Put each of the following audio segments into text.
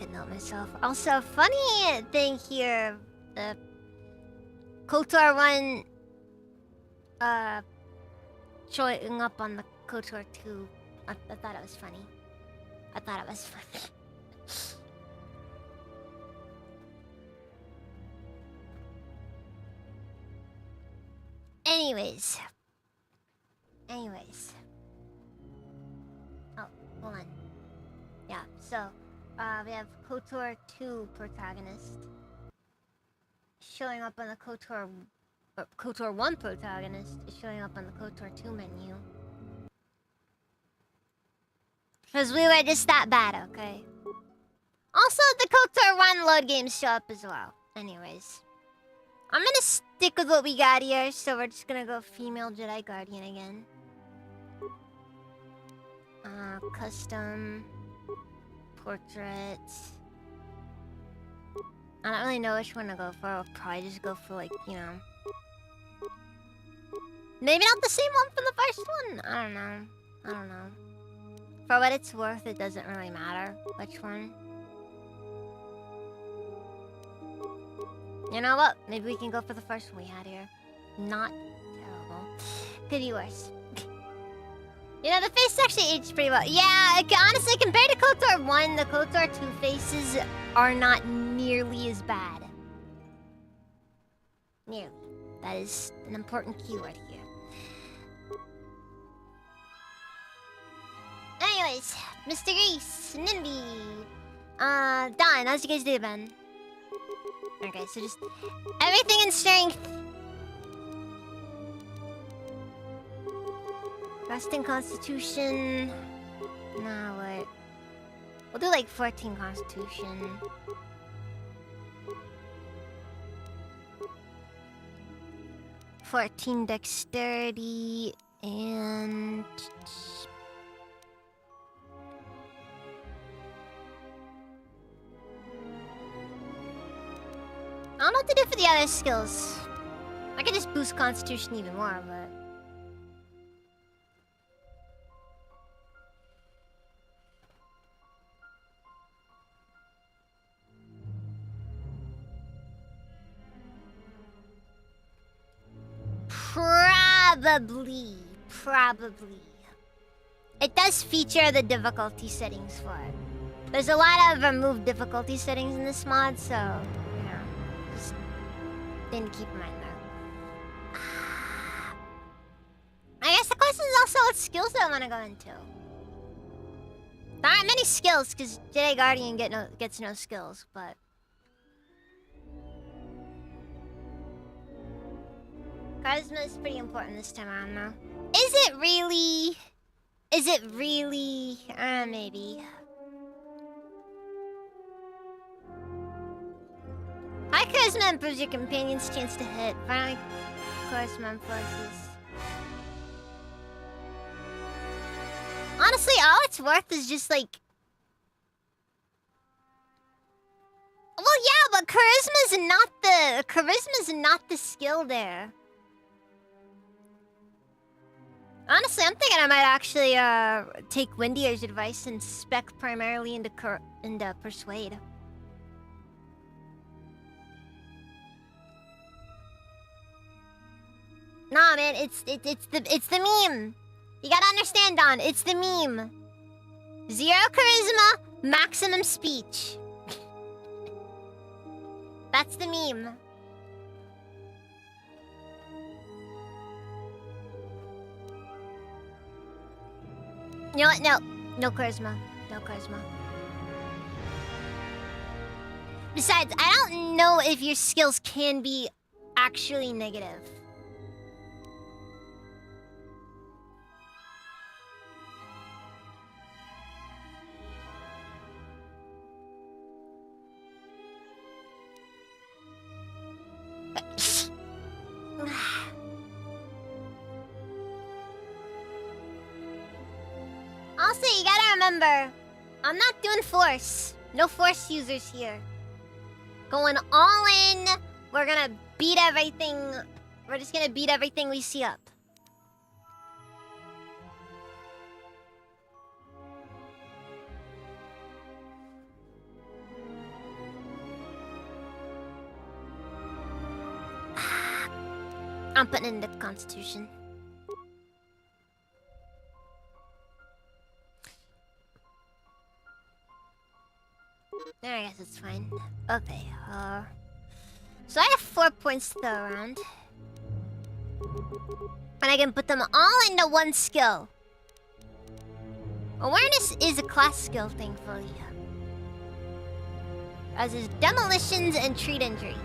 make a note myself. Also, funny thing here, the KOTOR 1 showing up on the KOTOR 2. I thought it was funny. I thought it was funny. Anyways. Oh, hold on. Yeah, so, we have KOTOR 2 protagonist showing up on the KOTOR 1 protagonist is showing up on the KOTOR 2 menu. Because we were just that bad, okay? Also, the KOTOR 1 load games show up as well. Anyways. I'm gonna stick with what we got here, so we're just gonna go female Jedi Guardian again. Custom. Portrait. I don't really know which one to go for. I'll probably just go for, like, you know... Maybe not the same one from the first one? I don't know. For what it's worth, it doesn't really matter which one. You know what? Maybe we can go for the first one we had here. Not terrible. Could be worse. You know, the face actually aged pretty well. Yeah, honestly, compared to KOTOR 1, the KOTOR 2 faces are not nearly as bad. Nearly. That is an important keyword here. Anyways, Mr. Grease, Nimby, Don, how's you guys doing, man? Okay, so just everything in strength. Rest in Constitution. Nah, what? We'll do like 14 Constitution. $14 Dexterity and... I don't know what to do for the other skills. I could just boost Constitution even more, but... Probably. It does feature the difficulty settings for it. There's a lot of removed difficulty settings in this mod, so, you know, just didn't keep in mind that. I guess the question is also what skills do I want to go into. There aren't many skills, because Jedi Guardian gets no skills, but... Charisma is pretty important this time around, though. Is it really? Maybe. High charisma improves your companion's chance to hit. Finally, charisma influences. Honestly, all it's worth is just like... Well, yeah, but charisma's not the skill there. Honestly, I'm thinking I might actually take Windier's advice and spec primarily into Persuade. Nah, man, it's the meme. You gotta understand, Don. It's the meme. 0 charisma, maximum speech. That's the meme. You know what? No charisma. No charisma. Besides, I don't know if your skills can be actually negative. Also, you gotta remember, I'm not doing force. No force users here. Going all in. We're gonna beat everything. We're just gonna beat everything we see up. I'm putting it into Constitution. I guess it's fine. Okay, so I have 4 points to go around. And I can put them all into one skill. Awareness is a class skill, thankfully. As is demolitions and treat injury.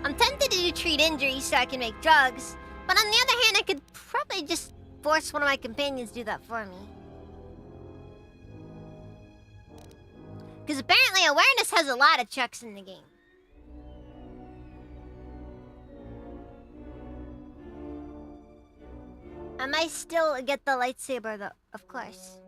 I'm tempted to do treat injury so I can make drugs, but on the other hand, I could probably just force one of my companions to do that for me. Because apparently awareness has a lot of checks in the game. I might still get the lightsaber though, of course.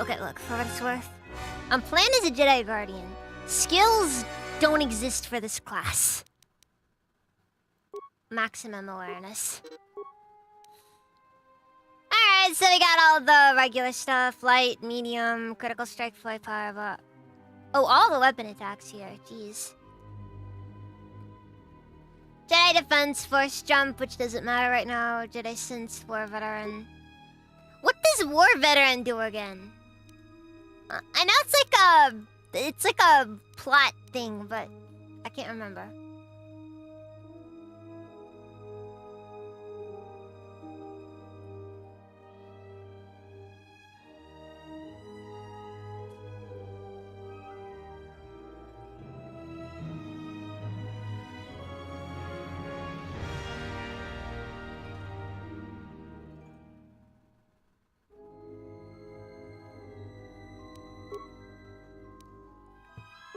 Okay, look, for what it's worth, I'm playing as a Jedi Guardian. Skills don't exist for this class. Maximum awareness. Alright, so we got all the regular stuff. Light, medium, critical strike, flight power, but... Oh, all the weapon attacks here, jeez. Jedi Defense, Force Jump, which doesn't matter right now. Jedi Sense, War Veteran. What does War Veteran do again? I know it's like a plot thing, but I can't remember.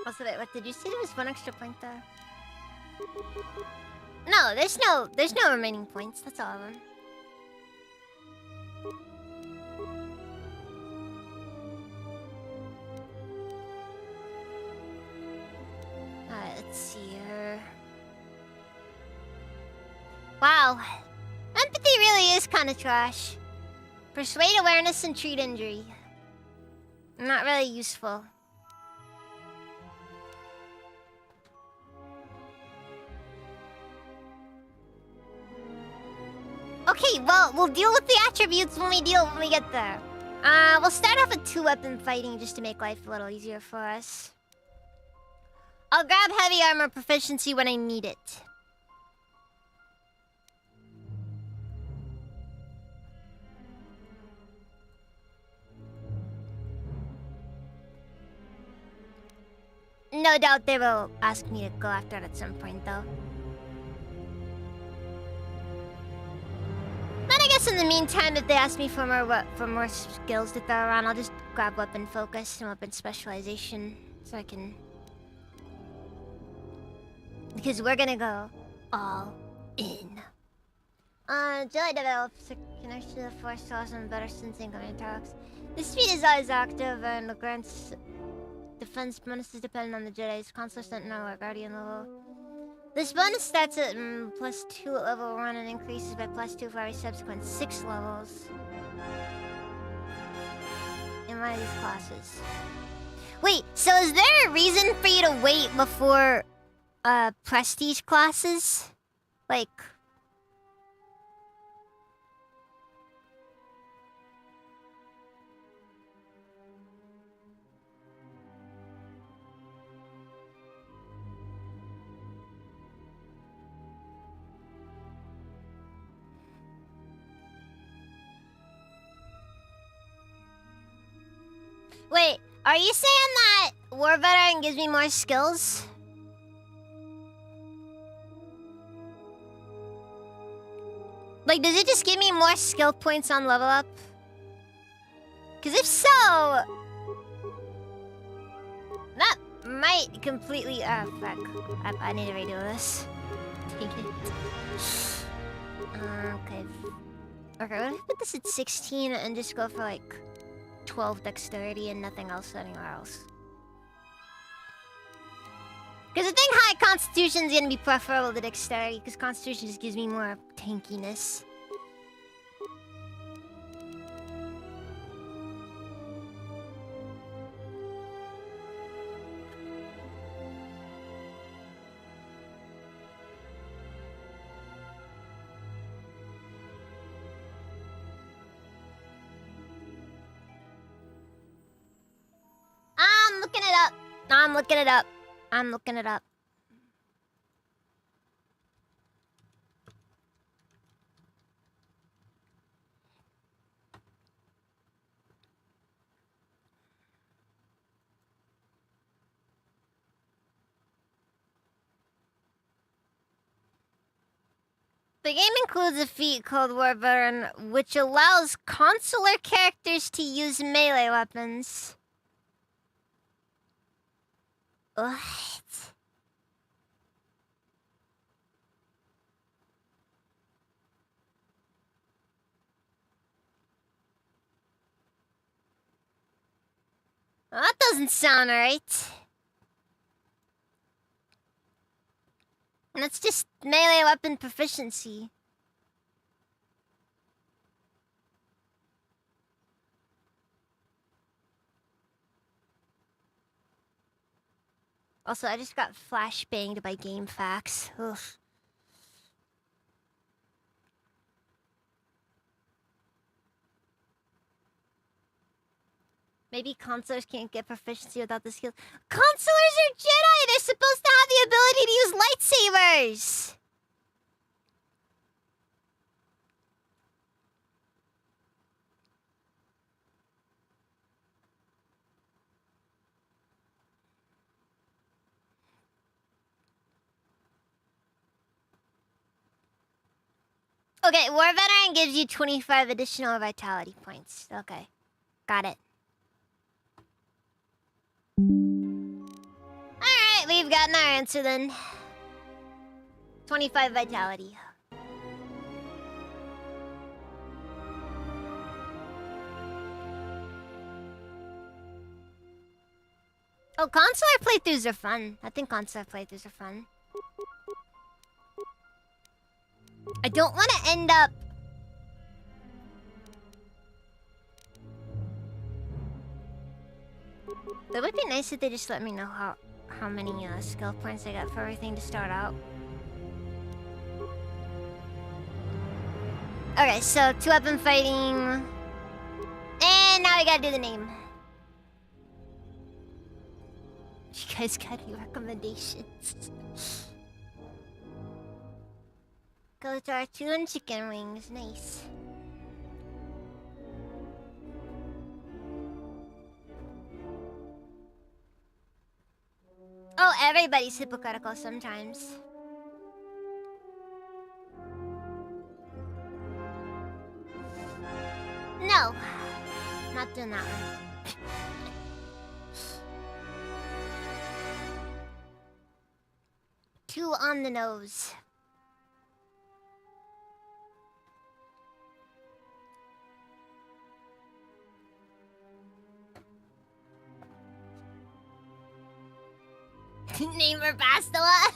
Also, wait, what did you say? There was 1 extra point there. No, there's no remaining points. That's all of them. Alright, let's see here. Wow, empathy really is kind of trash. Persuade, awareness, and treat injury. Not really useful. Okay, well, we'll deal with the attributes when we get there. We'll start off with 2-weapon fighting just to make life a little easier for us. I'll grab heavy armor proficiency when I need it. No doubt they will ask me to go after it at some point, though. But I guess in the meantime, if they ask me for more skills to throw around, I'll just grab weapon focus and weapon specialization so I can... Because we're gonna go all in. Jedi develops a connection to the Force to and better sensing of attacks. The speed is always active and the grants defense bonuses depending on the Jedi's Consular, Sentinel, or Guardian level. This bonus starts at +2 at level 1 and increases by +2 for every subsequent 6 levels in one of these classes. Wait, so is there a reason for you to wait before prestige classes? Like... Wait, are you saying that War Veteran gives me more skills? Like, does it just give me more skill points on level up? Because if so... that might completely... fuck. I need to redo this. Take it. Okay. Okay, what if I put this at 16 and just go for, like... 12 dexterity and nothing else anywhere else. Because I think high constitution is gonna be preferable to dexterity, because constitution just gives me more tankiness. I'm looking it up. I'm looking it up. The game includes a feat called War Veteran, which allows consular characters to use melee weapons. What? Well, that doesn't sound right. And it's just melee weapon proficiency. Also, I just got flashbanged by GameFAQs. Ugh. Maybe consulars can't get proficiency without the skills. Consulars are Jedi! They're supposed to have the ability to use lightsabers! Okay, War Veteran gives you 25 additional vitality points. Okay, got it. Alright, we've gotten our answer then. 25 vitality. Oh, consular playthroughs are fun. I think consular playthroughs are fun. I don't want to end up... It would be nice if they just let me know how many skill points I got for everything to start out. Okay, so 2-weapon fighting... And now we gotta do the name. You guys got any recommendations? Go to our 2 and chicken wings. Nice. Oh, everybody's hypocritical sometimes. No. Not doing that one. Too on the nose. Name her Bastila?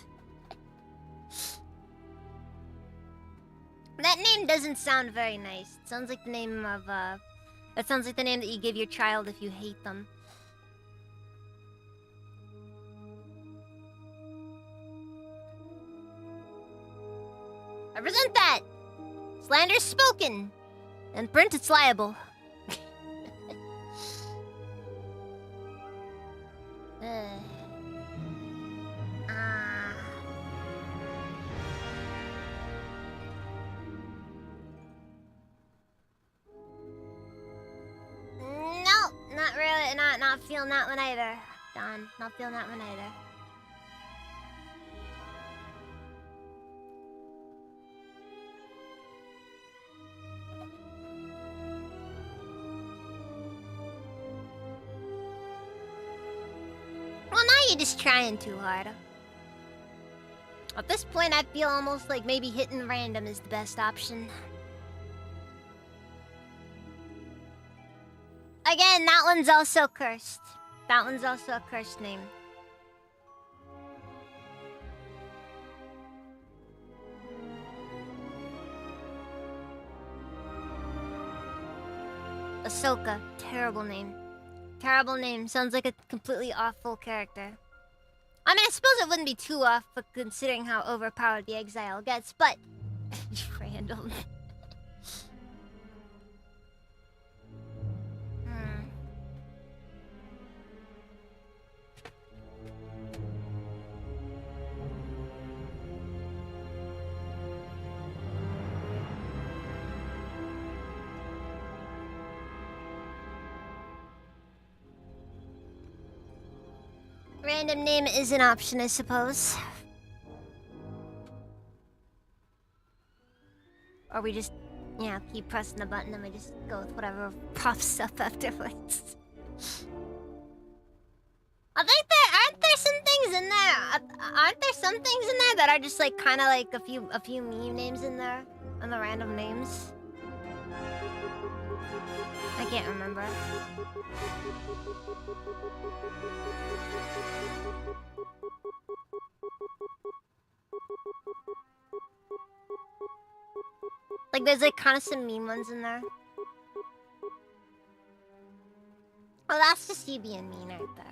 That name doesn't sound very nice. It sounds like the name of, that sounds like the name that you give your child if you hate them. I resent that! Slander's spoken! And print it's liable. No, not really. Not feeling that one either. Don, not feeling that one either. Well, now you're just trying too hard. At this point, I feel almost like maybe hitting random is the best option. Again, that one's also cursed. That one's also a cursed name. Ahsoka. Terrible name. Terrible name. Sounds like a completely awful character. I mean, I suppose it wouldn't be too off, but considering how overpowered the exile gets, but... Random. Random name is an option, I suppose. Or we just, you know, keep pressing the button and we just go with whatever pops up afterwards. I think aren't there some things in there? Aren't there some things in there that are just like kind of like a few meme names in there, and the random names? I can't remember. Like there's like kind of some meme ones in there. Oh, that's just you being mean right there.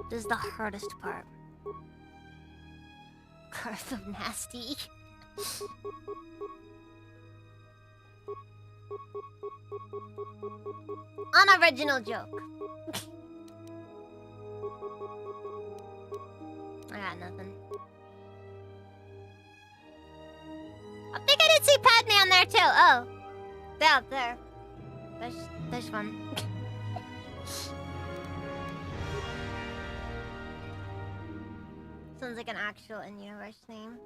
This is the hardest part. Curse of Nasty. Unoriginal joke. I got nothing. I think I did see Padme on there too. Oh, they're out there. There's one. Sounds like an actual in-universe name.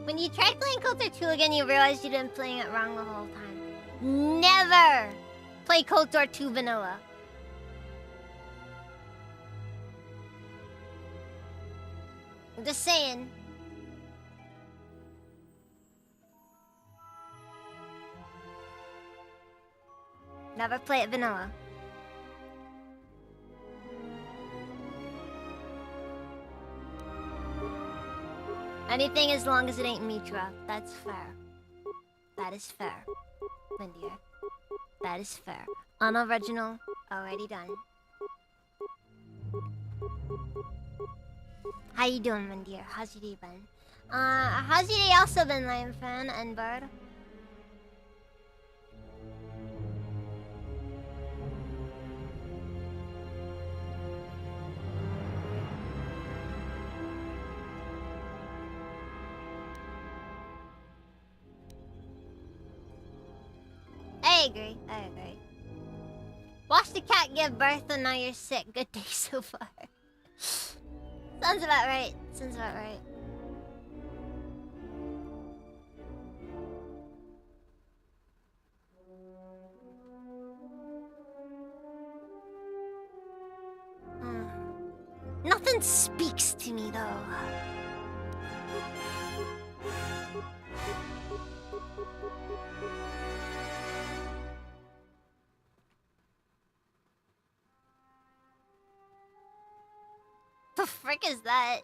When you tried playing KOTOR 2 again, you realized you'd been playing it wrong the whole time. Never play KOTOR 2 vanilla. I'm just saying. Never play it vanilla. Anything as long as it ain't Mitra. That's fair. That is fair. Lindier. That is fair. Unoriginal. Already done. How you doing, Lindier? How's your day been? How's your day also been, Lion Fan and Bird? I agree. Watch the cat give birth and now you're sick. Good day so far. Sounds about right. Nothing speaks to me though. The frick is that?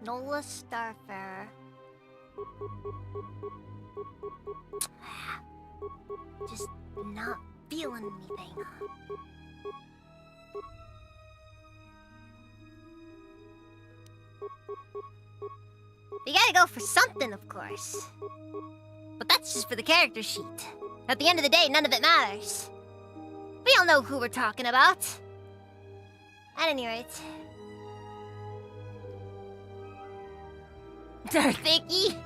Nola Starfarer. Just not feeling anything. You gotta go for something, of course. But that's just for the character sheet. At the end of the day, none of it matters. We all know who we're talking about. At any rate. Darth Icky.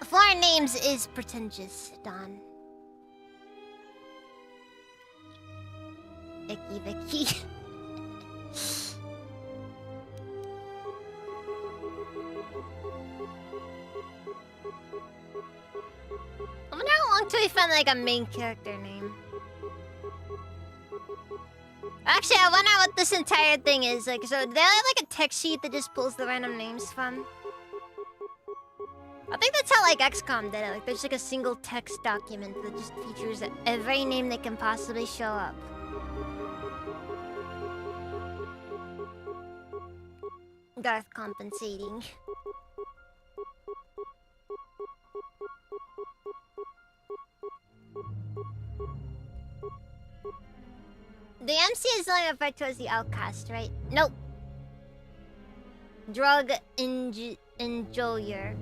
Foreign names is pretentious, Don. Icky Vicky. I wonder how long till we find like a main character name. Actually, I wonder what this entire thing is. Like, so do they have like a text sheet that just pulls the random names from? I think that's how like XCOM did it. Like, there's like a single text document that just features every name that can possibly show up. Darth compensating. The MC is only referred to as the outcast, right? Nope. Drug enjoyer.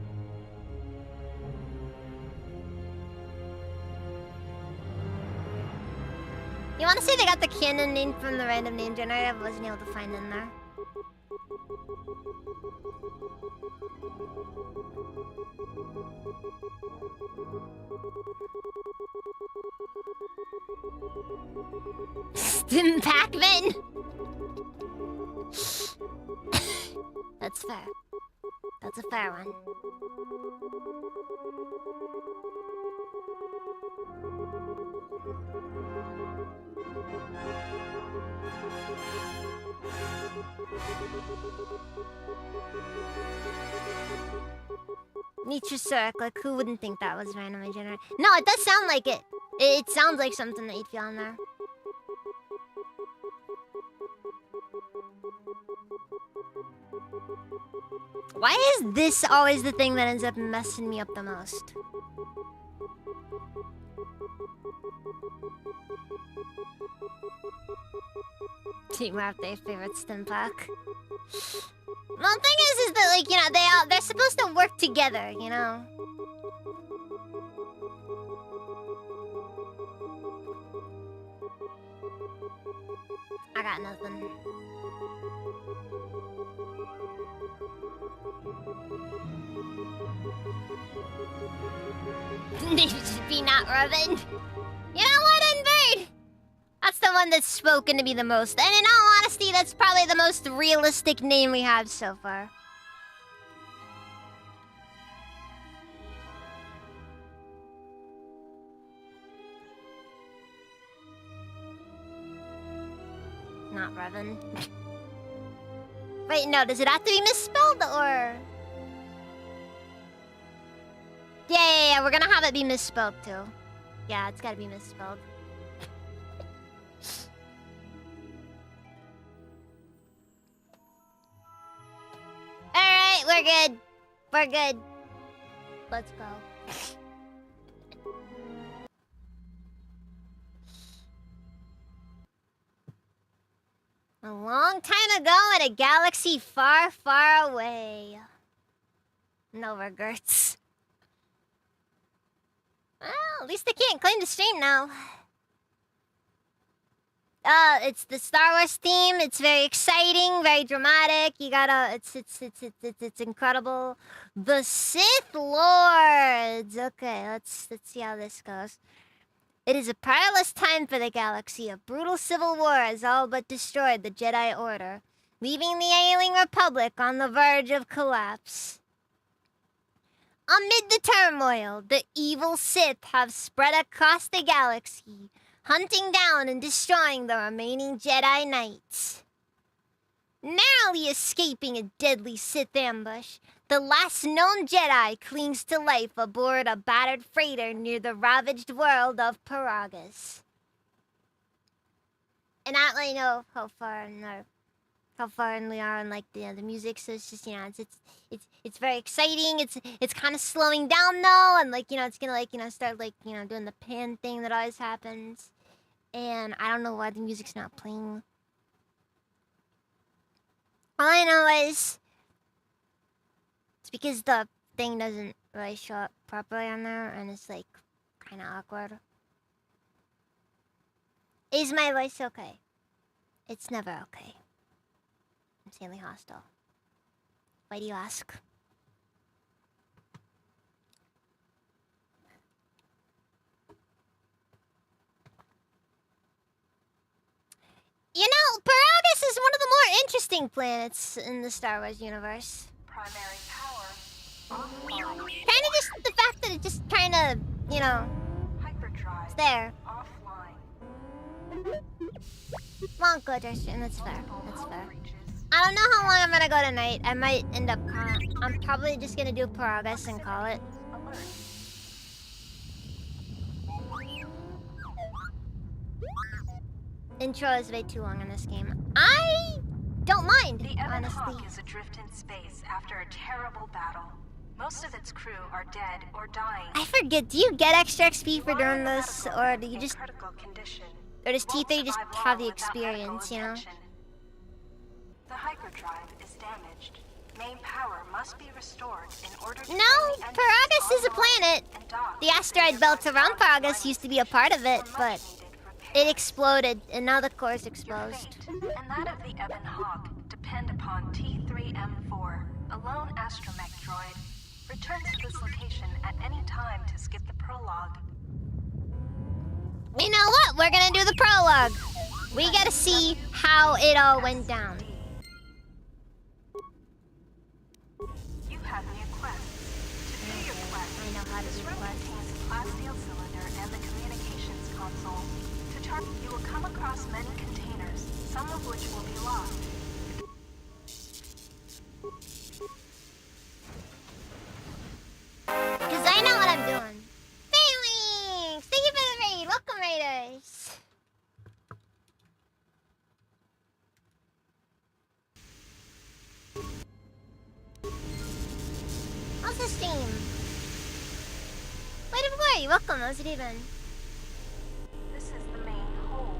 You want to say they got the canon name from the random name generator? I wasn't able to find it in there. Stim Pac-Man! That's fair. That's a fair one. Nitrosuric, like who wouldn't think that was randomly generated? No, it does sound like it. It sounds like something that you'd feel in there. Why is this always the thing that ends up messing me up the most? Team Rap, their favorite stim pack. Well, the thing is that, like, you know, they're supposed to work together, you know? I got nothing. They should be not Robin. You know what, Invade? That's the one that's spoken to me the most. And in all honesty, that's probably the most realistic name we have so far. Not Revan. Wait, no, does it have to be misspelled or? Yeah, we're gonna have it be misspelled too. Yeah, it's gotta be misspelled. Alright, we're good. We're good. Let's go. A long time ago in a galaxy far, far away. No regrets. Well, at least they can't claim the stream now. It's the Star Wars theme. It's very exciting, very dramatic. You gotta, it's incredible. The Sith Lords. Okay, let's see how this goes. It is a perilous time for the galaxy. A brutal civil war has all but destroyed the Jedi Order, leaving the ailing Republic on the verge of collapse. Amid the turmoil, the evil Sith have spread across the galaxy, hunting down and destroying the remaining Jedi Knights. Narrowly escaping a deadly Sith ambush, the last known Jedi clings to life aboard a battered freighter near the ravaged world of Paragus. And I don't really know how far in we are in like the music, so it's just, you know, it's very exciting. It's kind of slowing down though, and like, you know, it's gonna like, you know, start like, you know, doing the pan thing that always happens. And I don't know why the music's not playing. All I know is it's because the thing doesn't really show up properly on there, and it's like kind of awkward. Is my voice okay? It's never okay. Insanely hostile. Why do you ask? You know, Paragus is one of the more interesting planets in the Star Wars universe. Primary power Kind of just the fact that it just kind of, you know, hyperdrive it's there. offline. Won't go, Justin. That's fair. That's fair. I don't know how long I'm gonna go tonight. I might end up I'm probably just gonna do Paragus and call it. Alert. Intro is way too long in this game. I don't mind, The Ebon honestly. Hawk is adrift in space after a terrible battle. Most of its crew are dead or dying. I forget, do you get extra XP for doing this, or do you just... critical condition. Or does T3 just have the experience, you know? The hyperdrive is damaged. Main power must be restored in order to No, Paragus is a planet. The asteroid belt around Paragus used to be a part of it, but it exploded, and now the core is exposed. And that of the Ebon Hawk depend upon T3M4, a lone astromech droid. Return to this location at any time to skip the prologue. You know what? We're gonna do the prologue. We gotta see how it all went down. You have new quests. To do your quest, I know how to this do room quests. contains a plasteel cylinder and the communications console. To target, you will come across many containers, some of which will be locked. Cause I know what I'm doing. Thanks! Thank you for the raid! Welcome, raiders! How's the stream? Wait a boy, welcome, how's it even? This is the main hold.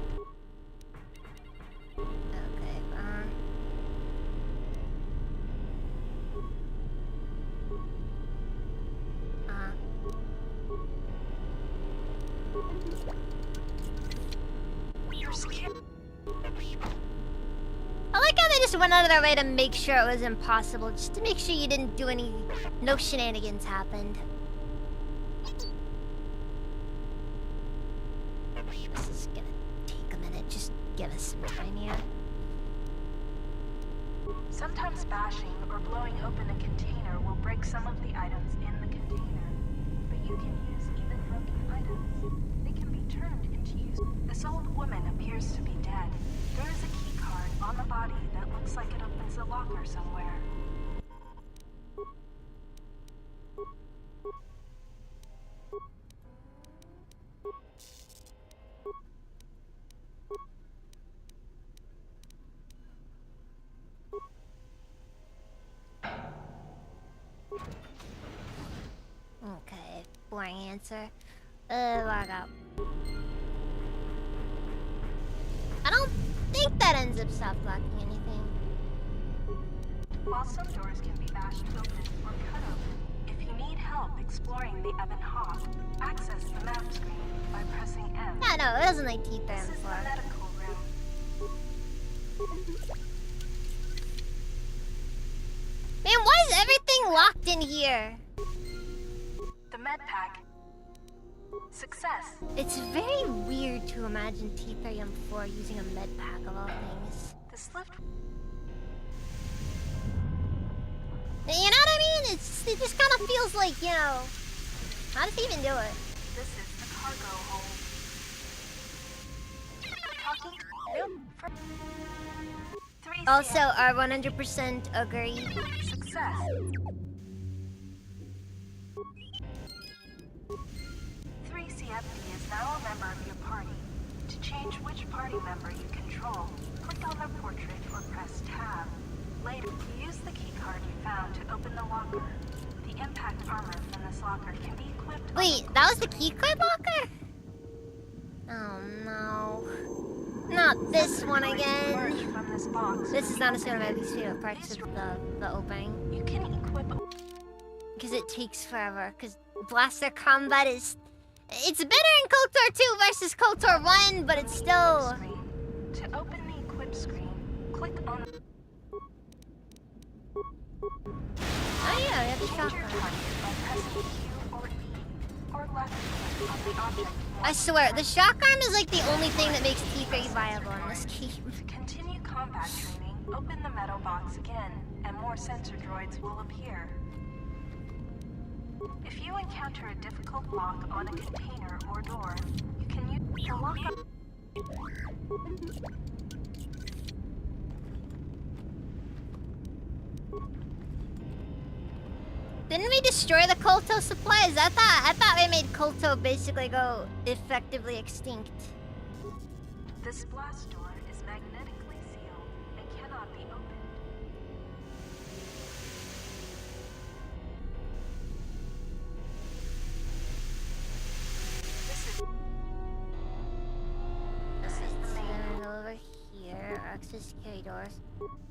Okay, You're scared. I like how they just went out of their way to make sure it was impossible, just to make sure you didn't do no shenanigans happened. This is gonna take a minute, just give us some time here. Sometimes bashing or blowing open a container will break some of the items in the container. But you can use even broken items. They can be turned into use. This old woman appears to be dead. There is a key card on the body that looks like it opens a locker somewhere. Okay, boring answer. Log out. I don't think that ends up soft locking anything. While some doors can be bashed open or cut open, if you need help exploring the Ebon Hawk, access the map screen by pressing M. Yeah, no, it doesn't like teeth there This is the before. medical room. Man, why is everything locked in here? The med pack. Success. It's very weird to imagine T3M4 using a med pack of all things. This lift. You know what I mean? It just kind of feels like, you know, how does he even do it? This is the cargo hold. Talking. Nope. Three Also, our 100% agree. Success. 3CFD is now a member of your party. To change which party member you control, click on their portrait or press Tab. Later, use the keycard you found to open the locker. The impact armor from this locker can be equipped. Wait, that was the keycard locker? Oh no. Not this one again. Emerge from this box. This is honestly one of my least favorite parts of the opening. You can equip. Because it takes forever. Because blaster combat is... It's better in KOTOR 2 versus KOTOR 1, but it's still... Screen. To open the equip screen, click on. Oh yeah, we have the Change your shotgun. target by pressing Q or E or left click on the object. I swear, the shotgun is like the only thing that makes T3 viable in this game. To continue combat training, open the metal box again, and more sensor droids will appear. If you encounter a difficult lock on a container or door, you can use the lock up. Didn't we destroy the Kolto supplies? I thought we made Kolto basically go effectively extinct. This blast door is magnetically sealed and cannot be opened. This is access key doors.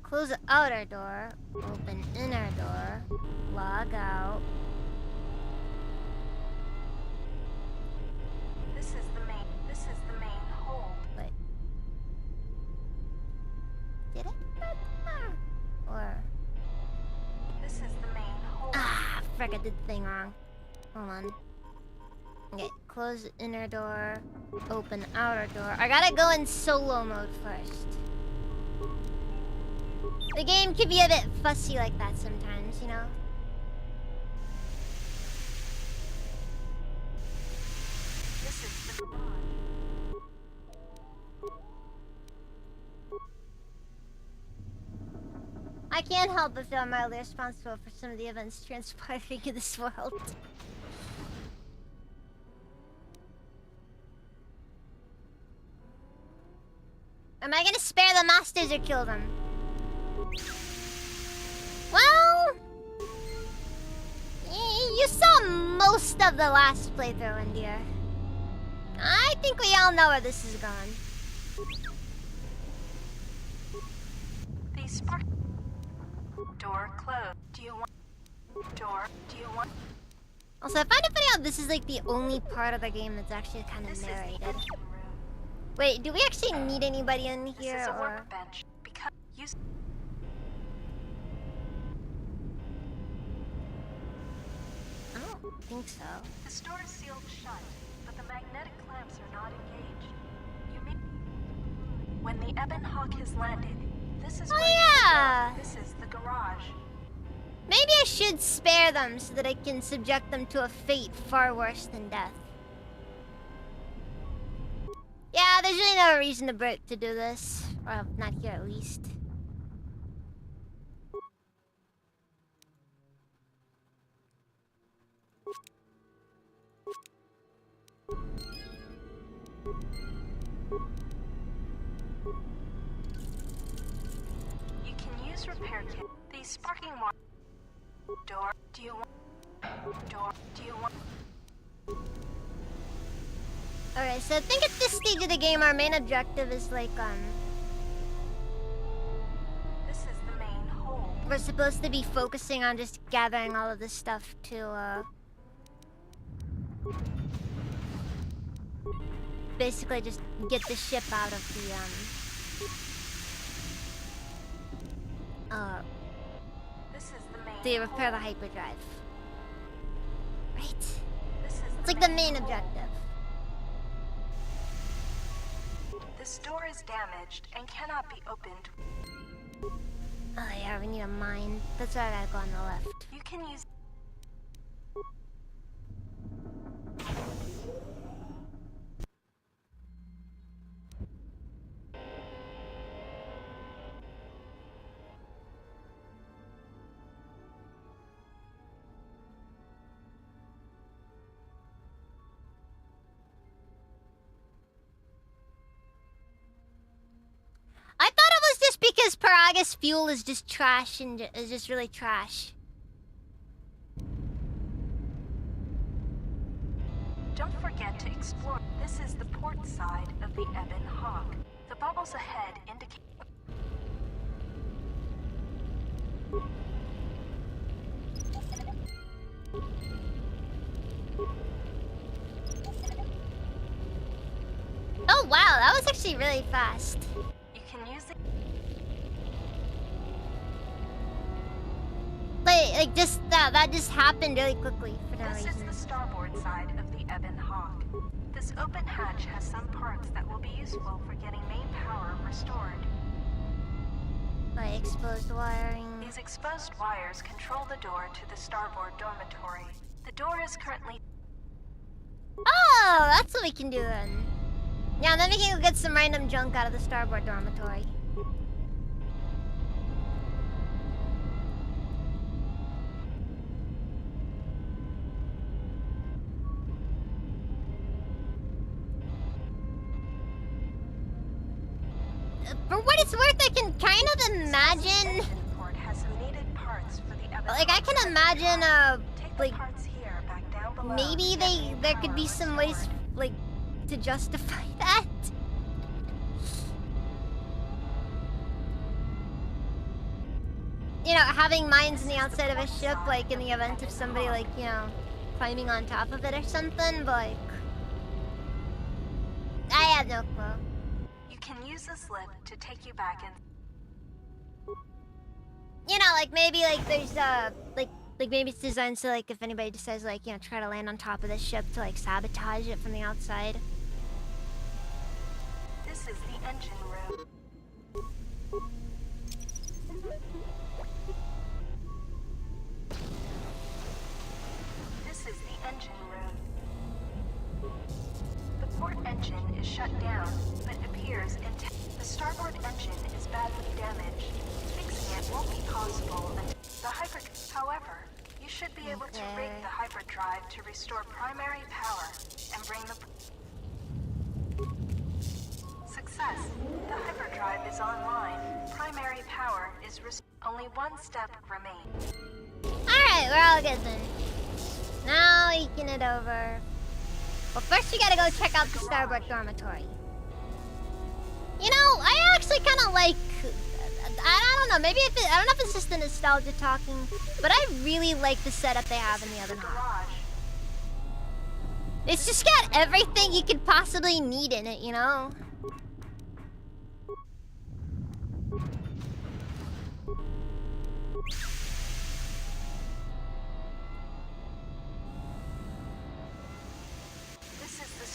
Close the outer door. Open inner door. Log out. This is the main hold. Wait. Did it? Or... This is the main hold. Ah, frick, I did the thing wrong. Hold on. Okay, close inner door, open outer door. I gotta go in solo mode first. The game can be a bit fussy like that sometimes, you know? This is the garage. I can't help but feel mildly responsible for some of the events transpiring in this world. Am I gonna spare the masters or kill them? Well... You saw most of the last playthrough, India. I think we all know where this is going. The spark door closed. Do you want Also, I find it funny how this is like the only part of the game that's actually kind of this narrated. is the engine room. Wait, do we actually need anybody in This here, is a or...? workbench. Because use I don't think so. the door is sealed shut, but the magnetic clamps are not engaged. You may when the Ebon Hawk has landed, this is Oh, where you yeah! will go. This is the garage. Maybe I should spare them so that I can subject them to a fate far worse than death. Yeah, there's really no reason to do this. Well, not here at least. You can use repair kit. The sparking water door. Do you want door? Do you want Alright, so I think at this stage of the game our main objective is like, this is the main hold. we're supposed to be focusing on just gathering all of this stuff to, basically just get the ship out of the, This is the main to repair the hyperdrive. Right. This is It's like the main objective. This door is damaged and cannot be opened. Oh yeah, we need a mine. That's why I gotta go on the left. You can use I thought it was just because Paraga's fuel is just trash and is just really trash. Don't forget to explore. This is the port side of the Ebon Hawk. The bubbles ahead indicate Oh wow, that was actually really fast. you can use it. Like just that just happened really quickly for no This is reason. the starboard side of the Ebon Hawk. This open hatch has some parts that will be useful for getting main power restored. Like exposed wiring. These exposed wires control the door to the starboard dormitory. The door is currently Oh, that's what we can do then. Yeah, then we can go get some random junk out of the starboard dormitory. For what it's worth, I can kind of imagine. engine port has some needed parts for the Ebon Like I Hawk can to imagine, take the like parts here back down below maybe to get main there could power be some ways, restored. like, to justify that. having mines on the outside of a ship, like in the event of somebody, like, you know, climbing on top of it or something, but like, I have no clue. You can use this lift to take you back in. You know, like maybe like there's like maybe it's designed so like if anybody decides like, you know, try to land on top of the ship to like sabotage it from the outside. This is the engine room. This is the engine room. The port engine is shut down, but appears intact. The starboard engine is badly damaged. Fixing it won't be possible until the hyper. However, you should be able to rig the hyperdrive to restore primary power and bring the. Success. The hyperdrive is online. Primary power is only one step remains. Alright, we're all good then. Now eking it over. Well, first we gotta go check out the starboard dormitory. You know, I actually kind of like. I don't know. Maybe I don't know if it's just the nostalgia talking, but I really like the setup they have in the other half. It's just got everything you could possibly need in it, you know.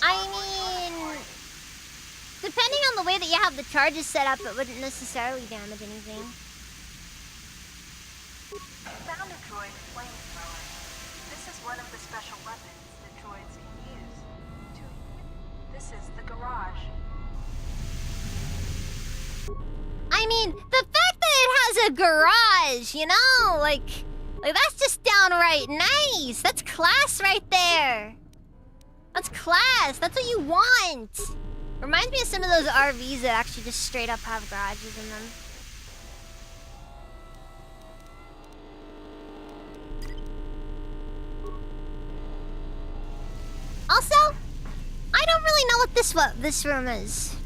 I mean, depending on the way that you have the charges set up, it wouldn't necessarily damage anything. Found a droid flamethrower. This is one of the special weapons the droids can use. This is the garage. I mean, the fact that it has a garage, you know, like that's just downright nice. That's class right there. That's class. That's what you want. Reminds me of some of those RVs that actually just straight up have garages in them. Also, I don't really know what this room is.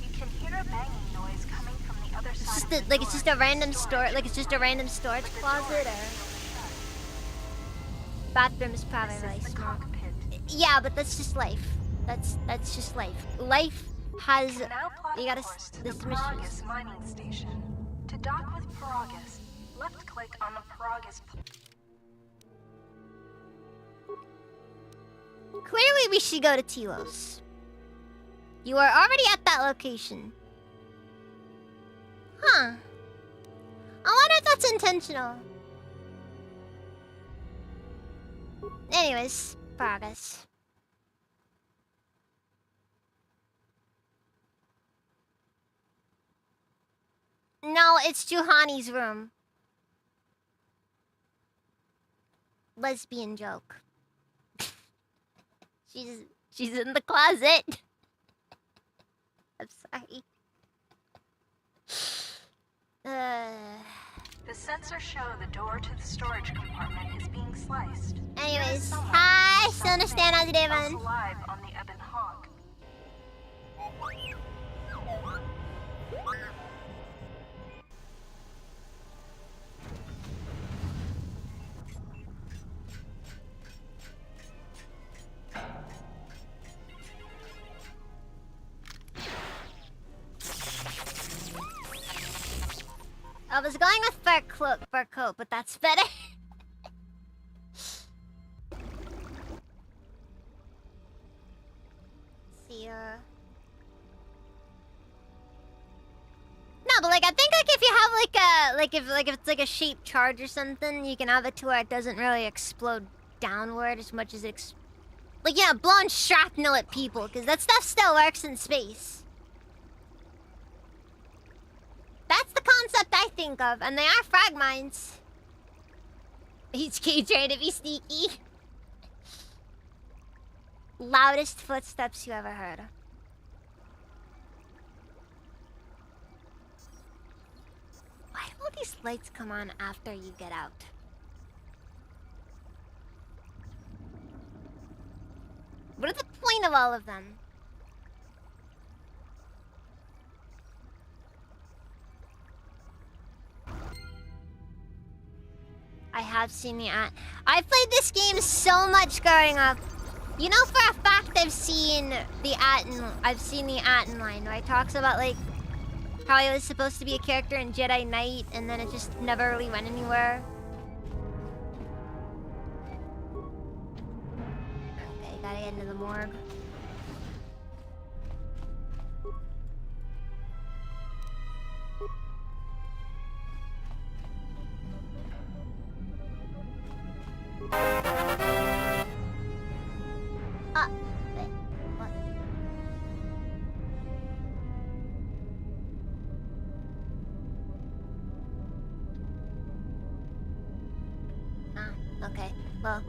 You can hear a banging noise coming from the other side. It's just like it's just a random storage closet, or bathroom is probably really small. Yeah, but that's just life. That's just life. Life has. You gotta. This Paragus mining station. To dock with Paragus, left click on the Paragus. Clearly, we should go to Telos. You are already at that location. Huh. I wonder if that's intentional. Anyways, Paragus. No, it's Juhani's room. Lesbian joke. She's in the closet. I'm sorry. The sensors show the door to the storage compartment is being sliced. Anyways, hi, still understand how's it doing? Alive on the Ebon Hawk. I was going with fur coat, but that's better. See ya. No, but like I think like if you have like a if it's like a shaped charge or something, you can have it to where it doesn't really explode downward as much as like, you know, blowing shrapnel at people, because that stuff still works in space. That's the concept I think of, and they are frag mines. HK trying to be sneaky. Loudest footsteps you ever heard. Why do all these lights come on after you get out? What is the point of all of them? 'em? 'Cause, I have seen the At. I played this game so much growing up. You know for a fact I've seen the Atten line, where it talks about like how I was supposed to be a character in Jedi Knight and then it just never really went anywhere. Okay, gotta get into the morgue. Wait, what? Okay. Well,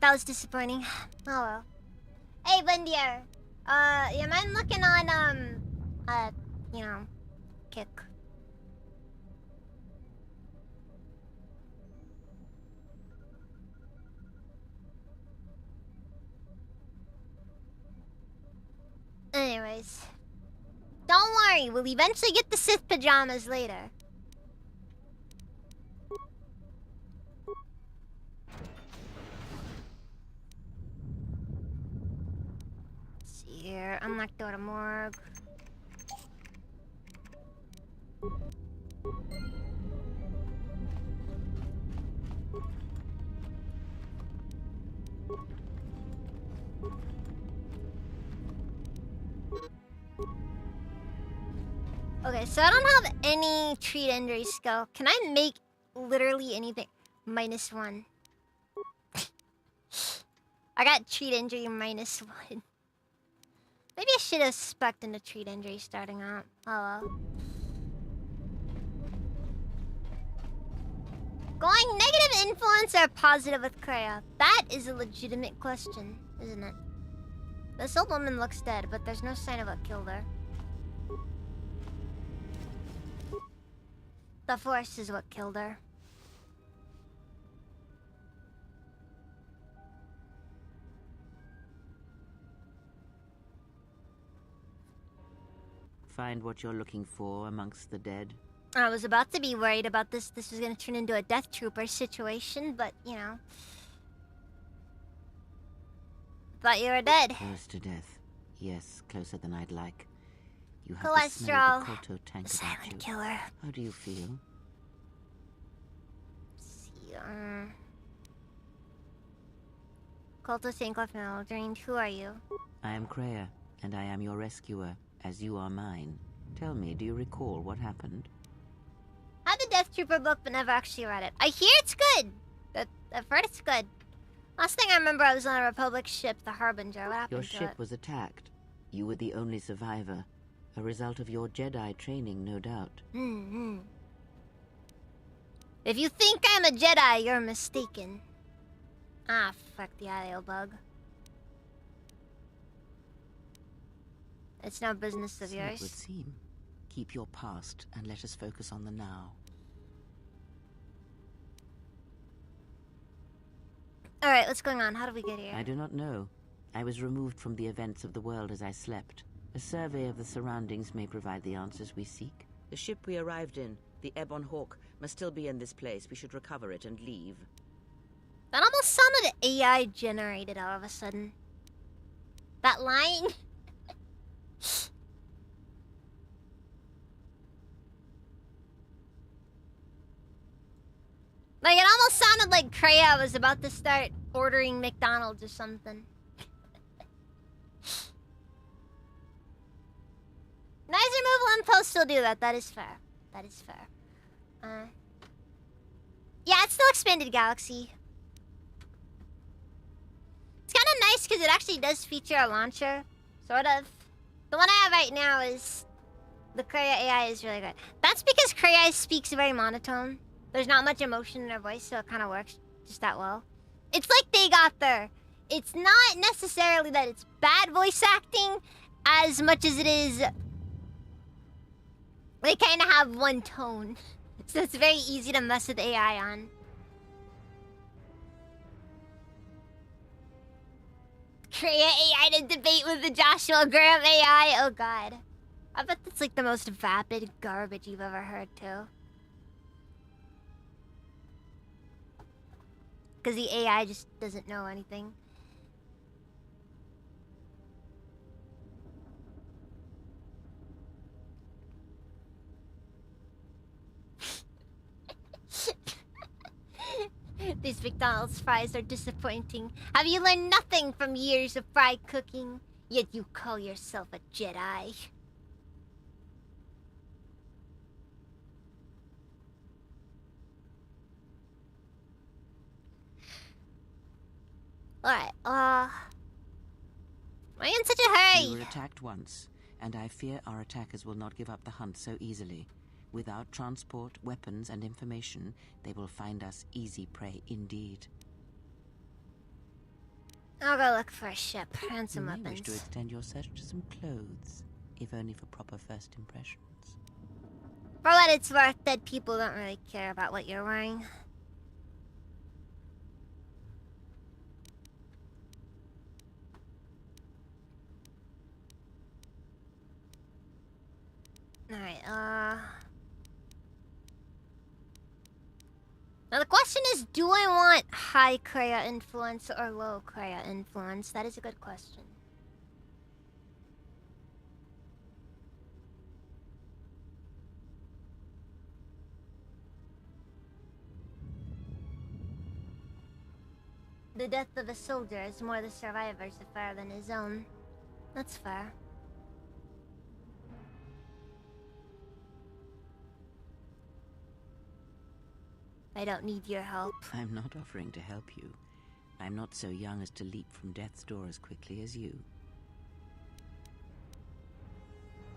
that was disappointing. Oh well. Hey, Bundier. You mind looking on, you know, Kick? Anyways. Don't worry, we'll eventually get the Sith pajamas later. Let's see here. Unlock door to morgue. Okay, so I don't have any treat injury skill. Can I make literally anything? -1. I got treat injury -1. Maybe I should have specced into treat injury starting out. Oh well. Going negative influence or positive with Kreia? That is a legitimate question, isn't it? This old woman looks dead, but there's no sign of what killed her. The Force is what killed her. Find what you're looking for amongst the dead? I was about to be worried about this. This was gonna turn into a Death Trooper situation, but, you know. Thought you were dead. Close to death. Yes, closer than I'd like. You have the smell Cholesterol. of the Kolto tank about Silent you. killer. How do you feel? See, Kolto Tank drained. Who are you? I am Kreia, and I am your rescuer, as you are mine. Tell me, do you recall what happened? Had the Death Trooper book, but never actually read it. I hear it's good. I've heard it's good. Last thing I remember, I was on a Republic ship, the Harbinger. What happened Your to ship it? was attacked. You were the only survivor. A result of your Jedi training, no doubt. Mm-hmm. If you think I'm a Jedi, you're mistaken. Ah, fuck the IO bug. It's no business of So yours. it would seem. Keep your past and let us focus on the now. Alright, what's going on? How did we get here? I do not know. I was removed from the events of the world as I slept. A survey of the surroundings may provide the answers we seek. The ship we arrived in, the Ebon Hawk, must still be in this place. We should recover it and leave. That almost sounded AI generated all of a sudden. That line. Like, it almost sounded like Kreia was about to start ordering McDonald's or something. Nice removal impost will do that. That is fair. That is fair. Yeah, it's still expanded galaxy. It's kind of nice because it actually does feature a launcher. Sort of. The one I have right now is... The Kreia AI is really good. That's because Kreia speaks very monotone. There's not much emotion in her voice, so it kind of works just that well. It's like they got there. It's not necessarily that it's bad voice acting as much as it is... They kind of have one tone. So it's very easy to mess with AI on. Kreia AI to debate with the Joshua Graham AI. Oh god. I bet that's like the most vapid garbage you've ever heard too. because the AI just doesn't know anything. These McDonald's fries are disappointing. Have you learned nothing from years of fry cooking? Yet you call yourself a Jedi. Alright, why are you in such a hurry? We were attacked once, and I fear our attackers will not give up the hunt so easily. Without transport, weapons, and information, they will find us easy prey indeed. I'll go look for a ship and some You may weapons. wish to extend your search to some clothes, if only for proper first impressions. For what it's worth, dead people don't really care about what you're wearing. Alright, now the question is, do I want high Kreia influence or low Kreia influence? That is a good question. The death of a soldier is more the survivor's affair than his own. That's fair. I don't need your help. I'm not offering to help you. I'm not so young as to leap from death's door as quickly as you.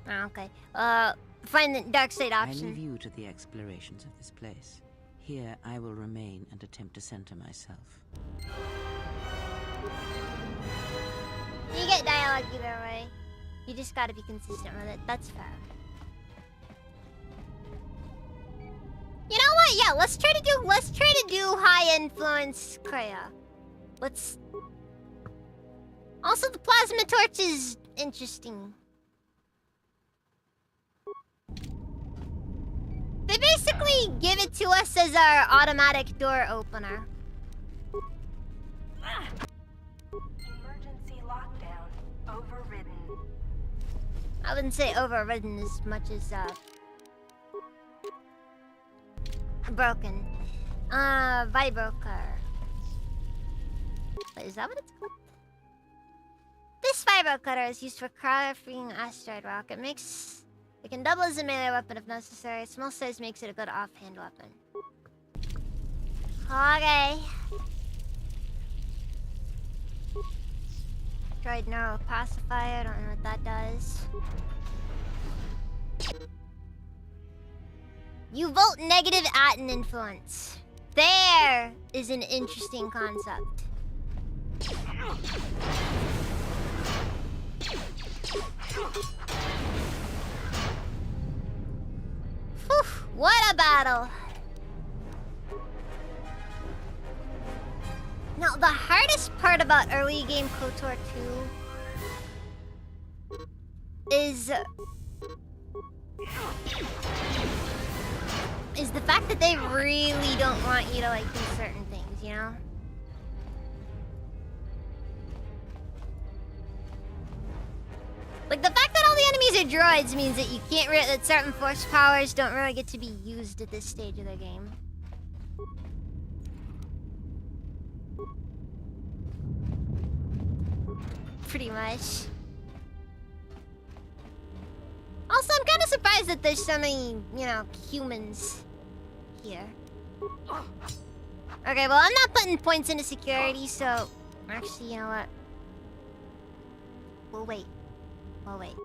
Okay. Find the dark side I leave option. you to the explorations of this place. Here I will remain and attempt to center myself. You get dialogue either way. You just gotta be consistent with it. That's fair. You know what? Yeah, let's try to do high influence Kreia. Let's. Also, the plasma torch is interesting. They basically give it to us as our automatic door opener. Emergency lockdown overridden. I wouldn't say overridden as much as broken. Vibrocar. Wait, is that what it's called? This vibro cutter is used for cryo-freeing asteroid rock. It can double as a melee weapon if necessary. Small size makes it a good offhand weapon. Okay. Droid neural pacifier. I don't know what that does. You vote negative at an influence. There is an interesting concept. Whew, what a battle. Now, the hardest part about early game KOTOR 2 is the fact that they really don't want you to like do certain things, you know? Like the fact that all the enemies are droids means that you can't that certain force powers don't really get to be used at this stage of the game. Pretty much. Also, I'm kind of surprised that there's so many, you know, humans here. Okay, well, I'm not putting points into security, so... Actually, you know what? We'll wait. We'll wait.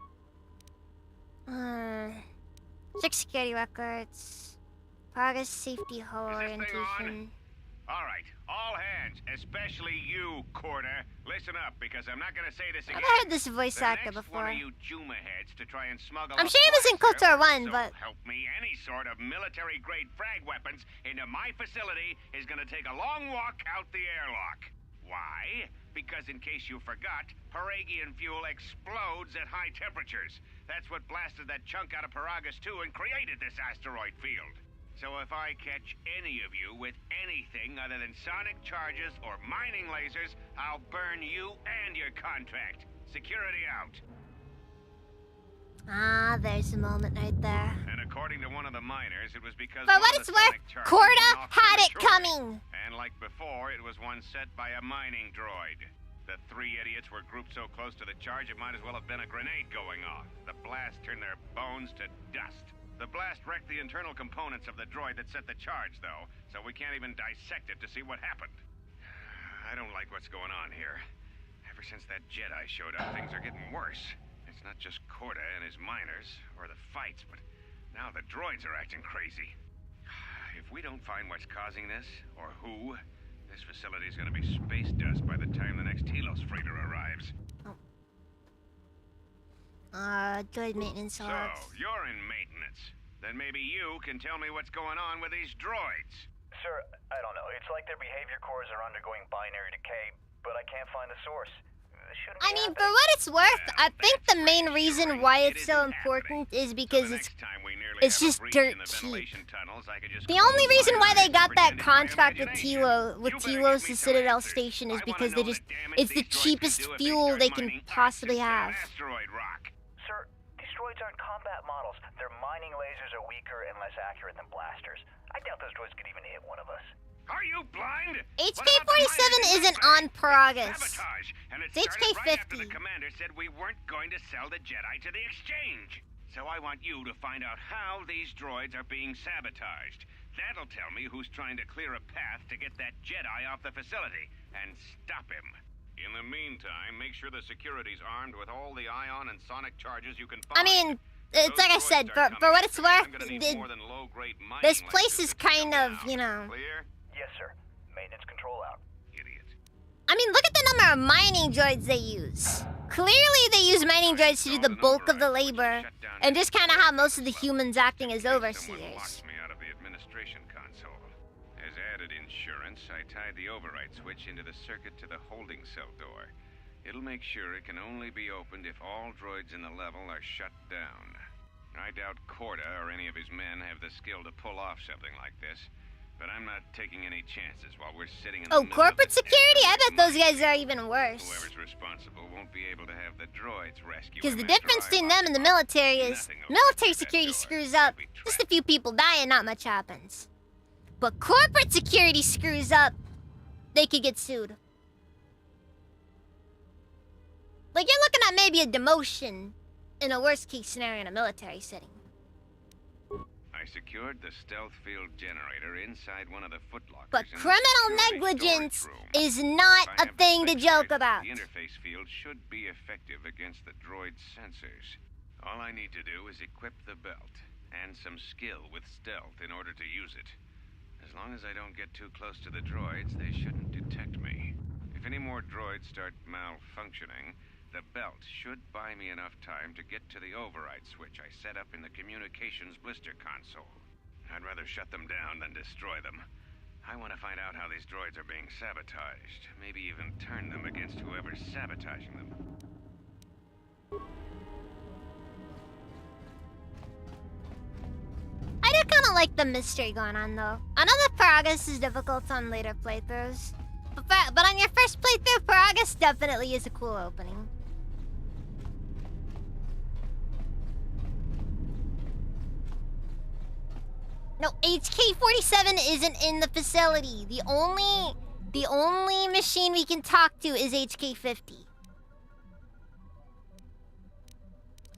Check security records. Progress, safety, hull orientation. Alright, all hands, especially you, Corner. Listen up, because I'm not gonna say this again. I've heard this voice actor The next before. one of you Juma heads to try and smuggle I'm a sure he was in blaster, KOTOR 1, so but... help me, any sort of military-grade frag weapons into my facility is gonna take a long walk out the airlock. Why? Because in case you forgot, Paragian fuel explodes at high temperatures. That's what blasted that chunk out of Paragus 2 and created this asteroid field. So if I catch any of you with anything other than sonic charges or mining lasers, I'll burn you and your contract. Security out. Ah, there's a moment right there. And according to one of the miners, it was because For one what of it's the worth, sonic charges Corda went off had it prematurely. coming. And like before, it was one set by a mining droid. The three idiots were grouped so close to the charge it might as well have been a grenade going off. The blast turned their bones to dust. The blast wrecked the internal components of the droid that set the charge, though, so we can't even dissect it to see what happened. I don't like what's going on here. Ever since that Jedi showed up, things are getting worse. It's not just Corda and his miners, or the fights, but now the droids are acting crazy. If we don't find what's causing this, or who, this facility's gonna be space dust by the time the next Telos freighter arrives. Droid maintenance So, logs. you're in maintenance. Then maybe you can tell me what's going on with these droids. Sir, I don't know. It's like their behavior cores are undergoing binary decay, but I can't find the source. Shouldn't I be mean, for happening. what it's worth, I think the main That's reason reassuring. why It it's so isn't important happening. is because So the it's next time we nearly it's have a just breach dirt in the cheap. ventilation tunnels, I could just The close only my reason why they eyes got and that pretend it's my contract with imagination. with You better Telos give me to some Citadel answers. Station is I because wanna they know just the damage it's the these droids can cheapest do if they fuel start they can mining possibly instead of have. asteroid rock. Sir, these droids aren't combat models. Their mining lasers are weaker and less accurate than blasters. I doubt those droids could even hit one of us. Are you blind? HK-47 isn't on Paragus. Sabotage, and it It's started right after HK-50. the commander said we weren't going to sell the Jedi to the exchange. So I want you to find out how these droids are being sabotaged. That'll tell me who's trying to clear a path to get that Jedi off the facility and stop him. In the meantime, make sure the security's armed with all the ion and sonic charges you can find. I mean, it's Those like I droids said, start for coming what it's after me, worth, I'm gonna need more than low-grade mining this place lasers is to take kind them of, down. you know. Clear? Yes, sir. Maintenance control out. Idiot. I mean, look at the number of mining droids they use. Clearly, they use mining droids to do the bulk of the labor, and just kind of have most of the humans acting as Someone overseers. locks me out of the administration console. As added insurance, I tied the override switch into the circuit to the holding cell door. It'll make sure it can only be opened if all droids in the level are shut down. I doubt Corda or any of his men have the skill to pull off something like this, but I'm not taking any chances while we're sitting in the Oh, middle of corporate the security? I bet those mining guys are field. even worse. Whoever's responsible won't be able to have the droids rescue Because him the after difference I between lock them and the him up. military is Nothing will military get through that security door. screws They'll up, be just a trapped. few people die and not much happens. But corporate security screws up, they could get sued. Like, you're looking at maybe a demotion in a worst case scenario in a military setting. I secured the stealth field generator inside one of the footlockers. But in the criminal security negligence storage room. is not If I a have the thing to fix joke right, about. The interface field should be effective against the droid's sensors. All I need to do is equip the belt and some skill with stealth in order to use it. As long as I don't get too close to the droids, they shouldn't detect me. If any more droids start malfunctioning, the belt should buy me enough time to get to the override switch I set up in the communications blister console. I'd rather shut them down than destroy them. I want to find out how these droids are being sabotaged. Maybe even turn them against whoever's sabotaging them. I do kind of like the mystery going on, though. I know that Paragus is difficult on later playthroughs. But on your first playthrough, Paragus definitely is a cool opening. No, HK-47 isn't in the facility. The only machine we can talk to is HK-50.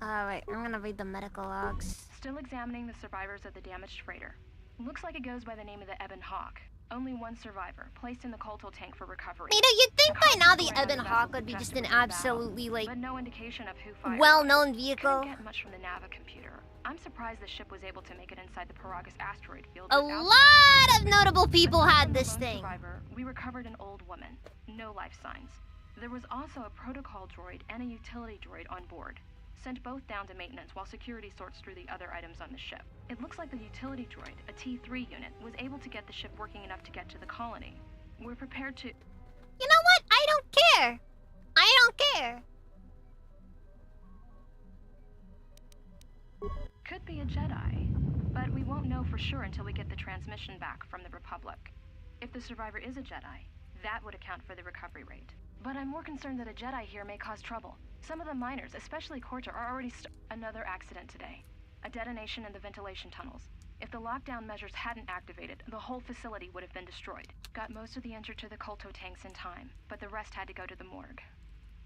Alright, I'm gonna read the medical logs. Still examining the survivors of the damaged freighter. Looks like it goes by the name of the Ebon Hawk. Only one survivor, placed in the Colto tank for recovery. You know, you'd think The by now cost the of the Ebon vessel Hawk would be just suggested an it was a absolutely, like, but no indication of who fired. well-known Couldn't vehicle. get much from the Nava computer. I'm surprised the ship was able to make it inside the Paragus asteroid field. A without lot of notable people Aside had from the this lone thing. Survivor, we recovered an old woman. No life signs. There was also a protocol droid and a utility droid on board. Sent both down to maintenance while security sorts through the other items on the ship. It looks like the utility droid, a T3 unit, was able to get the ship working enough to get to the colony. We're prepared to... You know what? I don't care. I don't care. Could be a Jedi. But we won't know for sure until we get the transmission back from the Republic. If the survivor is a Jedi, that would account for the recovery rate. But I'm more concerned that a Jedi here may cause trouble. Some of the miners, especially Corter, are already another accident today. A detonation in the ventilation tunnels. If the lockdown measures hadn't activated, the whole facility would have been destroyed. Got most of the injured to the Kolto tanks in time, but the rest had to go to the morgue.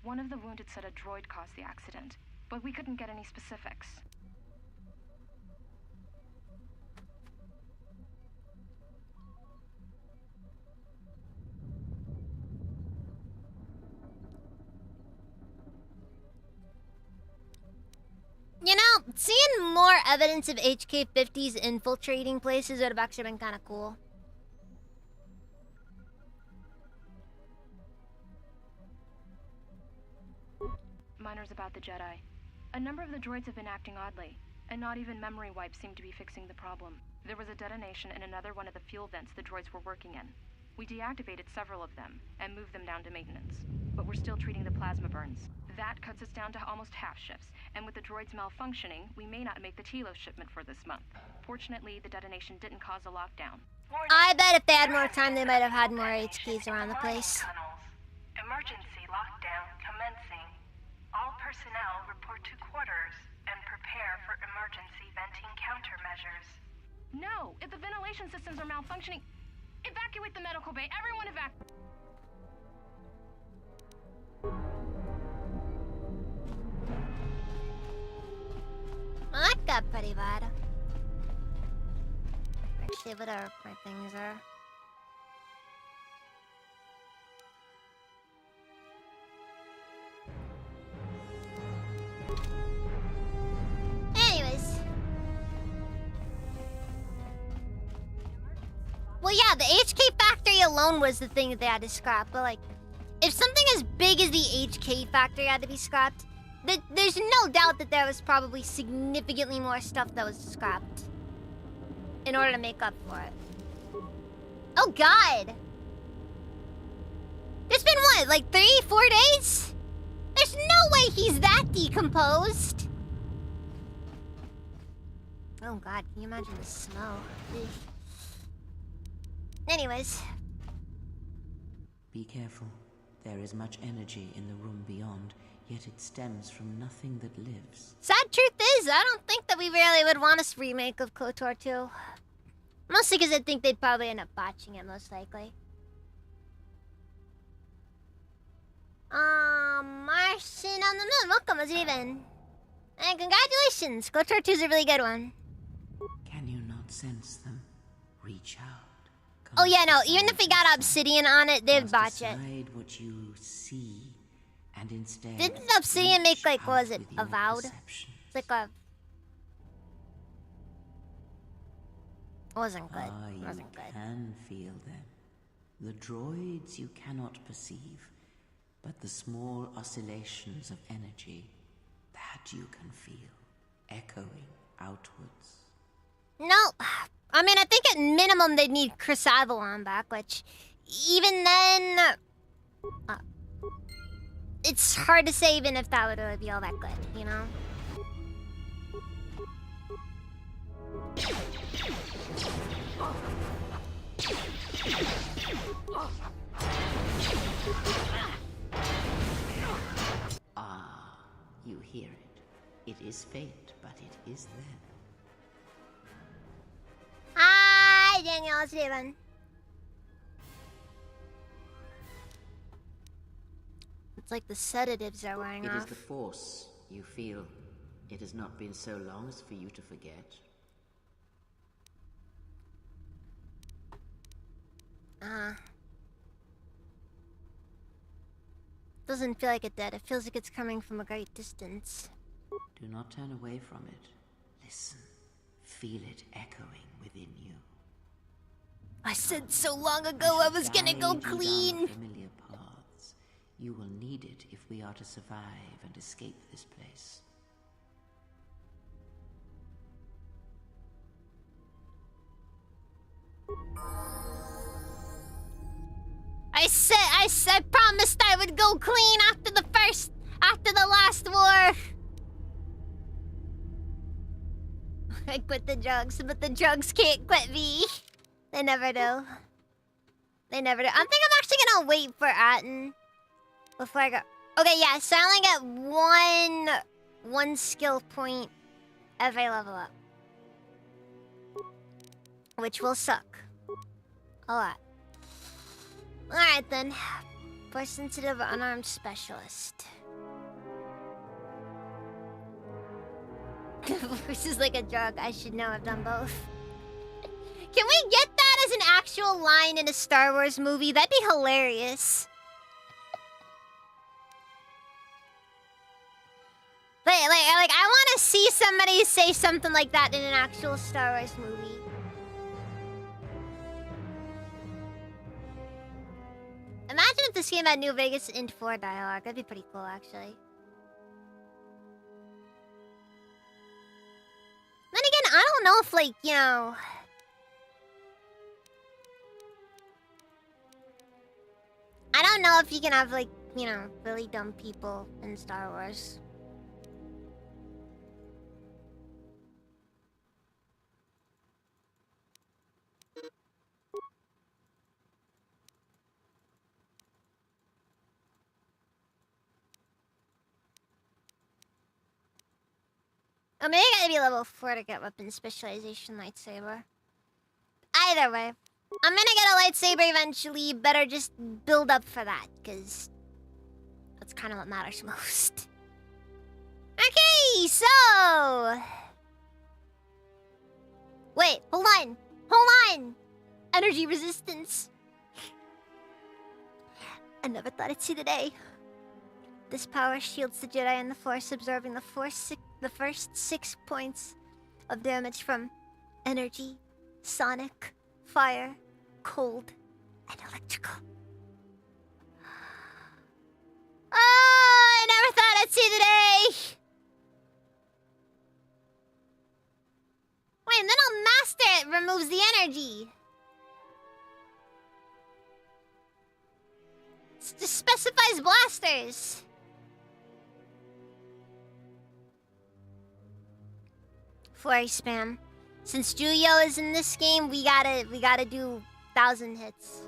One of the wounded said a droid caused the accident, but we couldn't get any specifics. You know, seeing more evidence of HK-50s infiltrating places would have actually been kind of cool. Miners about the Jedi. A number of the droids have been acting oddly, and not even memory wipes seem to be fixing the problem. There was a detonation in another one of the fuel vents the droids were working in. We deactivated several of them and moved them down to maintenance, but we're still treating the plasma burns. That cuts us down to almost half shifts, and with the droids malfunctioning, we may not make the Telos shipment for this month. Fortunately, the detonation didn't cause a lockdown. I bet if they had more time, they might have had more HKs around the place. Tunnels. Emergency lockdown commencing. All personnel report to quarters and prepare for emergency venting countermeasures. No! If the ventilation systems are malfunctioning, evacuate the medical bay. Everyone evacuate. Well, that got pretty bad. Let's see what our things are. Anyways. Well, yeah, the HK factory alone was the thing that they had to scrap. But, like, if something as big as the HK factory had to be scrapped, there's no doubt that there was probably significantly more stuff that was scrapped in order to make up for it. Oh, God! It's been what, like 3-4 days? There's no way he's that decomposed! Oh, God, can you imagine the smell? Ugh. Anyways. Be careful. There is much energy in the room beyond, yet it stems from nothing that lives. Sad truth is, I don't think that we really would want a remake of KOTOR 2. Mostly because I think they'd probably end up botching it, most likely. Martian on the moon. Welcome, how's it even? And congratulations, KOTOR 2 is a really good one. Can you not sense them? Reach out. Oh yeah, no, even if we got Obsidian on it, they'd botch it. Decide what you see, and instead Didn't Obsidian make, like, what was it, Avowed? It's like a... Wasn't good. Wasn't good. You can feel them. The droids you cannot perceive, but the small oscillations of energy, that you can feel, echoing outwards. No, I mean, I think at minimum they'd need Chris Avalon back, which, even then... it's hard to say even if that would really be all that good, you know? Ah, you hear it. It is fate, but it is them. Hi, Daniel, how's it doing? It's like the sedatives are wearing off. It is the Force, you feel. It has not been so long as for you to forget. Doesn't feel like it did. It feels like it's coming from a great distance. Do not turn away from it. Listen. Feel it echoing within you. I said so long ago I was gonna go clean. Familiar paths. You will need it if we are to survive and escape this place. I promised I would go clean after the last war. I quit the drugs, but the drugs can't quit me. They never do. They never do. I think I'm actually gonna wait for Atten before I go. Okay, yeah, so I only get one skill point every level up. Which will suck. A lot. Alright then. Force sensitive unarmed specialist. Force is like a drug. I should know. I've done both. Can we get that as an actual line in a Star Wars movie? That'd be hilarious. Like I want to see somebody say something like that in an actual Star Wars movie. Imagine if this game had New Vegas Int 4 dialogue. That'd be pretty cool, actually. Then again, I don't know if, like, you know... I don't know if you can have, like, you know, really dumb people in Star Wars. Oh, maybe I gotta be level 4 to get weapon specialization lightsaber. Either way, I'm gonna get a lightsaber eventually. Better just build up for that, because that's kind of what matters most. Okay, so... Wait, hold on. Hold on! Energy resistance. I never thought I'd see the day. This power shields the Jedi and the Force, absorbing the first 6 points of damage from energy, sonic, fire, cold, and electrical. Oh, I never thought I'd see the day! Wait, and then I'll master it, removes the energy. It just specifies blasters. Flurry spam. Since Julio is in this game, we gotta do 1,000 hits.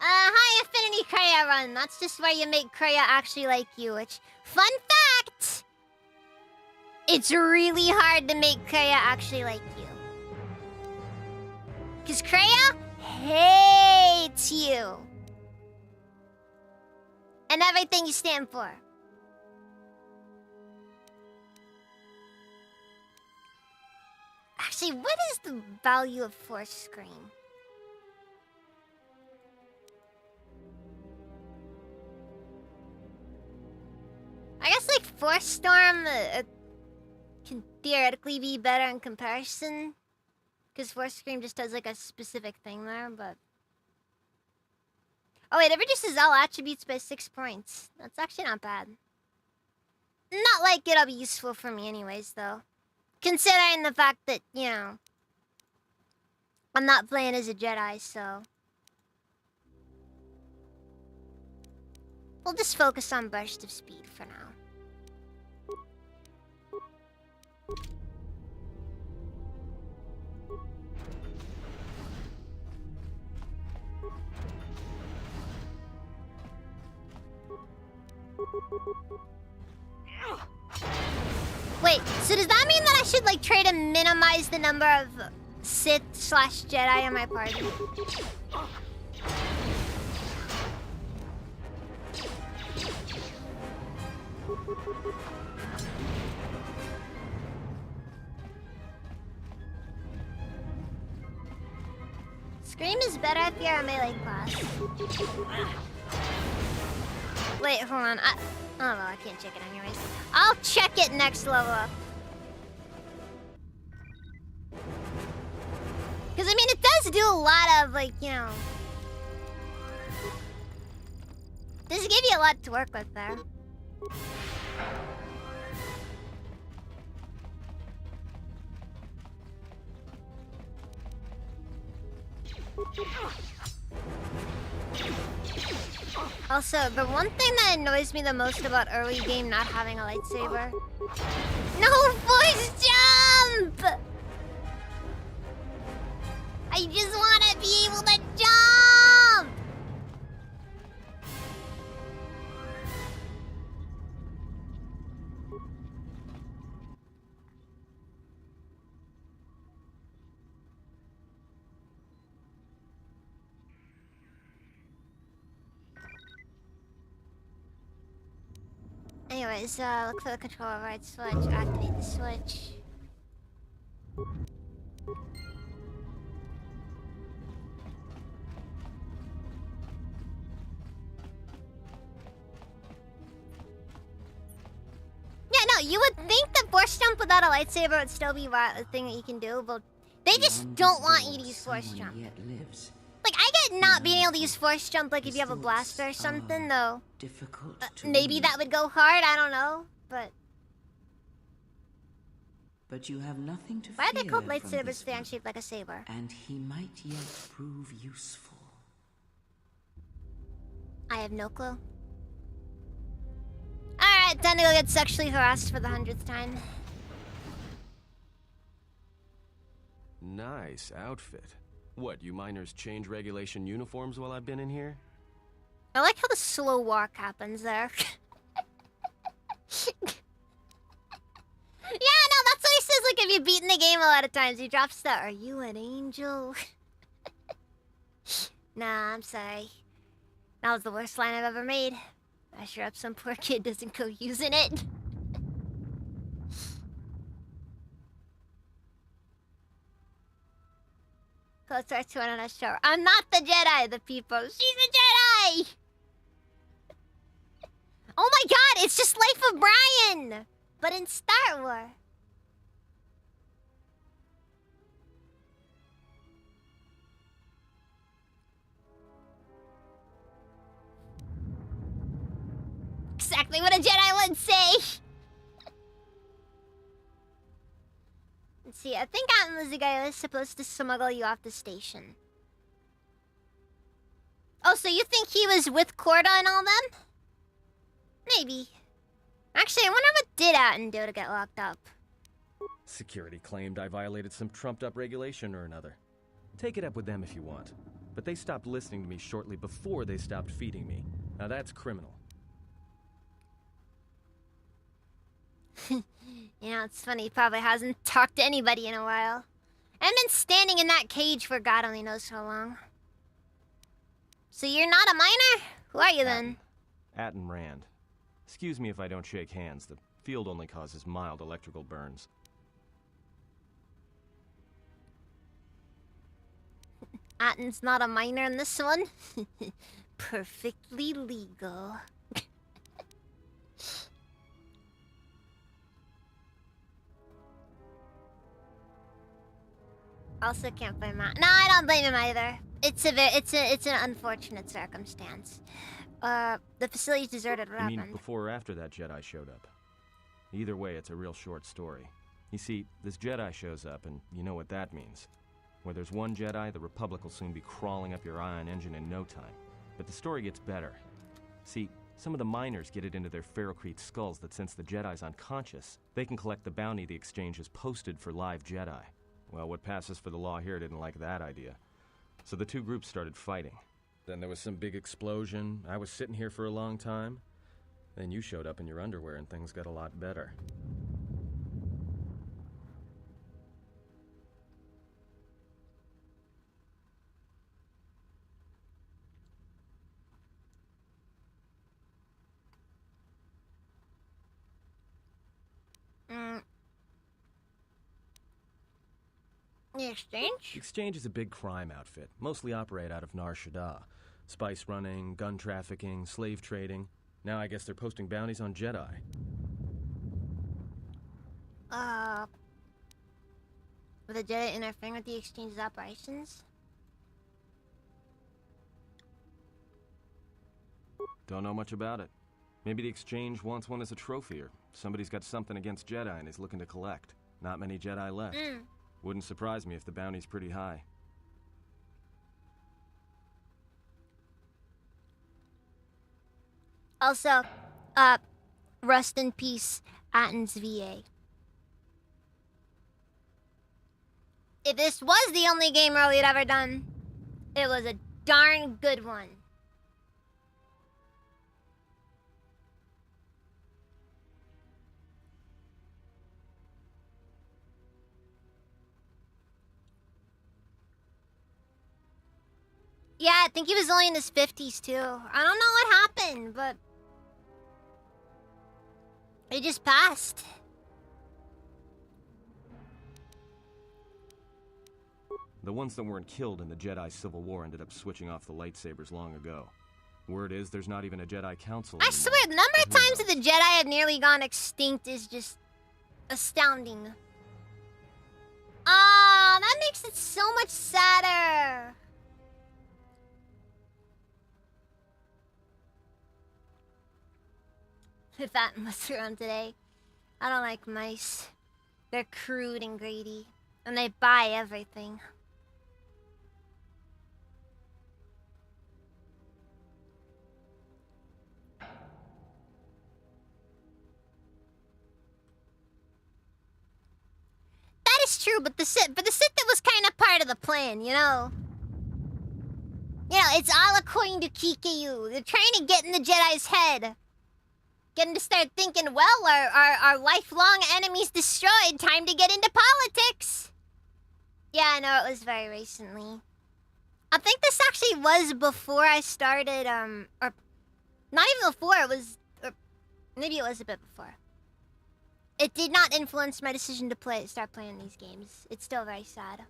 High affinity Kreia run. That's just where you make Kreia actually like you, which, fun fact! It's really hard to make Kreia actually like you. Because Kreia hates you. And everything you stand for. Actually, what is the value of Force Scream? I guess, like, Force Storm can theoretically be better in comparison. Because Force Scream just does, like, a specific thing there, but... Oh, wait, it reduces all attributes by 6 points. That's actually not bad. Not like it'll be useful for me anyways, though. Considering the fact that, you know... I'm not playing as a Jedi, so... We'll just focus on Burst of Speed for now. Wait, so does that mean that I should, like, try to minimize the number of Sith/Jedi in my party? Scream is better if you're a melee class. Wait, hold on. Oh, well, I can't check it anyways. I'll check it next level up. Because, I mean, it does do a lot of, like, you know... Does give you a lot to work with there. Also, the one thing that annoys me the most about early game not having a lightsaber. No force jump! I just want to be able to jump! Anyways, look for the control override switch, activate the switch. Yeah, no, you would think the force jump without a lightsaber would still be a thing that you can do, but they just don't want you to use force jump. Yet lives. Like, I get not being able to use force jump, like if you have a blaster or something, though. Difficult to Maybe read. that would go hard, I don't know, but... But you have nothing to Why are they fear called from lightsabers this fan one, shaped like a saber? and he might yet prove useful. I have no clue. Alright, time to go get sexually harassed for the 100th time. Nice outfit. What, you miners change regulation uniforms while I've been in here? I like how the slow walk happens there. Yeah, no, that's what he says, like, if you've beaten the game a lot of times, he drops the, "Are you an angel?" Nah, I'm sorry. That was the worst line I've ever made. I sure hope some poor kid doesn't go using it. Closer to another show. I'm not the Jedi, the people. She's a Jedi! Oh my god, it's just Life of Brian! But in Star Wars. Exactly what a Jedi would say! Let's see, I think Atom was the guy who was supposed to smuggle you off the station. Oh, so you think he was with Corda and all them? Maybe. Actually, I wonder what did Atten do to get locked up. Security claimed I violated some trumped-up regulation or another. Take it up with them if you want. But they stopped listening to me shortly before they stopped feeding me. Now that's criminal. You know, it's funny, he probably hasn't talked to anybody in a while. I've been standing in that cage for God only knows how long. So you're not a miner? Who are you then? Atten Rand. Excuse me if I don't shake hands. The field only causes mild electrical burns. Atten's not a miner in this one. Perfectly legal. Also can't blame Matt. No, I don't blame him either. It's an unfortunate circumstance. The facility's deserted. What I mean, happened? before or after that Jedi showed up. Either way, it's a real short story. You see, this Jedi shows up, and you know what that means. Where there's one Jedi, the Republic will soon be crawling up your ion engine in no time. But the story gets better. See, some of the miners get it into their ferrocrete skulls that since the Jedi's unconscious, they can collect the bounty the Exchange has posted for live Jedi. Well, what passes for the law here didn't like that idea. So the two groups started fighting. Then there was some big explosion. I was sitting here for a long time. Then you showed up in your underwear and things got a lot better. The Exchange? The Exchange is a big crime outfit, mostly operate out of Nar Shaddaa. Spice running, gun trafficking, slave trading. Now I guess they're posting bounties on Jedi. Were the Jedi interfering with the Exchange's operations? Don't know much about it. Maybe the Exchange wants one as a trophy, or somebody's got something against Jedi and is looking to collect. Not many Jedi left. Wouldn't surprise me if the bounty's pretty high. Also, rest in peace, Athens VA. If this was the only game Early had ever done, it was a darn good one. Yeah, I think he was only in his 50s too. I don't know what happened, but it just passed. The ones that weren't killed in the Jedi Civil War ended up switching off the lightsabers long ago. Word is there's not even a Jedi Council I anymore. swear, the number of But who times that knows? the Jedi have nearly gone extinct is just astounding. Ah, that makes it so much sadder. If that was around today, I don't like mice. They're crude and greedy, and they buy everything. That is true, but the Sith that was kind of part of the plan, you know. You know, it's all according to Kikayu. They're trying to get in the Jedi's head. Get him to start thinking, well, our lifelong enemies destroyed. Time to get into politics. Yeah, I know, it was very recently. I think this actually was before I started, or not even before, it was, or maybe it was a bit before. It did not influence my decision to start playing these games. It's still very sad.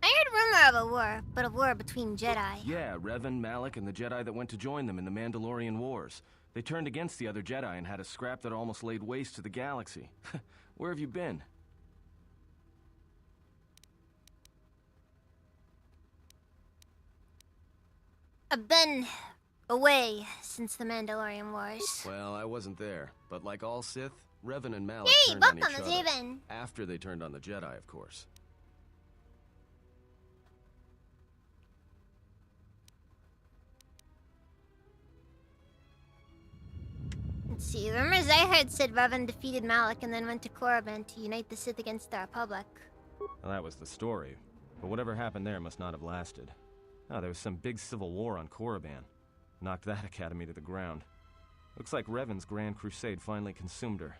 I heard rumor of a war, but a war between Jedi. Yeah, Revan, Malak, and the Jedi that went to join them in the Mandalorian Wars. They turned against the other Jedi and had a scrap that almost laid waste to the galaxy. Where have you been? I've been away since the Mandalorian Wars. Well, I wasn't there, but like all Sith, Revan and Malak Hey, turned on welcome, each it's other. Even. After they turned on the Jedi, of course. Let's see, rumors I heard said Revan defeated Malak and then went to Korriban to unite the Sith against the Republic. Well, that was the story. But whatever happened there must not have lasted. Oh, there was some big civil war on Korriban. Knocked that academy to the ground. Looks like Revan's Grand Crusade finally consumed her.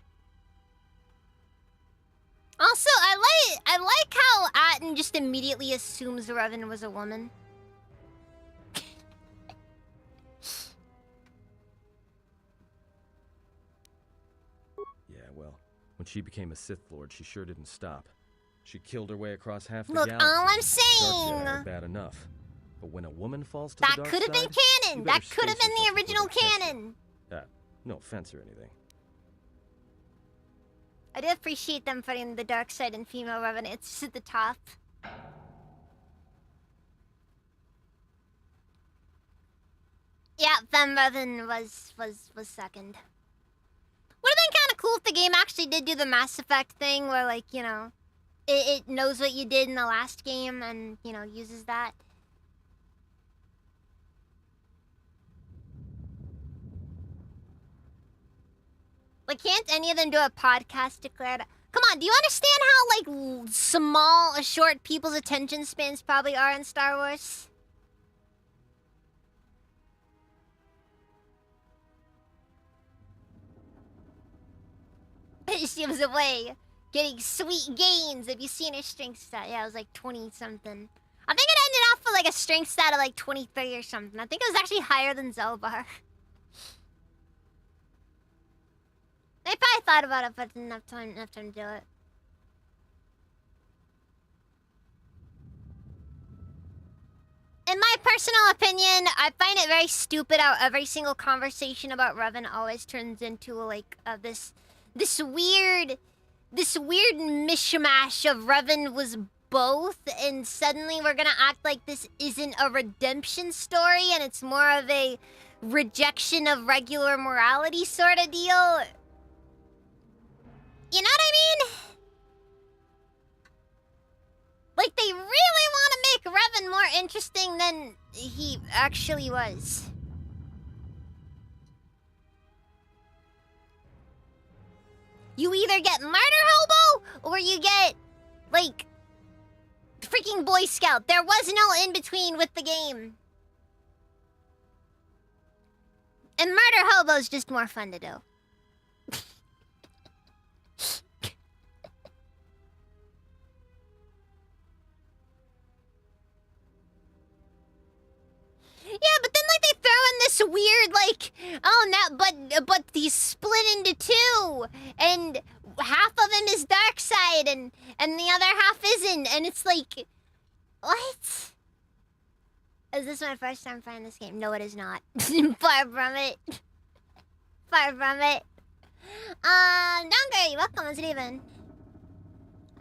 Also, I like how Atten just immediately assumes Revan was a woman. Yeah, well, when she became a Sith Lord, she sure didn't stop. She killed her way across half the Look, galaxy. all I'm Dark Jedi saying, are bad enough. But when a woman falls to that the dark could have been side, canon. you That better could have space been the yourself original before they catch you. canon. No offense or anything. I do appreciate them putting the dark side and female revenants at the top. Yeah, Femme Revan was second. Would have been kind of cool if the game actually did do the Mass Effect thing where, like, you know, it knows what you did in the last game and, you know, uses that. Like, can't any of them do a podcast declared? Come on, do you understand how, like, small, short people's attention spans probably are in Star Wars? She was away getting sweet gains. Have you seen her strength stat? Yeah, it was like 20-something. I think it ended off with, like, a strength stat of, like, 23 or something. I think it was actually higher than Zelbar. They probably thought about it, but didn't enough time to do it. In my personal opinion, I find it very stupid how every single conversation about Revan always turns into like this weird mishmash of Revan was both, and suddenly we're gonna act like this isn't a redemption story and it's more of a rejection of regular morality sort of deal. You know what I mean? Like, interesting than he actually was. You either get murder hobo or you get, like, freaking Boy Scout. There was no in between with the game. And murder hobo's just more fun to do. Yeah, but then like they throw in this weird like, oh no, but he's split into two, and half of him is dark side, and the other half isn't, and it's like, what? Is this my first time playing this game? No, it is not. Far from it. Far from it. Donger, welcome on Steven.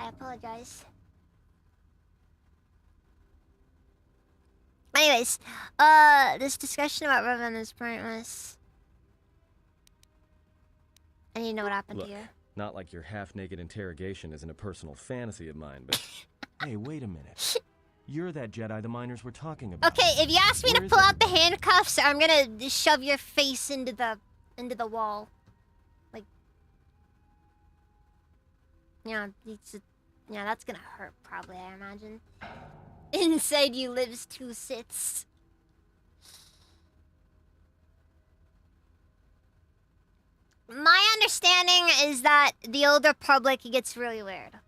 I apologize. Anyways, this discussion about Revan is pointless. I need to know what happened Look, to you. not like your half-naked interrogation isn't a personal fantasy of mine, but... Hey, wait a minute. You're that Jedi the miners were talking about. Okay, if you ask me to pull out the handcuffs, I'm gonna shove your face into the wall. Like... Yeah, that's gonna hurt probably, I imagine. Inside you lives two Siths. My understanding is that the Old Republic gets really weird.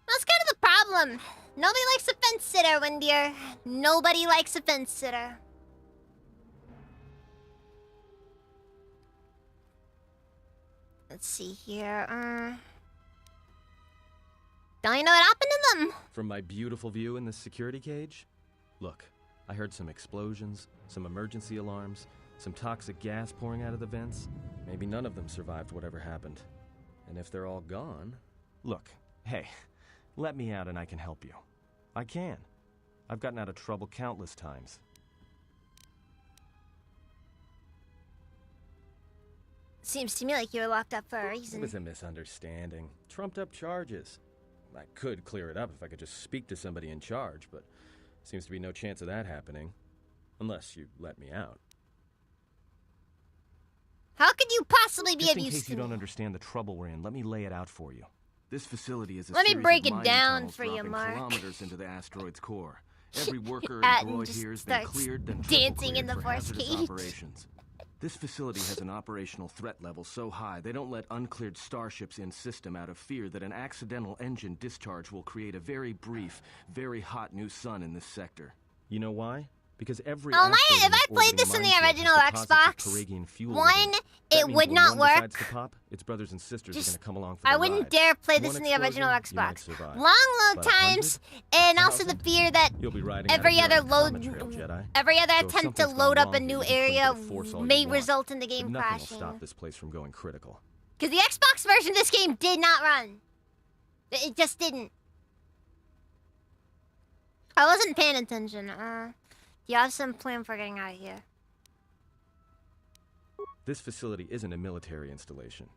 That's kind of the problem. Nobody likes a fence sitter, Windier. Nobody likes a fence sitter. Let's see here. Don't you know what happened to them? From my beautiful view in this security cage? Look, I heard some explosions, some emergency alarms, some toxic gas pouring out of the vents. Maybe none of them survived whatever happened. And if they're all gone... Look, hey, let me out and I can help you. I can. I've gotten out of trouble countless times. Seems to me like you were locked up for a reason. It was a misunderstanding. Trumped up charges. I could clear it up if I could just speak to somebody in charge, but seems to be no chance of that happening. Unless you let me out. How could you possibly be Just of in use case to you me? don't understand the trouble we're in, let me lay it out for you. This facility is a Let me series break of it mining down tunnels for you, dropping Mark. kilometers into the asteroid's core. Every worker Yeah, and and droid just here has been starts cleared, then dancing in triple-cleared the for force hazardous cage. operations. This facility has an operational threat level so high they don't let uncleared starships in system out of fear that an accidental engine discharge will create a very brief, very hot new sun in this sector. You know why? Because every Oh my! asteroid If in I its played orbiting this in the minefield has original deposits of Xbox, Paragian fuel one, within it. That it means would when not one work. decides to pop, its brothers and sisters are Just- going to come along for the I wouldn't ride. dare play this One in the original explosion, you might Xbox. survive. Long load But 100, times, and also the 1,000, fear that you'll be riding every out of here other on a load, comet trail, Jedi. every other So if attempt to something's load gone up a wrong new here, you can cling to area the Force all you may want, result in the but game nothing will crashing. stop this place from going critical. Because the Xbox version of this game did not run. It just didn't. I wasn't paying attention. Do you have some plan for getting out of here? This facility isn't a military installation,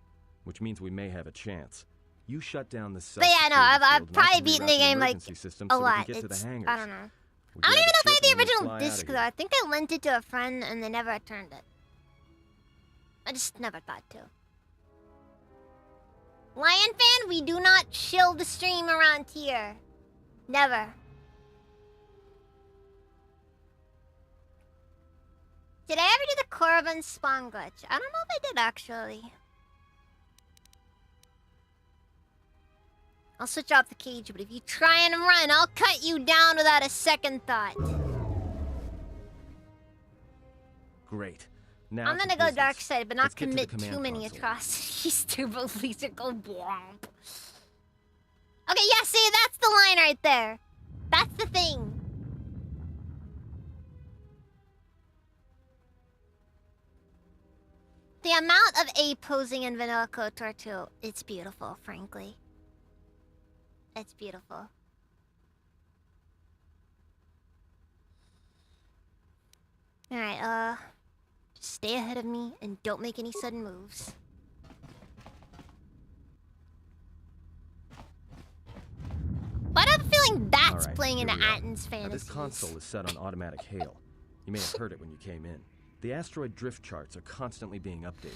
which means we may have a chance. You shut down the But yeah, no, I've probably beaten the game like a lot. Get to the It's, hangars. I don't know. We I don't grab even know if I ship had the and we original fly outta disc here. though. I think I lent it to a friend and they never returned it. I just never thought to. Lion fan, we do not chill the stream around here. Never. Did I ever do the Korriban spawn glitch? I don't know if I did actually. I'll switch off the cage, but if you try and run, I'll cut you down without a second thought. Great. Now I'm to gonna go business. dark side, but not Let's get to the commit command too many console. atrocities. Turbo laser go blomp. Okay, yeah, see, that's the line right there. That's the thing. The amount of A posing in Vanilla KOTOR 2, it's beautiful, frankly. It's beautiful. Alright, just stay ahead of me and don't make any sudden moves. But I'm feeling that's Alright, playing into here we are. Atten's Now, fantasies. this console is set on automatic hail. You may have heard it when you came in. The asteroid drift charts are constantly being updated.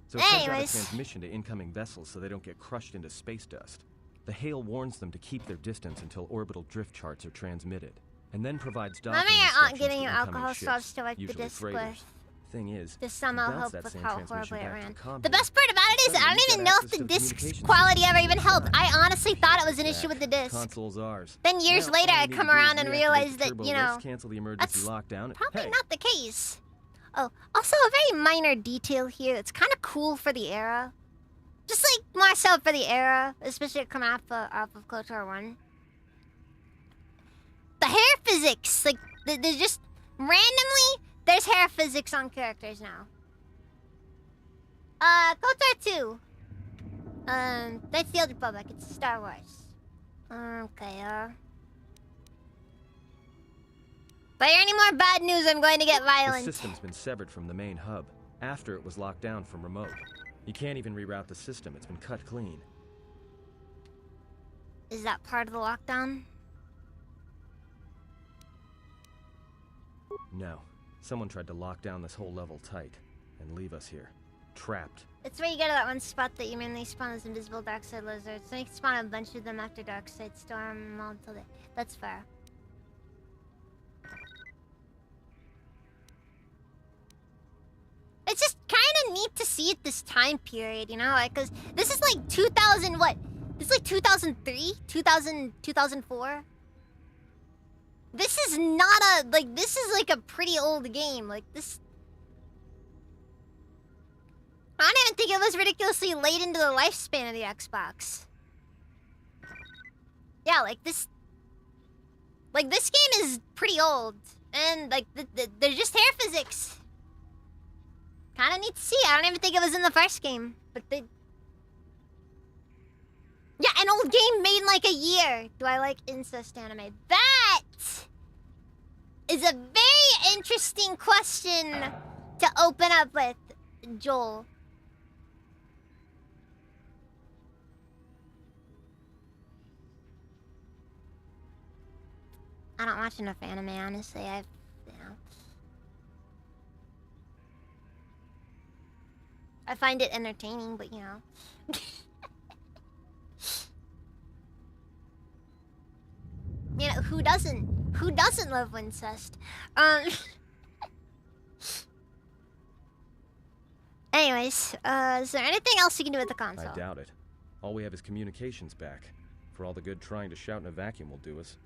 So it sends out a Anyways. transmission to incoming vessels so they don't get crushed into space dust. The hail warns them to keep their distance until orbital drift charts are transmitted, and then provides docking Remember your aunt instructions getting to your incoming alcohol ships, swabs to wipe the usually disc freighters. with. Thing is, To somehow you bounce help that with same how transmission horribly it back to ran. comm The head. best part about it is I Suddenly don't you've even got know if access the to the disc's communications quality system. ever even helped. Fine. I honestly thought it was an issue Back. with the disc. Console's ours. Then years Now, later all I we need come to do is around and reactivate realize the that, turbo you lifts, know, cancel the emergency that's lockdown. and- probably hey, not the case. Oh, also a very minor detail here that's kind of cool for the era. Just like more so for the era, especially coming off of KOTOR 1. The hair physics, like, there's just randomly, there's hair physics on characters now. KOTOR 2. That's the Old Republic. It's Star Wars. Okay, If I hear any more bad news, I'm going to get the violent. system's been severed from the main hub after it was locked down from remote. You can't even reroute the system. It's been cut clean. Is that part of the lockdown? No. Someone tried to lock down this whole level tight and leave us here. Trapped. It's where you go to that one spot that you mainly spawn as invisible Darkseid lizards. So you can spawn a bunch of them after Darkseid Storm all until they... That's fair. It's just kind of neat to see it this time period, you know? Like, cause this is like 2000, what? This is like 2003? 2004? This is not a, like, this is like a pretty old game. Like, this... I don't even think it was ridiculously late into the lifespan of the Xbox. Yeah, like this... Like, this game is pretty old. And, like, there's just hair physics. Kinda neat to see. I don't even think it was in the first game. But they... Yeah, an old game made in, like, a year. Do I like incest anime? That is a very interesting question to open up with, Joel. I don't watch enough anime, honestly. I've, you know. I find it entertaining, but you know. You know, who doesn't? Who doesn't love incest? Anyways, is there anything else you can do with the console? I doubt it. All we have is communications back. For all the good trying to shout in a vacuum will do us.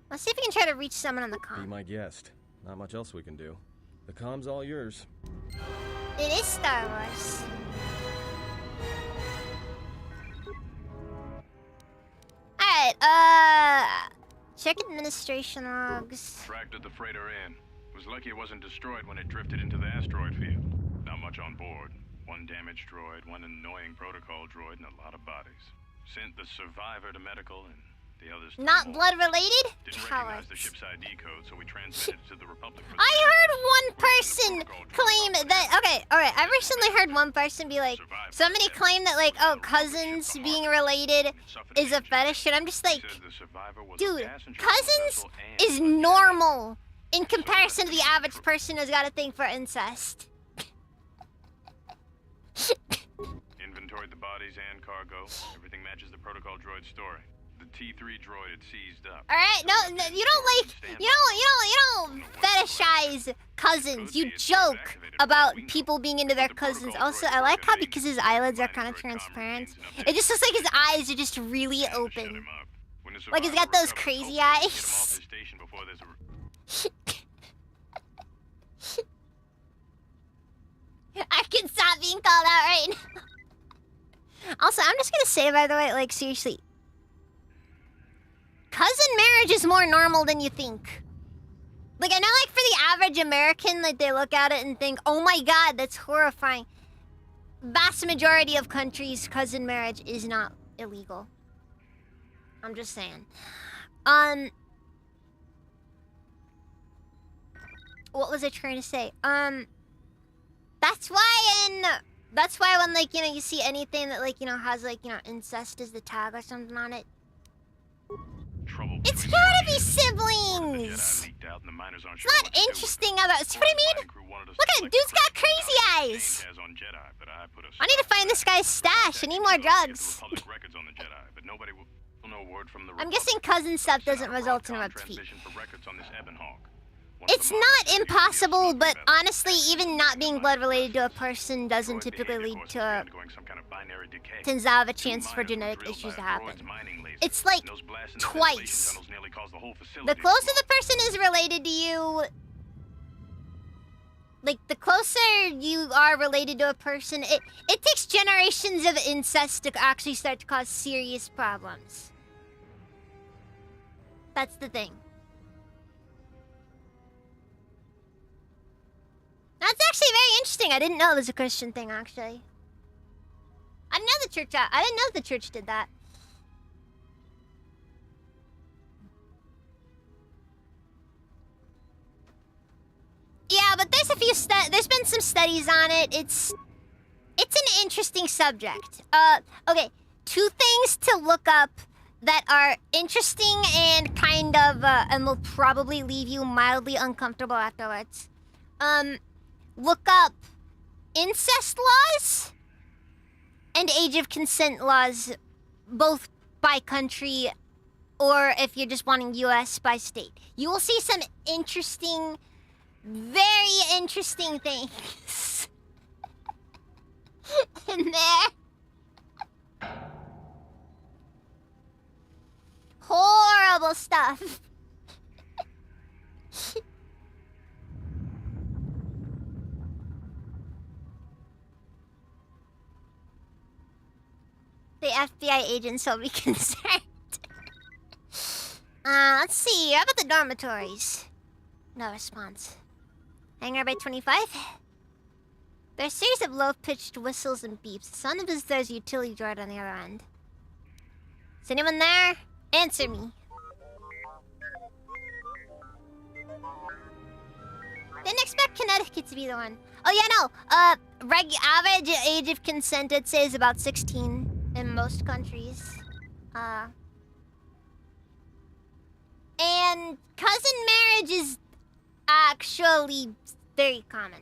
Let's see if we can try to reach someone on the Be comm. my guest. Not much else we can do. The comm's all yours. It is Star Wars. Alright, check administration logs. Fractured the freighter in. Was lucky it wasn't destroyed when it drifted into the asteroid field. Not much on board. One damaged droid, one annoying protocol droid, and a lot of bodies. Sent the survivor to medical and the others to Not the blood related? Didn't recognize Cowards. the ship's ID code, so we transmitted it to the Republic. For I heard one person claim that. Okay, alright. I recently heard one person be like, somebody claim that, like, oh, cousins being related is a fetish, and I'm just like, dude, cousins is normal in comparison to the average person who's got a thing for incest. Inventoried the bodies and cargo. Everything matches the protocol droid story. The T3 droid had seized up. Alright, no, you don't like, you don't fetishize cousins. You joke about people being into their cousins. Also, I like how because his eyelids are kind of transparent, it just looks like his eyes are just really open. Like he's got those crazy eyes. I can stop being called out right now. Also, I'm just gonna say, by the way, like, seriously, cousin marriage is more normal than you think. Like, I know, like, for the average American, like, they look at it and think, oh my god, that's horrifying. Vast majority of countries, cousin marriage is not illegal. I'm just saying. what was I trying to say? That's why when, like, you know, you see anything that, like, you know, has, like, you know, incest as the tag or something on it, Trouble it's between gotta be the siblings. Jedi leaked out and the miners aren't It's sure not what to do. interesting about. See what I mean? Look at it, dude's got crazy eyes. I need to find this guy's stash. I need more drugs. I'm guessing cousin stuff doesn't result in a repeat. It's not impossible, but honestly, even not being blood related to a person doesn't typically lead to tends to have a chance for genetic issues to happen. It's like twice. The closer the person is related to you, like the closer you are related to a person, it takes generations of incest to actually start to cause serious problems. That's the thing. That's actually very interesting. I didn't know it was a Christian thing, actually. I didn't know the church did that. Yeah, but there's been some studies on it. It's an interesting subject. Okay, 2 things to look up that are interesting and kind of and will probably leave you mildly uncomfortable afterwards. Look up incest laws and age of consent laws, both by country, or if you're just wanting US by state. You will see some interesting, very interesting things in there. Horrible stuff. The FBI agents will be concerned. Let's see. How about the dormitories? No response. Hangar by 25? There's a series of low-pitched whistles and beeps. The sound of there's a utility droid on the other end. Is anyone there? Answer me. Didn't expect Connecticut to be the one. Oh yeah, no. Average age of consent, I'd say, is about 16 in most countries. And cousin marriage is actually very common.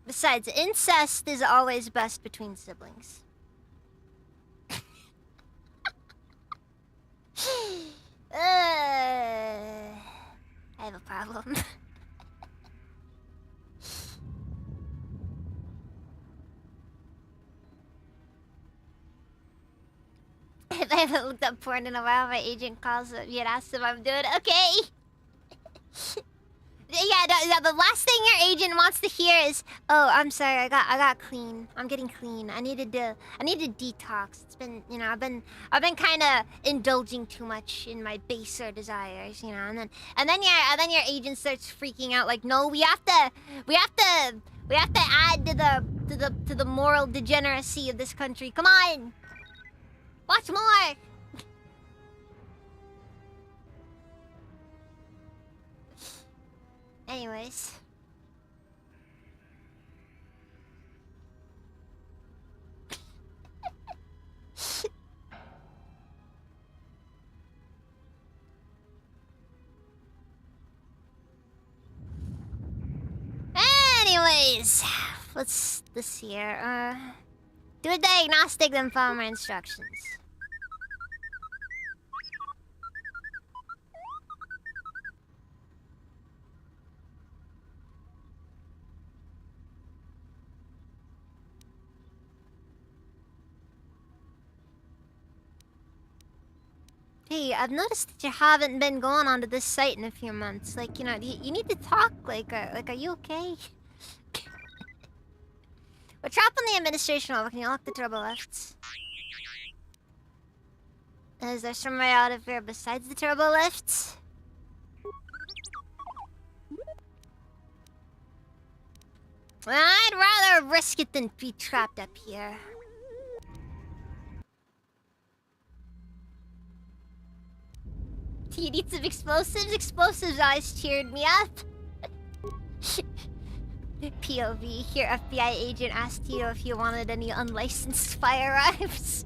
Besides, incest is always best between siblings. I have a problem. If I haven't looked up porn in a while, my agent calls me and asks if I'm doing okay. Yeah, the last thing your agent wants to hear is, "Oh, I'm sorry, I got clean. I'm getting clean. I need to detox. It's been, you know, I've been kind of indulging too much in my baser desires, you know." And then your agent starts freaking out, like, "No, we have to add to the moral degeneracy of this country. Come on, watch more." Anyways. Anyways, what's this here? Do a diagnostic, then follow my instructions. Hey, I've noticed that you haven't been going onto this site in a few months. Like, you know, you need to talk. Like, are you okay? We're trapped on the administration over. Can you lock the turbo lifts? Is there some way out of here besides the turbo lifts? I'd rather risk it than be trapped up here. Do you need some explosives? Explosives always cheered me up. POV, your FBI agent asked you if you wanted any unlicensed firearms.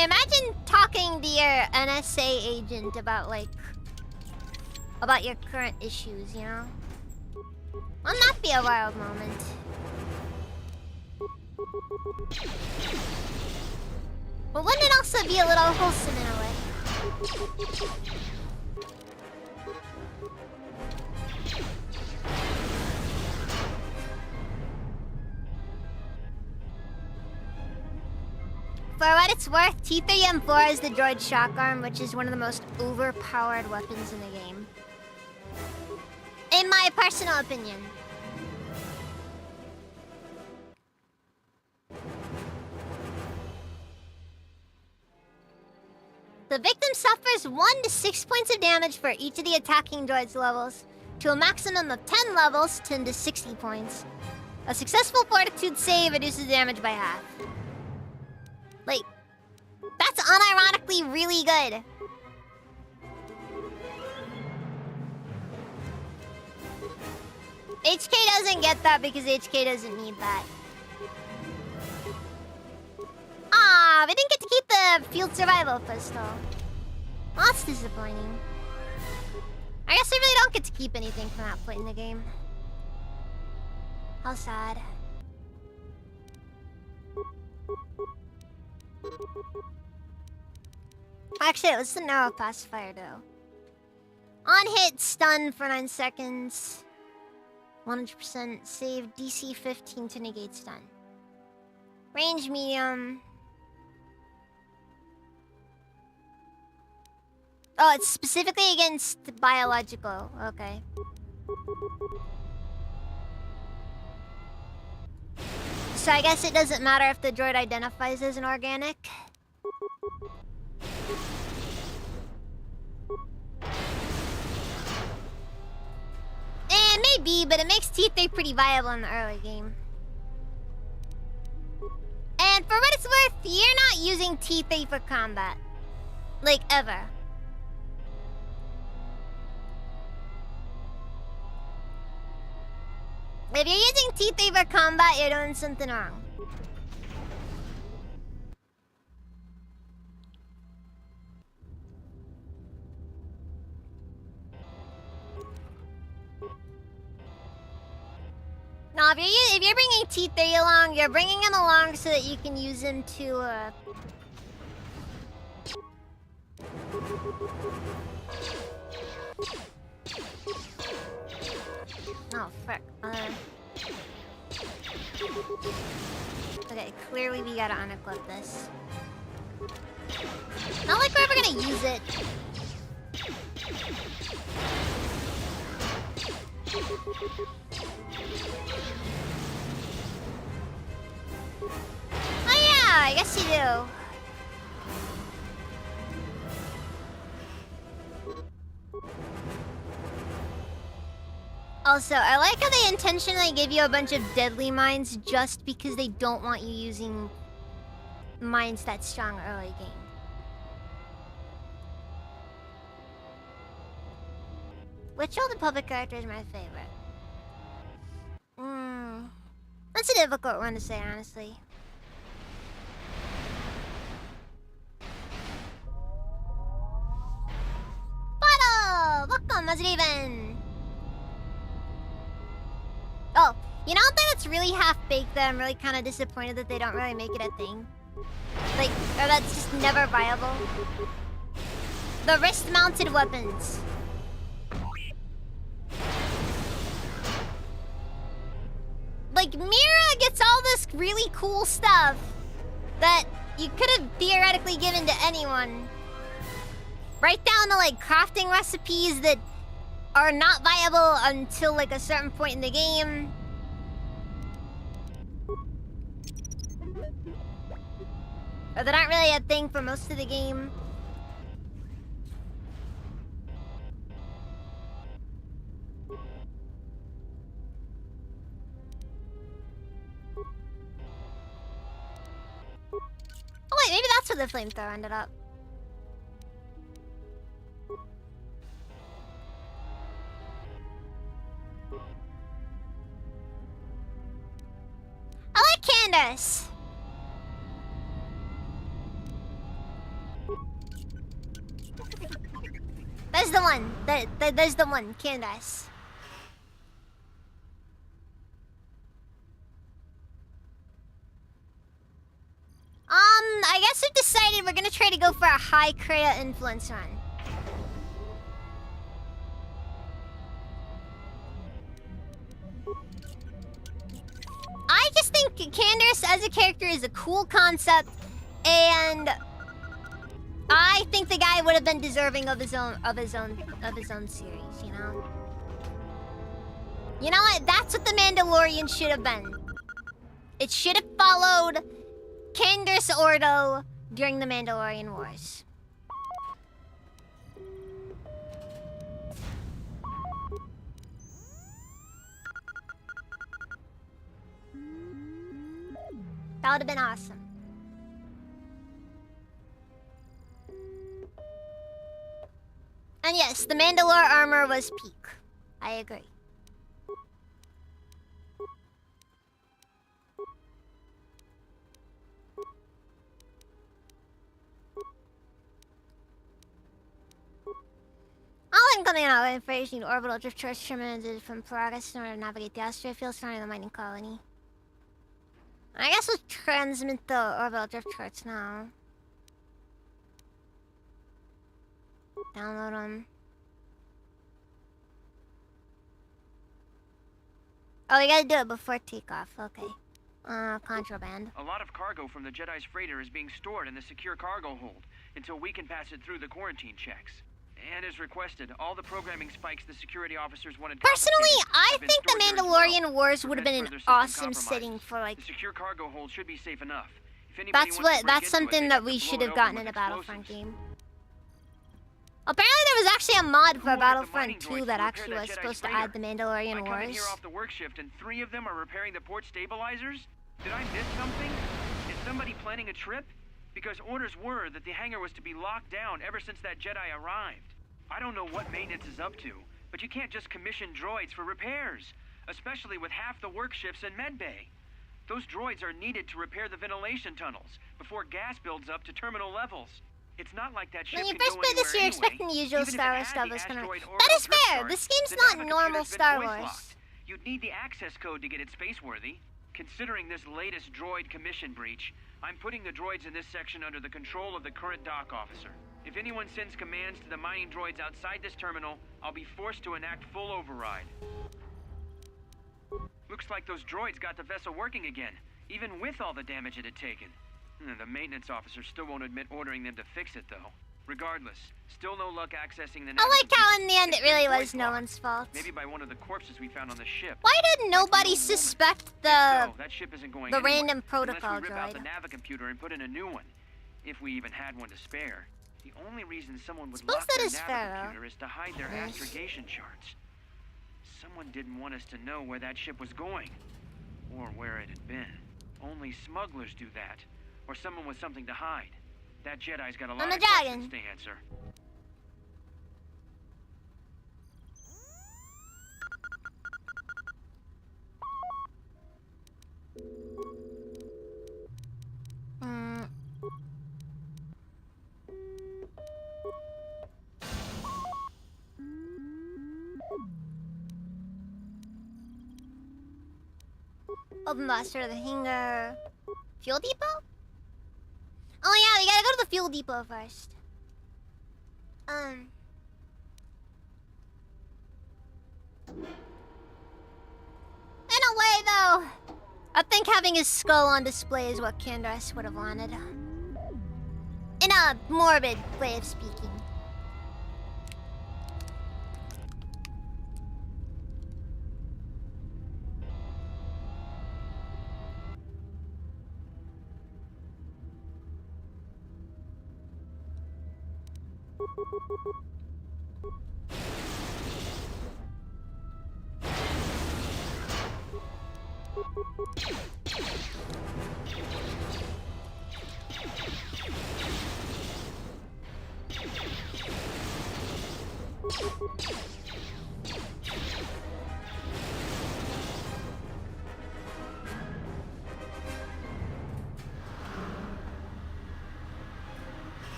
Imagine talking to your NSA agent about your current issues, you know? Wouldn't that be a wild moment? But wouldn't it also be a little wholesome in a way? For what it's worth, T3M4 is the droid shock arm, which is one of the most overpowered weapons in the game. In my personal opinion. The victim suffers 1 to 6 points of damage for each of the attacking droid's levels, to a maximum of 10 levels, 10 to 60 points. A successful fortitude save reduces damage by half. Like, that's unironically really good. HK doesn't get that because HK doesn't need that. Ah, we didn't get to keep the field survival pistol. Well, that's disappointing. I guess I really don't get to keep anything from that point in the game. How sad. Actually, it was the narrow pacifier though. On hit, stun for 9 seconds. 100% save, DC 15 to negate stun. Range medium. Oh, it's specifically against biological. Okay. So I guess it doesn't matter if the droid identifies as an organic. Maybe, but it makes T3 pretty viable in the early game. And for what it's worth, you're not using T3 for combat. Like, ever. If you're using T3 for combat, you're doing something wrong. No, if you're bringing T3 along, you're bringing him along so that you can use him to, Oh, frick. Okay, clearly we gotta unequip this. Not like we're ever gonna use it. Oh yeah, I guess you do. Also, I like how they intentionally give you a bunch of deadly mines just because they don't want you using mines that strong early game. Which Old Republic character is my favorite? That's a difficult one to say, honestly. Bottle! Welcome, Mazriven! Oh, you know something that's really half-baked that I'm really kind of disappointed that they don't really make it a thing? Like, or that's just never viable? The wrist-mounted weapons. Like, Mira gets all this really cool stuff that you could have theoretically given to anyone. Right down to like crafting recipes that are not viable until like a certain point in the game. Or that aren't really a thing for most of the game. Oh wait, maybe that's where the flamethrower ended up. I like Candace. There's the one. There's the one, Candace. I guess we've decided we're gonna try to go for a high Kreia influence run. I just think Candace as a character is a cool concept, and I think the guy would have been deserving of his own series, you know? You know what? That's what The Mandalorian should have been. It should have followed Candace Ordo during the Mandalorian Wars. That would have been awesome. And yes, the Mandalore armor was peak. I agree. All incoming and outgoing information orbital drift charts terminated from progress in order to navigate the asteroid field surrounding the mining colony. I guess we'll transmit the orbital drift charts now. Download them. Oh, we gotta do it before takeoff. Okay. Contraband. A lot of cargo from the Jedi's freighter is being stored in the secure cargo hold until we can pass it through the quarantine checks. And as requested, all the programming spikes the security officers wanted. Personally, I have been think the stored there as Mandalorian well, Wars to would have been prevent an further system awesome compromises. setting for like. The secure cargo hold should be safe enough. If anybody wants to break That's into it, something they'd that have we to should blow have it gotten open in a with Battlefront explosives. game. Apparently, there was actually a mod Who for ordered the Battlefront mining 2 droids that to actually repair was that supposed Jedi's to add the freighter? Mandalorian I come in here Wars. off the work shift and 3 of them are repairing the port stabilizers? Did I miss something? Is somebody planning a trip? Because orders were that the hangar was to be locked down ever since that Jedi arrived. I don't know what maintenance is up to, but you can't just commission droids for repairs, especially with half the work shifts in medbay. Those droids are needed to repair the ventilation tunnels before gas builds up to terminal levels. It's not like that ship When you can first go play this, anywhere you're anyway, expecting the usual even if Star it Wars had stuff the is gonna. asteroid That orbital is drift fair. chart. This game's The not Navicomputer's normal been Star voice Wars. locked. You'd need the access code to get it spaceworthy. Considering this latest droid commission breach, I'm putting the droids in this section under the control of the current dock officer. If anyone sends commands to the mining droids outside this terminal, I'll be forced to enact full override. Looks like those droids got the vessel working again, even with all the damage it had taken. The maintenance officer still won't admit ordering them to fix it, though. Regardless, still no luck accessing the... I like how in the end it It's been really was voice no locked. one's fault. Maybe by one of the corpses we found on the ship. Why did nobody Like the old woman. suspect If the so, that ship isn't going the anywhere, random protocol unless we rip out the droid? Navicomputer and put in a new one, if we even had one to spare. The only reason someone would Suppose lock that their is fair, Navicomputer is to hide their astrogation charts. Someone didn't want us to know where that ship was going, or where it had been. Only smugglers do that, or someone with something to hide. That Jedi's got a lot I'm a of questions dragon. to answer. Open blaster of the hangar. Fuel depot? Oh yeah, we gotta go to the fuel depot first. In a way, though, I think having his skull on display is what Candace would have wanted. a morbid way of speaking.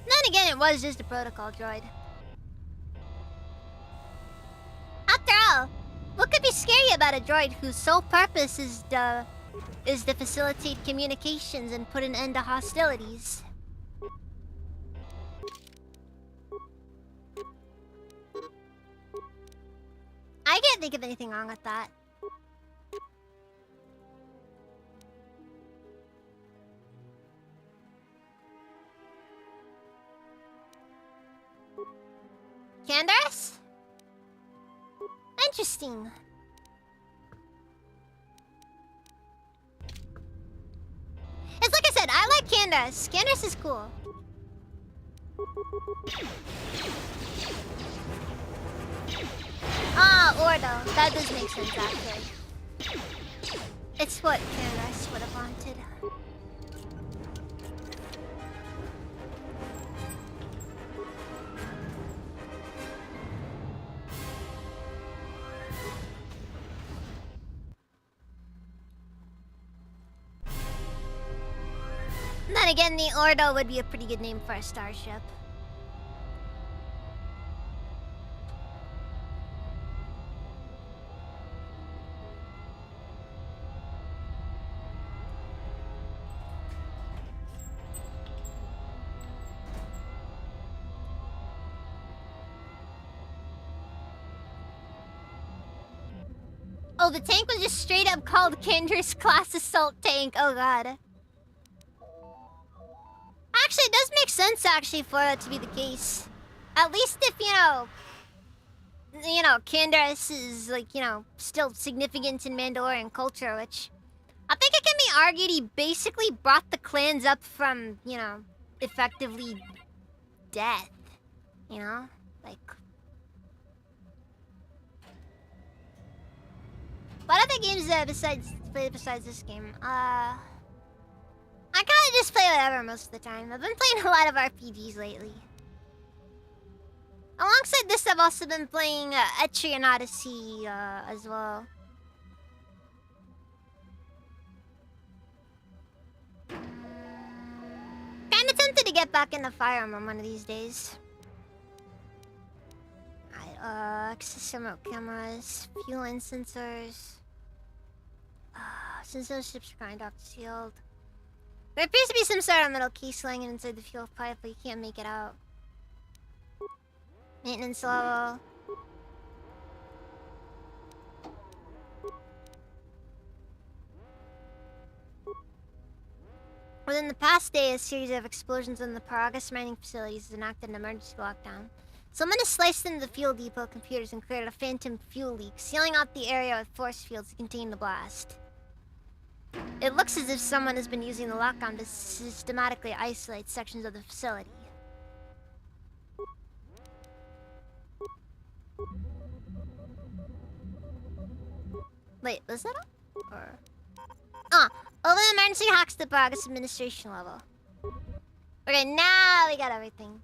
Then again, it was just a protocol droid. After all, what could be scary about a droid whose sole purpose is to facilitate communications and put an end to hostilities? I can't think of anything wrong with that. Candace? Interesting. It's like I said, I like Candace. Candace is cool. Ah, Ordo. That does make sense, actually. It's what Candace would have wanted. Then again, the Ordo would be a pretty good name for a starship. Oh, the tank was just straight up called Kendra's Class Assault Tank. Oh god. Actually, it does make sense, actually, for that to be the case. At least if, Candace is, like, still significant in Mandalorian culture, which I think it can be argued he basically brought the clans up from, effectively death. Like... What other games besides this game? I kind of just play whatever most of the time. I've been playing a lot of RPGs lately. Alongside this, I've also been playing Etrian Odyssey as well. Kinda tempted to get back into Fire Emblem one of these days. Access remote cameras, fuel and sensors. Sensor ships are kind of sealed. There appears to be some sort of metal key slanging inside the fuel pipe, but you can't make it out. Maintenance level. Within the past day, a series of explosions in the Paragus mining facilities has enacted an emergency lockdown. Someone has sliced into the fuel depot computers and created a phantom fuel leak, sealing out the area with force fields to contain the blast. It looks as if someone has been using the lockdown to systematically isolate sections of the facility. Wait, was that up? Or... Over the emergency hacks the Paragus administration level. Okay, now we got everything.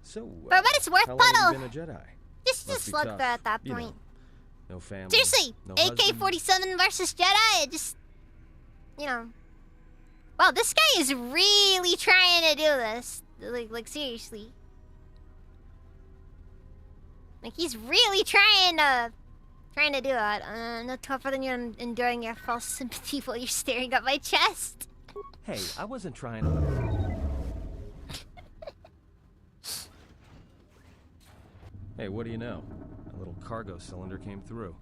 So, for what it's worth, how long Puddle. have you been a Jedi? Just a slugfest at that point. No family. Seriously, no AK-47 versus Jedi. It just, Wow, this guy is really trying to do this. Like seriously. Like he's really trying to do it. No tougher than you're enduring your false sympathy while you're staring at my chest. Hey, I wasn't trying to... Hey, what do you know? A little cargo cylinder came through.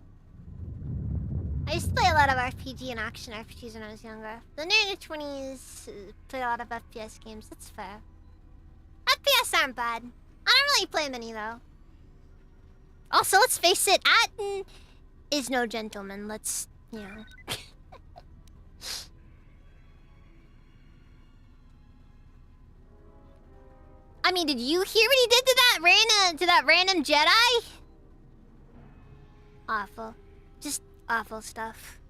I used to play a lot of RPG and action RPGs when I was younger. Then during the 20s, played a lot of FPS games. That's fair. FPS aren't bad. I don't really play many though. Also, let's face it, Atten is no gentleman. Let's, you know. I mean, did you hear what he did to that random Jedi? Awful. Just awful stuff.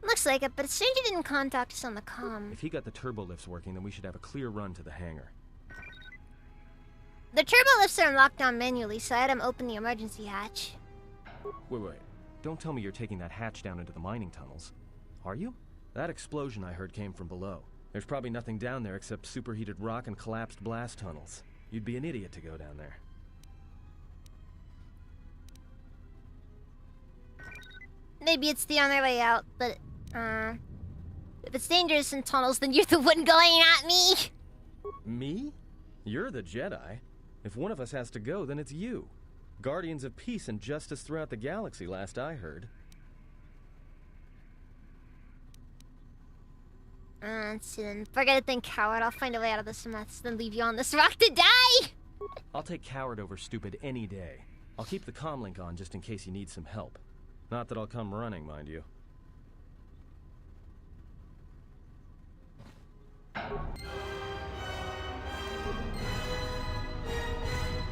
Looks like it, but it's strange he didn't contact us on the comm. If he got the turbo lifts working, then we should have a clear run to the hangar. The turbo lifts are locked down manually, so I had him open the emergency hatch. Wait. Don't tell me you're taking that hatch down into the mining tunnels. Are you? That explosion I heard came from below. There's probably nothing down there except superheated rock and collapsed blast tunnels. You'd be an idiot to go down there. Maybe it's the only way out, but, if it's dangerous in tunnels, then you're the one going at me! Me? You're the Jedi. If one of us has to go, then it's you. Guardians of peace and justice throughout the galaxy, last I heard. Let's see then. Forget a thing, coward. I'll find a way out of this mess, then leave you on this rock to die! I'll take coward over stupid any day. I'll keep the comlink on just in case you need some help. Not that I'll come running, mind you.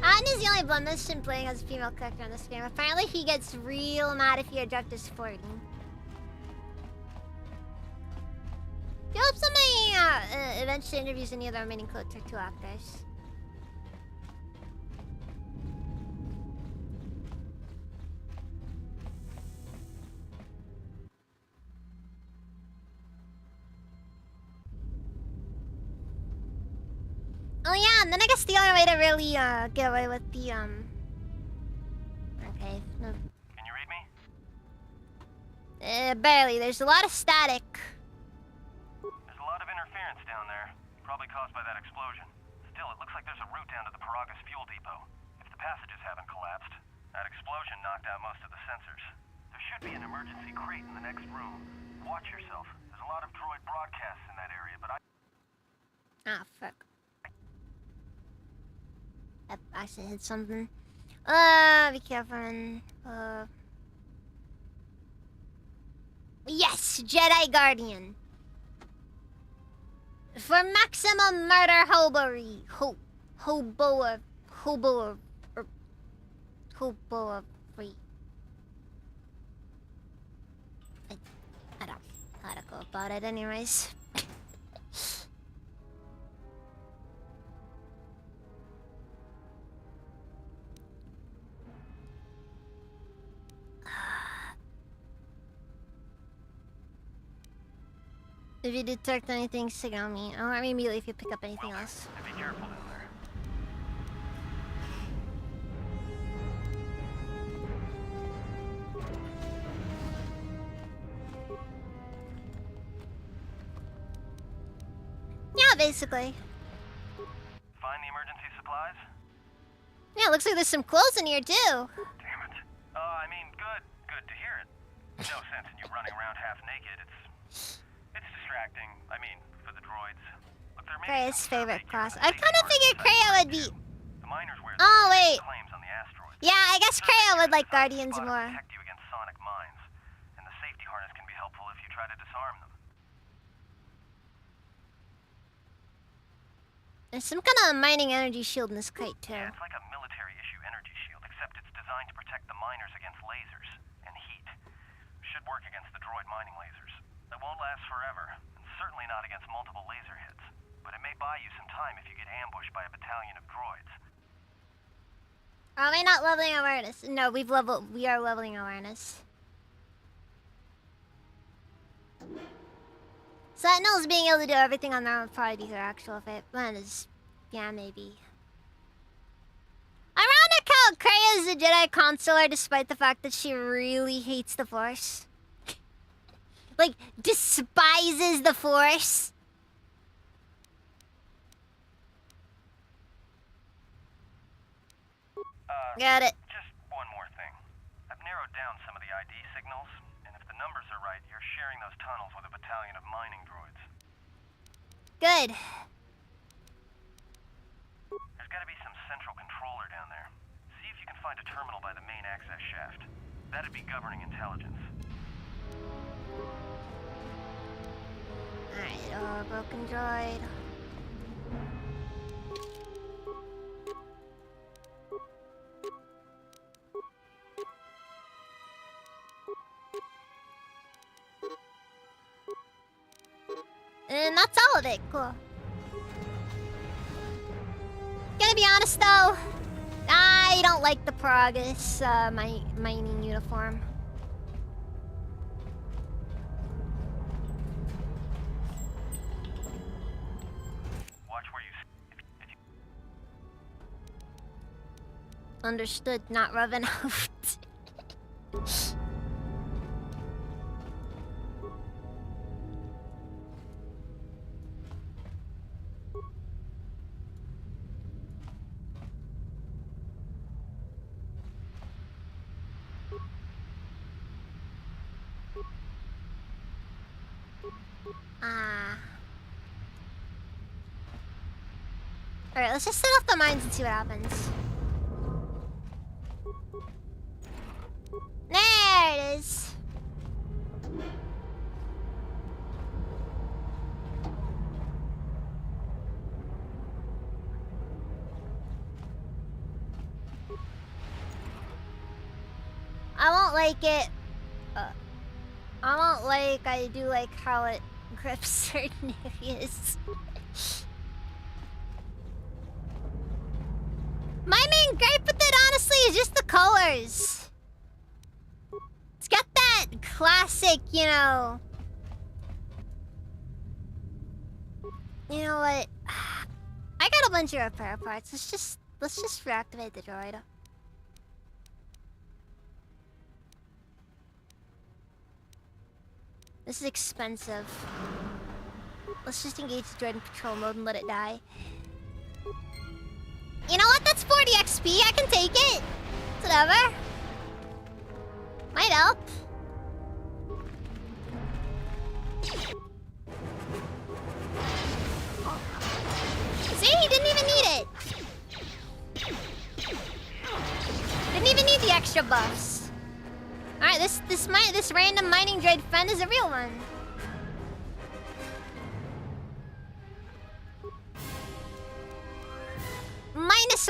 Atten is the only blemish in playing as a female character in this game. Apparently he gets real mad if you eject his flirting. I hope somebody eventually interviews any of the remaining KOTOR 2 actors. Oh yeah, and then I guess the only way to really get away with the okay, no. Can you read me? Barely. There's a lot of static. There's a lot of interference down there, probably caused by that explosion. Still, it looks like there's a route down to the Paragus fuel depot. If the passages haven't collapsed, that explosion knocked out most of the sensors. There should be an emergency crate in the next room. Watch yourself. There's a lot of droid broadcasts in that area, but Ah, fuck. I accidentally hit something. Be careful and, Yes! Jedi Guardian! For maximum murder hobery. Hoboa free. I don't know how to go about it anyways. If you detect anything, signal me. I'll arm immediately if you pick up anything else. be careful down there. Yeah, basically. Find the emergency supplies? Yeah, looks like there's some clothes in here too. Damn it. I mean, good to hear it. No sense in you running around half naked. It's distracting. I mean, for the droids. Look, there may be Freya's some favorite survey class. gear I that kind of they figured use Kreia would be. The miners wear Oh wait. claims on the asteroid. Yeah, I guess Kreia would like Guardians Spot more. protect you against sonic mines, and the safety harness can be helpful if you try to disarm them. There's some kind of mining energy shield in this crate too. Yeah, it's like a military-issue energy shield, except it's designed to protect the miners against lasers and heat. Should work against the droid mining lasers. It won't last forever, and certainly not against multiple laser hits. But it may buy you some time if you get ambushed by a battalion of droids. Are we not leveling awareness? No, we are leveling awareness. Sentinels being able to do everything on their own would probably be their actual fate. Mine is, yeah, maybe. Ironic how Kreia is a Jedi consular despite the fact that she really hates the Force. like, despises the Force. Got it. Just one more thing. I've narrowed down some of the ID signals, and if the numbers are right, you're sharing those tunnels with a battalion of mining droids. Good. There's gotta be some central controller down there. See if you can find a terminal by the main access shaft. That'd be governing intelligence. Alright, broken droid. And that's all of it. Cool. Gonna be honest though, I don't like the Peragus mining uniform. Watch where you... Understood, not rubbing out. Alright, let's just set off the mines and see what happens. There it is. I won't like it. I won't like I do like how it grips certain areas. My main gripe with it, honestly, is just the colors. It's got that classic, you know... You know what? I got a bunch of repair parts. Let's just reactivate the droid. This is expensive. Let's just engage the droid in patrol mode and let it die. You know what? That's 40 XP. I can take it. It's whatever. Might help. See? He didn't even need it. Didn't even need the extra buffs. Alright, this random mining droid friend is a real one.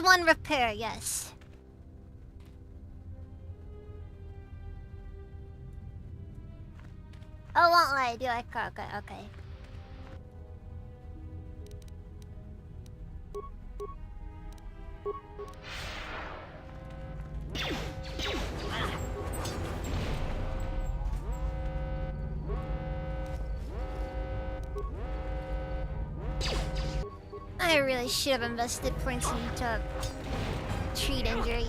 -1 repair, yes. Oh, won't lie, do I? Okay. I really should have invested points into treat injury.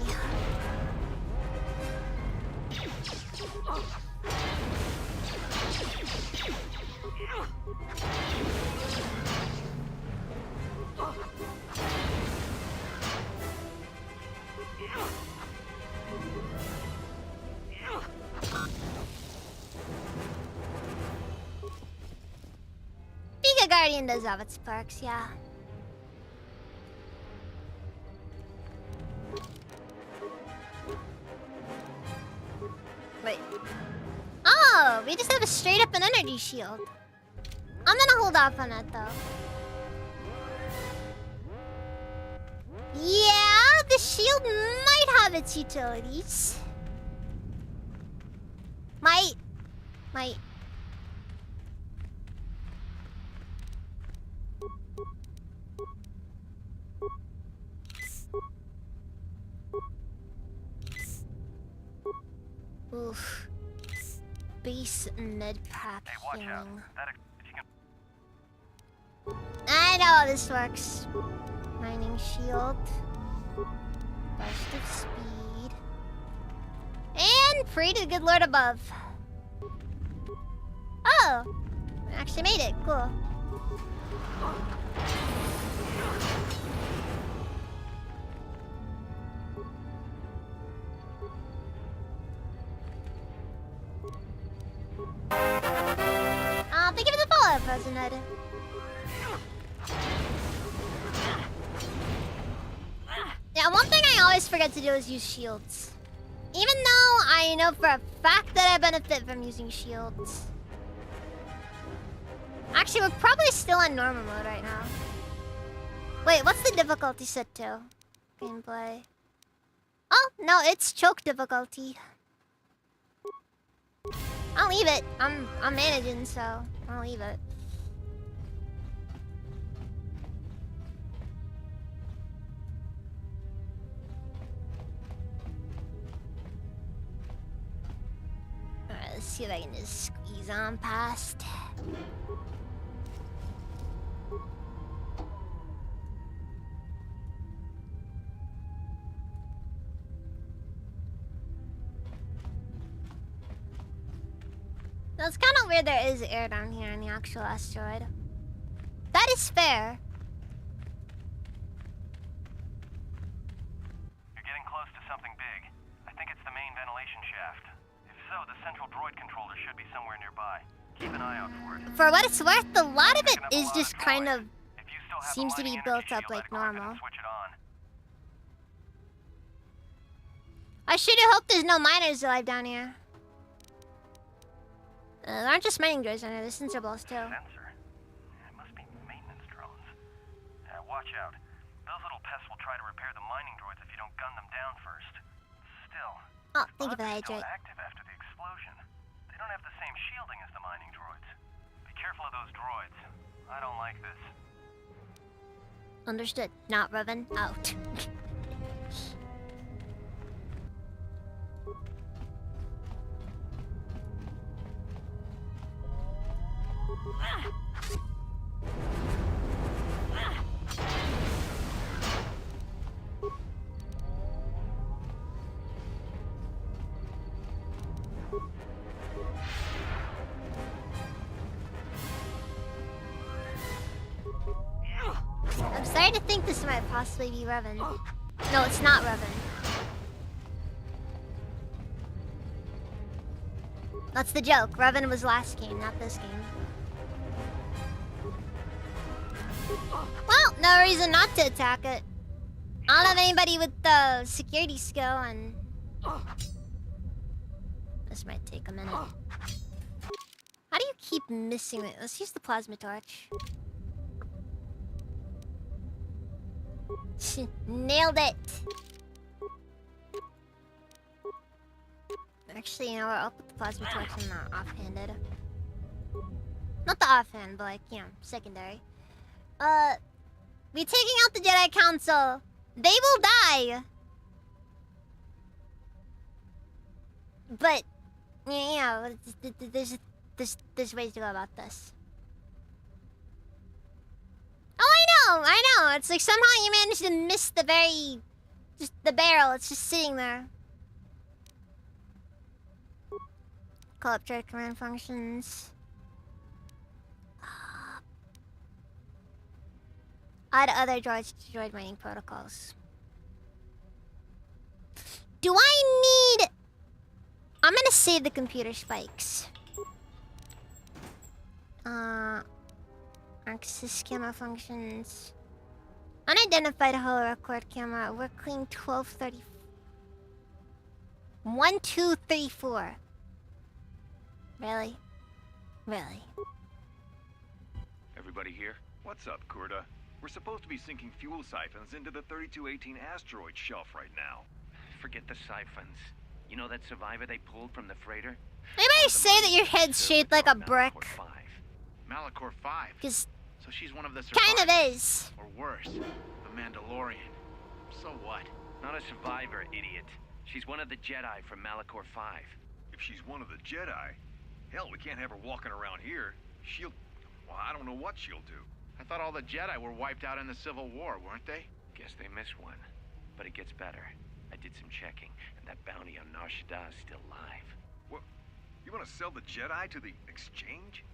Giga Guardian does have its perks, yeah. Wait. Oh, we just have a straight up an energy shield. I'm gonna hold off on that though. Yeah, the shield might have its utilities. Might. Oof. Base med pack healing. I know how this works. Mining shield. Burst of speed. And pray to the good Lord above. Oh! I actually made it. Cool. Thank you for the follow, President. Yeah, one thing I always forget to do is use shields. Even though I know for a fact that I benefit from using shields. Actually, we're probably still on normal mode right now. Wait, what's the difficulty set to? Gameplay. Oh, no, it's choke difficulty. I'll leave it. I'm managing, so I'll leave it. Alright, let's see if I can just squeeze on past. No, it's kind of weird there is air down here in the actual asteroid. That is fair. You're getting close to something big. I think it's the main ventilation shaft. If so, the central droid controller should be somewhere nearby. Keep an eye out for it. For what it's worth, a lot of it is just kind of If you still have seems the to be lighting built energy up shield, like I'd equip it and normal. switch it on. I sure do hope there's no miners alive down here. There aren't just mining droids down here, there's sensor balls too. Sensor? It must be maintenance drones. Yeah, watch out. Those little pests will try to repair the mining droids if you don't gun them down first. Still, Oh, thank you for that, still hydrate. active after the explosion. They don't have the same shielding as the mining droids. Be careful of those droids. I don't like this. Understood. Not Revan. Out. I'm starting to think this might possibly be Revan. No, it's not Revan. That's the joke. Revan was last game, not this game. Well, no reason not to attack it. I don't have anybody with the security skill, and this might take a minute. How do you keep missing it? Let's use the plasma torch. Nailed it. Actually, you know what? I'll put the plasma torch in the offhanded. Not the offhand, but like, you know, secondary. We taking out the Jedi Council. They will die. But, you know, there's ways to go about this. Oh, I know. It's like somehow you managed to miss just the barrel. It's just sitting there. Call up droid command functions. Add other droids to droid mining protocols. Do I need... I'm gonna save the computer spikes. Axis camera functions. Unidentified holo record camera. Working 1230. 1234. Really? Really? Everybody here? What's up, Kurta? We're supposed to be sinking fuel siphons into the 3218 asteroid shelf right now. Forget the siphons. You know that survivor they pulled from the freighter? Anybody say that your head's shaped like a brick? Malachor 5. Because So she's one of the survivors. kind of is. Or worse, a Mandalorian. So what? Not a survivor, idiot. She's one of the Jedi from Malachor 5. If she's one of the Jedi, hell, we can't have her walking around here. She'll... Well, I don't know what she'll do. I thought all the Jedi were wiped out in the Civil War, weren't they? Guess they missed one. But it gets better. I did some checking, and that bounty on Nar Shaddaa is still live. What? You want to sell the Jedi to the exchange?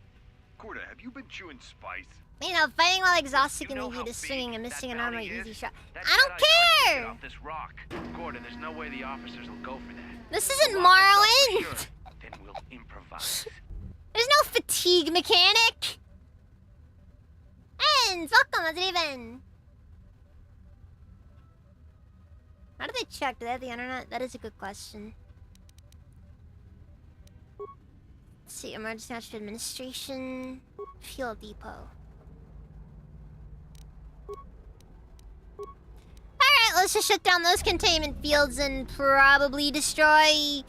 Corda, have you been chewing spice? You know, fighting while exhausted You can know lead you how to swinging and big missing that an armor bounty easy is? shot. That I don't Jedi's trying to get care! off this rock. Gordon, there's no way the officers will go for that. This isn't We'll lock us up for Morrowind! sure. Then we'll improvise. There's no fatigue mechanic! Ends! Welcome, how's it even? How do they check? Do they have the internet? That is a good question. Let's see, Emergency National Administration, Fuel Depot. Alright, let's just shut down those containment fields and probably destroy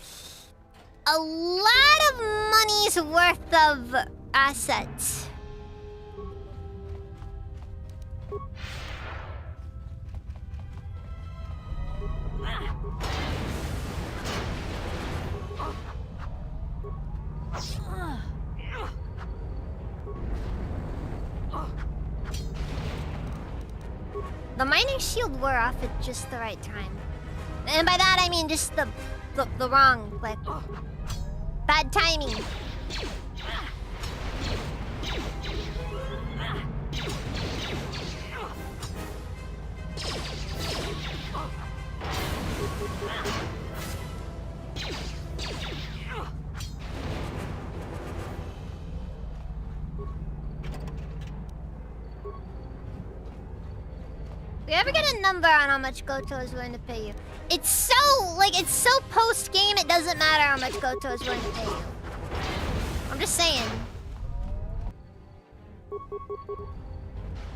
a lot of money's worth of assets. The mining shield wore off at just the right time. And by that I mean just the wrong, like, bad timing. Do you ever get a number on how much Goto is willing to pay you? It's so post-game, it doesn't matter how much Goto is willing to pay you. I'm just saying.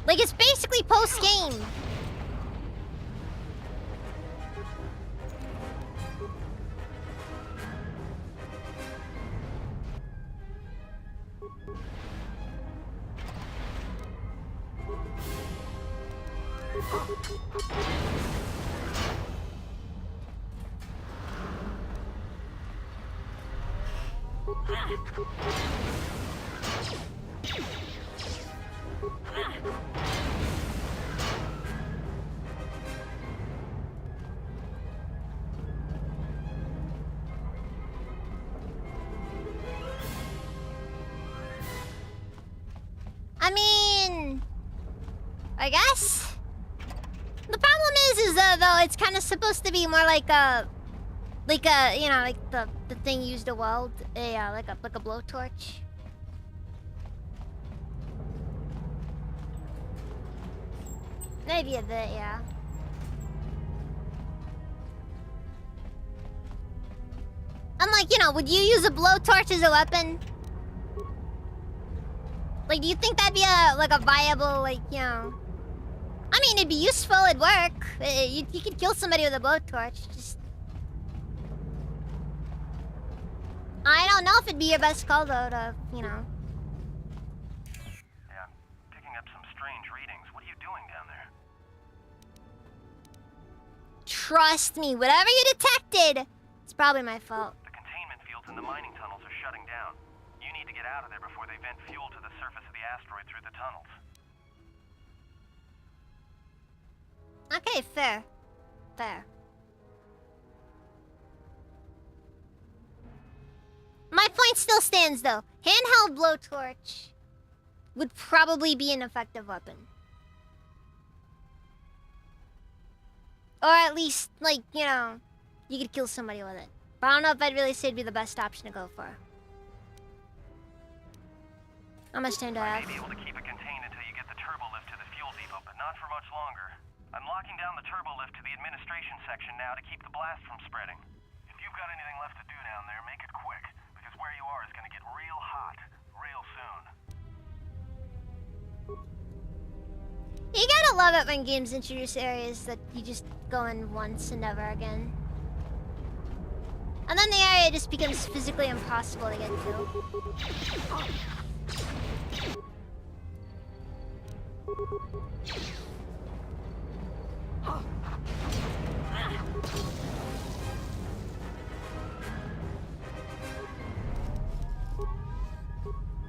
Like, it's basically post-game. I mean, I guess the problem is though it's kind of supposed to be more like a you know, like the thing used to weld like a blowtorch. Maybe a bit, yeah. I'm like, you know, would you use a blowtorch as a weapon? Like, do you think that'd be a viable, like, you know? I mean, it'd be useful, it'd work. You could kill somebody with a blowtorch, just... I don't know if it'd be your best call, though, to, you know... Yeah, I'm picking up some strange readings. What are you doing down there? Trust me, whatever you detected, it's probably my fault. The containment fields in the mining tunnels are shutting down. You need to get out of there before they vent fuel to the surface of the asteroid through the tunnels. Okay, fair. Fair. My point still stands, though. Handheld blowtorch would probably be an effective weapon. Or at least, like, you know, you could kill somebody with it. But I don't know if I'd really say it'd be the best option to go for. How much time do I I have? may be able to keep it contained until you get the turbo lift to the fuel depot, but not for much longer. I'm locking down the turbo lift to the administration section now to keep the blast from spreading. If you've got anything left to do down there, make it quick, because where you are is going to get real hot real soon. You gotta love it when games introduce areas that you just go in once and never again. And then the area just becomes physically impossible to get to.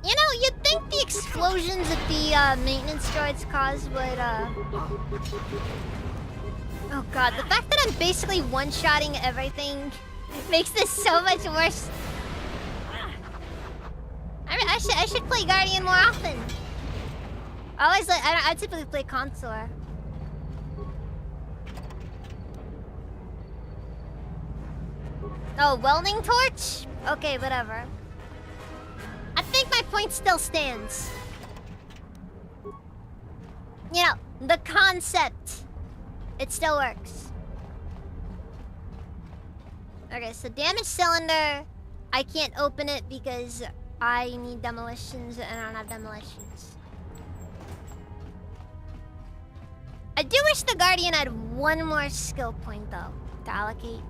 You know, you'd think the explosions that the maintenance droids cause would, Oh god, the fact that I'm basically one-shotting everything makes this so much worse. I should play Guardian more often. I typically play Consort. Oh, welding torch? Okay, whatever. I think my point still stands. You know, the concept. It still works. Okay, so damaged cylinder. I can't open it because I need demolitions and I don't have demolitions. I do wish the Guardian had one more skill point though to allocate.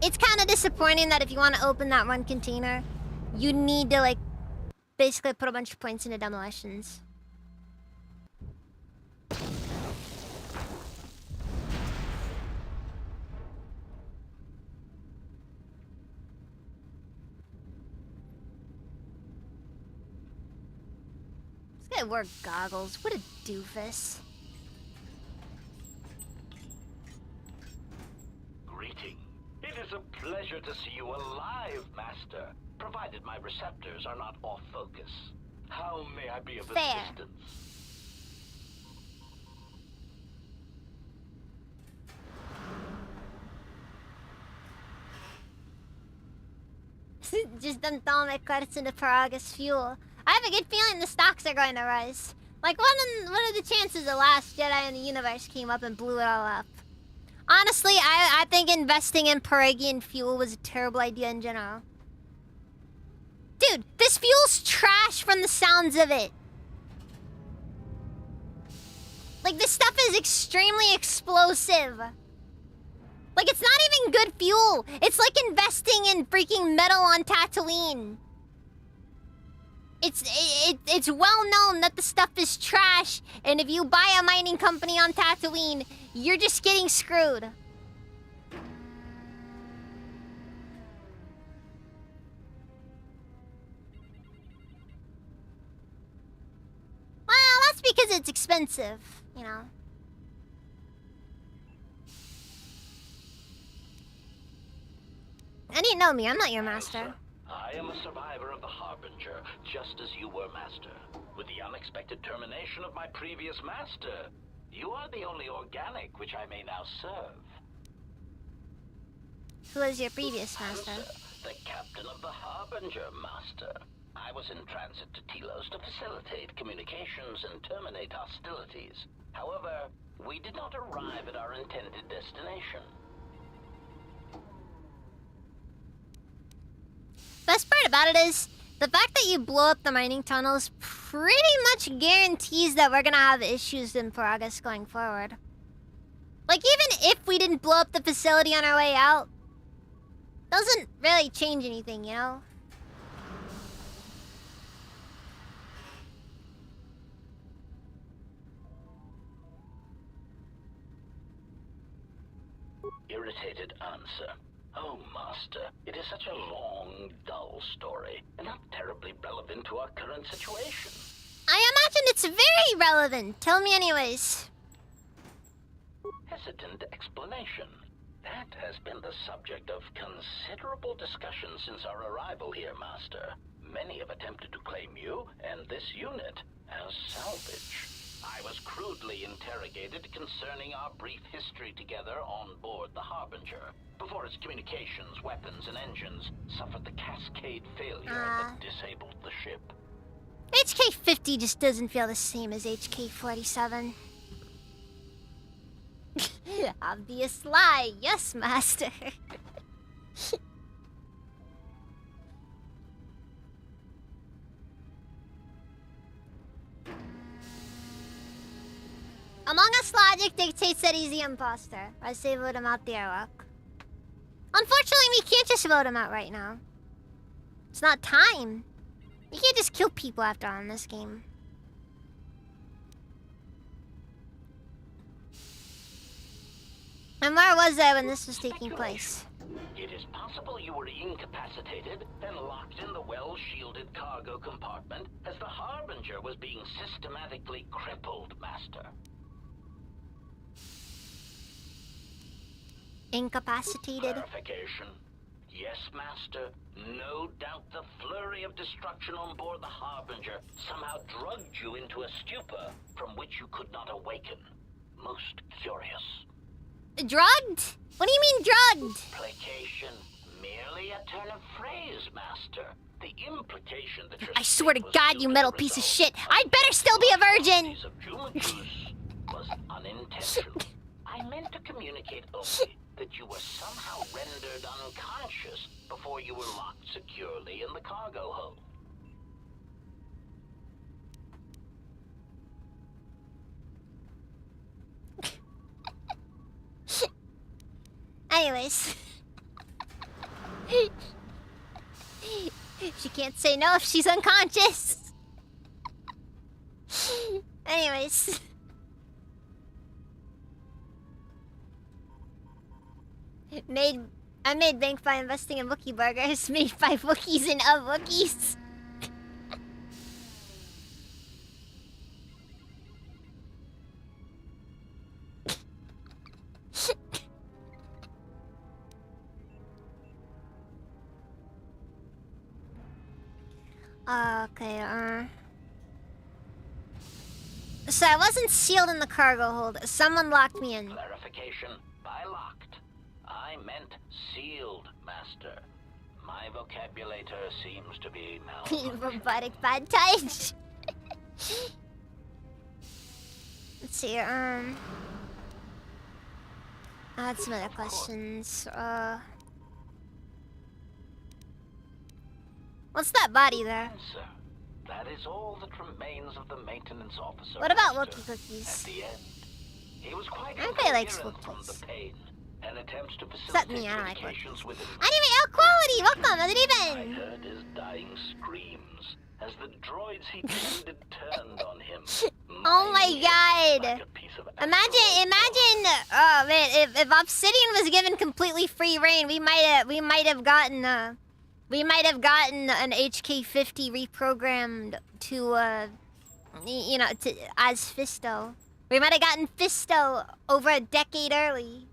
It's kind of disappointing that if you want to open that one container, you need to like basically put a bunch of points into demolitions. This guy wore goggles. What a doofus. Greeting. It is a pleasure to see you alive, Master, provided my receptors are not off focus. How may I be of assistance? Just them throwing my credits into Paragus fuel. I have a good feeling the stocks are going to rise. Like, what are the chances the last Jedi in the universe came up and blew it all up? Honestly, I think investing in Paragian fuel was a terrible idea in general. Dude, this fuel's trash from the sounds of it. Like, this stuff is extremely explosive. Like, it's not even good fuel. It's like investing in freaking metal on Tatooine. It's well known that the stuff is trash, and if you buy a mining company on Tatooine, you're just getting screwed. Well, that's because it's expensive, you know. I didn't know me, I'm not your master. I am a survivor of the Harbinger, just as you were, Master. With the unexpected termination of my previous master, you are the only organic which I may now serve. Who was your previous master? The captain of the Harbinger, Master. I was in transit to Telos to facilitate communications and terminate hostilities. However, we did not arrive at our intended destination. Best part about it is, the fact that you blow up the mining tunnels pretty much guarantees that we're gonna have issues in Paragus going forward. Like, even if we didn't blow up the facility on our way out, doesn't really change anything, you know? Irritated answer. Oh, Master, it is such a long, dull story, and not terribly relevant to our current situation. I imagine it's very relevant. Tell me anyways. Hesitant explanation. That has been the subject of considerable discussion since our arrival here, Master. Many have attempted to claim you and this unit as salvage. I was crudely interrogated concerning our brief history together on board the Harbinger, before its communications, weapons, and engines suffered the cascade failure that disabled the ship. HK-50 just doesn't feel the same as HK-47. Obvious lie. Yes, Master. Among Us logic dictates that he's the imposter. I say vote him out the airlock. Unfortunately, we can't just vote him out right now. It's not time. You can't just kill people after all in this game. And where was I when this was taking place? It is possible you were incapacitated and locked in the well-shielded cargo compartment as the Harbinger was being systematically crippled, Master. Incapacitated? Clarification. Yes, Master. No doubt the flurry of destruction on board the Harbinger somehow drugged you into a stupor from which you could not awaken. Most curious. Drugged? What do you mean drugged? Placation. Merely a turn of phrase, Master. The implication that your I swear to state was God, you due metal the piece of result shit. I'd better still be a virgin. of Jumajus was unintentional. I meant to communicate only that you were somehow rendered unconscious before you were locked securely in the cargo hold. Anyways. She can't say no if she's unconscious. Anyways. I made bank by investing in Wookiee burgers. Made 5 Wookiees and of Wookiees. Okay, so I wasn't sealed in the cargo hold. Someone locked me in. Clarification. By locked, I meant sealed, Master. My vocabulator seems to be malfunctioning. Robotic bad touch. Let's see. I had some other questions. What's that body there? Answer. That is all that remains of the maintenance officer. What about Master. Wookiee cookies? At the end, he was quite Everybody likes incoherent from Wookiees. the pain and attempts to Except facilitate me, I don't like communications with him. Anyway, El Quality, welcome, how's it I even? heard his dying screams as the droids he tended turned on him. Oh my God! Like a piece of Imagine, oh man, if Obsidian was given completely free reign, we might have gotten an HK50 reprogrammed to, as Fisto. We might have gotten Fisto over a decade early.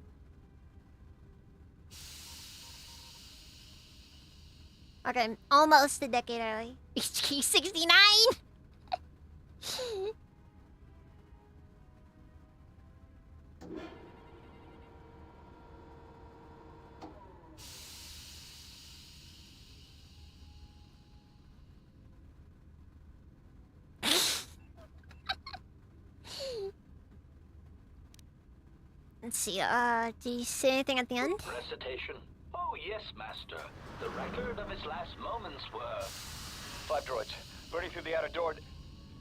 Okay, almost a decade early. HK69. Let's see, do you say anything at the end? Recitation? Oh, yes, Master. The record of his last moments were... 5 droids, burning through the outer door.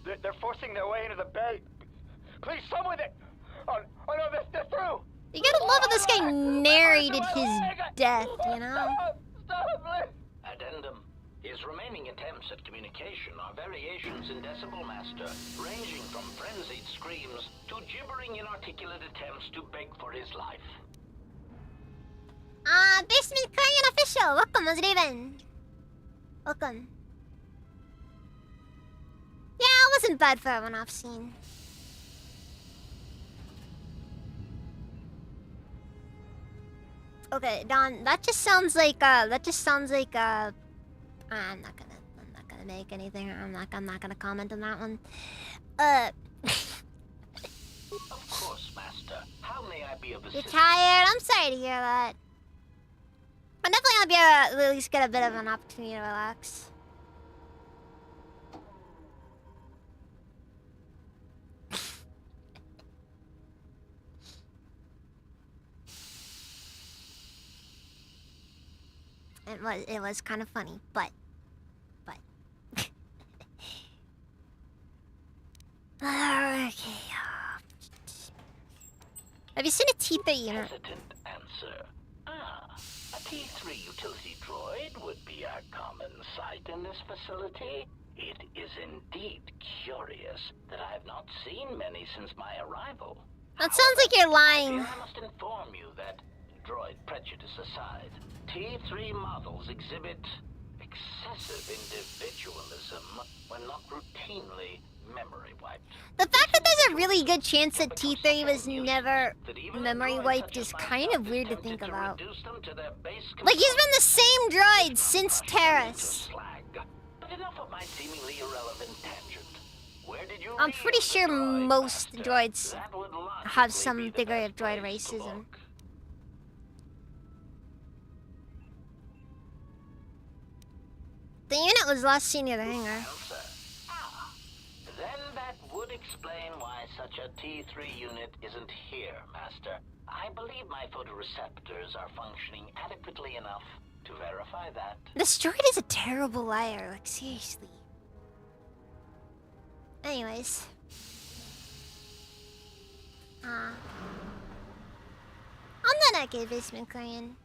They're forcing their way into the bay. Please, someone that... Oh no, they're through! You gotta love how this guy narrated his death, you know? Stop, please! Addendum. His remaining attempts at communication are variations in Decibel Master, ranging from frenzied screams to gibbering inarticulate attempts to beg for his life. Basement Korean official, welcome, how's it even? Welcome. Yeah, it wasn't bad for a one-off scene. Okay, Don, that just sounds like I'm not gonna make anything. I'm not gonna comment on that one. Of course, Master. How may I be of You're assistance? tired? I'm sorry to hear that. I'm definitely gonna be able to at least get a bit of an opportunity to relax. It was kind of funny, but okay. Have you seen a T3 unit? Hesitant answer. A T3 utility droid would be a common sight in this facility. It is indeed curious that I have not seen many since my arrival. That sounds like you're lying. I must inform you that, droid prejudice aside, T3 models exhibit excessive individualism when not routinely memory wiped. The fact that there's a really good chance that T3 was never memory wiped is kind of weird to think about. Like, he's been the same droid since Terrace. But enough of my seemingly irrelevant tangent. Where did you I'm pretty sure most droids have some degree of droid racism. The unit was last seen near the hangar. Then that would explain why such a T3 unit isn't here, Master. I believe my photoreceptors are functioning adequately enough to verify that. This droid is a terrible liar, like seriously. Anyways. On the naked basement Korean.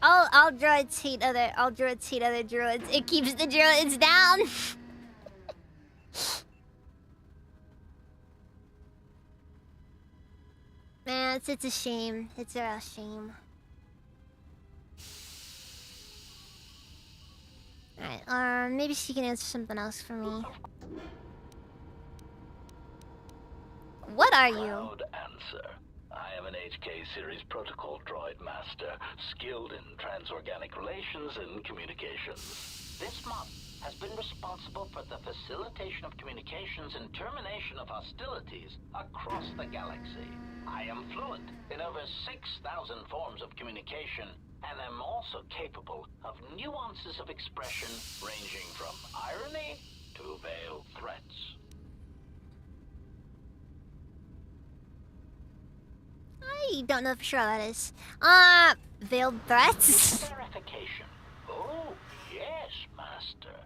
All droids hate other droids. It keeps the droids down. Man, it's a shame. It's a real shame. Alright, maybe she can answer something else for me. What are you? Proud answer. I am an HK series protocol droid master, skilled in transorganic relations and communications. This mod has been responsible for the facilitation of communications and termination of hostilities across the galaxy. I am fluent in over 6,000 forms of communication, and am also capable of nuances of expression ranging from irony to veiled threats. I don't know for sure that is. Veiled threats? Verification. Oh, yes, Master.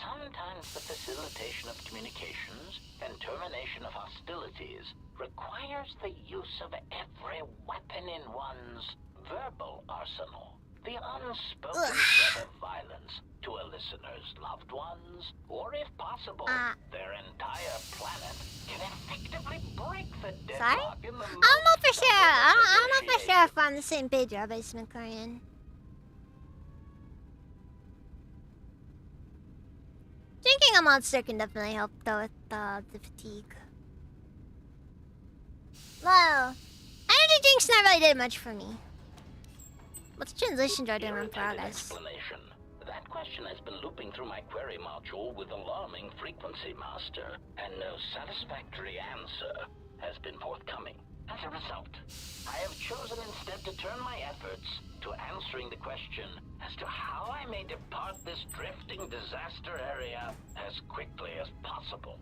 Sometimes the facilitation of communications and termination of hostilities requires the use of every weapon in one's verbal arsenal. The unspoken threat of violence to a listener's loved ones, or if possible, their entire planet, can effectively break the deadlock in the I'm not for sure. I'm not for sure if I'm on the same page or basement Korean. Drinking a monster can definitely help though with the fatigue. Well, energy drinks not really did much for me. What's translation droid doing on progress? Explanation. That question has been looping through my query module with alarming frequency, Master, and no satisfactory answer has been forthcoming. As a result, I have chosen instead to turn my efforts to answering the question as to how I may depart this drifting disaster area as quickly as possible.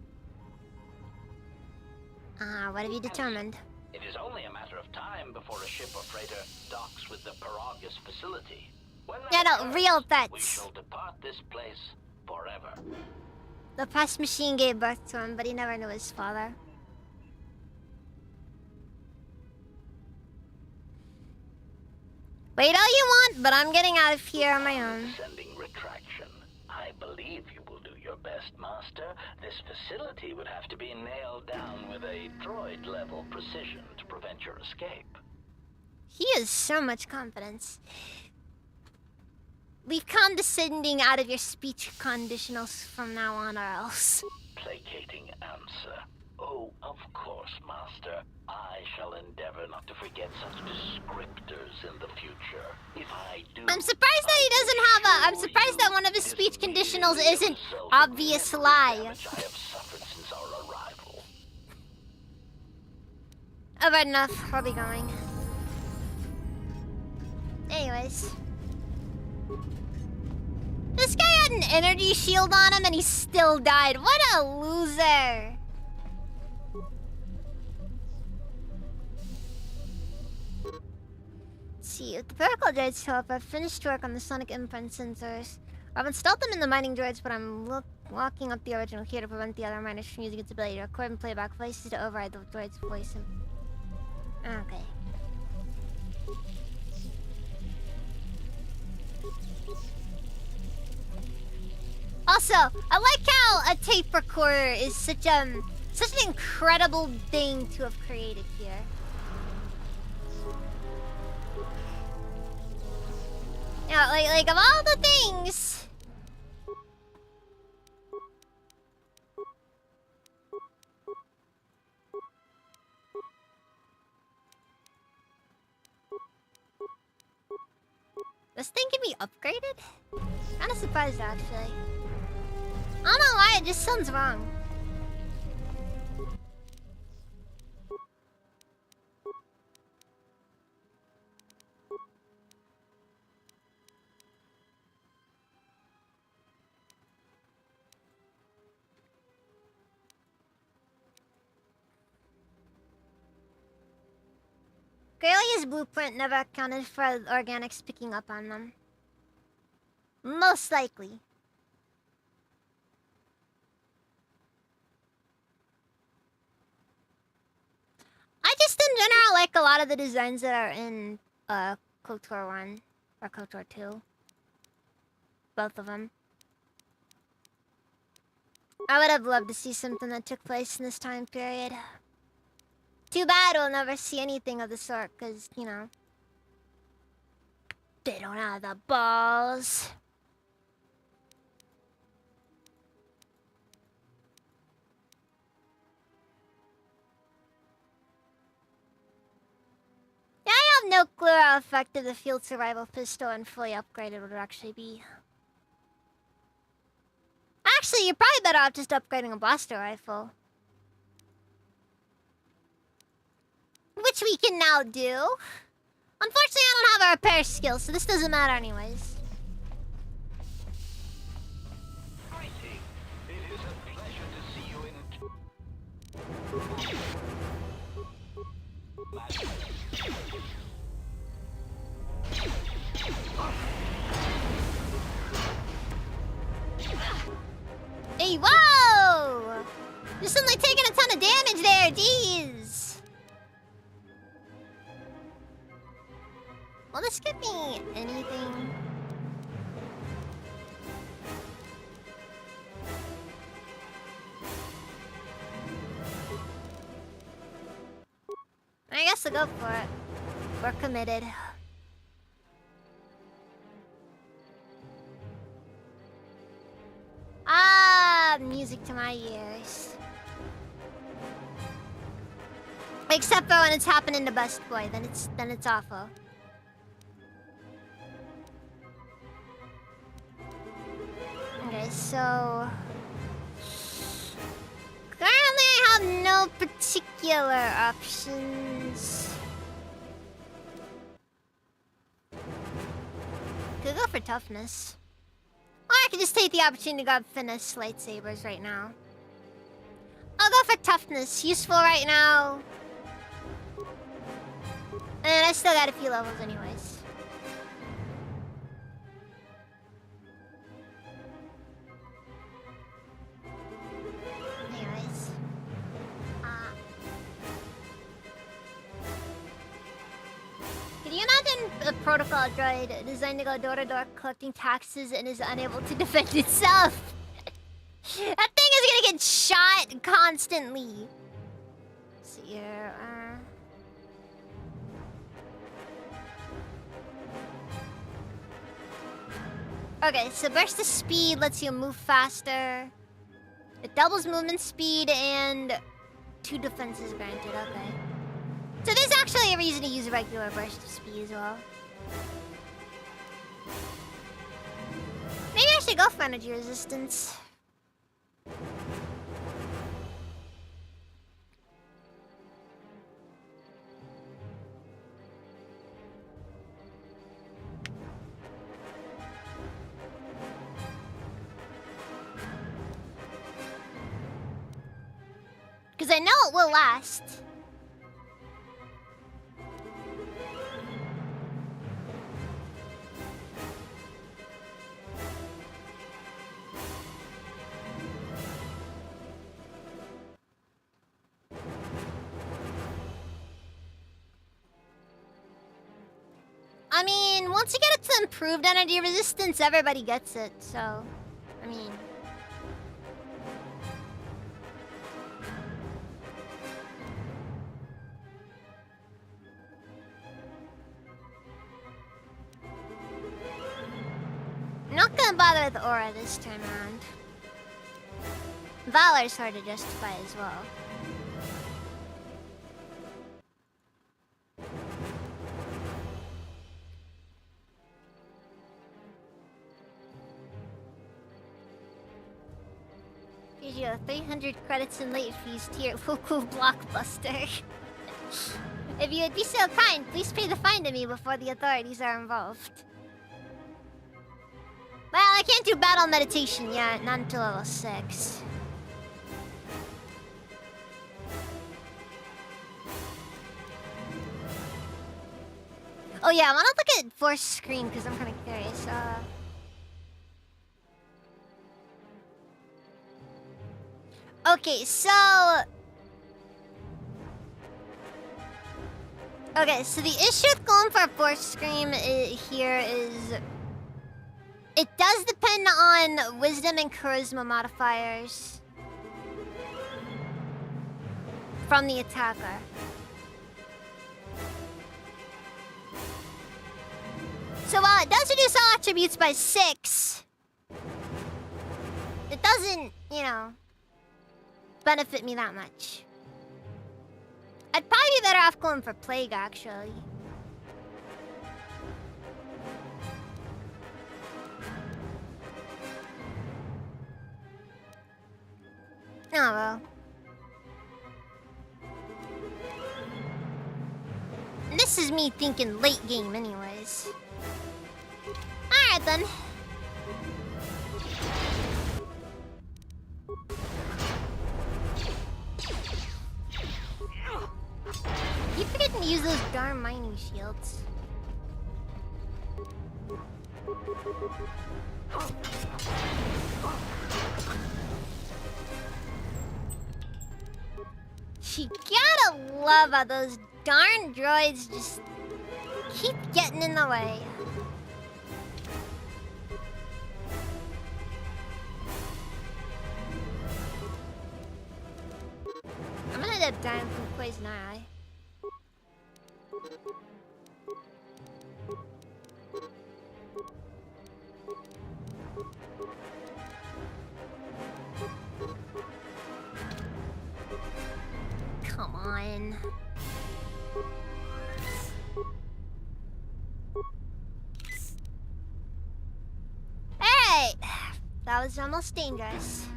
What have you determined? It is only a matter of time before a ship or freighter docks with the Paragus facility. When that occurs, real threats. we shall depart this place forever. The press machine gave birth to him, but he never knew his father. Wait all you want, but I'm getting out of here on my own. Sending retraction. I believe you will do your best, Master. This facility would have to be nailed down with a droid-level precision to prevent your escape. He has so much confidence. Leave condescending out of your speech conditionals from now on or else. Placating answer. Oh, of course, Master. I shall endeavor not to forget such descriptors in the future. If I do... I'm surprised that he doesn't have a... I'm surprised that one of his speech conditionals isn't obvious lie. I have suffered since our arrival. Alright, enough. We'll be going. Anyways. This guy had an energy shield on him and he still died. What a loser. Let's see, if the Paracle droids show up, I've finished work on the sonic imprint sensors. I've installed them in the mining droids, but I'm locking up the original here to prevent the other miners from using its ability to record and playback voices to override the droid's voice. Okay. Also, I like how a tape recorder is such an incredible thing to have created here. Yeah, like of all the things. This thing can be upgraded? Kinda surprised actually. I don't know why, it just sounds wrong. Graylia's blueprint never accounted for organics picking up on them. Most likely. I just in general like a lot of the designs that are in KOTOR 1 or KOTOR 2. Both of them. I would have loved to see something that took place in this time period. Too bad we'll never see anything of the sort, because, you know, they don't have the balls. Yeah, I have no clue how effective the field survival pistol and fully upgraded would actually be. Actually, you're probably better off just upgrading a blaster rifle. Which we can now do. Unfortunately, I don't have a repair skill, so this doesn't matter anyways. It is a pleasure to see you in... Hey, whoa! You're suddenly taking a ton of damage there, jeez! Well, this could be anything. I guess I'll go for it. We're committed. Ah, music to my ears. Except for when it's happening to Best Boy, then it's awful. Okay, so currently I have no particular options. Could go for toughness. Or I could just take the opportunity to grab finesse lightsabers right now. I'll go for toughness. Useful right now. And I still got a few levels anyways. Anyways. Can you imagine a protocol droid designed to go door to door collecting taxes and is unable to defend itself? That thing is gonna get shot constantly. So here, okay, so burst of speed lets you move faster. It doubles movement speed and 2 defenses granted, okay. So there's actually a reason to use a regular burst of speed as well. Maybe I should go for energy resistance. Because I know it will last. I mean, once you get it to improved energy resistance, everybody gets it, so... I mean, gonna bother with Aura this time around. Valor's hard to justify as well. Gives you a 300 credits in late fees tier local blockbuster. If you would be so kind, please pay the fine to me before the authorities are involved. Well, I can't do battle meditation yet, not until level 6. Oh yeah, I wanna look at Force Scream because I'm kinda curious. Okay, so... Okay, so the issue with going for Force Scream here is... It does depend on Wisdom and Charisma modifiers from the attacker. So while it does reduce all attributes by 6, it doesn't, you know, benefit me that much. I'd probably be better off going for Plague, actually. Oh well. This is me thinking late game anyways. Alright then. Keep forgetting to use those darn mining shields. You gotta love how those darn droids just keep getting in the way. I'm gonna end up dying from poison eye. Come on. Hey! That was almost dangerous.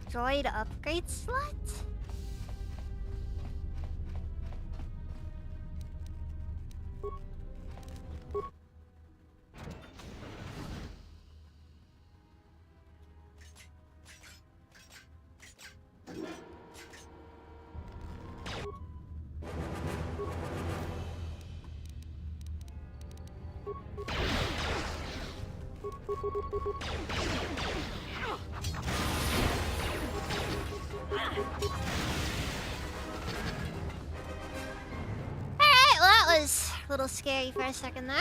Droid upgrade slot? Alright, well that was a little scary for a second there.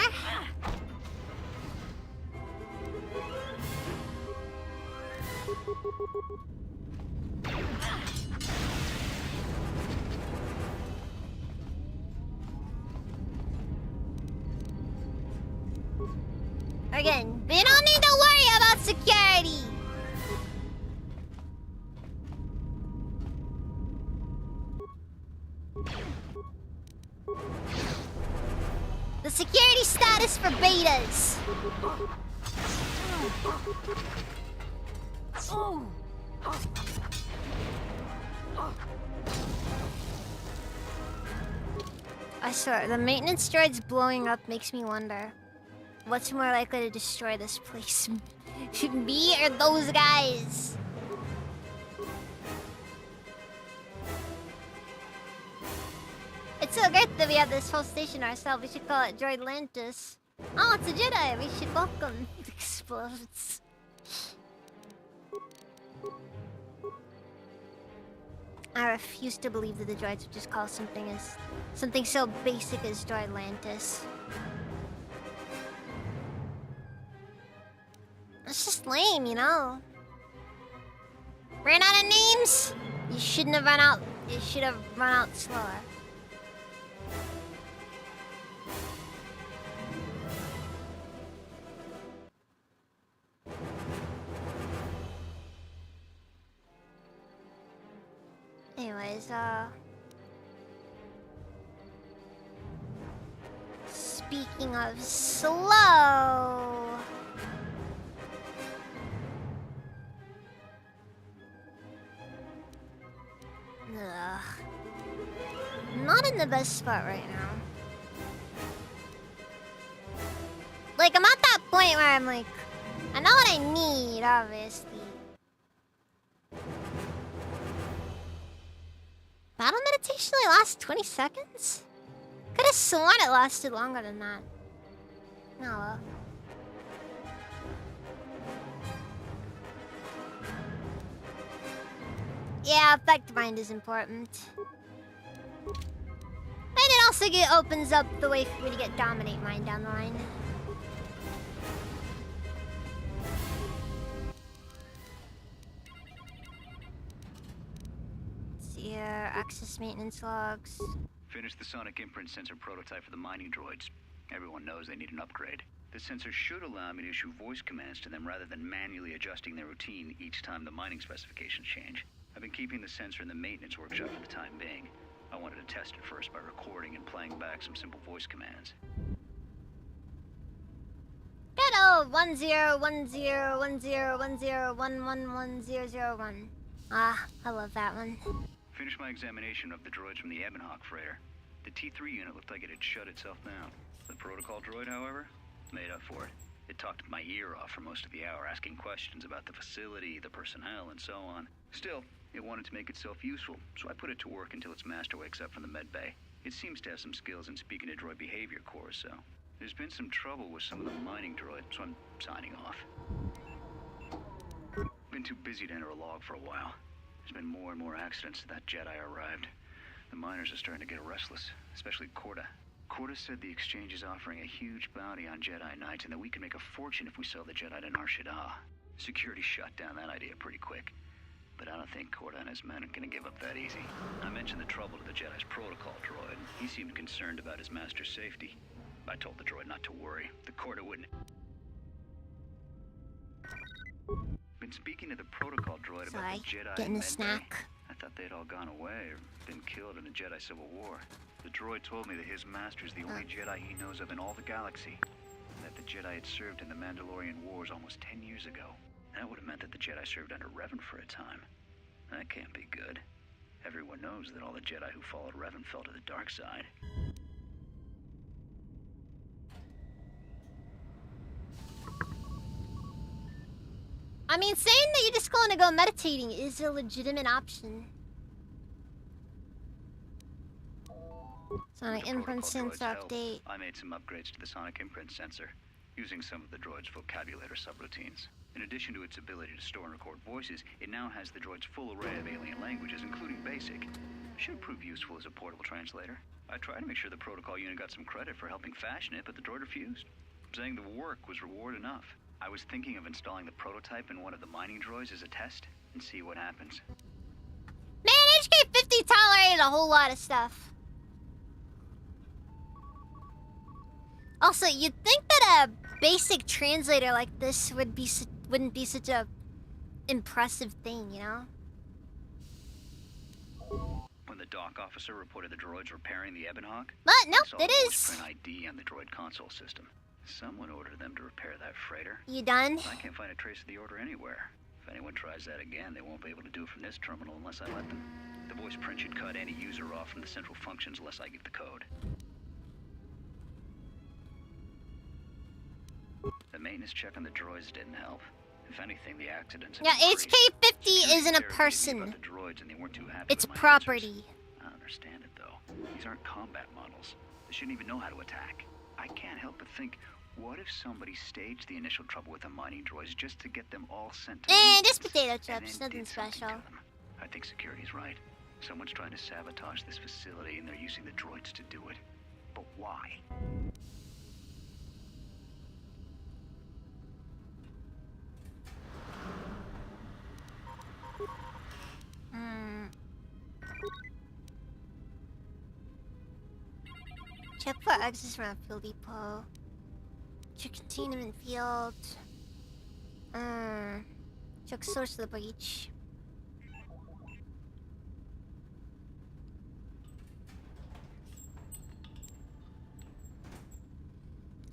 Again, we don't need to worry about security. The security status for betas. I swear, the maintenance droids blowing up makes me wonder. What's more likely to destroy this place? Me or those guys? It's so great that we have this whole station ourselves. We should call it Droidlantis. Oh, it's a Jedi. We should welcome. It explodes. I refuse to believe that the droids would just call something so basic as Droidlantis. It's just lame, you know. Ran out of names? You shouldn't have run out. You should have run out slower. anyways, speaking of slow... Ugh. Not in the best spot right now. Like, I'm at that point where I'm like, I know what I need, obviously. Battle meditation only lasts 20 seconds? Could have sworn it lasted longer than that. Oh well. Yeah, Effect Mind is important. And it also opens up the way for me to get Dominate Mind down the line. Let's see here, access maintenance logs. Finished the sonic imprint sensor prototype for the mining droids. Everyone knows they need an upgrade. The sensor should allow me to issue voice commands to them rather than manually adjusting their routine each time the mining specifications change. I've been keeping the sensor in the maintenance workshop for the time being. I wanted to test it first by recording and playing back some simple voice commands. Hello, 10101010111001. Ah, I love that one. Finished my examination of the droids from the Ebonhawk freighter. The T3 unit looked like it had shut itself down. The protocol droid, however, made up for it. It talked my ear off for most of the hour, asking questions about the facility, the personnel, and so on. Still, it wanted to make itself useful, so I put it to work until its master wakes up from the med bay. It seems to have some skills in speaking to droid behavior cores, so... There's been some trouble with some of the mining droids, so I'm signing off. Been too busy to enter a log for a while. There's been more and more accidents since that Jedi arrived. The miners are starting to get restless, especially Corda. Corda said the exchange is offering a huge bounty on Jedi Knights and that we can make a fortune if we sell the Jedi to Nar Shaddaa. Security shut down that idea pretty quick. But I don't think Corda and his men are gonna give up that easy. I mentioned the trouble to the Jedi's protocol droid. He seemed concerned about his master's safety. I told the droid not to worry. The Corda wouldn't... Been speaking to the protocol droid about the Jedi getting a med bay. snack. I thought they'd all gone away or been killed in the Jedi Civil War. The droid told me that his master's the only Jedi he knows of in all the galaxy. And that the Jedi had served in the Mandalorian Wars almost 10 years ago. That would have meant that the Jedi served under Revan for a time. That can't be good. Everyone knows that all the Jedi who followed Revan fell to the dark side. I mean, saying that you just going to go meditating is a legitimate option. Sonic imprint sensor update. I made some upgrades to the sonic imprint sensor, using some of the droid's vocabulator subroutines. In addition to its ability to store and record voices, it now has the droid's full array of alien languages, including Basic. Should prove useful as a portable translator. I tried to make sure the protocol unit got some credit for helping fashion it, but the droid refused, saying the work was reward enough. I was thinking of installing the prototype in one of the mining droids as a test, and see what happens. Man, HK50 tolerated a whole lot of stuff. Also, you'd think that a basic translator like this wouldn't be such a impressive thing, you know? When the dock officer reported the droids repairing the Ebonhawk, but nope, it is. Print ID on the droid console system. Someone ordered them to repair that freighter. You done? I can't find a trace of the order anywhere. If anyone tries that again, they won't be able to do it from this terminal unless I let them. The voice print should cut any user off from the central functions unless I give the code. The maintenance check on the droids didn't help. If anything, the accidents... Yeah, HK50 isn't a person. It's property. I understand it, though. These aren't combat models. They shouldn't even know how to attack. I can't help but think, what if somebody staged the initial trouble with the mining droids just to get them all sent to just potato chips, nothing special. I think security's right. Someone's trying to sabotage this facility and they're using the droids to do it. But why? Check for exits from a fuel depot. Check containment field. Check source of the breach.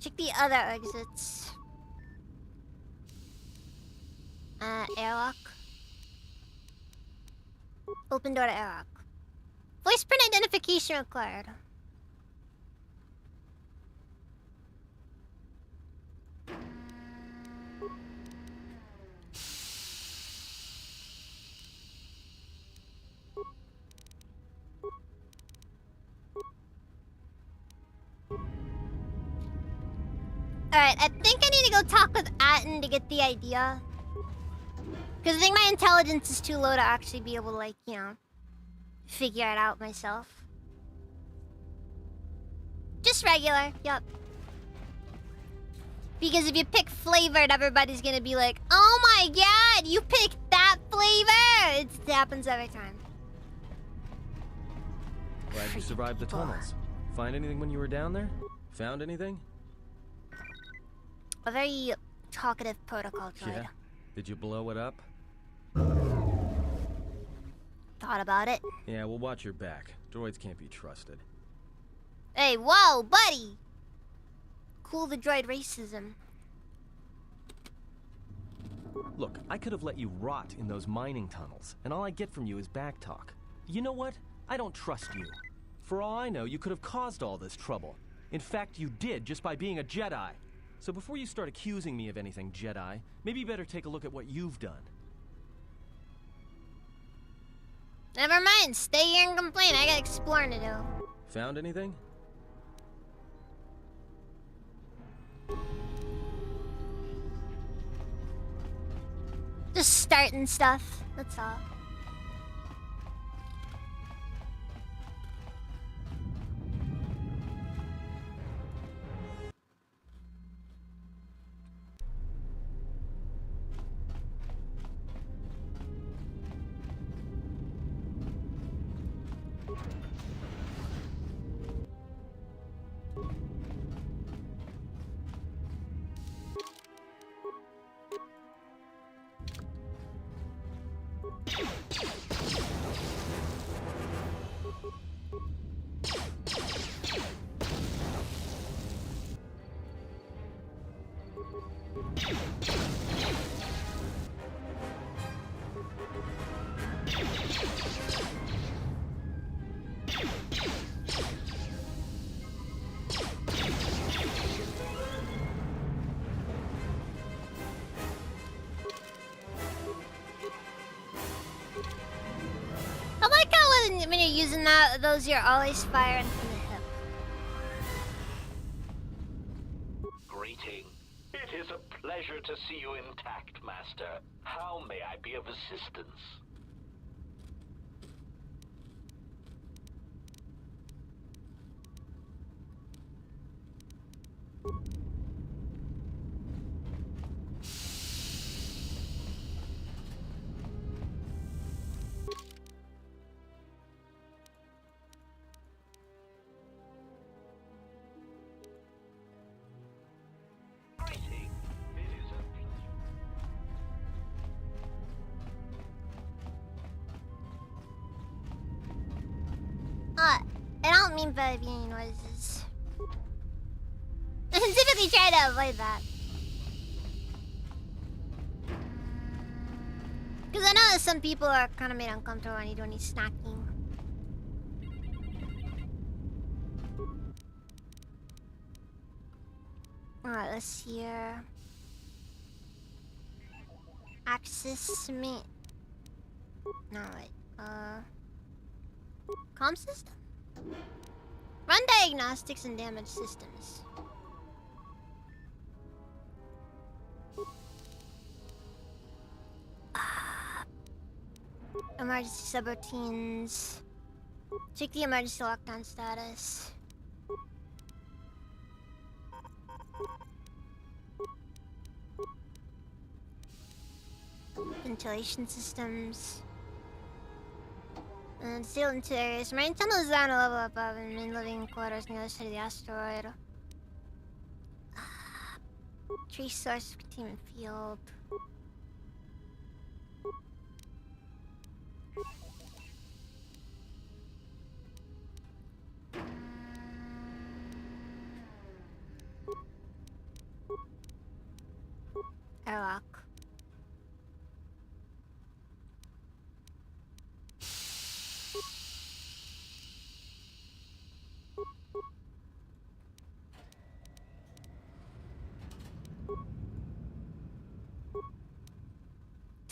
Check the other exits. Airlock. Open door to airlock. Voice print identification required. Alright, I think I need to go talk with Atten to get the idea. Because I think my intelligence is too low to actually be able to, like, you know, figure it out myself. Just regular, yup. Because if you pick flavored, everybody's gonna be like, oh my god, you picked that flavor! It happens every time. Glad you survived the tunnels. Find anything when you were down there? Found anything? A very talkative protocol droid. Yeah. Did you blow it up? Thought about it. Yeah, well, watch your back. Droids can't be trusted. Hey, whoa, buddy! Cool the droid racism. Look, I could have let you rot in those mining tunnels, and all I get from you is backtalk. You know what? I don't trust you. For all I know, you could have caused all this trouble. In fact, you did just by being a Jedi. So before you start accusing me of anything, Jedi, maybe you better take a look at what you've done. Never mind, stay here and complain. I got exploring to do. Found anything? Just starting stuff, that's all. I like how when you're using those, you're always firing from the hip. Greeting. It is a pleasure to see you intact, Master. How may I be of assistance? I don't mean by being noises. I typically try to avoid that. Because I know that some people are kind of made uncomfortable when you do any snacking. Alright, let's see here. Access me. No, wait. Comm system? Run diagnostics and damage systems. Emergency subroutines. Check the emergency lockdown status. Ventilation systems. And sealed interiors. Marine tunnel is down a level above and main living quarters on the other side of the asteroid. Tree source containment field.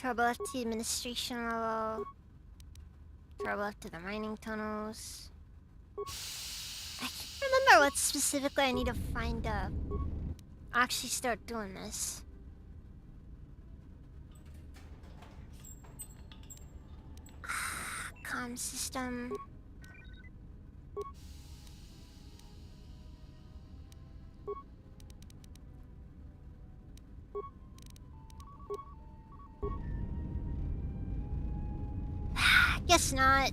Turbo left to the administration level. Turbo left to the mining tunnels. I can't remember what specifically I need to find up. Actually start doing this. Comm system. Guess not.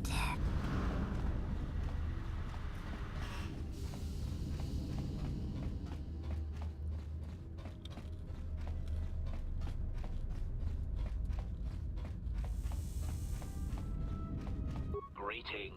Greeting.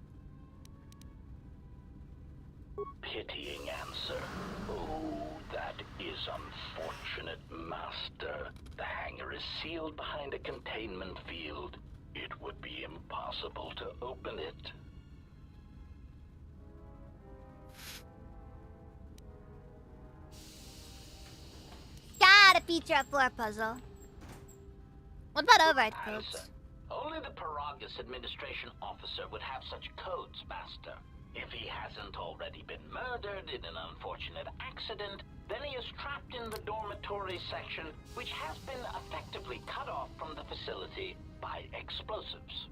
Pitying answer. Oh, that is unfortunate, Master. The hangar is sealed behind a containment field. It would be impossible to open it. Gotta feature a floor puzzle. What about override codes? Answer. Only the Paragus administration officer would have such codes, Master. If he hasn't already been murdered in an unfortunate accident, then he is trapped in the dormitory section, which has been effectively cut off from the facility by explosives.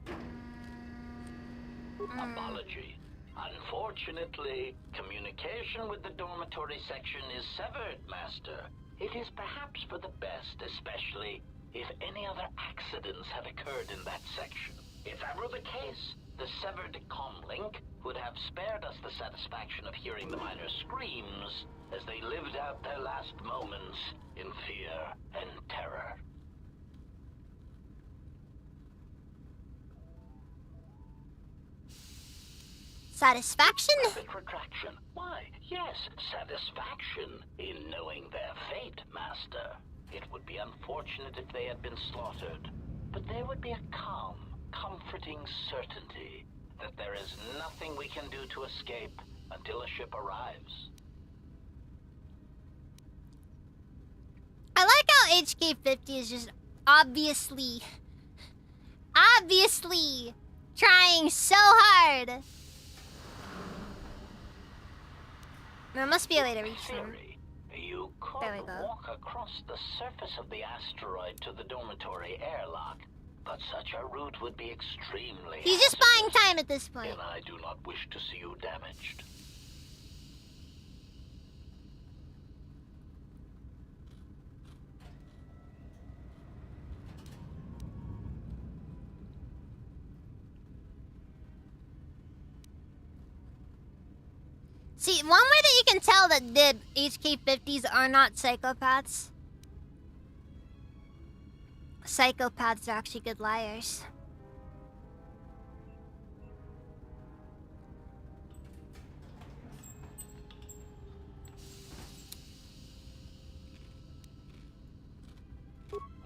Apology. Unfortunately, communication with the dormitory section is severed, Master. It is perhaps for the best, especially if any other accidents had occurred in that section. If that were the case, the severed comlink would have spared us the satisfaction of hearing the miners' screams as they lived out their last moments in fear and terror. Satisfaction? Rapid retraction. Why, yes, satisfaction in knowing their fate, Master. It would be unfortunate if they had been slaughtered, but there would be a calm, comforting certainty that there is nothing we can do to escape until a ship arrives. I like how HK50 is just obviously trying so hard. There must be a way to reach them. You could There we go. walk across the surface of the asteroid to the dormitory airlock, but such a route would be extremely He's just buying time at this point. and I do not wish to see you damaged. See, one way that you can tell that the HK50s are not psychopaths. Psychopaths are actually good liars.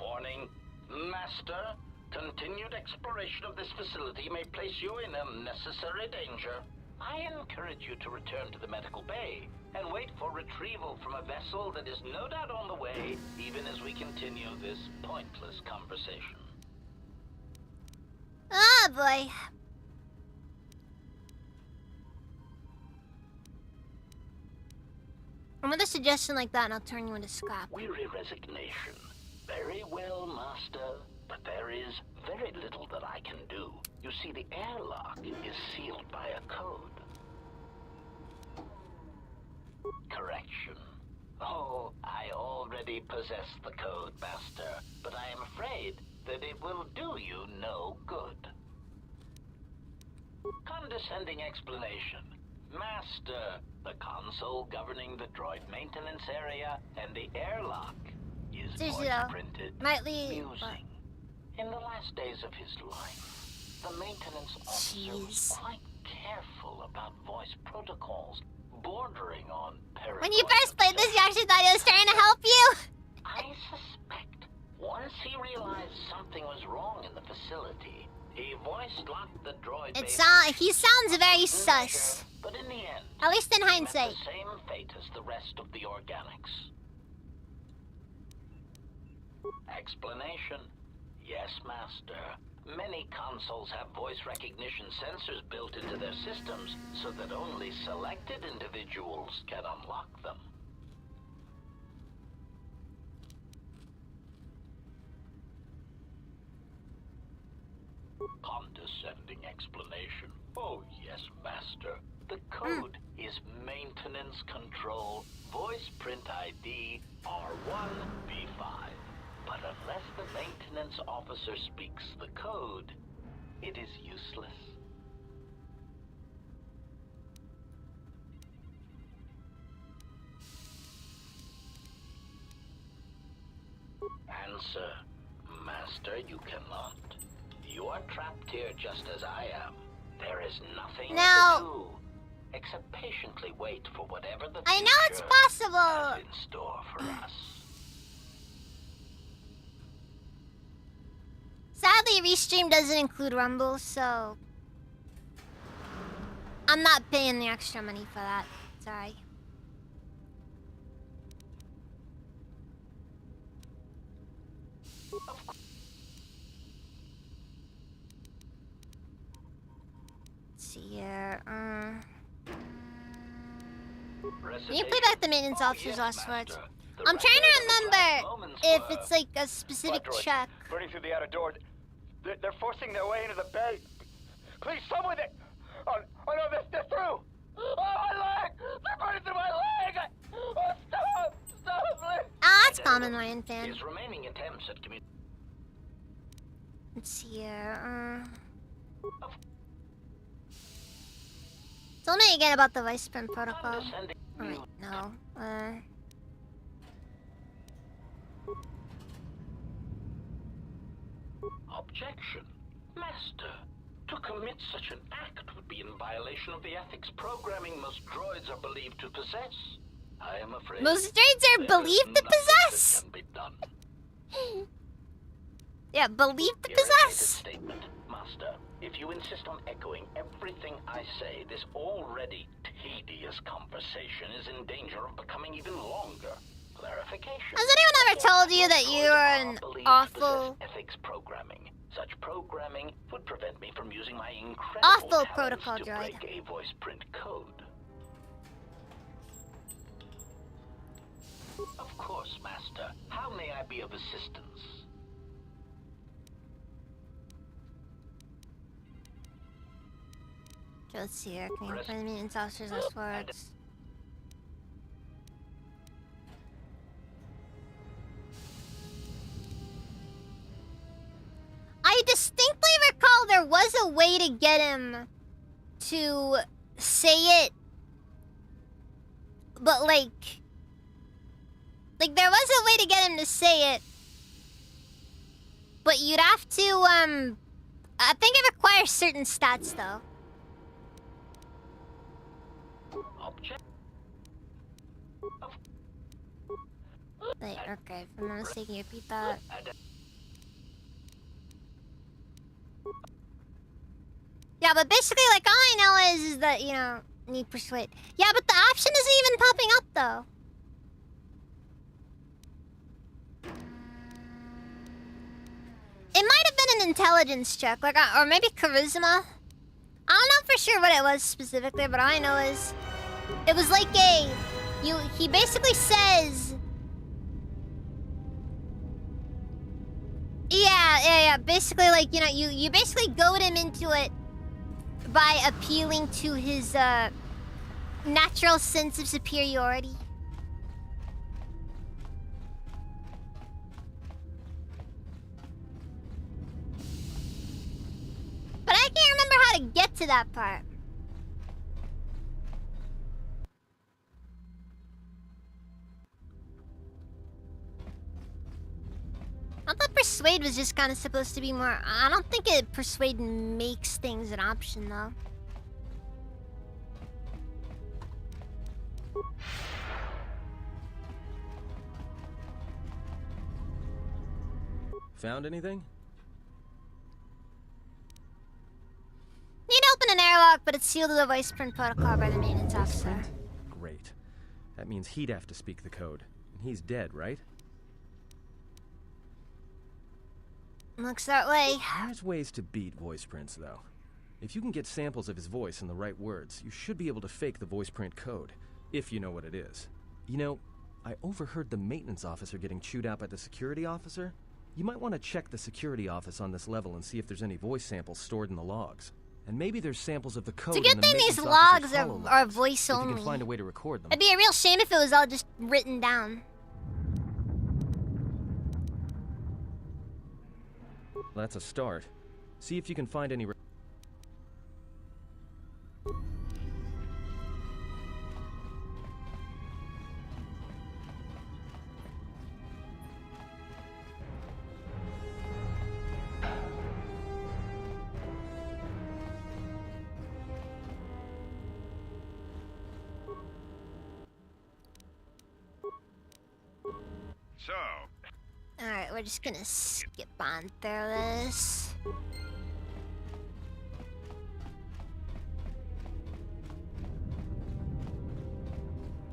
Warning, Master. Continued exploration of this facility may place you in unnecessary danger. I encourage you to return to the medical bay and wait for retrieval from a vessel that is no doubt on the way, even as we continue this pointless conversation. Oh boy. Another suggestion like that and I'll turn you into scrap. Weary resignation. Very well, Master. But there is very little that I can do. You see, the airlock is sealed by a code. Correction. Oh, I already possess the code, Master, but I am afraid that it will do you no good. Condescending explanation. Master, the console governing the droid maintenance area and the airlock is voice-printed musing. In the last days of his life, the maintenance officer was quite careful about voice protocols, bordering on paranoia. When you first played this, you actually thought he was trying to help you? I suspect once he realized something was wrong in the facility, he voice-locked the droid. He sounds very sus. But in the end, at least in he hindsight. met the same fate as the rest of the organics. Explanation. Yes, Master. Many consoles have voice recognition sensors built into their systems so that only selected individuals can unlock them. Condescending explanation. Oh, yes, Master. The code is Maintenance Control Voice Print ID R1B5. But unless the maintenance officer speaks the code, it is useless. Answer. Master, you cannot. You are trapped here just as I am. There is nothing to do except patiently wait for whatever the I know it's future possible. has in store for us. Sadly, Restream doesn't include Rumble, so I'm not paying the extra money for that. Sorry. Let's see here. Can you play back the maintenance officer's last words? I'm trying to remember if it's like a specific check. Burning through the outer door. They're forcing their way into the bay. Please, someone that... Oh no, they're through! Oh, my leg! They're burning through my leg! Oh, stop! Stop, please! Ah, that's common, Ryan fan. His remaining attempts at Let's see here. Tell me again about the Vice Print protocol. Oh, wait, no. Objection. Master, to commit such an act would be in violation of the ethics programming most droids are believed to possess. I am afraid most droids are believed to possess? can be done. Yeah, believed to Irritated possess? Statement. Master, if you insist on echoing everything I say, this already tedious conversation is in danger of becoming even longer. Clarification. Has anyone ever told you that you are an awful... ethics programming. Such programming would prevent me from using my incredible awful talents protocol to droid. break a voice print code. Of course, Master. How may I be of assistance? Let's see here. Can you find me in officer's last words? I distinctly recall there was a way to get him to say it, but like there was a way to get him to say it, but you'd have to I think it requires certain stats though. Wait, okay, if I'm not mistaken, repeat that. Yeah, but basically, like, all I know is that, you know, need persuade. Yeah, but the option isn't even popping up, though. It might have been an intelligence check, like, or maybe charisma. I don't know for sure what it was specifically, but all I know is it was like he basically says, yeah, basically, like, you know, you basically goad him into it by appealing to his natural sense of superiority. But I can't remember how to get to that part. I thought persuade was just kind of supposed to be more... I don't think persuade makes things an option, though. Found anything? Need to open an airlock, but it's sealed to the voice print protocol by the maintenance officer. Great. That means he'd have to speak the code. And he's dead, right? Looks that way. There's ways to beat voice prints, though. If you can get samples of his voice and the right words, you should be able to fake the voice print code, if you know what it is. You know, I overheard the maintenance officer getting chewed out by the security officer. You might want to check the security office on this level and see if there's any voice samples stored in the logs. And maybe there's samples of the code. It's a good thing these logs are voice only. If you can find a way to record them. It'd be a real shame if it was all just written down. That's a start. See if you can find any... So, Alright, we're just gonna skip on through this.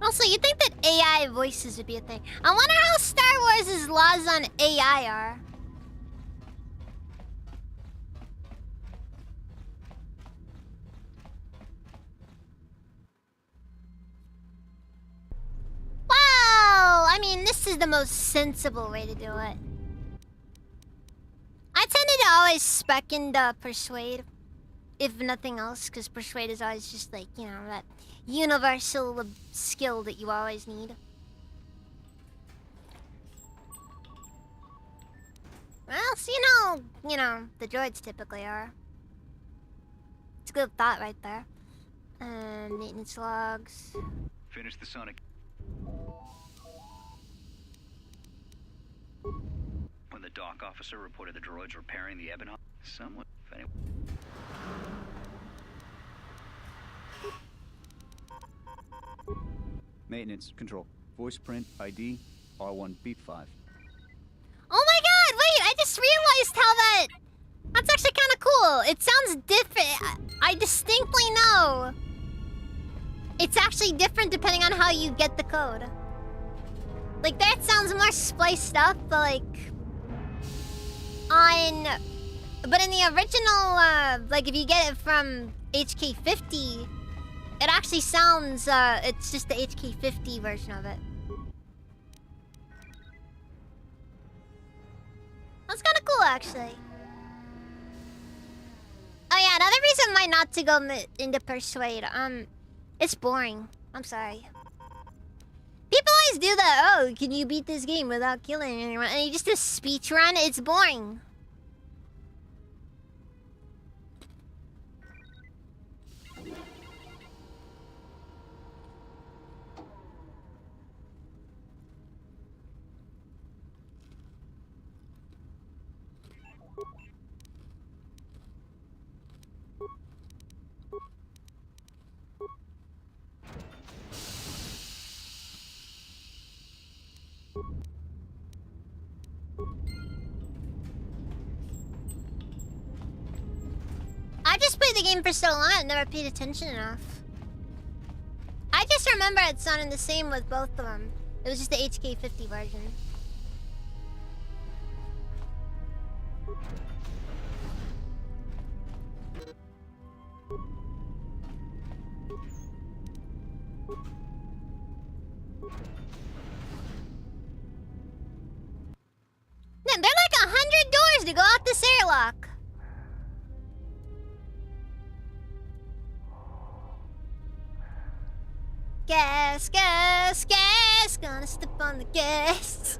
Also, you'd think that AI voices would be a thing. I wonder how Star Wars' laws on AI are. Wow! I mean, this is the most sensible way to do it. I tended to always spec into Persuade, if nothing else, because Persuade is always just like, you know, that universal skill that you always need. Well, so you know, the droids typically are. It's a good thought right there. Maintenance logs. Finish the Sonic. When the dock officer reported the droids repairing the Ebon, someone... Maintenance, control. Voice print, ID, R1B5. Oh my god, wait, I just realized how that's actually kind of cool. It sounds different. I distinctly know. It's actually different depending on how you get the code. Like, that sounds more spliced up, but like... But in the original, like, if you get it from HK50, it actually sounds, it's just the HK50 version of it. That's kind of cool, actually. Oh yeah, another reason why not to go into Persuade, it's boring. I'm sorry. People always do that. Oh, can you beat this game without killing anyone? And you just do a speech run. It's boring. I just played the game for so long, I never paid attention enough. I just remember it sounding the same with both of them. It was just the HK50 version. Man, they're like 100 doors to go out this airlock. Gas, gas, gas. Gonna step on the gas.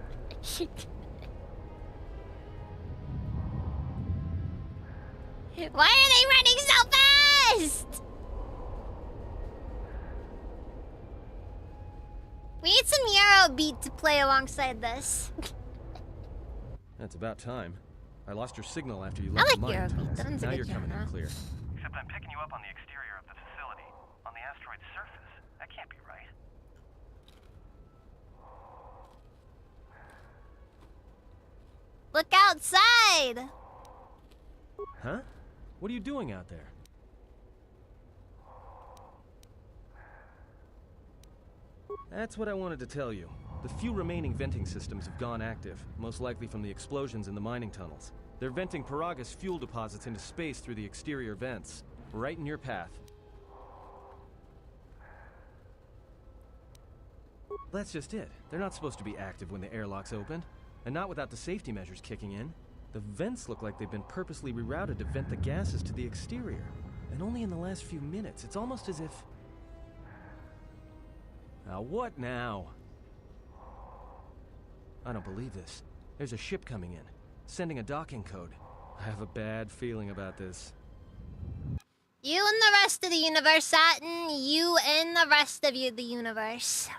Why are they running so fast? We need some Eurobeat to play alongside this. That's about time. I lost your signal after you left the mine tunnels. Now you're coming in clear. Except I'm picking you up on the exterior of the facility, on the asteroid's surface. That can't be right. Look outside! Huh? What are you doing out there? That's what I wanted to tell you. The few remaining venting systems have gone active, most likely from the explosions in the mining tunnels. They're venting Paragus fuel deposits into space through the exterior vents. Right in your path. That's just it. They're not supposed to be active when the airlock's open. And not without the safety measures kicking in. The vents look like they've been purposely rerouted to vent the gases to the exterior. And only in the last few minutes. It's almost as if... Now what now? I don't believe this. There's a ship coming in, sending a docking code. I have a bad feeling about this. You and the rest of the universe, Saturn. You and the rest of the universe.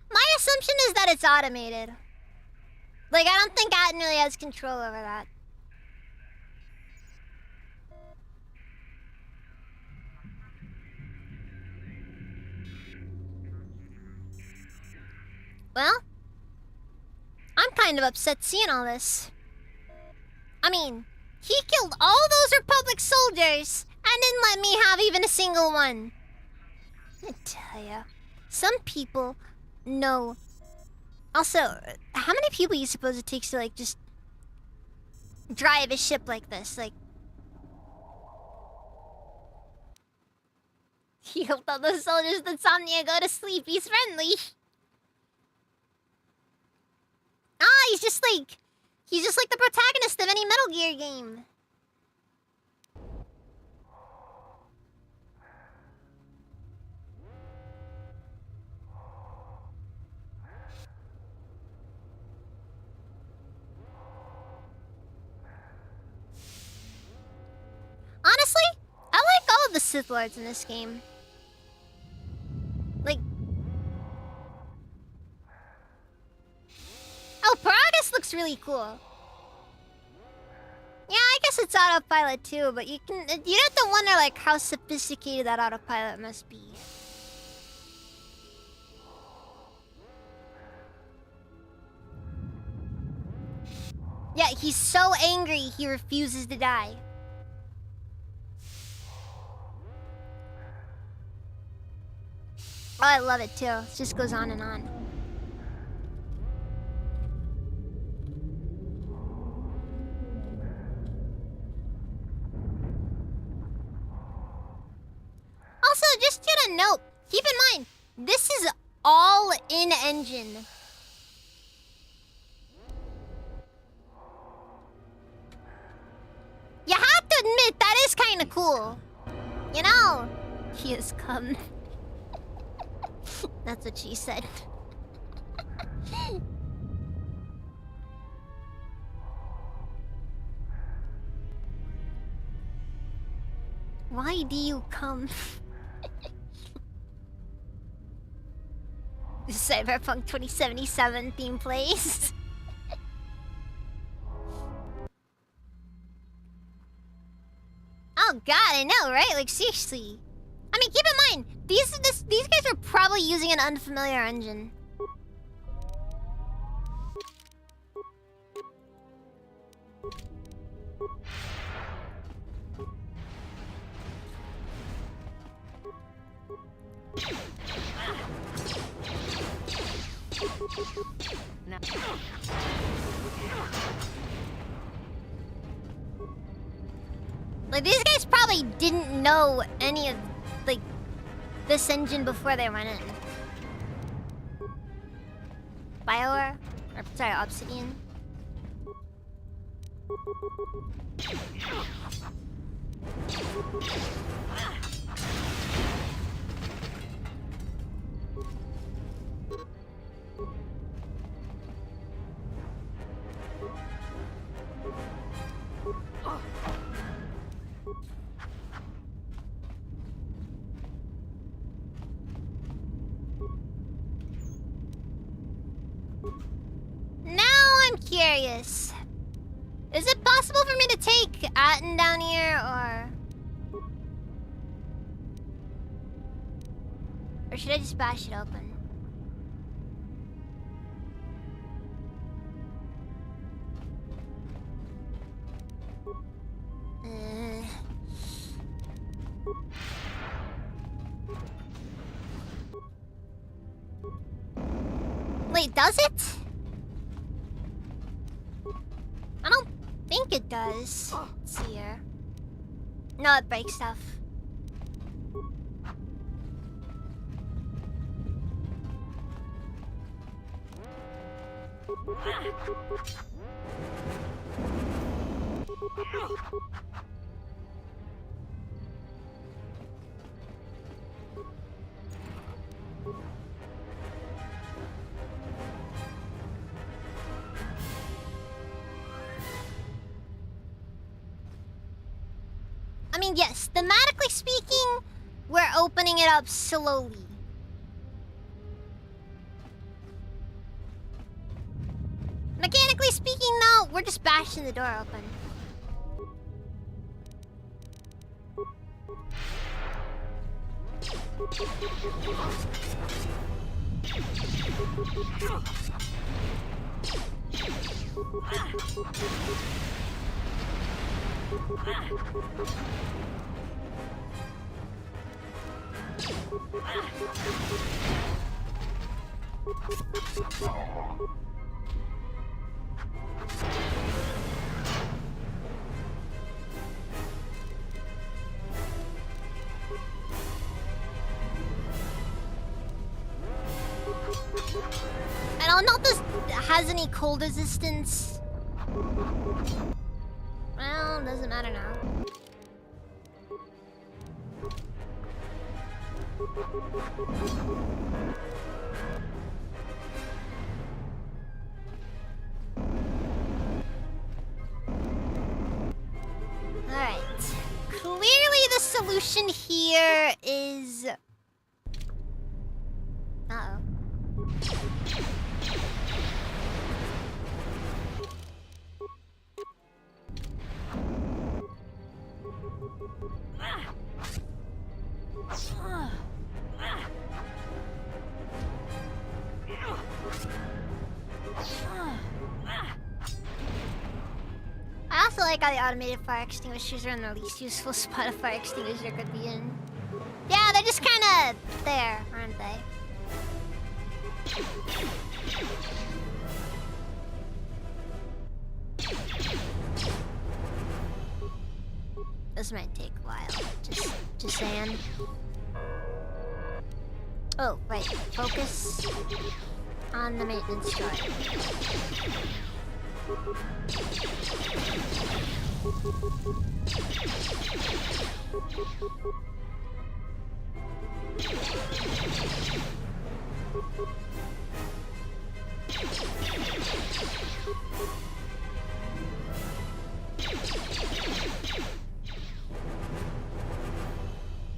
My assumption is that it's automated. Like, I don't think Atten really has control over that. Well, I'm kind of upset seeing all this. I mean, he killed all those Republic soldiers and didn't let me have even a single one. I tell ya, some people know. Also, how many people you suppose it takes to, like, just drive a ship like this? Like, he helped all those soldiers in Insomnia go to sleep. He's friendly. He's just like the protagonist of any Metal Gear game. Honestly, I like all of the Sith Lords in this game. Like... Oh, Paragus looks really cool. Yeah, I guess it's autopilot too, but you have to wonder, like, how sophisticated that autopilot must be. Yeah, he's so angry he refuses to die. Oh, I love it too. It just goes on and on. Also, just to note, keep in mind, this is all in-engine. You have to admit, that is kind of cool. You know, he has come. That's what she said. Why do you come? Cyberpunk 2077 theme plays. Oh god, I know, right? Like, seriously. I mean, keep in mind, these guys are probably using an unfamiliar engine. Like, these guys probably didn't know any of, like, this engine before they went in. BioWare? Or, sorry, Obsidian. Now I'm curious. Is it possible for me to take Atten down here, or should I just bash it open? Wait, does it? I don't think it does. Let's see here. No, it breaks stuff. I mean, yes, thematically speaking, we're opening it up slowly. Mechanically speaking, though, we're just bashing the door open. I don't know if this has any cold resistance. Well, doesn't matter now. Alright. Clearly the solution here is... Uh-oh. I also like how the automated fire extinguishers are in the least useful spot a fire extinguisher could be in. Yeah, they're just kind of there, aren't they? This might take a while. Just saying. Oh, right. Focus on the maintenance droid.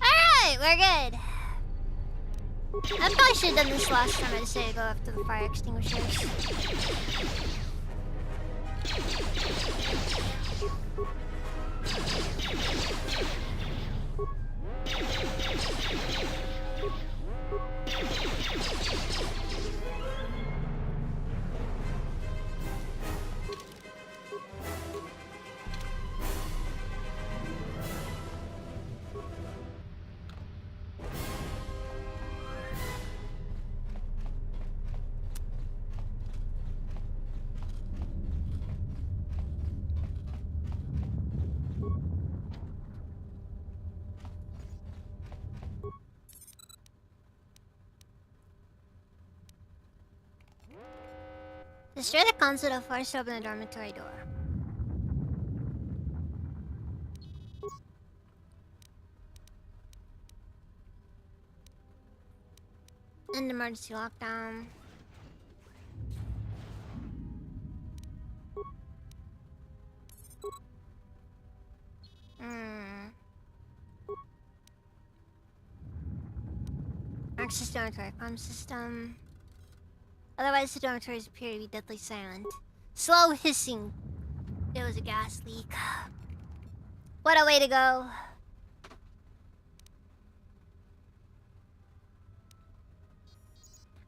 Alright, we're good. I probably should have done this last time I decided to go after the fire extinguishers. Destroy the console to force open the dormitory door. End emergency lockdown. Access dormitory alarm system. Otherwise, the dormitories appear to be deadly silent. Slow hissing. It was a gas leak. What a way to go.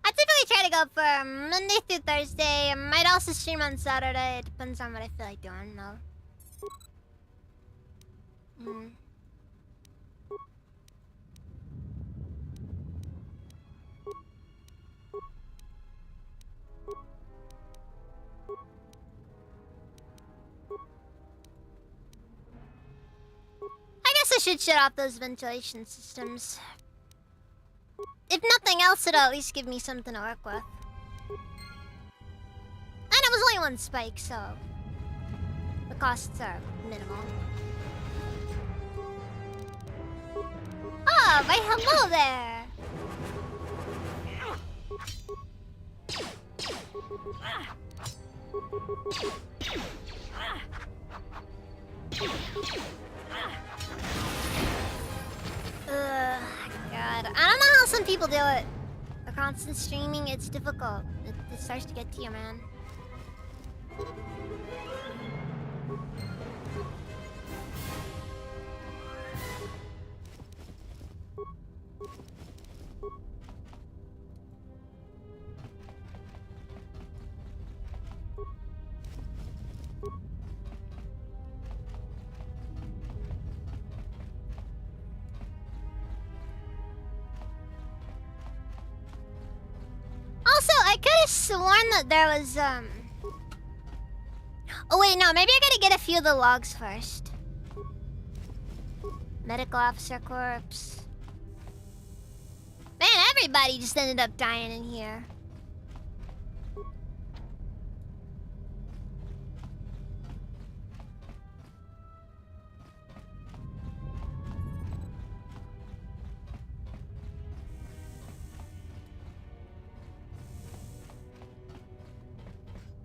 I typically try to go for Monday through Thursday. I might also stream on Saturday. It depends on what I feel like doing, though. should shut off those ventilation systems. If nothing else, it'll at least give me something to work with. And it was only one spike, so the costs are minimal. Ah, why hello there! God. I don't know how some people do it. The constant streaming, it's difficult. It starts to get to you, man. Also, I could have sworn that there was, Oh wait, no, maybe I gotta get a few of the logs first. Medical officer corpse. Man, everybody just ended up dying in here.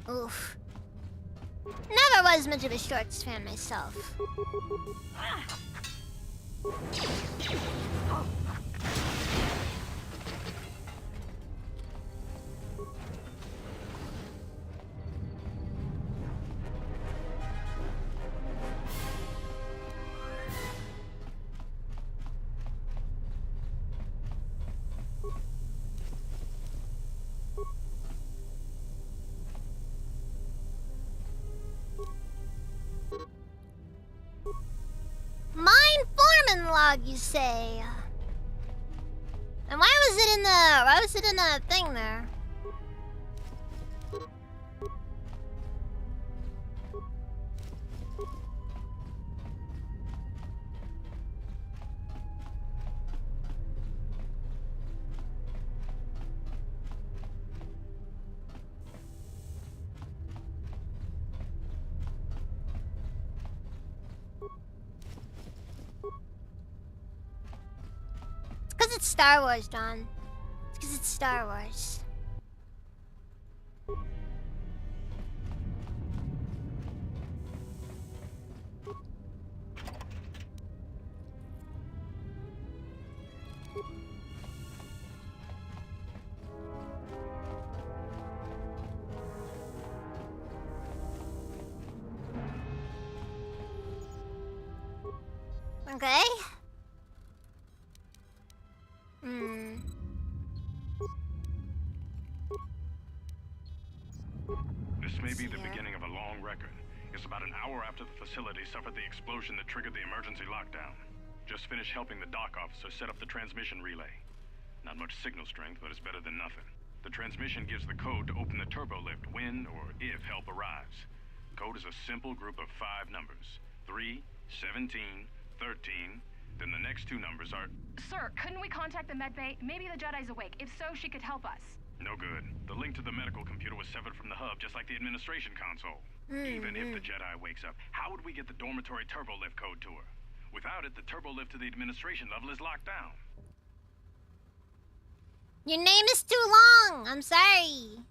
Oof. Never was much of a Shorts fan myself. Mine foreman log, you say? And why was it in the thing there? It's 'cause it's Star Wars, Don. It's 'cause it's Star Wars. Okay. This may be the beginning of a long record. It's about an hour after the facility suffered the explosion that triggered the emergency lockdown. Just finished helping the dock officer set up the transmission relay. Not much signal strength, but it's better than nothing. The transmission gives the code to open the turbo lift when or if help arrives. Code is a simple group of 5 numbers. 3, 17, 13, then the next 2 numbers are... Sir, couldn't we contact the medbay? Maybe the Jedi's awake. If so, she could help us. No good. The link to the medical computer was severed from the hub, just like the administration console. Even if the Jedi wakes up, how would we get the dormitory turbo lift code to her? Without it, the turbo lift to the administration level is locked down. Your name is too long. I'm sorry.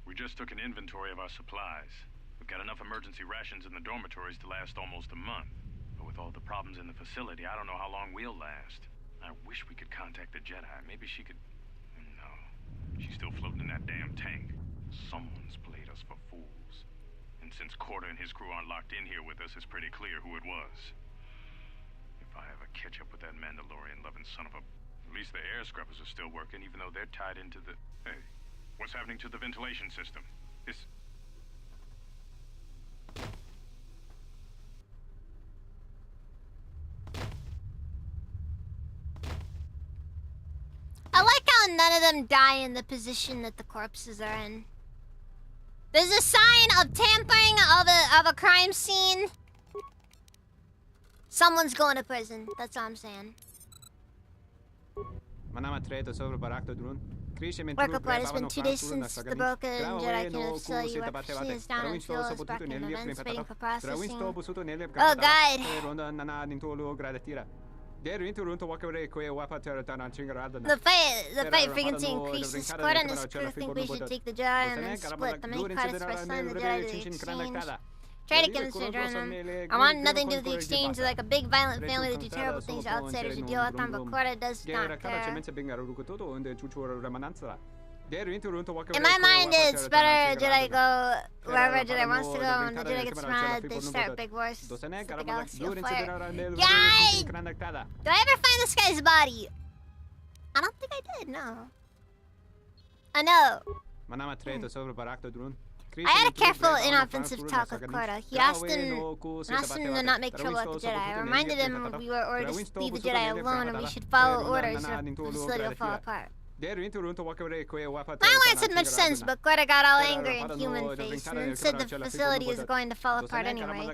We just took an inventory of our supplies. We've got enough emergency rations in the dormitories to last almost a month. But with all the problems in the facility, I don't know how long we'll last. I wish we could contact the Jedi. Maybe she could... No. She's still floating in that damn tank. Someone's played us for fools. And since Corda and his crew aren't locked in here with us, it's pretty clear who it was. If I ever catch up with that Mandalorian-loving son of a... At least the air scrubbers are still working, even though they're tied into the... Hey, what's happening to the ventilation system? It's... I like how none of them die in the position that the corpses are in. There's a sign of tampering of a crime scene. Someone's going to prison. That's all I'm saying. Work report has been 2 days since the broker and Jedi can have still you work is down and fuel is back in events waiting for processing. Oh god. The fight frequency increases. Corda and his crew think we should take the Jedi and then split. The main credits by selling the Jedi to the exchange. Try to convince them. I want nothing to do with the exchange. They're like a big violent family that do terrible things to outsiders who deal with them, but Corda does not care. In my mind, it's better Jedi go wherever Jedi wants to go, and the Jedi gets mad, they start big wars. Set the galaxy afire. Guy! Did I ever find this guy's body? I don't think I did, no. I know. I had a careful, inoffensive talk with Corda. He asked him to not make trouble with the Jedi. I reminded him we were ordered to leave the Jedi alone and we should follow orders or the facility will fall apart. My words had much sense, but Corda got all angry and human faced and then said the facility is going to fall apart anyway.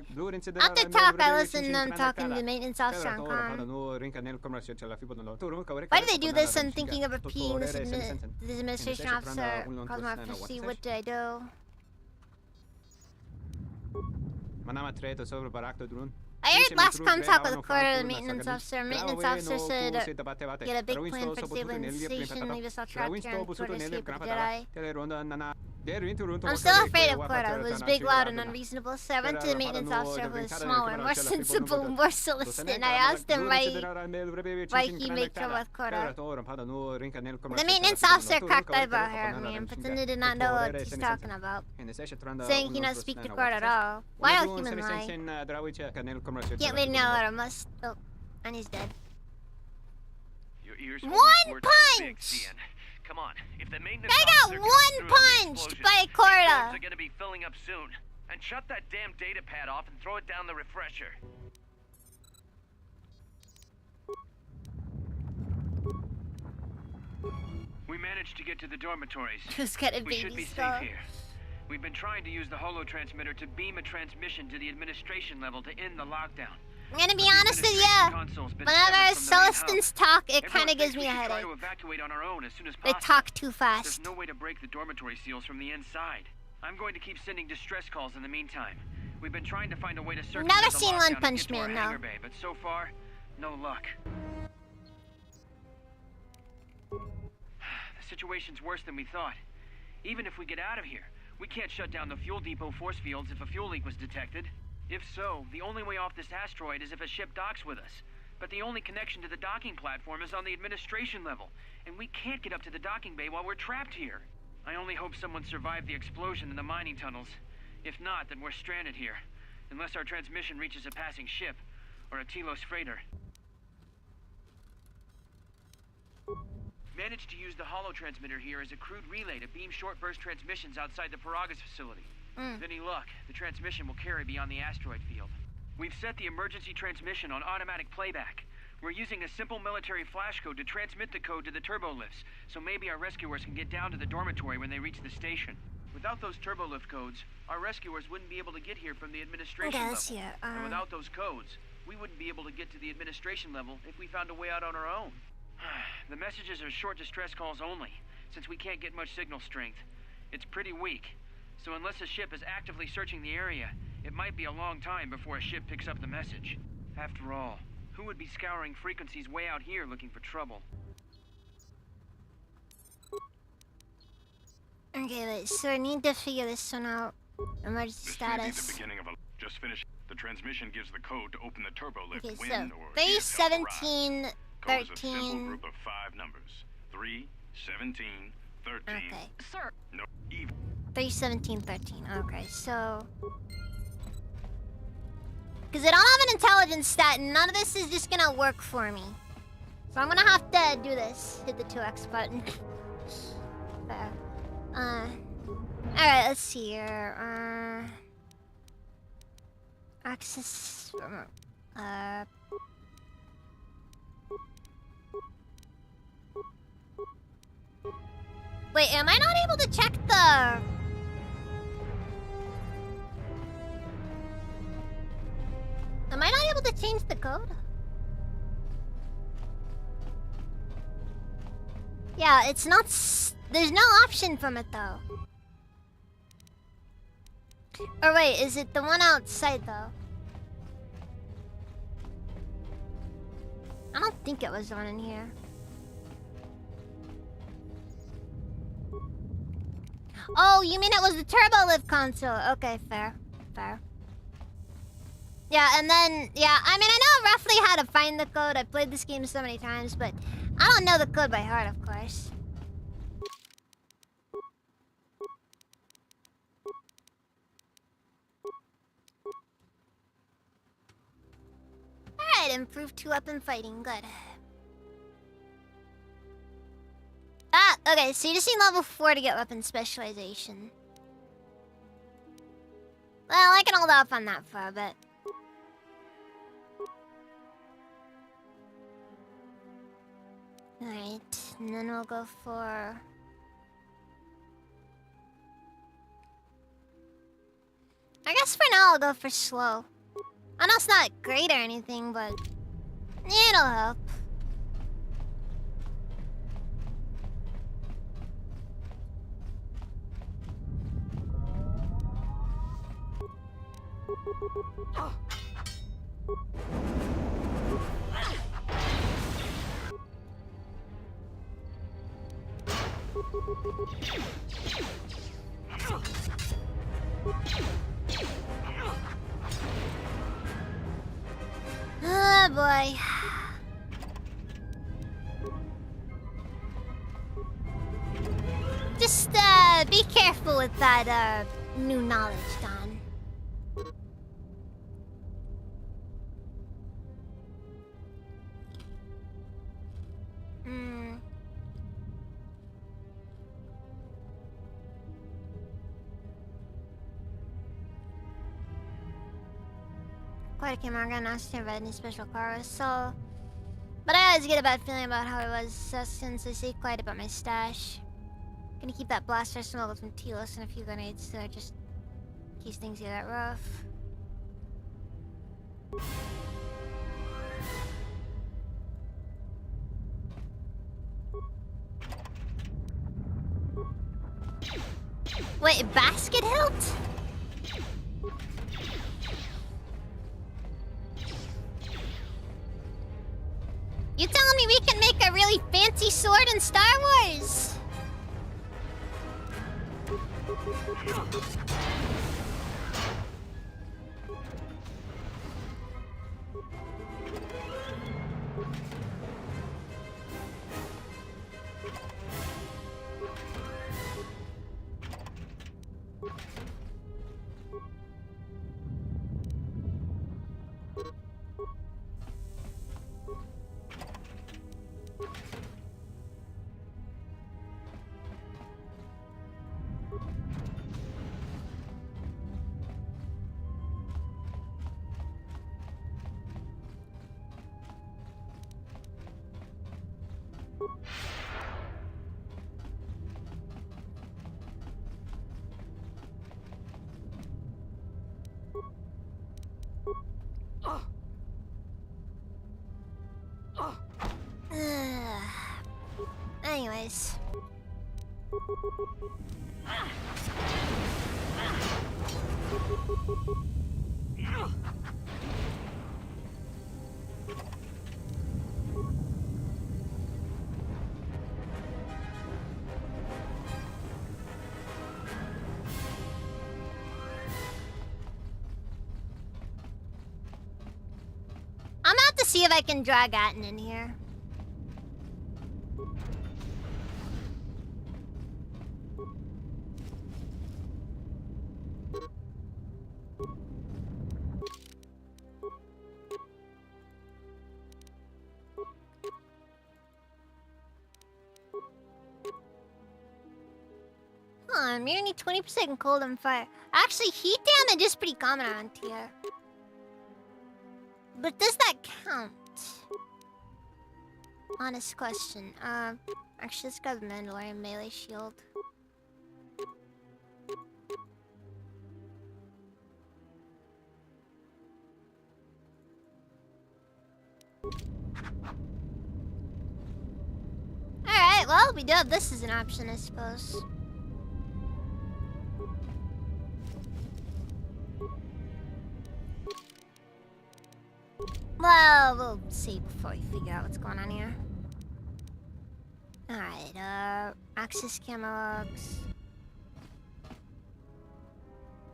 After talk, I listened to them talking to the maintenance officer on comm. Why do they do this? I'm thinking of repeating this administration officer calls my officer. See, what did I do? I heard last comm talk with Corda, the maintenance officer. Maintenance officer said get a big plan for disabling the station, leave us all trapped here, and Corda escape with the Jedi. I'm still afraid of Corda, who is big, loud, and unreasonable, so I went to the maintenance officer, who is smaller, more sensible, more solicited, and I asked him why he made trouble with Corda. The maintenance officer cocked eyebrow here at me and pretended to not know what he's talking about, saying he not speak to Corda at all. Why a human lie? Can't wait now, or I must. Oh, and he's dead. One punch! Come on, if the maintenance I got one punched by Corda. Are gonna be filling up soon. And shut that damn data pad off and throw it down the refresher. We managed to get to the dormitories. Who's got a baby We should be skull? safe here. We've been trying to use the holo transmitter to beam a transmission to the administration level to end the lockdown. I'm gonna be honest with you. Whenever Celestins talk, it kind of gives me a headache. To evacuate on our own as soon as They possible. talk too fast. There's no way to break the dormitory seals from the inside. I'm going to keep sending distress calls in the meantime. We've been trying to find a way to circumvent Never the seen lockdown One and Punch get to our Man, no. hangar bay, but so far, no luck. The situation's worse than we thought. Even if we get out of here, we can't shut down the fuel depot force fields if a fuel leak was detected. If so, the only way off this asteroid is if a ship docks with us. But the only connection to the docking platform is on the administration level, and we can't get up to the docking bay while we're trapped here. I only hope someone survived the explosion in the mining tunnels. If not, then we're stranded here. Unless our transmission reaches a passing ship, or a Telos freighter. Managed to use the holo transmitter here as a crude relay to beam short burst transmissions outside the Paragas facility. With any luck, the transmission will carry beyond the asteroid field. We've set the emergency transmission on automatic playback. We're using a simple military flash code to transmit the code to the turbolift's, so maybe our rescuers can get down to the dormitory when they reach the station. Without those turbolift codes, our rescuers wouldn't be able to get here from the administration level. And without those codes, we wouldn't be able to get to the administration level if we found a way out on our own. The messages are short distress calls only, since we can't get much signal strength. It's pretty weak, so unless a ship is actively searching the area, it might be a long time before a ship picks up the message. After all, who would be scouring frequencies way out here looking for trouble? Okay, wait, so I need to figure this one out. Emergency This may be status. the beginning of a... Just finished. The transmission gives the code to open the turbo lift Okay, when so or 3, if help arrives. 17, Code is a simple 13. group of 5 numbers. 3, 17, 13. Okay. Sir. No, even. 3, 17, 13. Okay, so... Because I don't have an intelligence stat, and none of this is just gonna work for me. So I'm gonna have to do this. Hit the 2x button. There. Alright, let's see here. Access... Wait, am I not able to check the... able to change the code? Yeah, it's not. There's no option from it though. Or wait, is it the one outside though? I don't think it was the one in here. Oh, you mean it was the Turbo Lift console? Okay, fair. Fair. Yeah, and then, yeah, I mean, I know roughly how to find the code. I played this game so many times, but I don't know the code by heart, of course. Alright, improved 2-weapon fighting. Good. Ah, okay, so you just need level 4 to get weapon specialization. Well, I can hold off on that for a bit. Alright, and then we'll go for... I guess for now I'll go for slow. I know it's not great or anything, but it'll help. Oh boy. Just be careful with that new knowledge, Don. Quite a camera gun, asked him about any special car was so. But I always get a bad feeling about how it was since I say quite about my stash. Gonna keep that blaster smuggled from Telos and a few grenades so just in case things get that rough. Wait, basket hilt? You telling me we can make a really fancy sword in Star Wars? Anyways. I'm out to see if I can drag Atten in here. I'm nearly 20% cold and fire. Actually, heat damage is pretty common around here. But does that count? Honest question. Actually, let's grab the Mandalorian melee shield. Well, we do have this as an option, I suppose. Well, we'll see before we figure out what's going on here. Alright, access camera logs.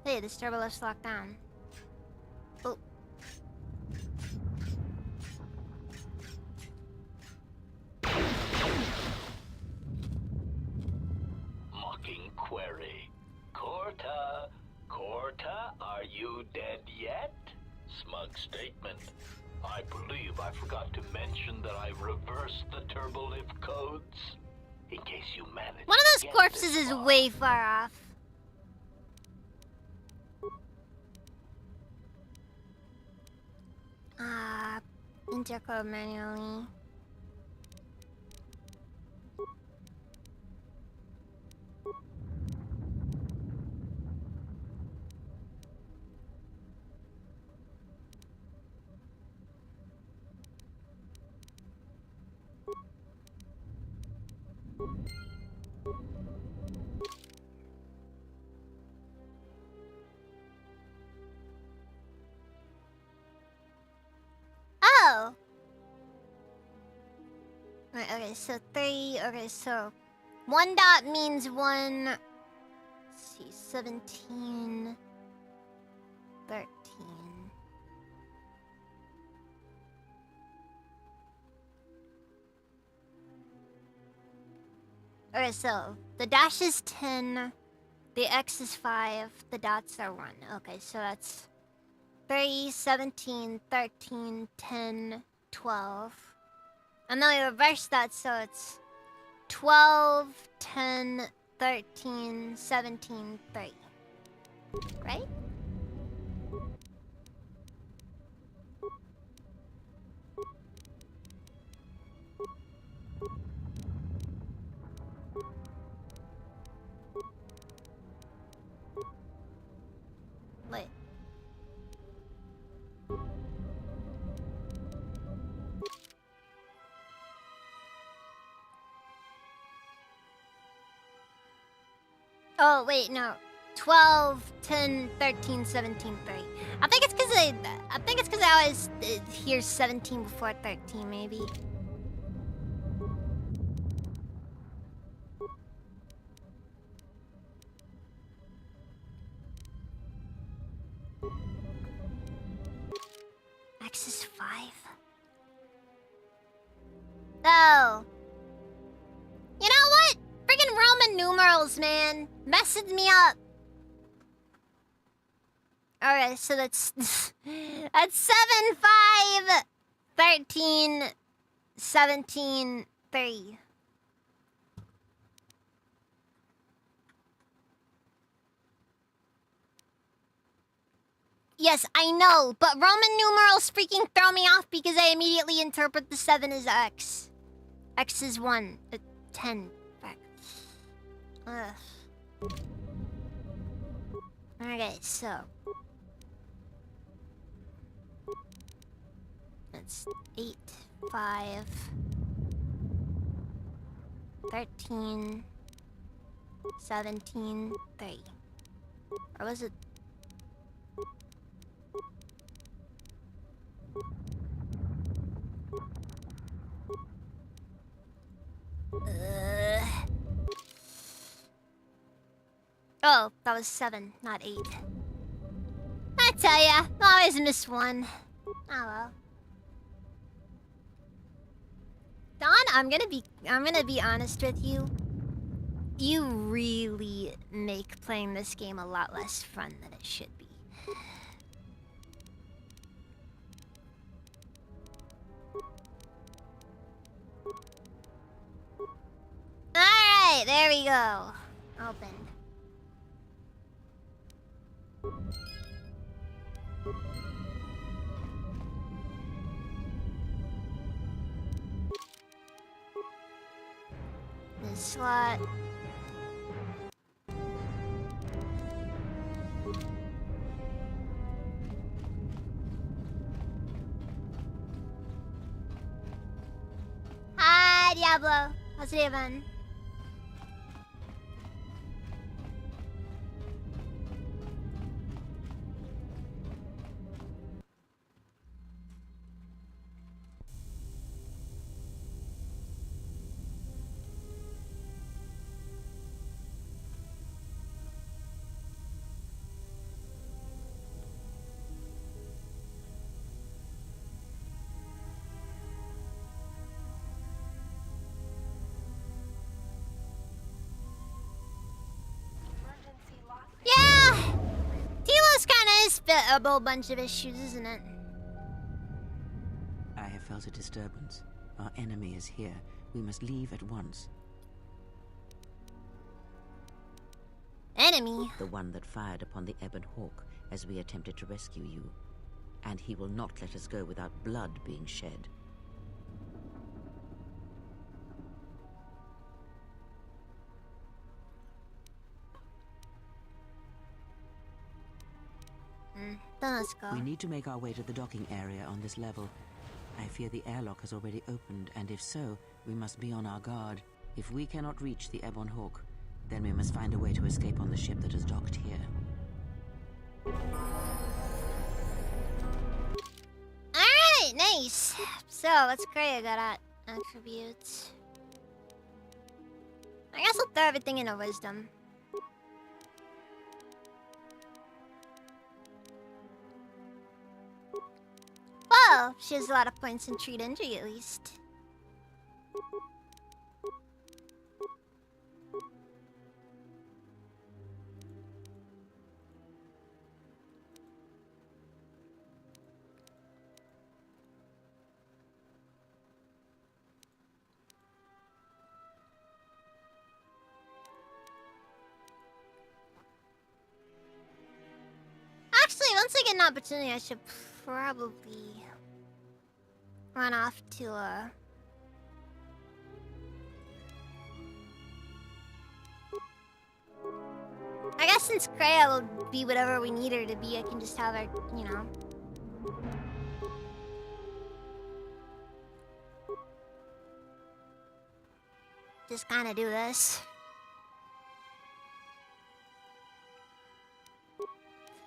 Hey, this turbo lift's locked down. Oh. Mocking query. Corta, are you dead yet? Smug statement. I believe I forgot to mention that I reversed the turbolift codes. In case you managed. One of those corpses is way far off. Intercode manually. Oh! Right, okay, so 3, okay, so 1 dot means 1, let's see, 17, 13. Okay, so the dash is 10, the X is 5, the dots are 1. Okay, so that's 3, 17, 13, 10, 12. And then we reverse that, so it's 12, 10, 13, 17, 3. Right? Wait. Oh, wait, no. 12, 10, 13, 17, 3. I think it's because I always hear 17 before 13, maybe. X is 5. Oh. You know what? Friggin' Roman numerals, man. Messing me up. Alright, so that's 7, 5, 13, 17, 3. Yes, I know, but Roman numerals freaking throw me off because I immediately interpret the 7 as X. X is 1, 10. Ugh. Okay, so that's 8, 5, 13, 17, 3. Or was it? Oh, that was 7, not 8. I tell ya, I always miss 1. Oh well. Don, I'm gonna be honest with you. You really make playing this game a lot less fun than it should be. Alright, there we go. Open. This slot. Hi, Diablo. How's it even? Yeah! Tilos kinda is a whole bunch of issues, isn't it? I have felt a disturbance. Our enemy is here. We must leave at once. Enemy? The one that fired upon the Ebon Hawk as we attempted to rescue you. And he will not let us go without blood being shed. Then let's go. We need to make our way to the docking area on this level. I fear the airlock has already opened, and if so, we must be on our guard. If we cannot reach the Ebon Hawk, then we must find a way to escape on the ship that is docked here. Alright, nice. So, what's Kreia got at? Attributes. I guess I'll throw everything into wisdom. Well, she has a lot of points in treat injury at least. Actually, once I get an opportunity, I should probably run off to I guess since Kreia will be whatever we need her to be, I can just have her, you know. Just kind of do this.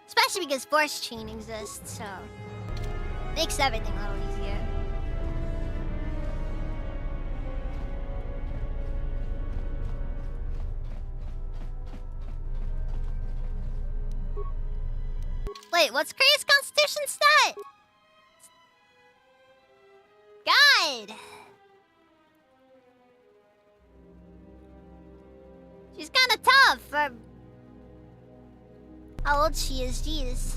Especially because Force Chain exists, so makes everything a little easier. Wait, what's Kreia's constitution stat? Guide! She's kinda tough for how old she is, jeez.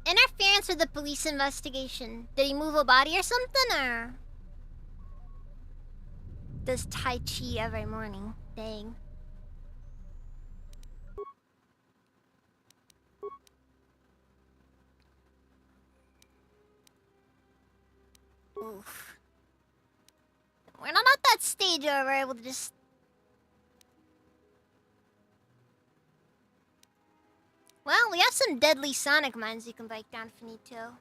Interference with the police investigation. Did he move a body or something, or does Tai Chi every morning? Dang. Oof. We're not at that stage where we're able to just... Well, we have some deadly sonic mines you can break down if you need to. And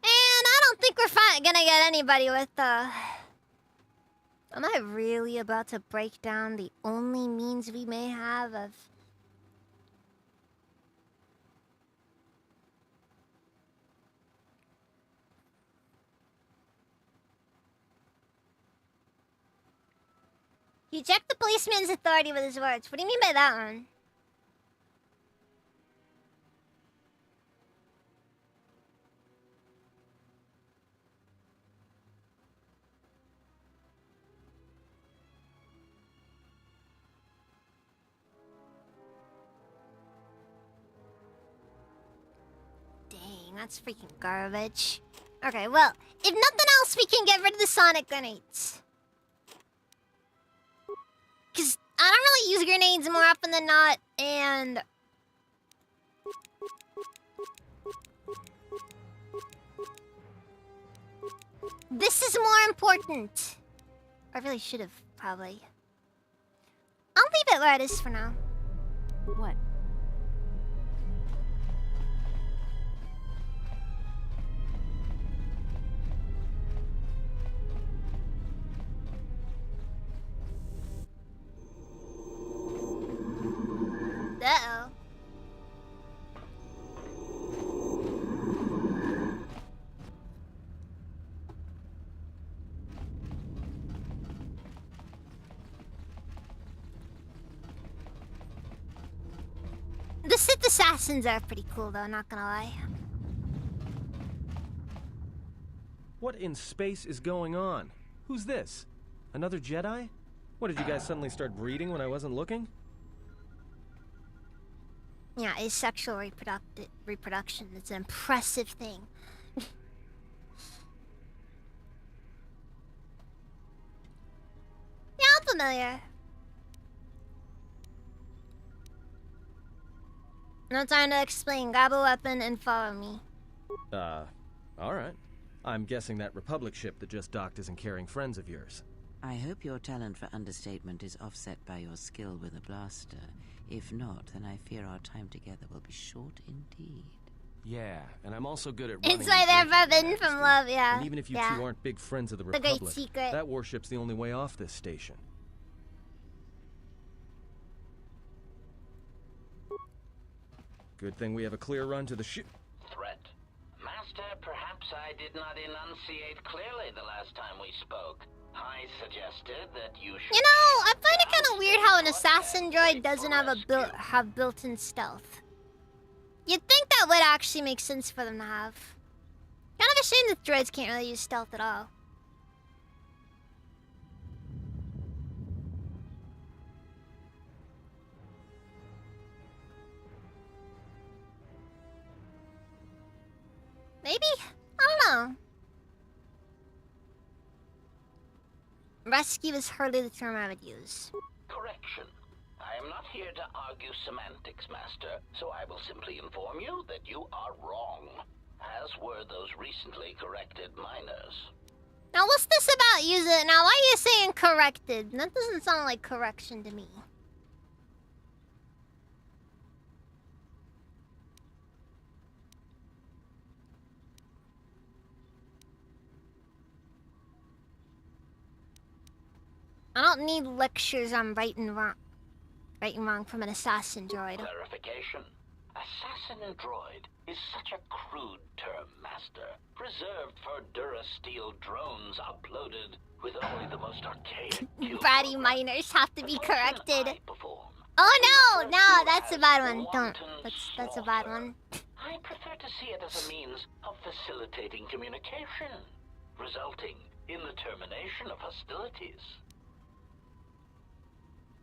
I don't think we're gonna get anybody with, Am I really about to break down the only means we may have of... You check the policeman's authority with his words. What do you mean by that one? Dang, that's freaking garbage. Okay, well, if nothing else, we can get rid of the sonic grenades. Because I don't really use grenades more often than not, and... this is more important. I really should have, probably. I'll leave it where it is for now. What? Uh-oh. The Sith assassins are pretty cool, though, not gonna lie. What in space is going on? Who's this? Another Jedi? What, did you guys suddenly start breeding when I wasn't looking? Yeah, asexual reproduction is an impressive thing. Yeah, I'm familiar. No time to explain. Grab a weapon and follow me. Alright. I'm guessing that Republic ship that just docked isn't carrying friends of yours. I hope your talent for understatement is offset by your skill with a blaster. If not, then I fear our time together will be short indeed. Yeah, and I'm also good at running. It's like they're forbidden from love, yeah. And even if you yeah. two aren't big friends of the The Republic, great secret. that warship's the only way off this station. Good thing we have a clear run to the ship. Threat. Master, perhaps I did not enunciate clearly the last time we spoke. I suggested that you should... You know, I find it kind of weird how an assassin droid doesn't have built-in stealth. You'd think that would actually make sense for them to have. Kind of a shame that droids can't really use stealth at all. Maybe? I don't know. Rescue is hardly the term I would use. Correction. I am not here to argue semantics, Master, so I will simply inform you that you are wrong, as were those recently corrected minors. Now what's this about using? Now why are you saying corrected? That doesn't sound like correction to me. I don't need lectures on right and wrong from an assassin droid. Clarification. Assassin and droid is such a crude term, Master, reserved for Durasteel drones uploaded with only the most archaic... Bratty minors have to be corrected. Oh no, that's a bad one. Don't. That's a bad one. I prefer to see it as a means of facilitating communication, resulting in the termination of hostilities.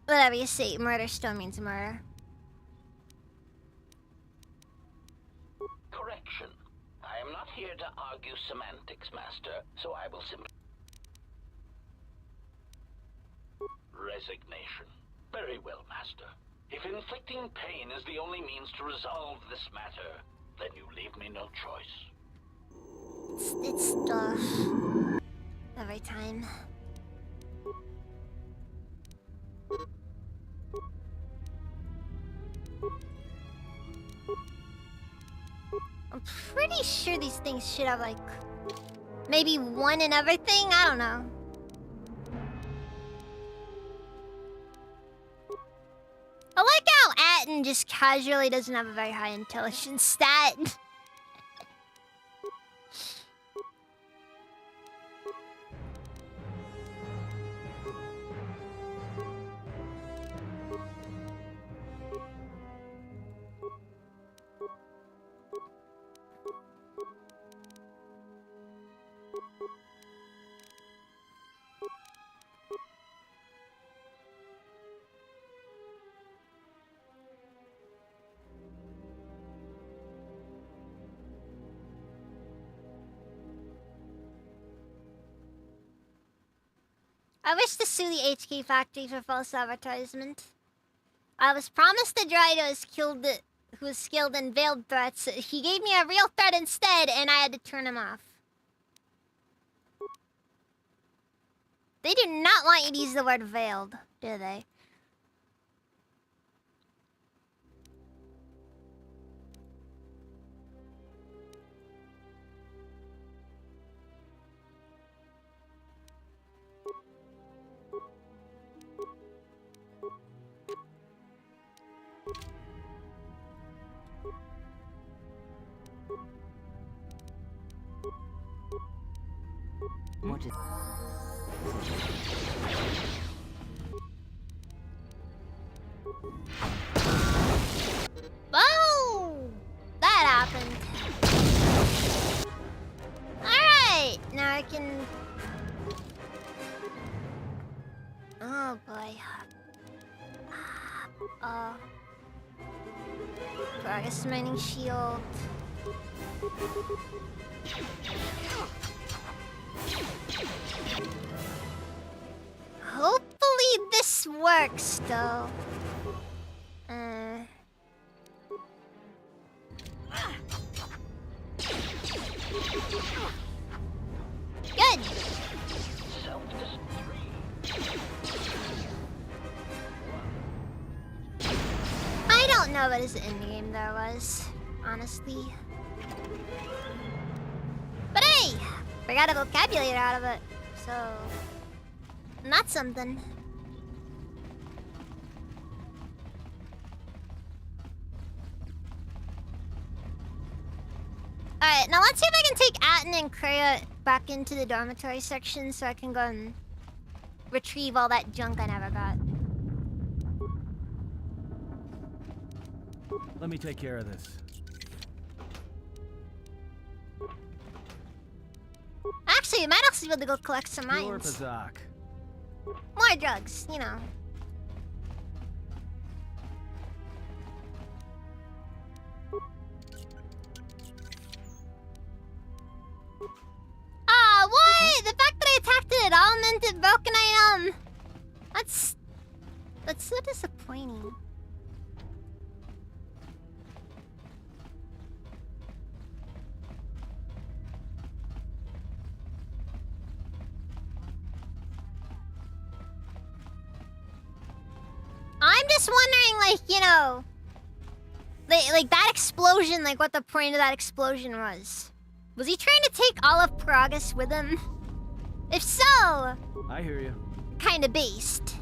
Whatever you say, murder still means murder. Correction. I am not here to argue semantics, Master, so I will simply... Resignation. Very well, Master. If inflicting pain is the only means to resolve this matter, then you leave me no choice. It's tough. Every time. I'm pretty sure these things should have, like, maybe one in everything? I don't know. I like how Atton just casually doesn't have a very high intelligence stat. I wish to sue the HK factory for false advertisement. I was promised a droid who was skilled in veiled threats. He gave me a real threat instead, and I had to turn him off. They do not want you to use the word veiled, do they? What is... Oh! That happened. Alright! Now I can... Oh boy. Progress mining shield. Hopefully this works though. Good. I don't know what his endgame there was, honestly. But hey, we got a vocabulary out of it, so not something. Alright, now let's see if I can take Atten and Kreia back into the dormitory section so I can go and retrieve all that junk I never got. Let me take care of this. Actually, you might also be able to go collect some mines. More drugs, you know. Ah, what? The fact that I attacked it at all meant it broke an item. That's so disappointing. I'm just wondering, like, you know, like that explosion, like what the point of that explosion was. Was he trying to take all of Peragus with him? If so, I hear you. Kinda based.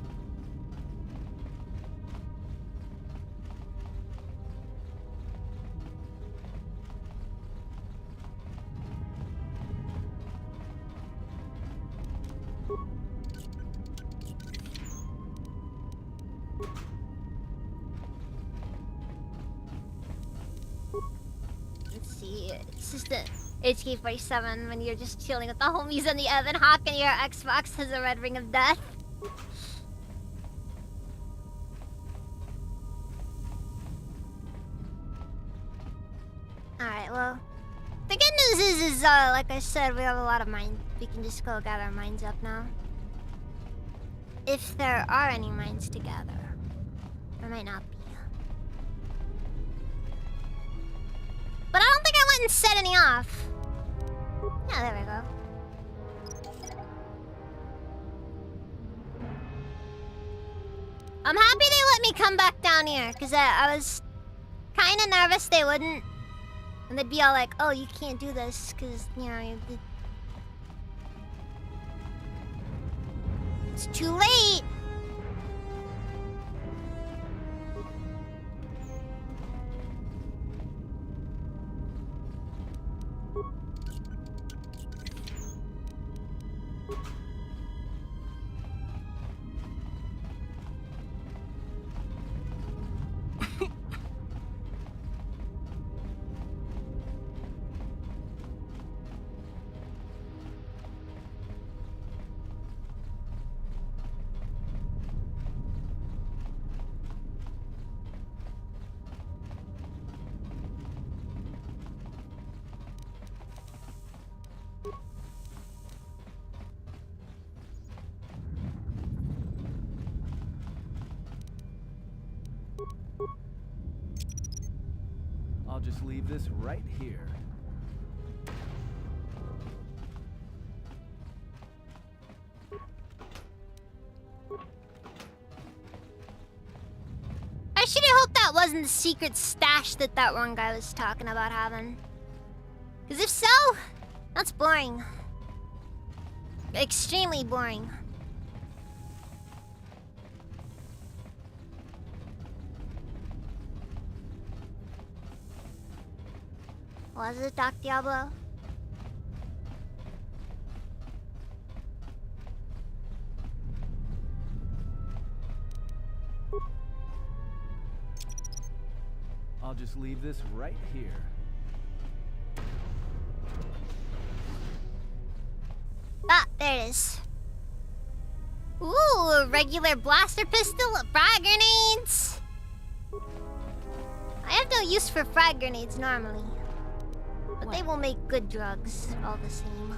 Let's see, it's just a HK47 when you're just chilling with the homies on the Evan Hawk and your Xbox has a red ring of death. Alright, well, the good news is, like I said, we have a lot of mines. We can just go gather our mines up now. If there are any mines to gather. There might not be. But I don't think I went and set any off. Yeah, there we go. I'm happy they let me come back down here, because I was kind of nervous they wouldn't. And they'd be all like, oh, you can't do this, because, you know, it's too late. I'll just leave this right here. I should hope that wasn't the secret stash that one guy was talking about having. Because if so, that's boring. Extremely boring. Was it Doc Diablo? I'll just leave this right here. Ah, there it is. Ooh, a regular blaster pistol, frag grenades. I have no use for frag grenades normally, but they will make good drugs all the same.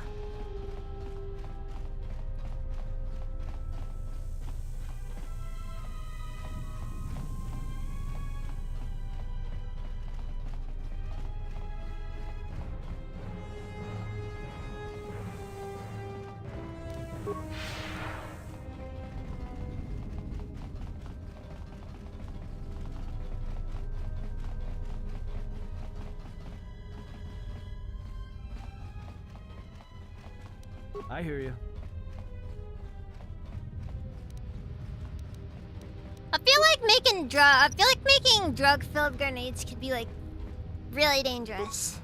I hear you. I feel like making drug-filled grenades could be like really dangerous.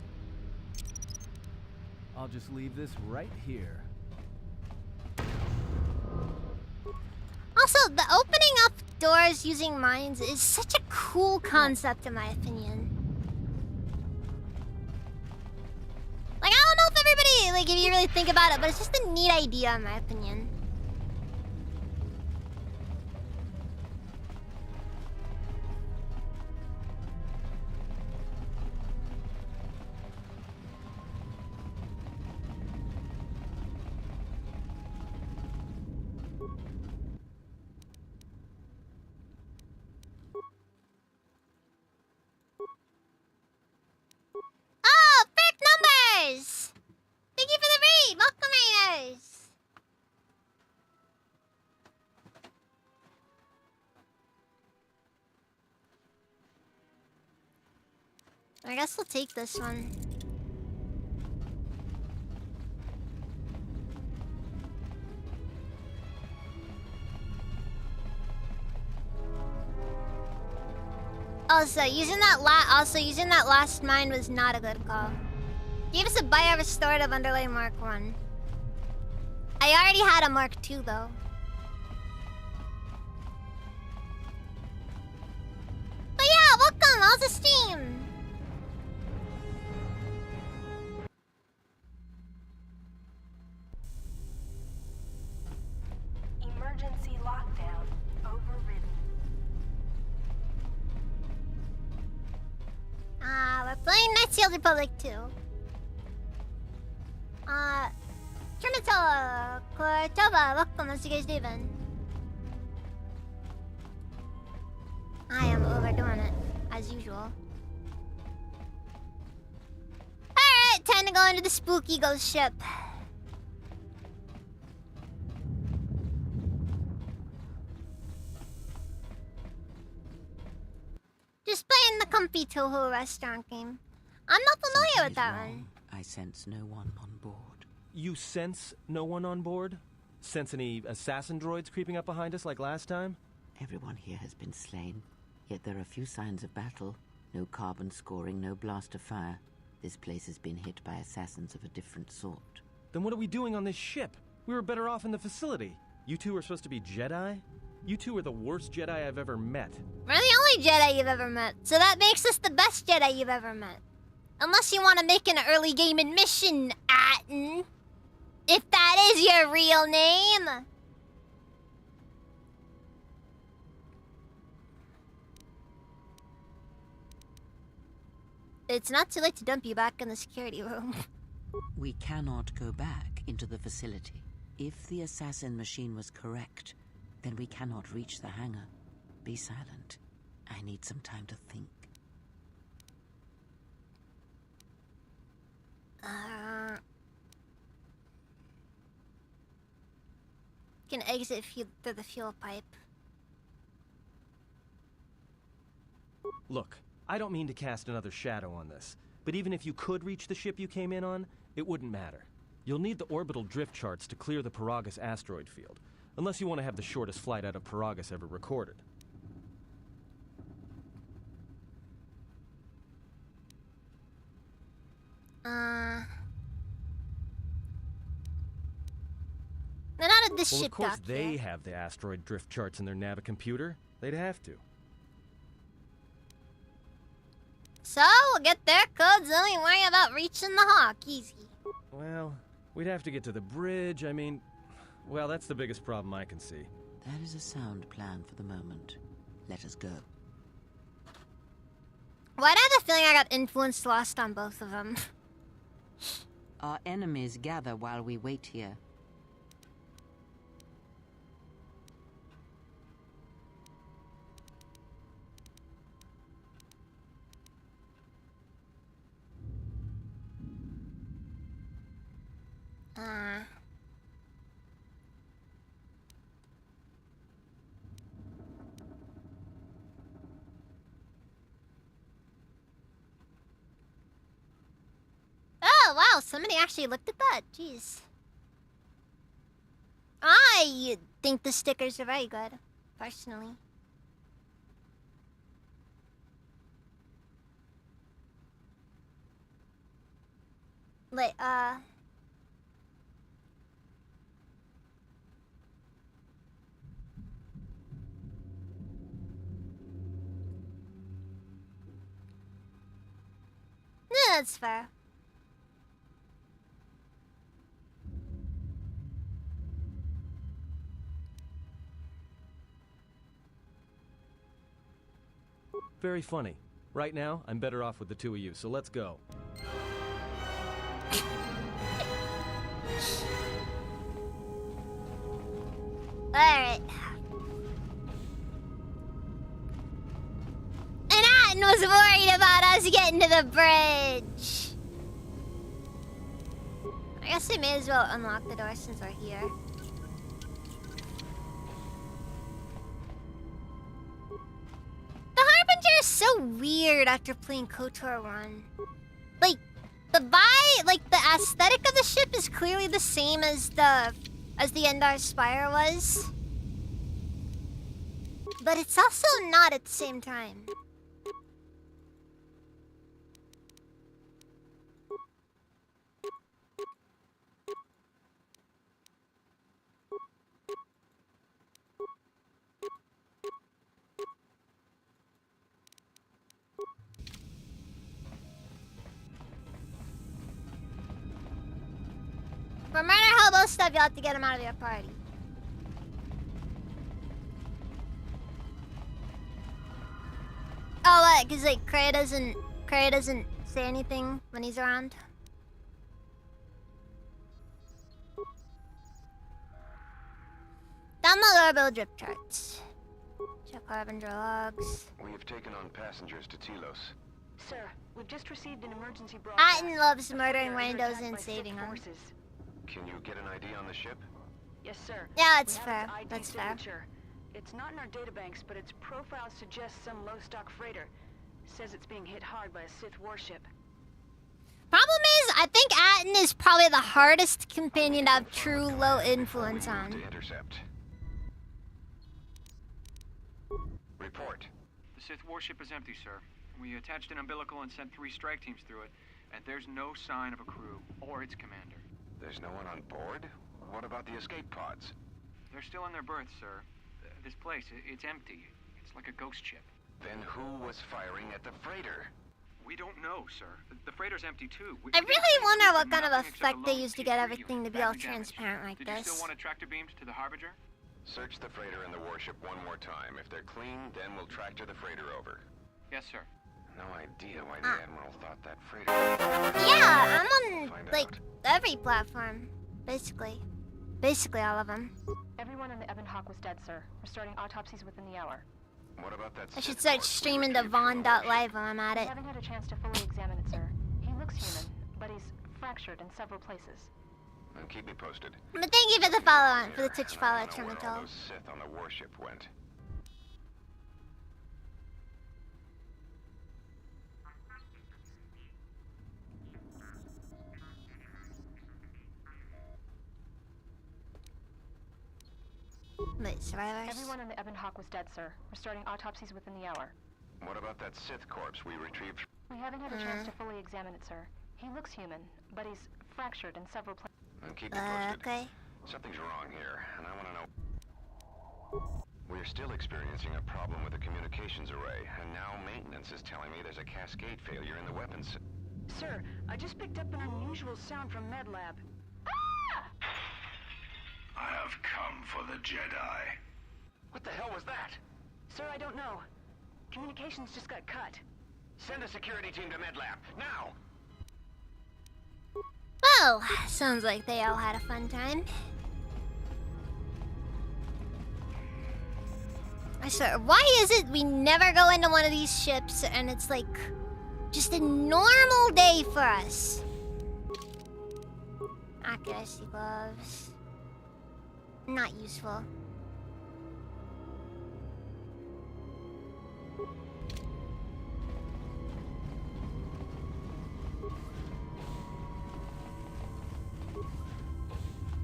I'll just leave this right here. Also, the opening up doors using mines is such a cool concept in my opinion. Like, I don't know if everybody, like, if you really think about it, but it's just a neat idea in my opinion. Oh, Frick Numbers! Thank you for the raid! Welcome, raiders! I guess we'll take this one. Also, using that last mine was not a good call. Gave us a bio restorative underlay Mark 1. I already had a Mark 2 though. But yeah, welcome! How's the stream? Emergency lockdown overridden. We're playing Knights of the Old Republic 2. Terminator, Cortova, welcome, how's you guys doing? I am overdoing it, as usual. Alright, time to go into the spooky ghost ship. Just playing the comfy Toho restaurant game. I'm not familiar with that one. I sense no one on board. You sense no one on board? Sense any assassin droids creeping up behind us like last time? Everyone here has been slain, yet there are few signs of battle. No carbon scoring, no blaster fire. This place has been hit by assassins of a different sort. Then what are we doing on this ship? We were better off in the facility. You two are supposed to be Jedi? You two are the worst Jedi I've ever met. We're the only Jedi you've ever met, so that makes us the best Jedi you've ever met. Unless you want to make an early game admission, Atten. If that is your real name. It's not too late to dump you back in the security room. We cannot go back into the facility. If the assassin machine was correct, then we cannot reach the hangar. Be silent. I need some time to think. Can exit through the fuel pipe. Look, I don't mean to cast another shadow on this, but even if you could reach the ship you came in on, it wouldn't matter. You'll need the orbital drift charts to clear the Paragus asteroid field, unless you want to have the shortest flight out of Paragus ever recorded. Then how did this Well, ship of course dock they here? have the asteroid drift charts in their Navicomputer. They'd have to. Just playing the comfy Toho restaurant game. I'm not familiar with that one. They'd have to. It's not too late to dump you back in the security room. They'd have to. So, we'll get their codes, then we worry about reaching the Hawk. Easy. Well, we'd have to get to the bridge. I mean, well, that's the biggest problem I can see. That is a sound plan for the moment. Let us go. Why do I have the feeling I got influence lost on both of them? Our enemies gather while we wait here. Oh, wow, somebody actually looked at that. Jeez. I think the stickers are very good, personally. Like, yeah, that's fair. Very funny. Right now, I'm better off with the two of you, so let's go. Alright. And Atten was worried about us getting to the bridge. I guess we may as well unlock the door since we're here. The Harbinger is so weird after playing KOTOR 1. Like, the vibe, like the aesthetic of the ship is clearly the same as the Endar Spire was. But it's also not at the same time. For murder hobo stuff, you'll have to get him out of your party. Oh, what? Cause like Kreia doesn't say anything when he's around. Download orbital drip charts. Check Harbinger logs. We have taken on passengers to Telos. Sir, we've just received an emergency broadcast. Atten loves murdering randos and saving them. Can you get an ID on the ship? Yes, sir. Yeah, that's We have fair. its ID That's fair. signature. It's not in our databanks, but its profile suggests some low-stock freighter. Says it's being hit hard by a Sith warship. Problem is, I think Atten is probably the hardest companion to have true low influence on. Intercept. Report. The Sith warship is empty, sir. We attached an umbilical and sent 3 strike teams through it, and there's no sign of a crew or its commander. There's no one on board? What about the escape pods? They're still in their berths, sir. This place, it's empty. It's like a ghost ship. Then who was firing at the freighter? We don't know, sir. The freighter's empty too. I really wonder what kind of effect they use to get everything to be all transparent like Did you still this. want a tractor beams to the Harbinger? Search the freighter and the warship one more time. If they're clean, then we'll tractor the freighter over. Yes, sir. No idea why the Admiral thought that freighter... Yeah, I'm on, like, every platform. Basically. Basically all of them. Everyone on the Ebon Hawk was dead, sir. We're starting autopsies within the hour. What about that... I should start streaming to Vaughn.live while I'm at We it. haven't had a chance to fully examine it, sir. He looks human, but he's fractured in several places. And keep me posted. But thank you for the follow on, for the Twitch follow, Where all Terminal. those Sith on the warship went. Wait, survivors? Everyone on the Ebon Hawk was dead, sir. We're starting autopsies within the hour. What about that Sith corpse we retrieved? We haven't had a chance to fully examine it, sir. He looks human, but he's fractured in several places. And keep me posted. Okay. Something's wrong here, and I want to know... We're still experiencing a problem with the communications array, and now maintenance is telling me there's a cascade failure in the weapons. Sir, I just picked up an unusual sound from MedLab. I have come for the Jedi. What the hell was that? Sir, I don't know. Communications just got cut. Send a security team to MedLab, now! Well, sounds like they all had a fun time. I swear, why is it we never go into one of these ships and it's like just a normal day for us? Accuracy gloves. Not useful.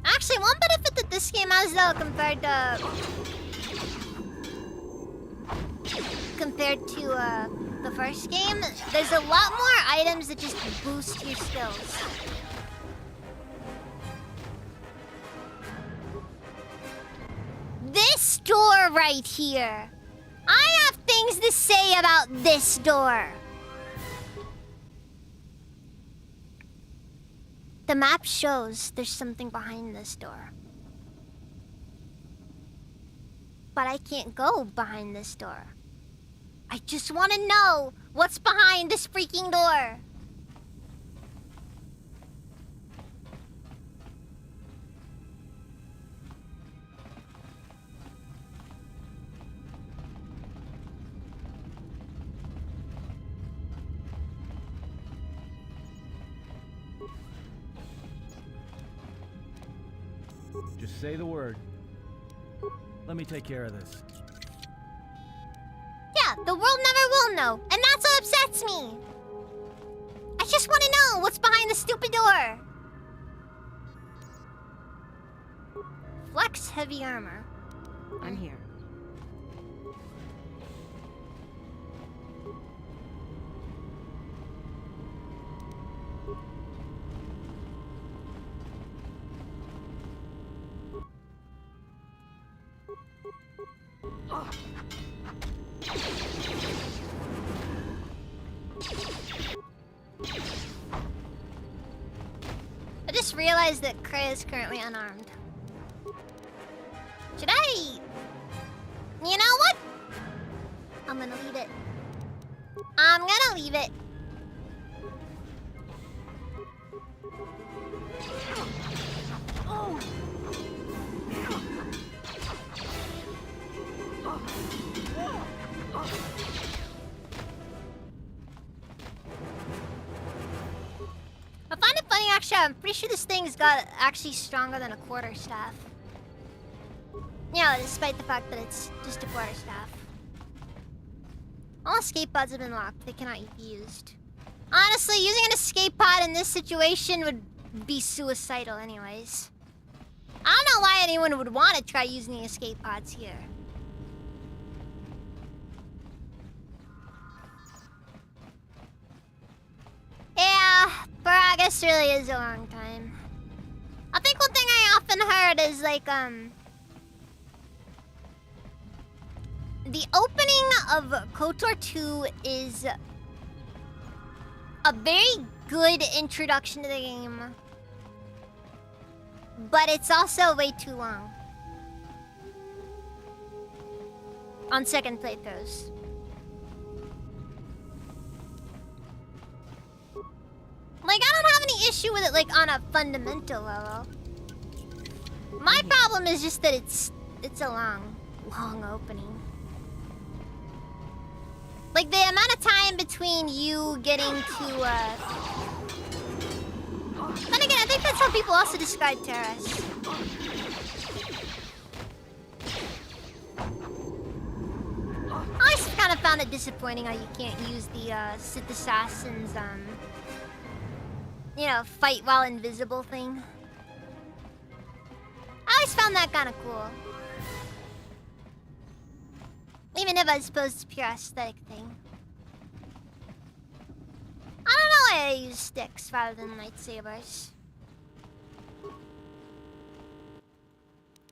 Actually, one benefit that this game has though compared to the first game, there's a lot more items that just boost your skills. This door right here. I have things to say about this door. The map shows there's something behind this door. But I can't go behind this door. I just want to know what's behind this freaking door. Just say the word. Let me take care of this. Yeah, the world never will know, and that's what upsets me. I just want to know what's behind the stupid door. Flex heavy armor. I'm here. I just realized that Kreia is currently unarmed. Should I? You know what? I'm gonna leave it. I'm gonna leave it. Oh. I find it funny, actually. I'm pretty sure this thing's got actually stronger than a quarterstaff. Yeah, despite the fact that it's just a quarterstaff. All escape pods have been locked. They cannot be used. Honestly, using an escape pod in this situation would be suicidal anyways. I don't know why anyone would want to try using the escape pods here. Yeah, Peragus really is a long time. I think one thing I often heard is like, the opening of KOTOR 2 is a very good introduction to the game. But it's also way too long. On second playthroughs. Like, I don't have any issue with it, like, on a fundamental level. My problem is just that it's a long opening. Like, the amount of time between you getting to, Then again, I think that's how people also describe Terrace. I always kind of found it disappointing how you can't use the, Sith Assassin's, you know, fight while invisible thing. I always found that kind of cool. Even if I suppose it's a pure aesthetic thing. I don't know why I use sticks rather than lightsabers.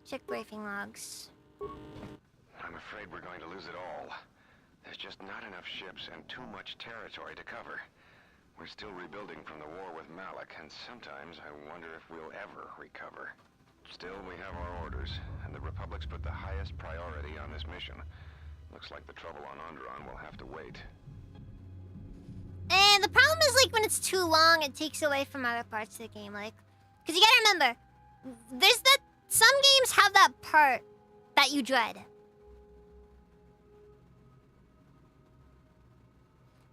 Check briefing logs. I'm afraid we're going to lose it all. There's just not enough ships and too much territory to cover. We're still rebuilding from the war with Malik, and sometimes I wonder if we'll ever recover. Still, we have our orders, and the Republic's put the highest priority on this mission. Looks like the trouble on Onderon will have to wait. And the problem is, like, when it's too long, it takes away from other parts of the game. Like, because you gotta remember, there's that... Some games have that part that you dread.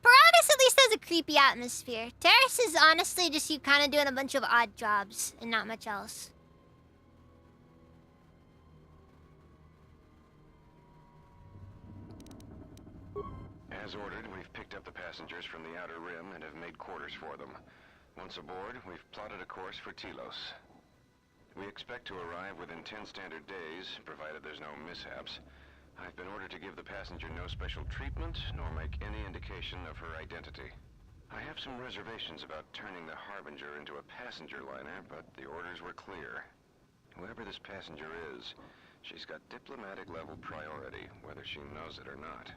Paragus at least has a creepy atmosphere. Terrace is honestly just you kind of doing a bunch of odd jobs and not much else. As ordered, we've picked up the passengers from the Outer Rim and have made quarters for them. Once aboard, we've plotted a course for Telos. We expect to arrive within 10 standard days, provided there's no mishaps. I've been ordered to give the passenger no special treatment, nor make any indication of her identity. I have some reservations about turning the Harbinger into a passenger liner, but the orders were clear. Whoever this passenger is, she's got diplomatic-level priority, whether she knows it or not.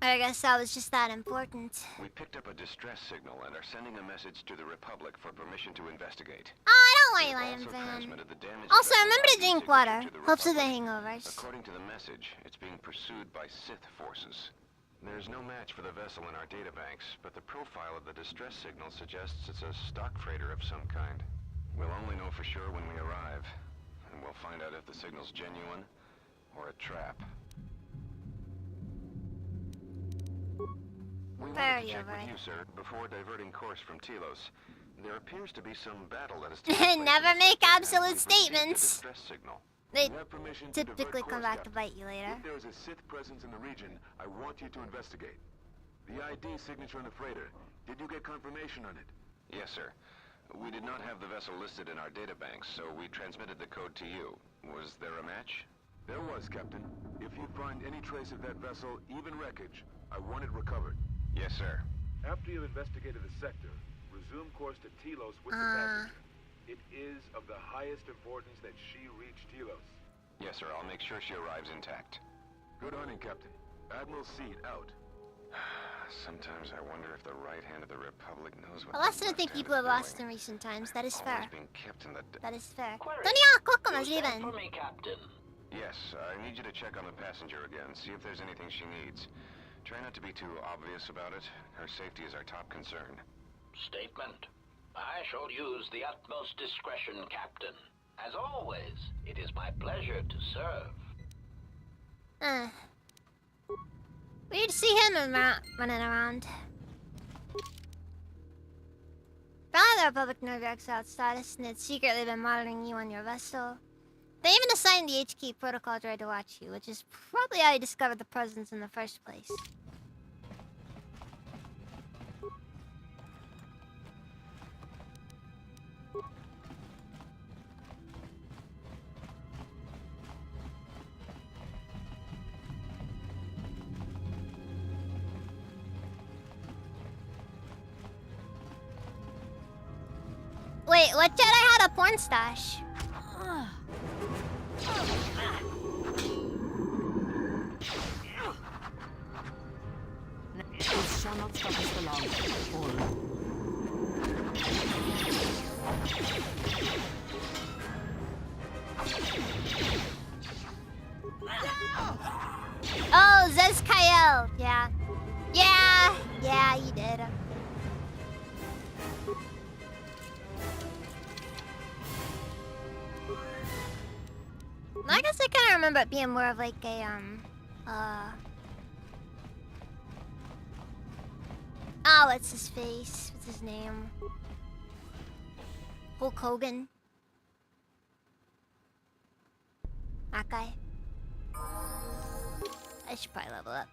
I guess that was just that important. We picked up a distress signal and are sending a message to the Republic for permission to investigate. Oh, I don't want you lying, fan. Also, remember to drink water. Helps with the hangovers. According to the message, it's being pursued by Sith forces. There's no match for the vessel in our databanks, but the profile of the distress signal suggests it's a stock freighter of some kind. We'll only know for sure when we arrive, and we'll find out if the signal's genuine or a trap. We wanted to check with you, sir, before diverting course from Telos. There appears to be some battle that has taken place. Never make absolute statements. Signal. They typically come back to bite you later. If there is a Sith presence in the region, I want you to investigate. The ID signature on the freighter, did you get confirmation on it? Yes, sir. We did not have the vessel listed in our databanks, so we transmitted the code to you. Was there a match? There was, Captain. If you find any trace of that vessel, even wreckage, I want it recovered. Yes, sir. After you've investigated the sector, resume course to Telos with the passenger. It is of the highest importance that she reach Telos. Yes, sir. I'll make sure she arrives intact. Good hunting, Captain. Admiral Seed out. Sometimes I wonder if the right hand of the Republic knows what A lesson I think people have lost in recent times. That is fair. Being kept in the that is fair. For me, Captain. Yes, I need you to check on the passenger again. See if there's anything she needs. Try not to be too obvious about it. Her safety is our top concern. Statement. I shall use the utmost discretion, Captain. As always, it is my pleasure to serve. Weird to see him running around. Found the Republic know your exiled status, and it's secretly been monitoring you on your vessel. They even assigned the HK protocol droid to watch you, which is probably how you discovered the presence in the first place. Wait, what Jedi had a porn stash? This shall not stop us for long. Oh, Zez Kyle. Yeah. Yeah, you did. I guess I kind of remember it being more of like a, oh, what's his face? What's his name? Hulk Hogan. That guy. I should probably level up.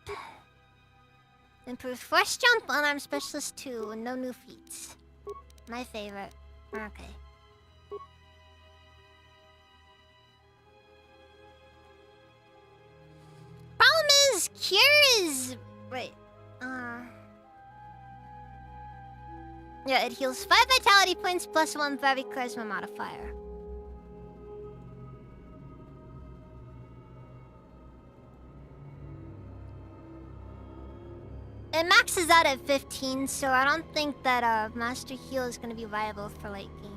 Improved Force Jump, Unarmed Specialist 2, and no new feats. My favorite. Okay. Problem is, Cure is... Wait. Yeah, it heals 5 vitality points plus 1 for every charisma modifier. It maxes out at 15, so I don't think that Master Heal is gonna be viable for late game.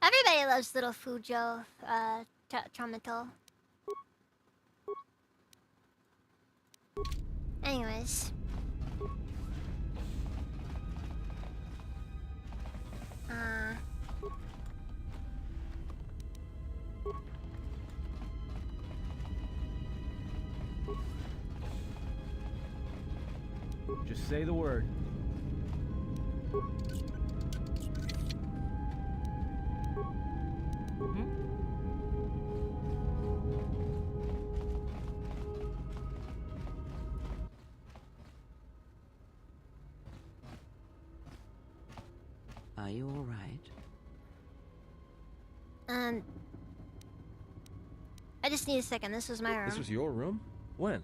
Everybody loves little Fujo, Traumatal. Anyways. Just say the word. Are you all right? I just need a second. This was my room. This was your room? When?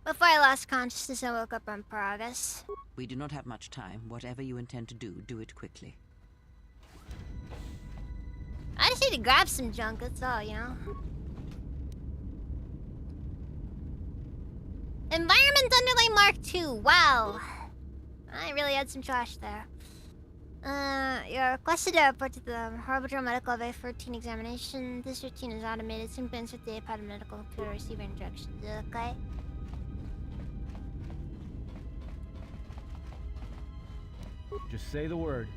Before I lost consciousness, I woke up on Paragus. We do not have much time. Whatever you intend to do, do it quickly. I just need to grab some junk, that's all, you know? Environment Underlay Mark II. Wow. I really had some trash there. You're requested to report to the Arbitral Medical Bay for routine examination. This routine is automated. Simply insert the iPad of medical computer receiver instructions. Okay? Just say the word.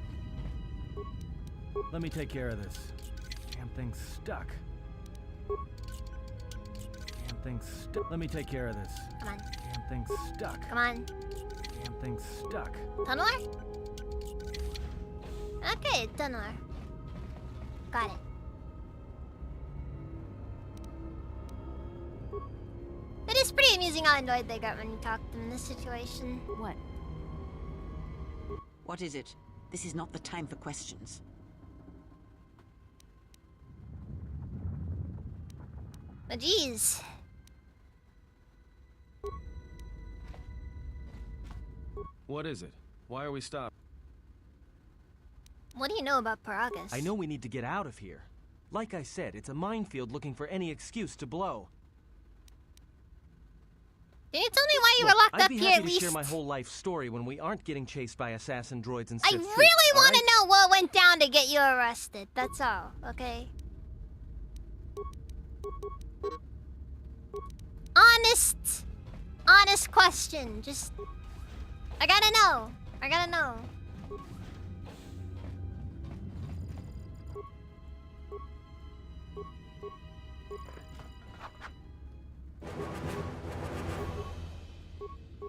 Let me take care of this. Damn thing's stuck. Damn thing's stuck. Let me take care of this. Come on. Damn thing's stuck. Come on. Damn thing's stuck. Tunneler? Okay, tunneler. Got it. It is pretty amusing how annoyed they got when you talk to them in this situation. What? What is it? This is not the time for questions. Oh, jeez. What is it? Why are we stopped? What do you know about Paragus? I know we need to get out of here. Like I said, it's a minefield looking for any excuse to blow. Can you tell me why you were locked up here at least? I'd be happy to share my whole life story when we aren't getting chased by assassin droids and I Sith really want to right? know what went down to get you arrested. That's all, okay? Honest question. Just, I gotta know. I gotta know.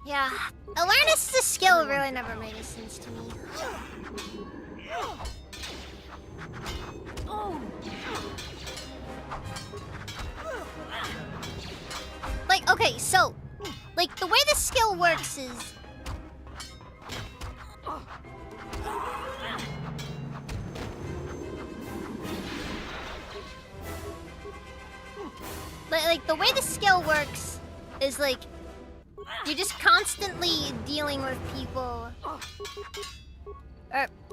Yeah, awareness is a skill really never made any sense to me. Like, okay, so, like, the way the skill works is... Like, the way the skill works is, like, you're just constantly dealing with people.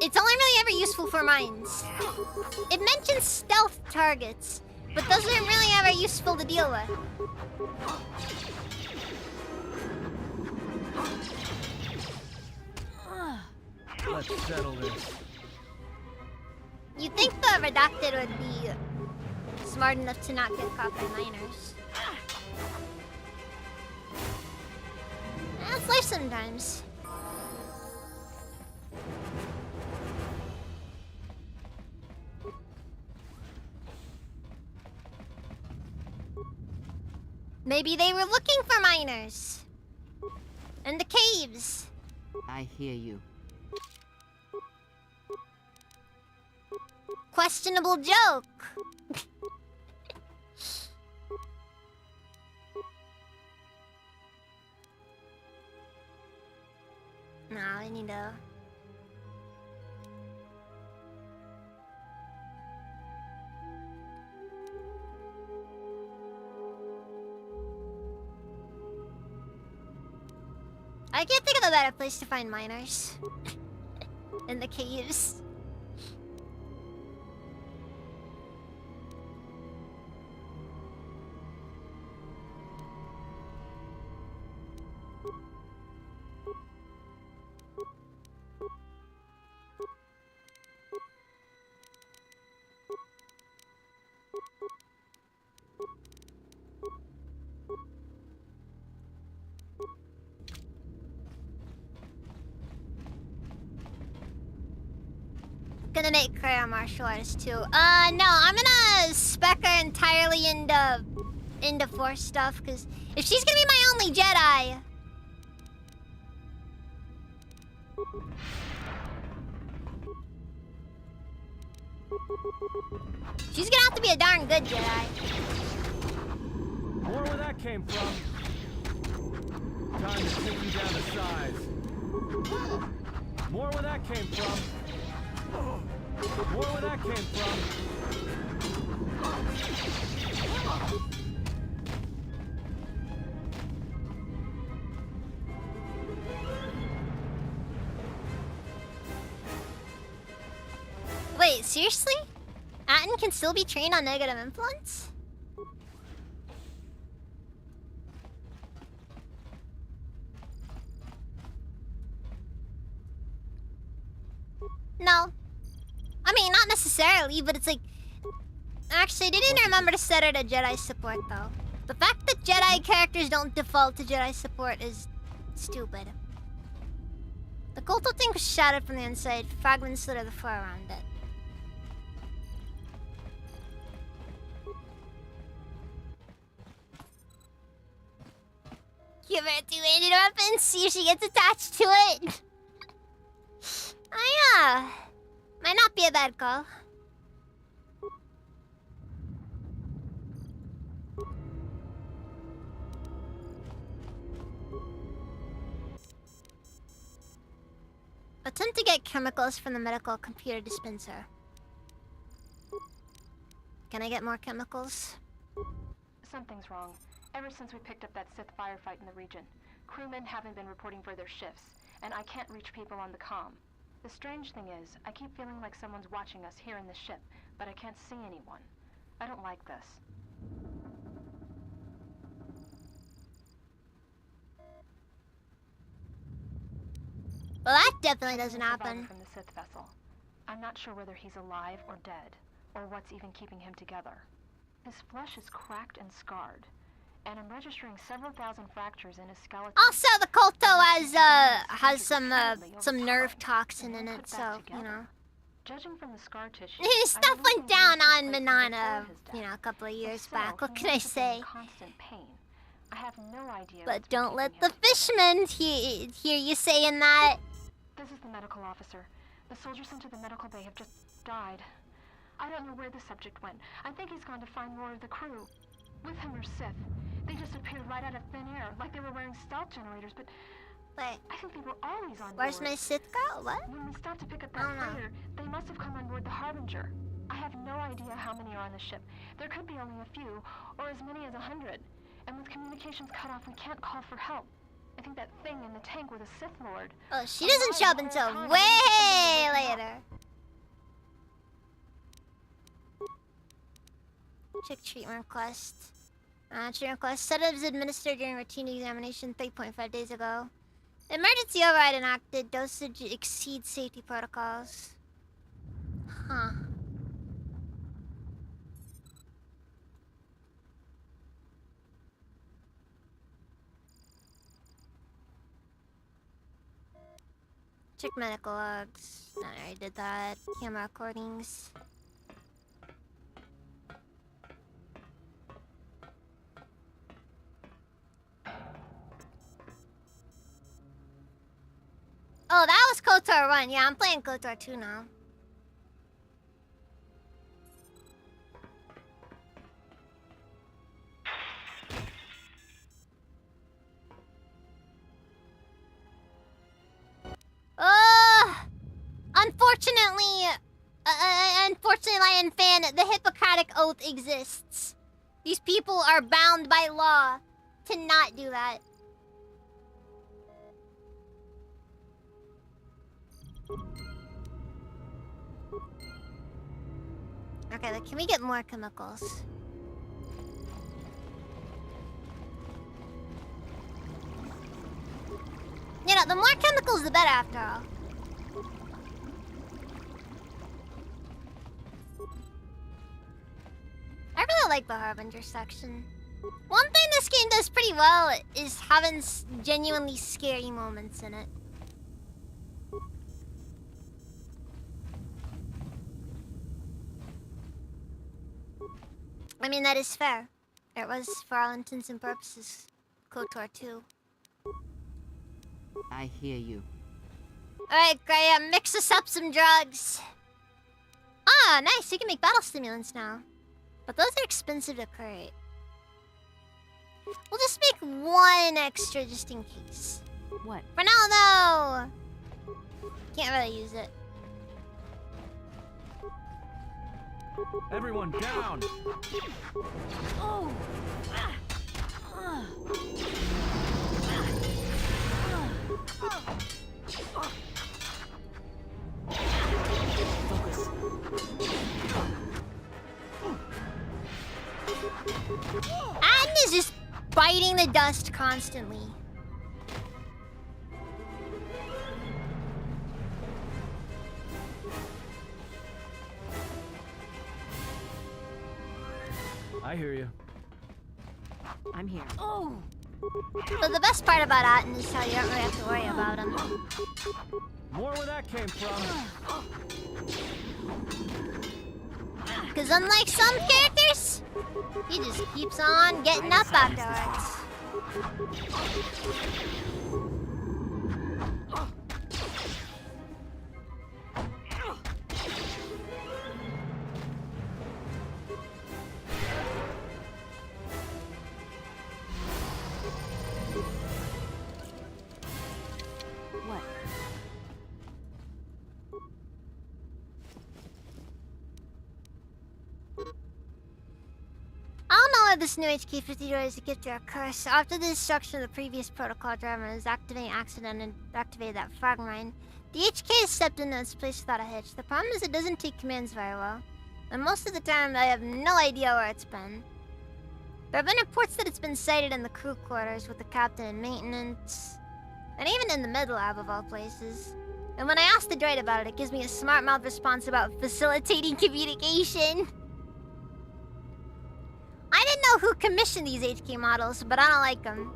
It's only really ever useful for mines. It mentions stealth targets, but those aren't really ever useful to deal with. Let's settle this. You'd think the Redacted would be smart enough to not get caught by miners. That's life sometimes. Maybe they were looking for miners. In the caves. I hear you. Questionable joke. No, I need to... I can't think of a better place to find miners. In the caves. Gonna make career martial artist too. No, I'm gonna spec her entirely into Force stuff, because if she's gonna be my only Jedi, she's gonna have to be a darn good Jedi. More where that came from. Time to take you down to size. More where that came from. More where that came from. Wait, seriously? Atton can still be trained on negative influence? No. I mean, not necessarily, but it's like... Actually, I didn't remember to set her to Jedi support, though. The fact that Jedi characters don't default to Jedi support is stupid. The Kolto thing was shattered from the inside. Fragments litter the floor around it. Give her a two-handed weapon, see if she gets attached to it. Oh yeah. Might not be a bad call. Attempt to get chemicals from the medical computer dispenser. Can I get more chemicals? Something's wrong. Ever since we picked up that Sith firefight in the region, crewmen haven't been reporting for their shifts, and I can't reach people on the comm. The strange thing is, I keep feeling like someone's watching us here in the ship, but I can't see anyone. I don't like this. Well, that definitely doesn't happen. From the Sith vessel. I'm not sure whether he's alive or dead, or what's even keeping him together. His flesh is cracked and scarred, and I'm registering several thousand fractures in his skeleton. Also, the Kolto has some nerve toxin in it, so you know. Judging from the scar tissue, his stuff went down on Manana, you know, a couple of years back. What can I say? Constant pain. I have no idea. But don't let the fishmen hear you saying that. This is the medical officer. The soldiers sent to the medical bay have just died. I don't know where the subject went. I think he's gone to find more of the crew. With him are Sith. They just appeared right out of thin air, like they were wearing stealth generators, but... Wait. I think they were always on board. Where's my Sith girl? What? When we stopped to pick up that freighter, they must have come on board the Harbinger. I have no idea how many are on the ship. There could be only a few, or as many as 100. And with communications cut off, we can't call for help. I think that thing in the tank with a Sith Lord. Oh, she doesn't show up until way later. Check treatment request. Treatment request. Sedatives administered during routine examination 3.5 days ago. Emergency override enacted. Dosage exceeds safety protocols. Huh. Check medical logs. No, I already did that. Camera recordings. Oh, that was KOTOR 1. Yeah, I'm playing KOTOR 2 now. Unfortunately, Lion Fan, the Hippocratic Oath exists. These people are bound by law to not do that. Okay, like, can we get more chemicals? You know, the more chemicals, the better, after all. I really like the Harbinger section. One thing this game does pretty well is having genuinely scary moments in it. I mean, that is fair. It was, for all intents and purposes, KOTOR 2. I hear you. Alright, Graham, mix us up some drugs. Ah, nice, you can make battle stimulants now. But those are expensive to create. We'll just make one extra just in case. What? For now, though! Can't really use it. Everyone down! Oh! Aden is just biting the dust constantly. I hear you. I'm here. Oh! So the best part about Aten is how you don't really have to worry about him. More where that came from. Because unlike some characters, he just keeps on getting up afterwards. What? I don't know why this new HK-50 droid is a gift or a curse. After the destruction of the previous protocol driver was activating accident and activated that frag mine, the HK has stepped into its place without a hitch. The problem is it doesn't take commands very well. And most of the time I have no idea where it's been. There have been reports that it's been sighted in the crew quarters with the captain and maintenance. And even in the mid-lab of all places. And when I ask the droid about it, it gives me a smart mouth response about facilitating communication. I didn't know who commissioned these HK models, but I don't like them.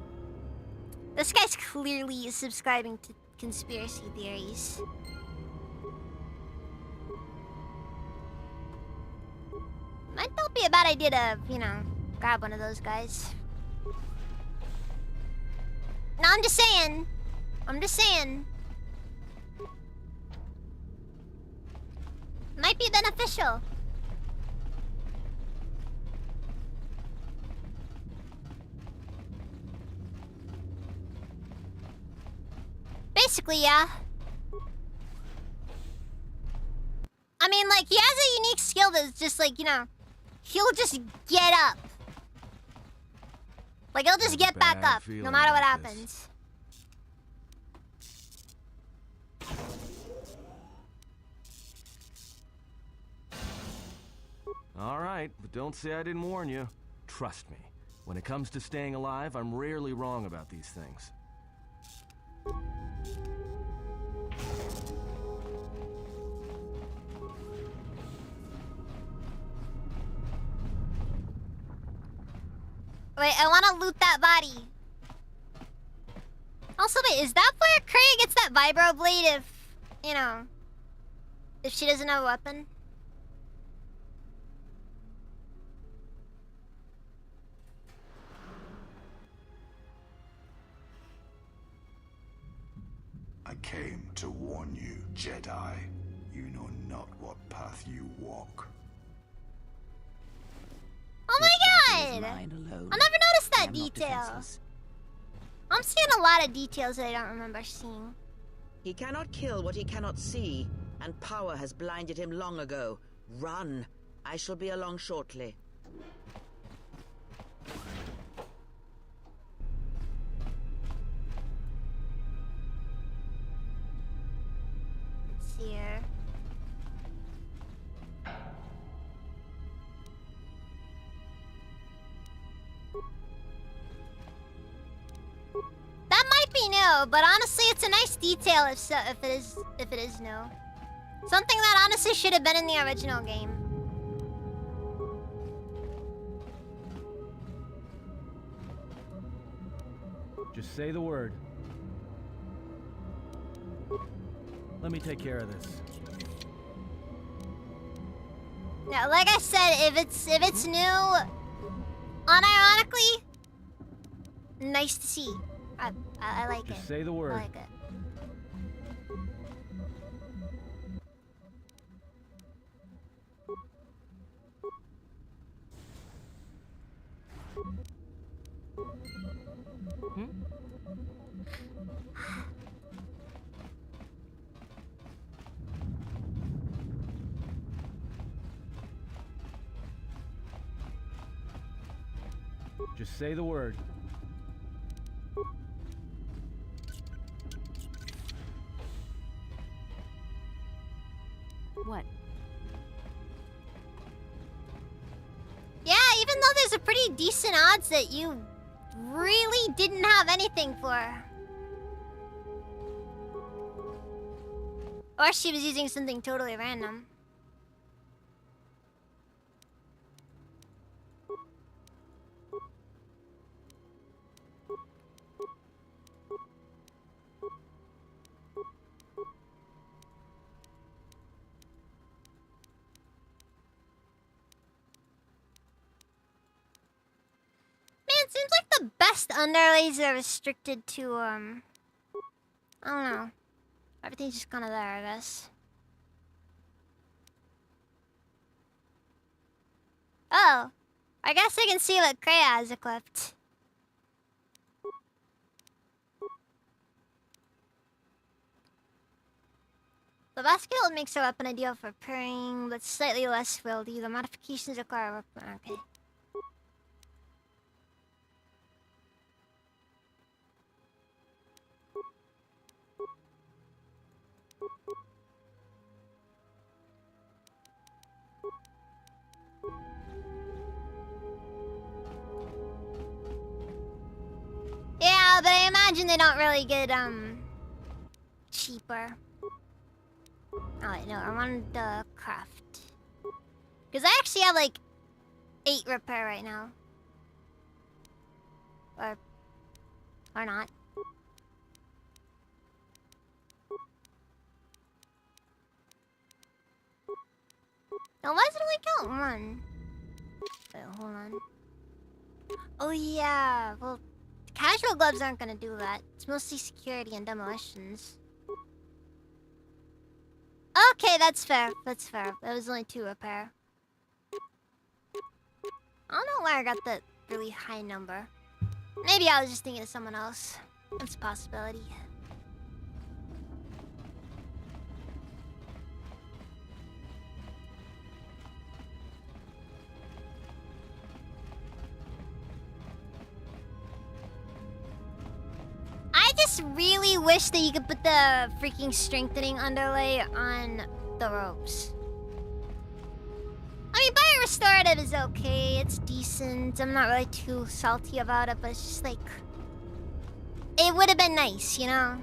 This guy's clearly subscribing to conspiracy theories. Might not be a bad idea to, you know, grab one of those guys. No, I'm just saying. I'm just saying. Might be beneficial. Basically, yeah. I mean, like, he has a unique skill that's just like, you know, he'll just get up. Like, he'll just get back up, no matter what happens. All right, but don't say I didn't warn you. Trust me, when it comes to staying alive, I'm rarely wrong about these things. Wait, I want to loot that body. Also, wait, is that where Kreia gets that vibro blade if, you know, if she doesn't have a weapon? I came to warn you, Jedi. You know not what path you walk. Oh my god! I never noticed that detail. I'm seeing a lot of details that I don't remember seeing. He cannot kill what he cannot see, and power has blinded him long ago. Run. I shall be along shortly. be new, but honestly, it's a nice detail if it is new. Something that honestly should have been in the original game. Just say the word. Let me take care of this. Yeah, like I said, if it's new, unironically, nice to see. I like it. Just say the word. I like it. Just say the word. What? Yeah, even though there's a pretty decent odds that you really didn't have anything for. Or she was using something totally random. It seems like the best underlays are restricted to, I don't know. Everything's just kind of there, I guess. Oh. I guess I can see what Kreia has equipped. The basket makes her weapon ideal for purring, but slightly less wieldy. The modifications require a weapon. Okay. Yeah, but I imagine they don't really get, cheaper. Oh, wait, no, I wanted the craft. Because I actually have, like, 8 repair right now. Or not. Now, why does it only count 1? Wait, hold on. Oh, yeah, well... Casual gloves aren't gonna do that. It's mostly security and demolitions. Okay, that's fair. That's fair. That was only 2 repair. I don't know why I got that really high number. Maybe I was just thinking of someone else. That's a possibility. I just really wish that you could put the freaking strengthening underlay on the robes. I mean, Bio Restorative is okay. It's decent. I'm not really too salty about it, but it's just like... It would have been nice, you know?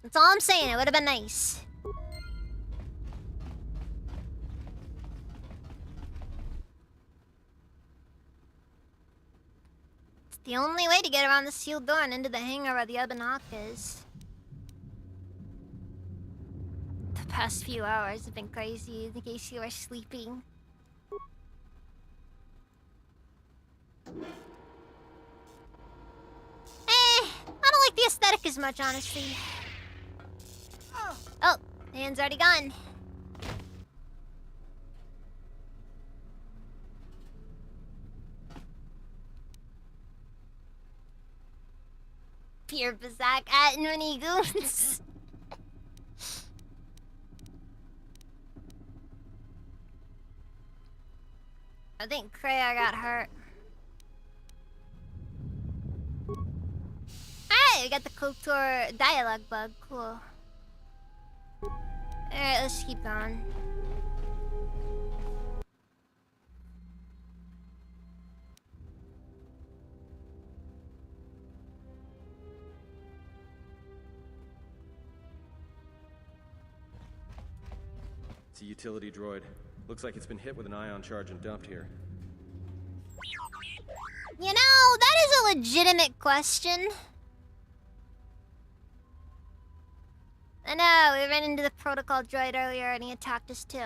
That's all I'm saying. It would have been nice. It's the only way to get around the sealed door and into the hangar where the Ebon Hawk is. The past few hours have been crazy in case you were sleeping. I don't like the aesthetic as much, honestly. Oh, the hand's already gone. Pure Bazak at Nuni Goons. I think Kreia got hurt. Alright, we got the Kotor dialogue bug. Cool. Alright, let's keep going. It's a utility droid. Looks like it's been hit with an ion charge and dumped here. You know, that is a legitimate question. I know, we ran into the protocol droid earlier and he attacked us too.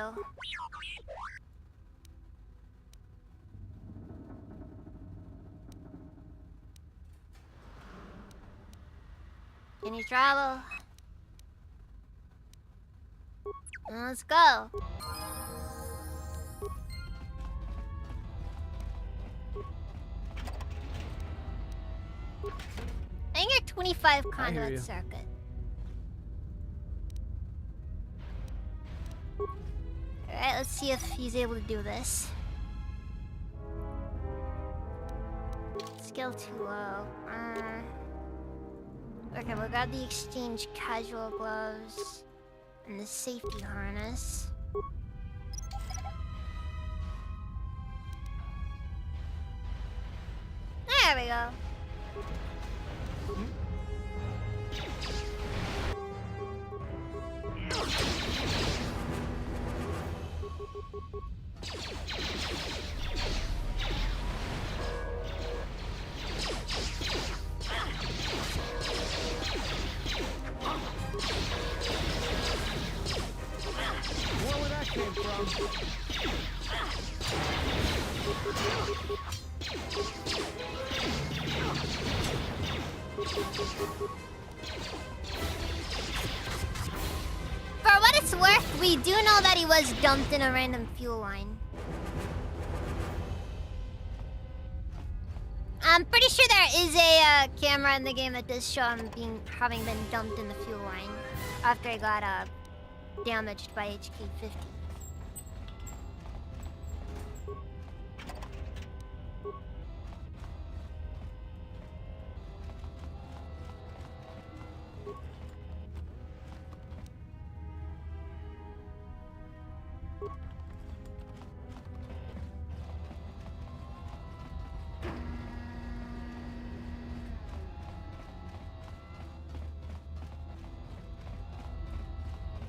Can you travel? Let's go. Hangar 25 conduit circuit. Alright, let's see if he's able to do this. Skill too low. Okay, we'll grab the exchange casual gloves and the safety harness. There we go. Where that came from? For what it's worth, we do know that he was dumped in a random fuel line. I'm pretty sure there is a camera in the game that does show him having been dumped in the fuel line after he got damaged by HK-50.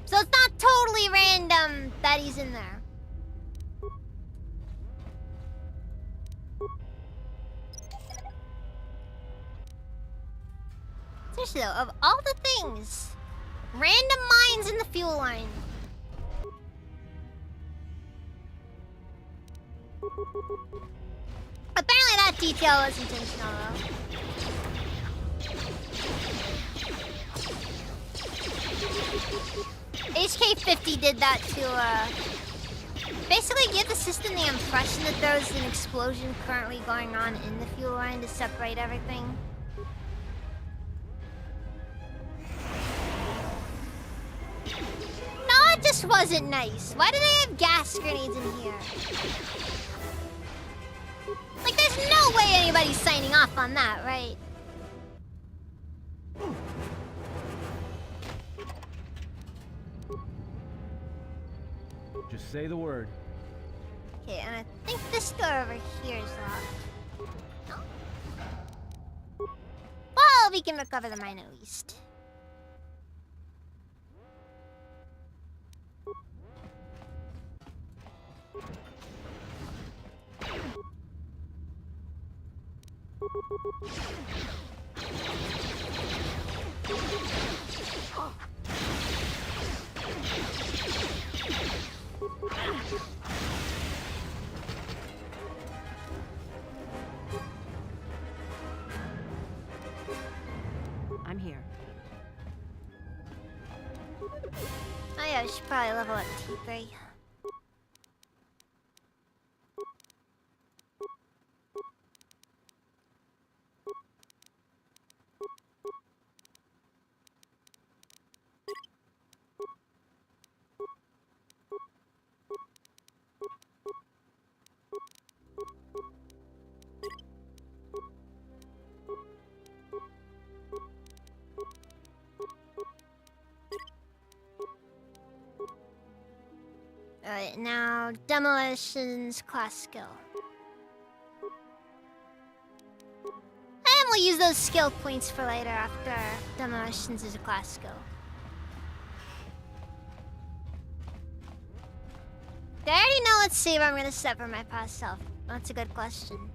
So it's not totally random that he's in there. Seriously though, of all the things, random mines in the fuel line. Apparently that detail was intentional though. HK-50 did that to, basically give the system the impression that there's an explosion currently going on in the fuel line to separate everything. No, it just wasn't nice. Why do they have gas grenades in here? Like, there's no way anybody's signing off on that, right? Just say the word. Okay, and I think this door over here is locked. No? Well, we can recover the mine at least. I'm here. Oh yeah, I should probably level up T3. Alright, now demolitions class skill. And we'll use those skill points for later after demolitions is a class skill. Do I already know what save I'm gonna set for my past self? That's a good question.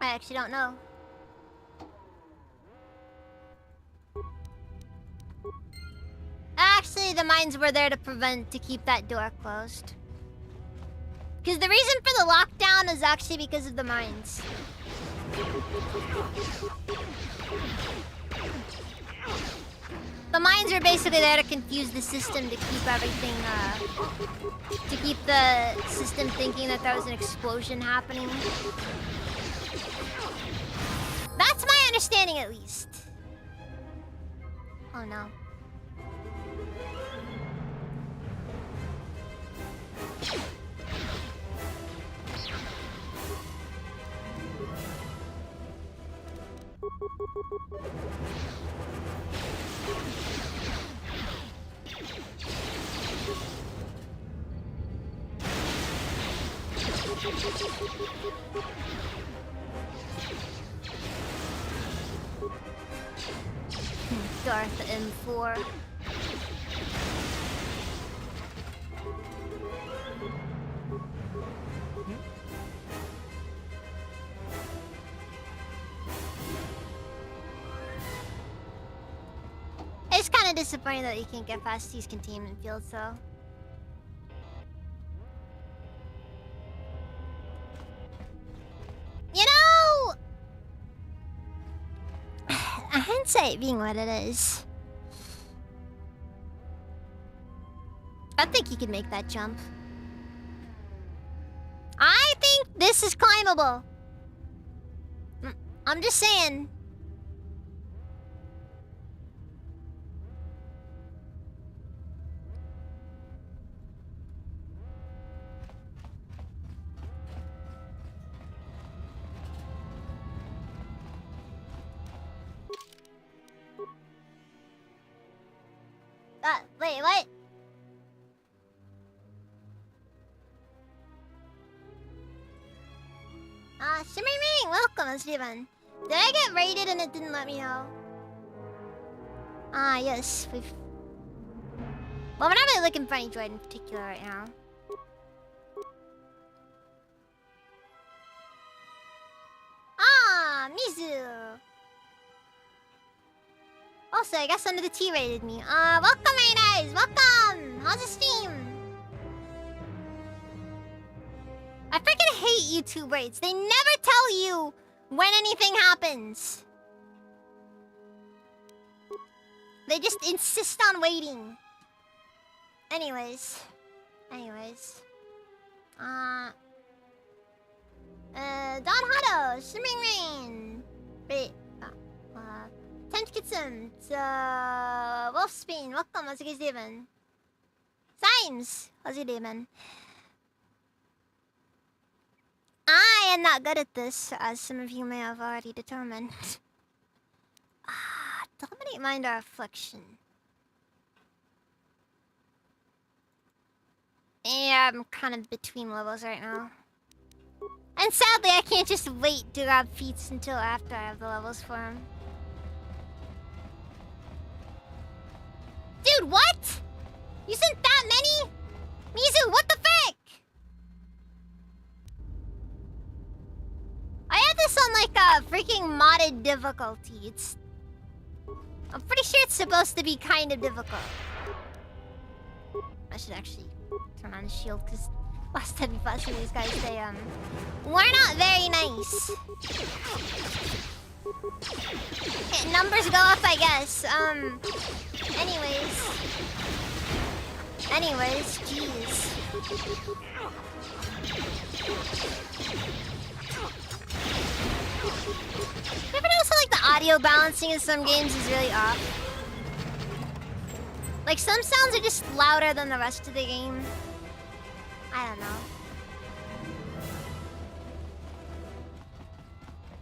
I actually don't know. Actually, the mines were there to keep that door closed. Because the reason for the lockdown is actually because of the mines. The mines are basically there to confuse the system, to keep everything, to keep the system thinking that there was an explosion happening. That's my understanding, at least. Oh no. Darth M4. It's kind of disappointing that you can't get past these containment fields, though. You know, hindsight being what it is, I think you could make that jump. I think this is climbable. I'm just saying. Wait, what? Shimmy Ring! Welcome, Steven. Did I get raided and it didn't let me know? Ah, yes, we've... Well, we're not really looking for any droid in particular right now. Ah, Mizu! Also, I guess under the T rated me. Welcome, Raiders! Welcome! How's the stream? I freaking hate YouTube raids. They never tell you when anything happens. They just insist on waiting. Anyways. Don Hado, Shimmering Rain. Wait. Tent Kitsum, Wolfsbane, welcome, how's it guys doing? Symes, how's it doing? I am not good at this, as some of you may have already determined. Dominate Mind or Affliction? Yeah, I'm kind of between levels right now. And sadly, I can't just wait to grab feats until after I have the levels for them. Dude, what? You sent that many? Mizu, what the frick? I had this on like a freaking modded difficulty. I'm pretty sure it's supposed to be kind of difficult. I should actually turn on the shield because last time we fought some of these guys, they were not very nice. Okay, numbers go up, I guess. Anyways, jeez. You ever notice how, like, the audio balancing in some games is really off? Like, some sounds are just louder than the rest of the game. I don't know.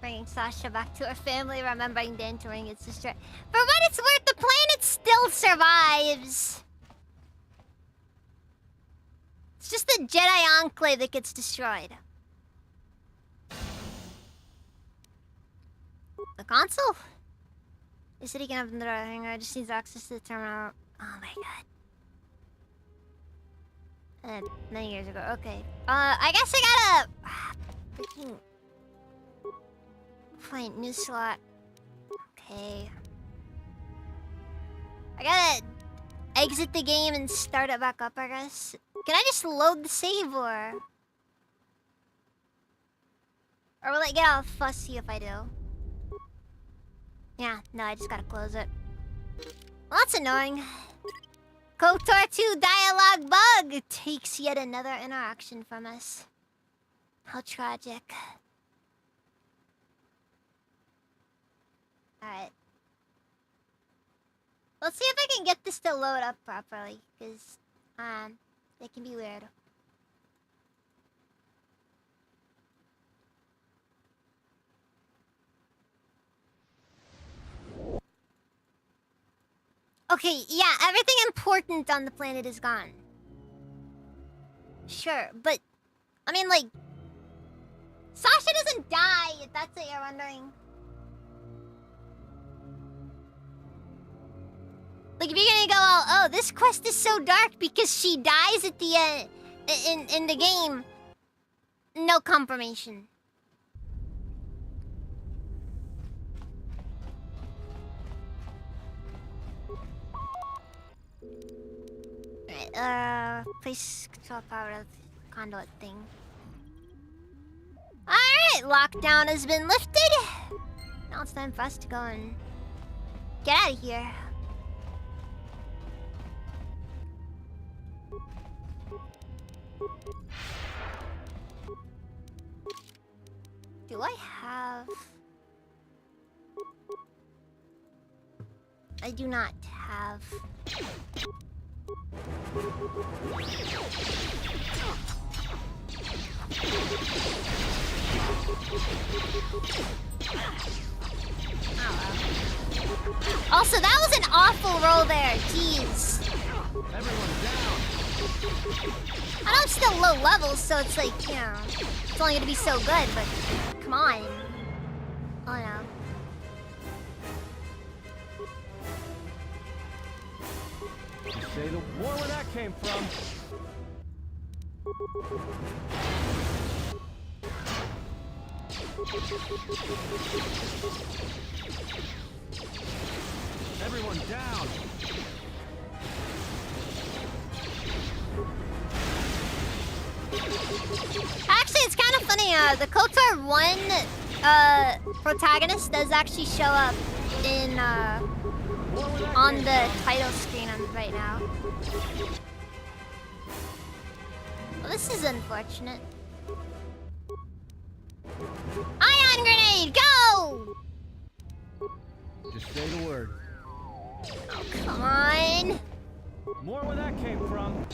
Bringing Sasha back to her family, remembering the entering its destroyed. For what it's worth, the planet still survives. It's just the Jedi Enclave that gets destroyed. The console? The city can open the door. Hangar just needs access to the terminal. Oh my god. Many years ago. Okay. I guess I gotta... freaking... Find new slot. Okay. I gotta exit the game and start it back up, I guess. Can I just load the save or will it get all fussy if I do? Yeah, no, I just gotta close it. Well, that's annoying. KOTOR 2 dialogue bug takes yet another interaction from us. How tragic. Alright. Let's see if I can get this to load up properly, because, it can be weird. Okay, yeah, everything important on the planet is gone. Sure, but, I mean, like, Sasha doesn't die, if that's what you're wondering. Like, if you're gonna go, oh, this quest is so dark because she dies at the end, in the game, no confirmation. Alright, please control power of the conduit thing. Alright, lockdown has been lifted. Now it's time for us to go and get out of here. Do I have... I do not have... Also, that was an awful roll there. Jeez. Everyone down. I know I'm still low level, so it's like, you know, it's only gonna be so good, but come on. Oh no. Say the war where that came from. Everyone down. Actually, it's kind of funny. The KOTOR 1 protagonist does actually show up in on the title screen right now. Well, this is unfortunate. Ion grenade, go! Just say the word. Oh, come on. More where that came from.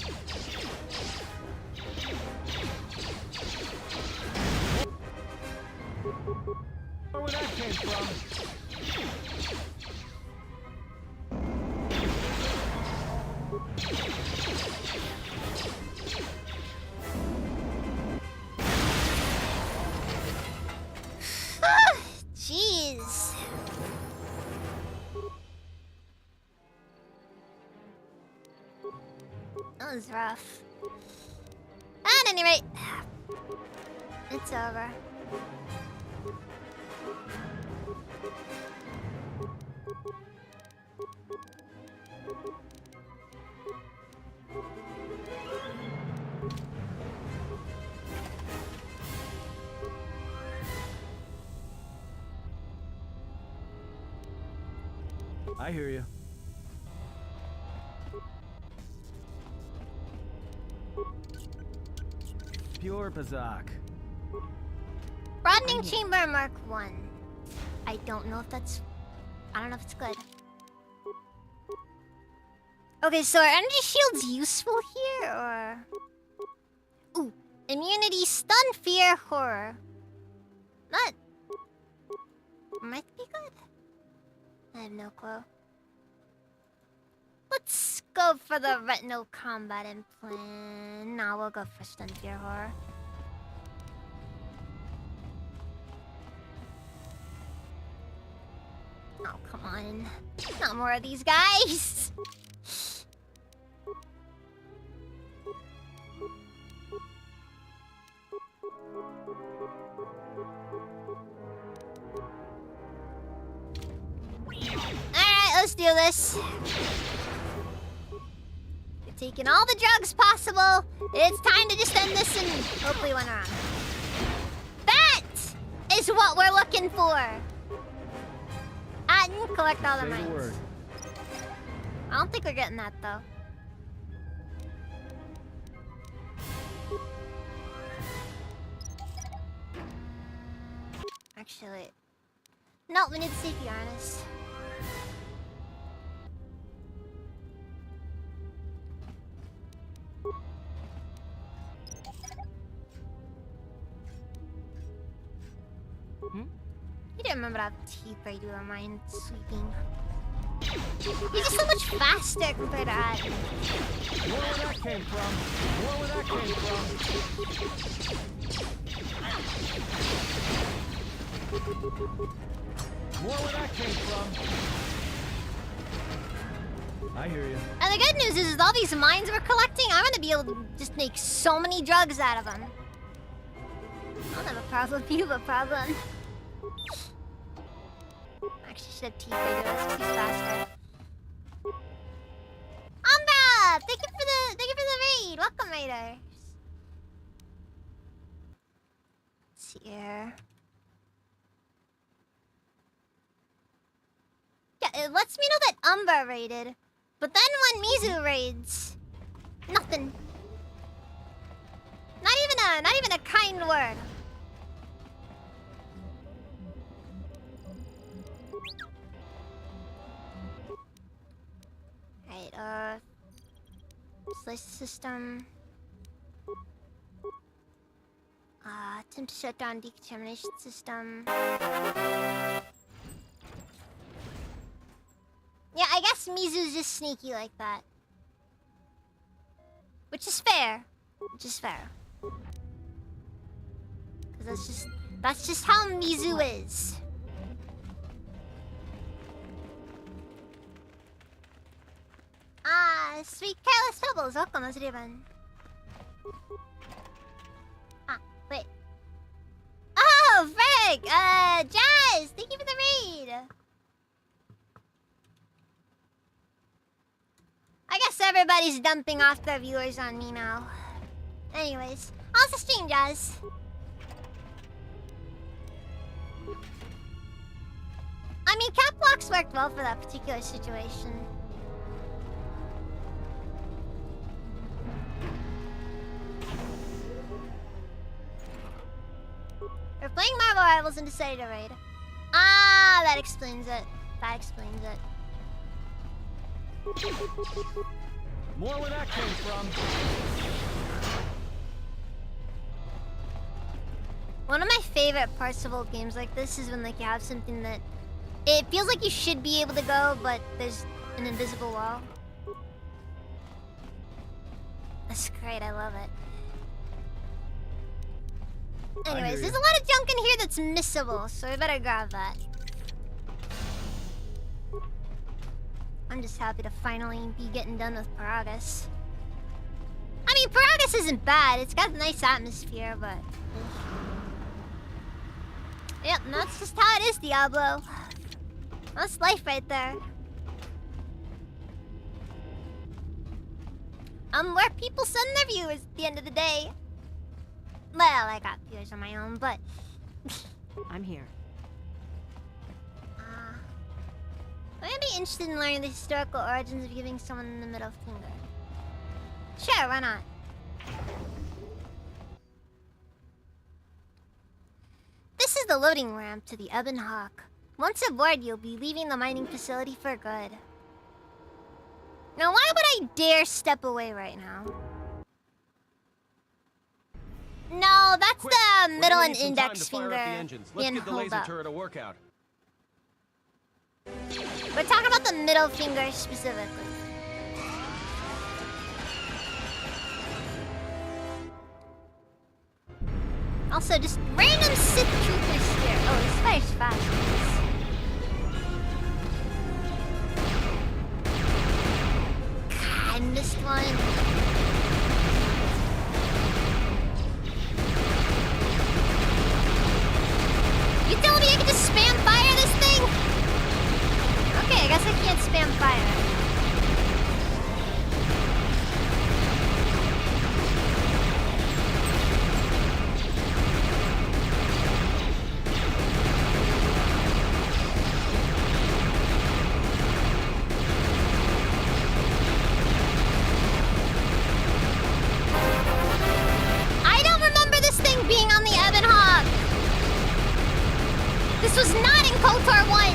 More where that came from. Jeez. That was rough. At any rate, it's over. I hear you. Pure Bazak. Broadening Chamber Mark 1. I don't know if that's... I don't know if it's good. Okay, so are energy shields useful here, or... Ooh, immunity, stun, fear, horror. I have no clue. Let's go for the retinal combat implant. Nah, we'll go for stun fear horror. Oh, come on. Not more of these guys. Alright, let's do this. We're taking all the drugs possible. It's time to just end this and hopefully win around. That is what we're looking for. I didn't collect all the mines. I don't think we're getting that though. Actually, no, we need safety harness. You didn't remember how teeth I do on mine sweeping. You're just so much faster compared to that. More where that came from. More where that came from. More where that came from. I hear you. And the good news is all these mines we're collecting, I'm gonna be able to just make so many drugs out of them. I don't have a problem. You have a problem. Actually, should have teeth right here. That's too faster. Umbra! Thank you for the raid. Welcome, raiders. Let's see here. Yeah, it lets me know that Umbra raided, but then when Mizu raids, nothing. Not even a kind word. Right, slice system. Attempt to shut down decontamination system. Yeah, I guess Mizu's just sneaky like that. Which is fair. Which is fair. Cause that's just how Mizu is. Sweet Careless Pebbles, welcome, how's it even? Wait. Oh, Frank! Jazz! Thank you for the raid! I guess everybody's dumping off their viewers on me now. Anyways, how's the stream, Jazz? I mean, cap locks worked well for that particular situation. We're playing Marvel Rivals and decided to raid. Ah, that explains it. That explains it. More where that came from. One of my favorite parts of old games like this is when like you have something that it feels like you should be able to go, but there's an invisible wall. That's great, I love it. Anyways, there's a lot of junk in here that's missable, so I better grab that. I'm just happy to finally be getting done with Paragus. I mean, Paragus isn't bad. It's got a nice atmosphere, but... Yep, and that's just how it is, Diablo. That's life right there. I'm where people send their viewers at the end of the day. Well, I got viewers on my own, but... I'm here. I'm gonna be interested in learning the historical origins of giving someone the middle finger. Sure, why not? This is the loading ramp to the Ebon Hawk. Once aboard, you'll be leaving the mining facility for good. Now, why would I dare step away right now? No, that's the middle and index finger being Let's give the held laser up. turret a workout. We're talking about the middle finger specifically. Also, just random Sith troopers here. Oh, this fire's fast. God, I missed one. You telling me I can just spam fire this thing? Okay, I guess I can't spam fire. I don't remember this thing being on the Ebon Hawk. This was not in KOTOR 1.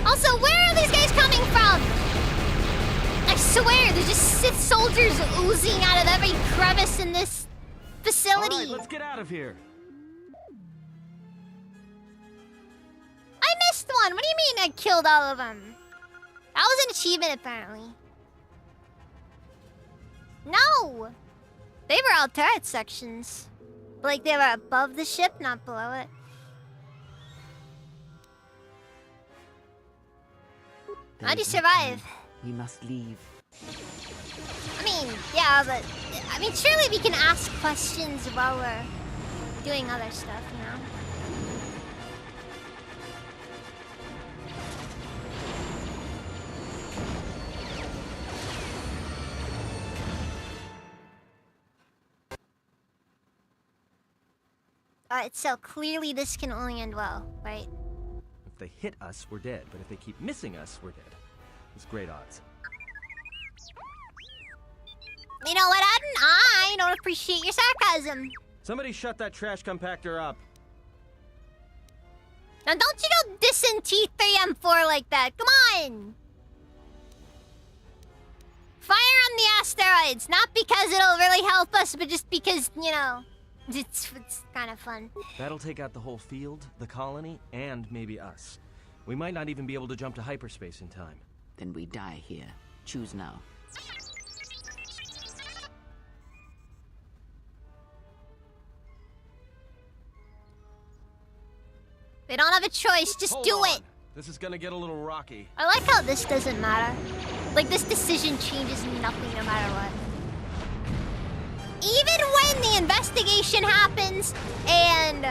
Also, where are these guys coming from? I swear, there's just Sith soldiers oozing out of every crevice in this facility. All right, let's get out of here. I missed one. What do you mean I killed all of them? That was an achievement, apparently. No! They were all turret sections. But, like, they were above the ship, not below it. How'd you survive? We must leave. I mean, yeah, but... I mean, surely we can ask questions while we're doing other stuff, you know? Alright, so clearly this can only end well, right? If they hit us, we're dead. But if they keep missing us, we're dead. It's great odds. You know what, Aden? I don't appreciate your sarcasm. Somebody shut that trash compactor up. Now don't you go dissing T3M4 like that. Come on! Fire on the asteroids. Not because it'll really help us, but just because, you know, it's kind of fun. That'll take out the whole field, the colony, and maybe us. We might not even be able to jump to hyperspace in time. Then we die here. Choose now. They don't have a choice, just do it! This is gonna get a little rocky. I like how this doesn't matter. Like, this decision changes nothing no matter what. Even when the investigation happens, and...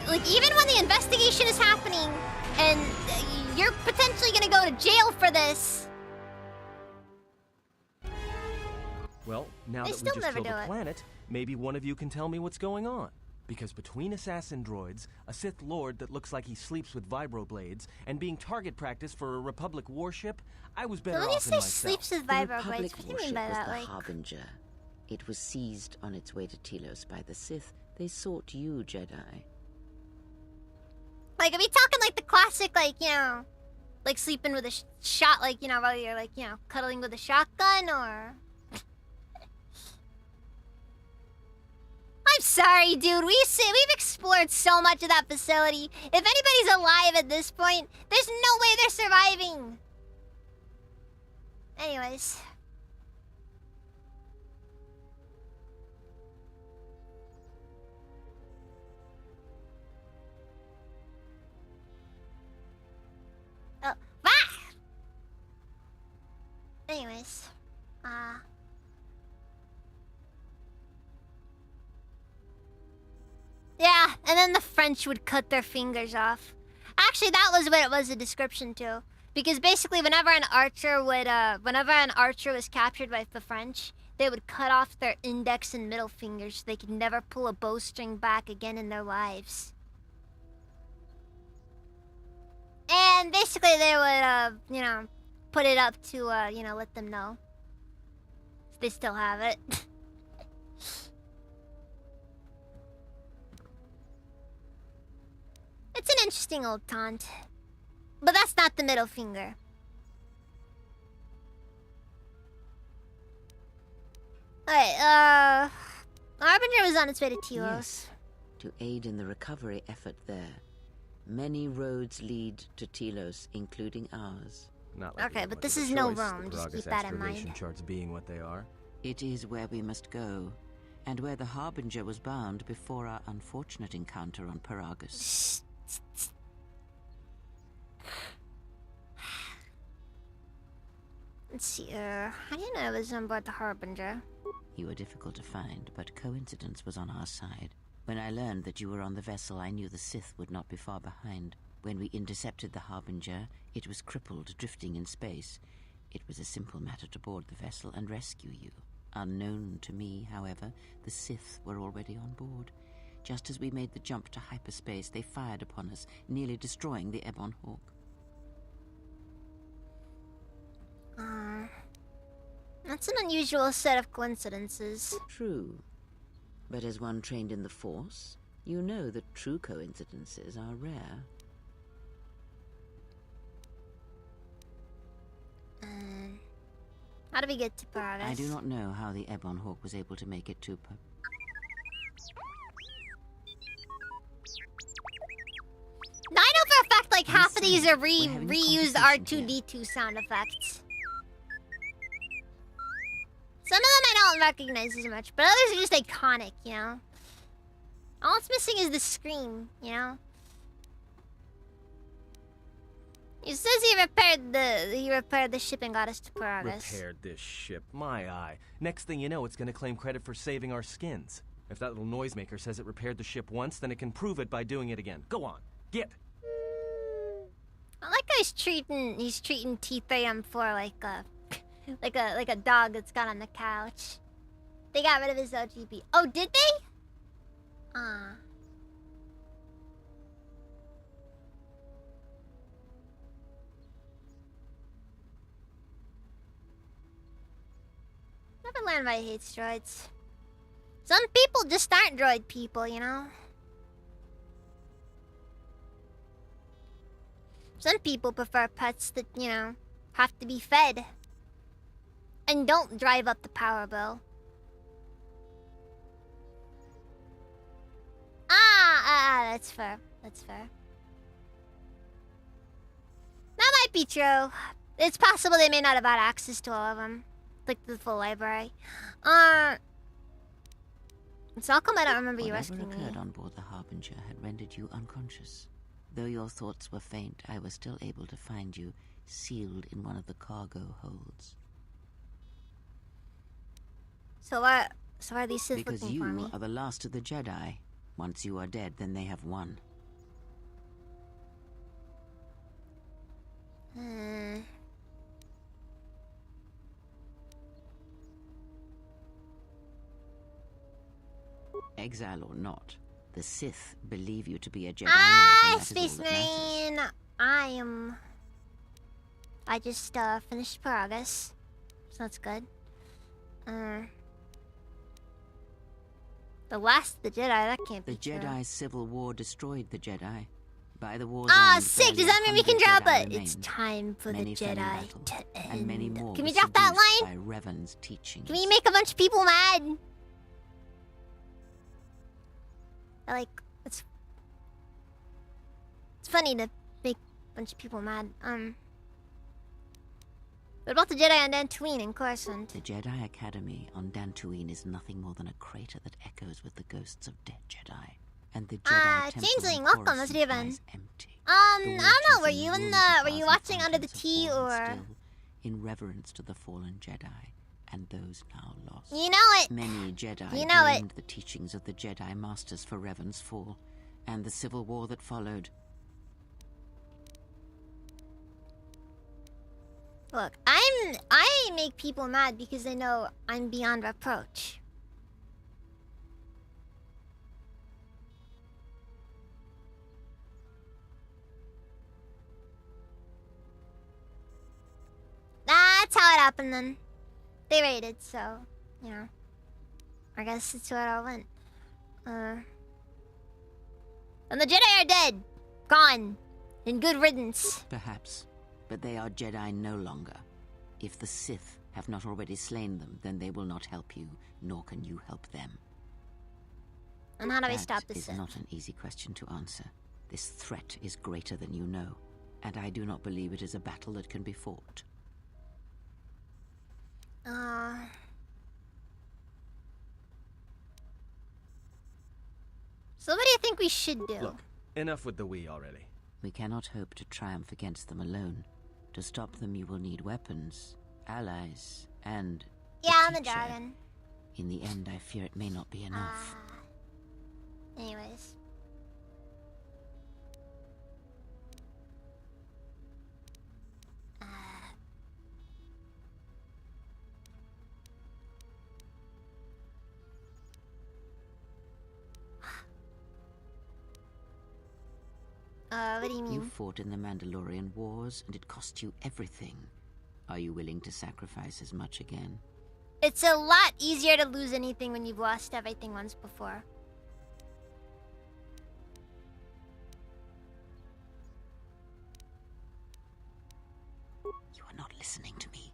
like, even when the investigation is happening, and you're potentially gonna go to jail for this... Well, now They that we still just never killed do the it. planet, maybe one of you can tell me what's going on. Because between assassin droids, a Sith Lord that looks like he sleeps with vibroblades, and being target practice for a Republic warship, I was better when you off in say myself. sleeps with The vibroblades, Republic what do you mean warship by was that? the Like, Harbinger. It was seized on its way to Telos by the Sith. They sought you, Jedi. are we talking like the classic, like, you know, like sleeping with a shot, like, you know, while you're, like, you know, cuddling with a shotgun, or... I'm sorry, dude. We've explored so much of that facility. If anybody's alive at this point, there's no way they're surviving. Anyways. Oh, anyways. Yeah, and then the French would cut their fingers off. Actually, that was what it was a description to. Because basically, whenever an archer was captured by the French, they would cut off their index and middle fingers so they could never pull a bowstring back again in their lives. And basically, they would, you know, put it up to, you know, let them know. They still have it. It's an interesting old taunt. But that's not the middle finger. Alright, Harbinger was on its way to Telos. Yes. To aid in the recovery effort there. Many roads lead to Telos, including ours. Not like Okay, we but have this much is of a no choice, Rome, the just keep Peragus that in mind. excavation charts being what they are. It is where we must go, and where the Harbinger was bound before our unfortunate encounter on Peragus. Let's see, how do you know I was on board the Harbinger? You were difficult to find, but coincidence was on our side. When I learned that you were on the vessel, I knew the Sith would not be far behind. When we intercepted the Harbinger, it was crippled, drifting in space. It was a simple matter to board the vessel and rescue you. Unknown to me, however, the Sith were already on board. Just as we made the jump to hyperspace, they fired upon us, nearly destroying the Ebon Hawk. That's an unusual set of coincidences. True. But as one trained in the Force, you know that true coincidences are rare. How do we get to Peragus? I do not know how the Ebon Hawk was able to make it to Now I know for a fact like half of these are reused R2-D2 sound effects. Some of them I don't recognize as much, but others are just iconic, you know? All it's missing is the scream, you know? He says he repaired the ship and got us to Peragus. Repaired this ship, my eye. Next thing you know, it's gonna claim credit for saving our skins. If that little noisemaker says it repaired the ship once, then it can prove it by doing it again. Go on, get. I like how he's treating T3M4 like a dog that's got on the couch. They got rid of his OGB. Oh, did they? Neverland hates droids. Some people just aren't droid people, you know? Some people prefer pets that, you know, have to be fed. And don't drive up the power bill. That's fair. That's fair. That might be true. It's possible they may not have had access to all of them. Like the full library. So how come I don't remember you rescuing me? Whatever occurred on board the Harbinger had rendered you unconscious. Though your thoughts were faint, I was still able to find you sealed in one of the cargo holds. So why are these Sith because looking for me? you are the last of the Jedi. Once you are dead, then they have won. Exile or not, the Sith believe you to be a Jedi Knight. Space Marine! I just finished Peragus. So that's good. The last of the Jedi, that can't be true. The Jedi's civil war destroyed the Jedi. By the war's end, sick! Does that mean we can drop it? It's time for the Jedi to end. And many more can we drop that line? By Revan's teachings. Can we make a bunch of people mad? Like, it's funny to make a bunch of people mad. What about the Jedi on Dantooine and Coruscant? The Jedi Academy on Dantooine is nothing more than a crater that echoes with the ghosts of dead Jedi. And the Jedi Changeling, welcome. That's Raven. I don't know. Were you watching Under the Tea or? In reverence to the fallen Jedi and those now lost. You know it. Many Jedi blamed the teachings of the Jedi Masters for Revan's fall and the civil war that followed. Look, I make people mad because they know I'm beyond reproach. That's how it happened then. They raided, so, you know. I guess that's where it all went. And the Jedi are dead. Gone. And good riddance. Perhaps. But they are Jedi no longer. If the Sith have not already slain them, then they will not help you, nor can you help them. And how do we stop the Sith? That is not an easy question to answer. This threat is greater than you know, and I do not believe it is a battle that can be fought. So what do you think we should do? Look, enough with the we already. We cannot hope to triumph against them alone. To stop them, you will need weapons, allies, and Yeah, I'm a dragon. In the end, I fear it may not be enough. Anyways. What do you mean? You fought in the Mandalorian Wars, and it cost you everything. Are you willing to sacrifice as much again? It's a lot easier to lose anything when you've lost everything once before. You are not listening to me.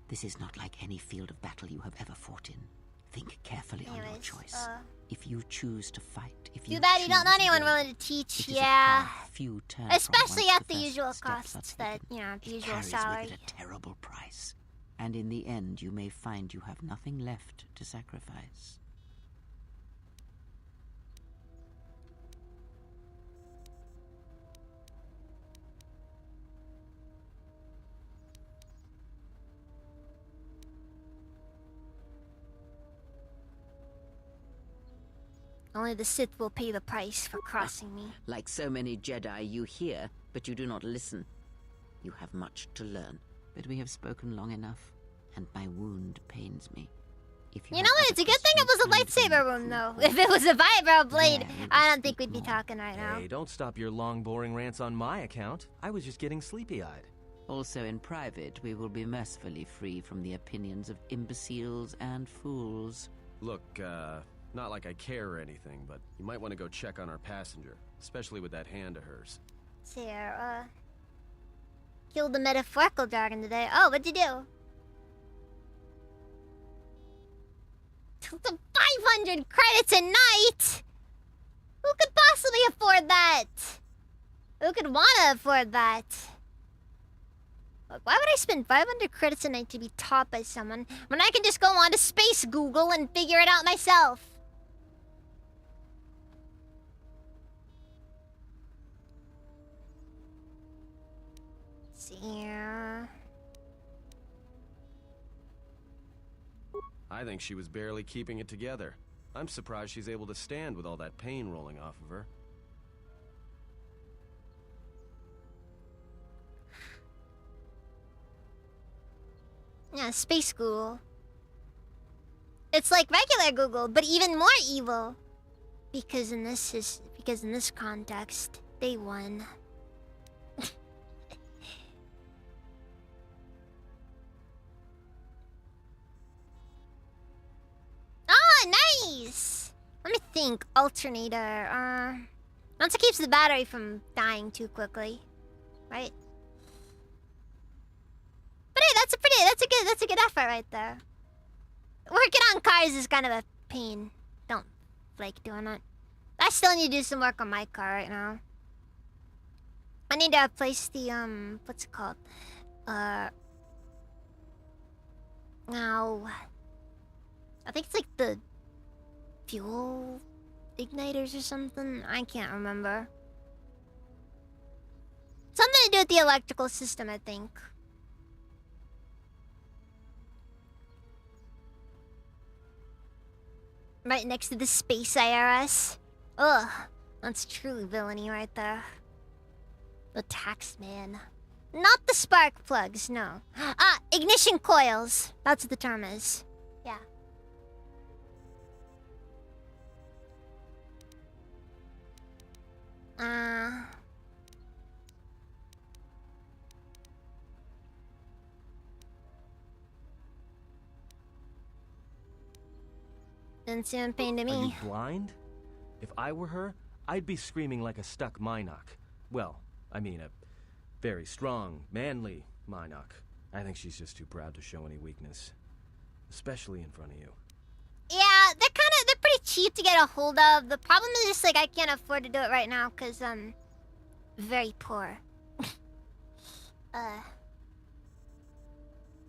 This is not like any field of battle you have ever fought in. Think carefully on your choice. If you choose to fight, if you Too bad you don't know choose anyone war, willing to teach, it is a yeah. path few turn Especially from at once the first usual steps are costs that, taken. you know, the It usual carries salary. with it a terrible price. And in the end, you may find you have nothing left to sacrifice. Only the Sith will pay the price for crossing me. Like so many Jedi, you hear, but you do not listen. You have much to learn, but we have spoken long enough, and my wound pains me. If You know what? It's a good thing it was a lightsaber wound, though. If it was a vibro blade, I don't think we'd be talking right now. Hey, don't stop your long, boring rants on my account. I was just getting sleepy-eyed. Also in private, we will be mercifully free from the opinions of imbeciles and fools. Look, not like I care or anything, but you might want to go check on our passenger, especially with that hand of hers. Let's see here, killed the metaphorical dragon today. Oh, what'd you do? The 500 credits a night? Who could possibly afford that? Who could want to afford that? Look, why would I spend 500 credits a night to be taught by someone when I can just go on to Space Google and figure it out myself? Let's see here. I think she was barely keeping it together. I'm surprised she's able to stand with all that pain rolling off of her. Yeah, Space Google. It's like regular Google, but even more evil. Because in this context, they won. Oh, nice! Let me think. Alternator. Once it keeps the battery from dying too quickly, right? But hey, that's a good effort right there. Working on cars is kind of a pain. Don't flake doing it. I still need to do some work on my car right now. I need to replace the what's it called? Now, I think it's like the fuel igniters or something. I can't remember. Something to do with the electrical system, I think. Right next to the space IRS. Ugh, that's truly villainy right there. The tax man. Not the spark plugs, no. Ignition coils. That's what the term is. Yeah. Didn't seem pain to me. Are you blind? If I were her, I'd be screaming like a stuck Minok. Well, I mean a very strong, manly Minok. I think she's just too proud to show any weakness. Especially in front of you. Yeah, they're pretty cheap to get a hold of. The problem is just like I can't afford to do it right now because Very poor.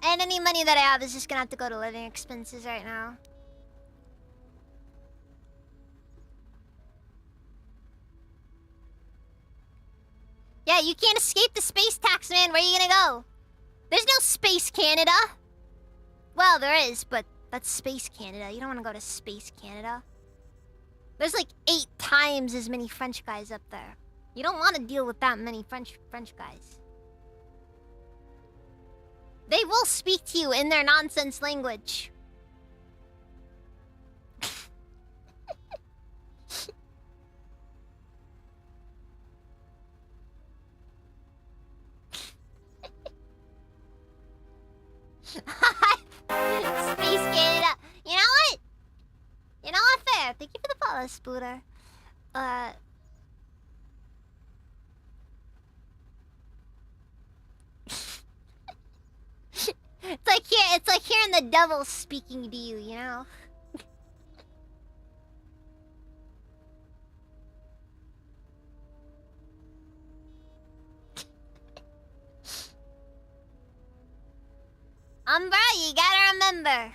And any money that I have is just gonna have to go to living expenses right now. Yeah, you can't escape the space tax, man. Where are you gonna go? There's no Space Canada. Well, there is, but that's Space Canada. You don't want to go to Space Canada. There's like 8 times as many French guys up there. You don't want to deal with that many French guys. They will speak to you in their nonsense language. Space Canada. You know what? You know what? Fair. Thank you for the follow, Spooter. It's like hearing the devil speaking to you, you know? Umbra, you gotta remember,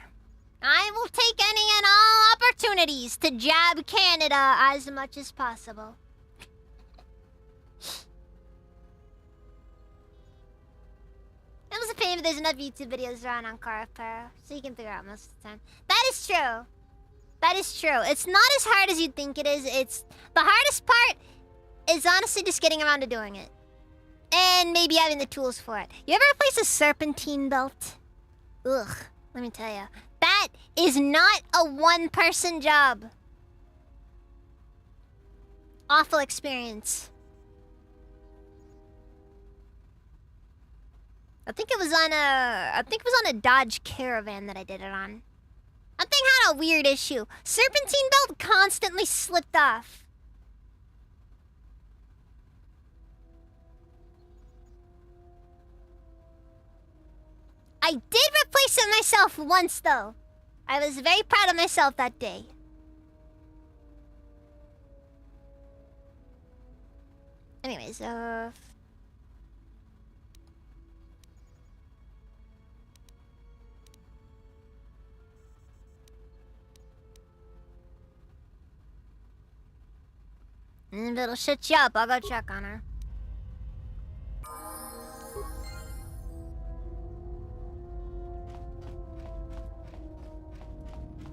I will take any and all opportunities to jab Canada as much as possible. It was a pain, but there's enough YouTube videos around on Car Repair, so you can figure out most of the time. That is true. That is true. It's not as hard as you'd think it is. It's the hardest part is honestly just getting around to doing it. And maybe having the tools for it. You ever replace a serpentine belt? Ugh, let me tell you. That is not a one-person job. Awful experience. I think it was on a Dodge Caravan that I did it on. That thing had a weird issue. Serpentine belt constantly slipped off. I did replace it myself once, though. I was very proud of myself that day. Anyways, if it'll shut you up, I'll go check on her.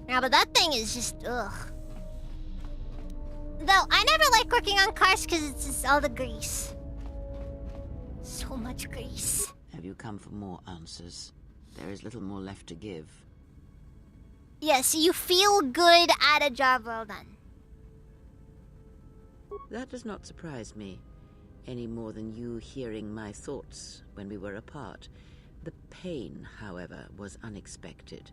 Yeah, but that thing is just, ugh. Though, I never like working on cars because it's just all the grease. So much grease. Have you come for more answers? There is little more left to give. Yes, you feel good at a job well done. That does not surprise me, any more than you hearing my thoughts when we were apart. The pain, however, was unexpected.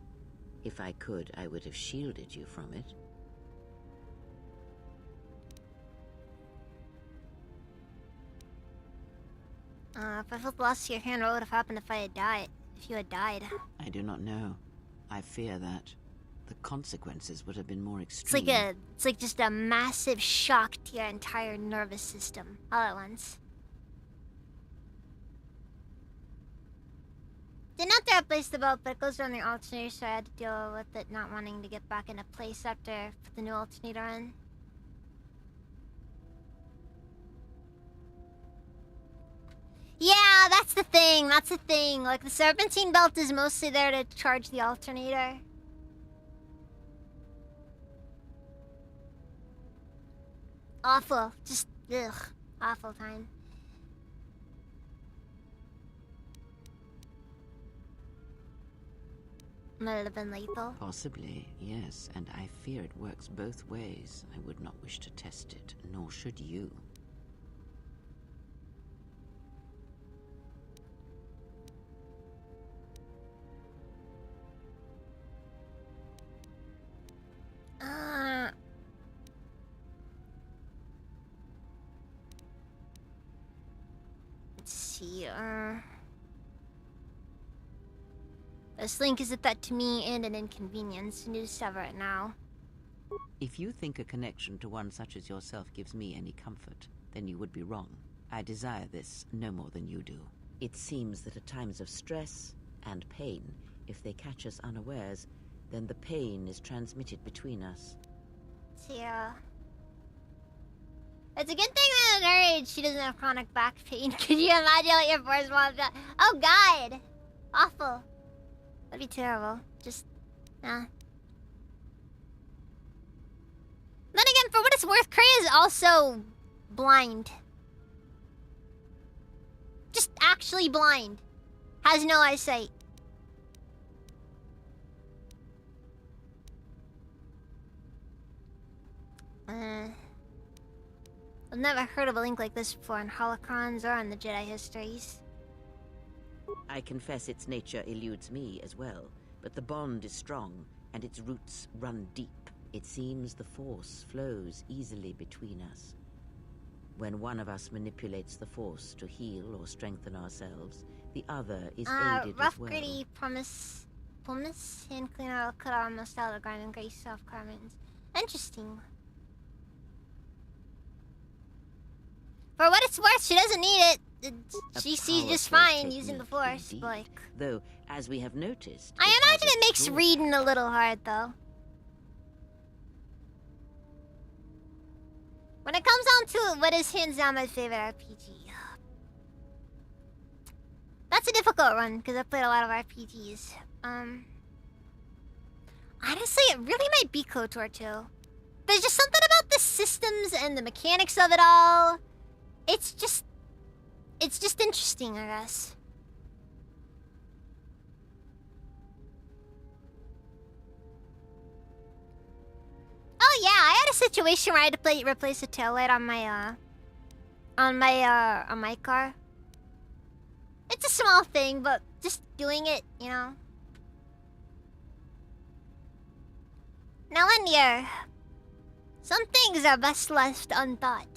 If I could, I would have shielded you from it. If I felt lost to your hand, what would have happened if I had died? If you had died? I do not know. I fear that the consequences would have been more extreme. It's like just a massive shock to your entire nervous system, all at once. Did not to replace the belt, but it goes around the alternator, so I had to deal with it not wanting to get back into place after I put the new alternator in. Yeah, that's the thing. That's the thing. Like, the serpentine belt is mostly there to charge the alternator. Awful. Just, ugh. Awful time. Might it have been lethal? Possibly, yes, and I fear it works both ways. I would not wish to test it, nor should you. Let's see, This link is a threat to me and an inconvenience. You need to sever it now. If you think a connection to one such as yourself gives me any comfort, then you would be wrong. I desire this no more than you do. It seems that at times of stress and pain, if they catch us unawares, then the pain is transmitted between us. Yeah. It's a good thing that at her age she doesn't have chronic back pain. Could you imagine what your first mom got? Oh god! Awful. That'd be terrible. Just, nah. Then again, for what it's worth, Kreia is also blind. Just actually blind. Has no eyesight. I've never heard of a link like this before in holocrons or in the Jedi histories. I confess its nature eludes me as well, but the bond is strong, and its roots run deep. It seems the Force flows easily between us. When one of us manipulates the Force to heal or strengthen ourselves, the other is aided rough, as well. gritty, pumice, hand cleaner, cut out almost out of the ground and gray soft garments. Interesting. For what it's worth, she doesn't need it. She sees just fine using the Force, indeed. like... Though, as we have noticed... I imagine it makes reading a little hard, though. When it comes down to it, what is hands down my favorite RPG? That's a difficult one, because I've played a lot of RPGs. Honestly, it really might be KOTOR 2. There's just something about the systems and the mechanics of it all. It's just interesting, I guess. Oh yeah, I had a situation where I had to replace a taillight on my car. It's a small thing, but just doing it, you know. Now, Linear, some things are best left unthought.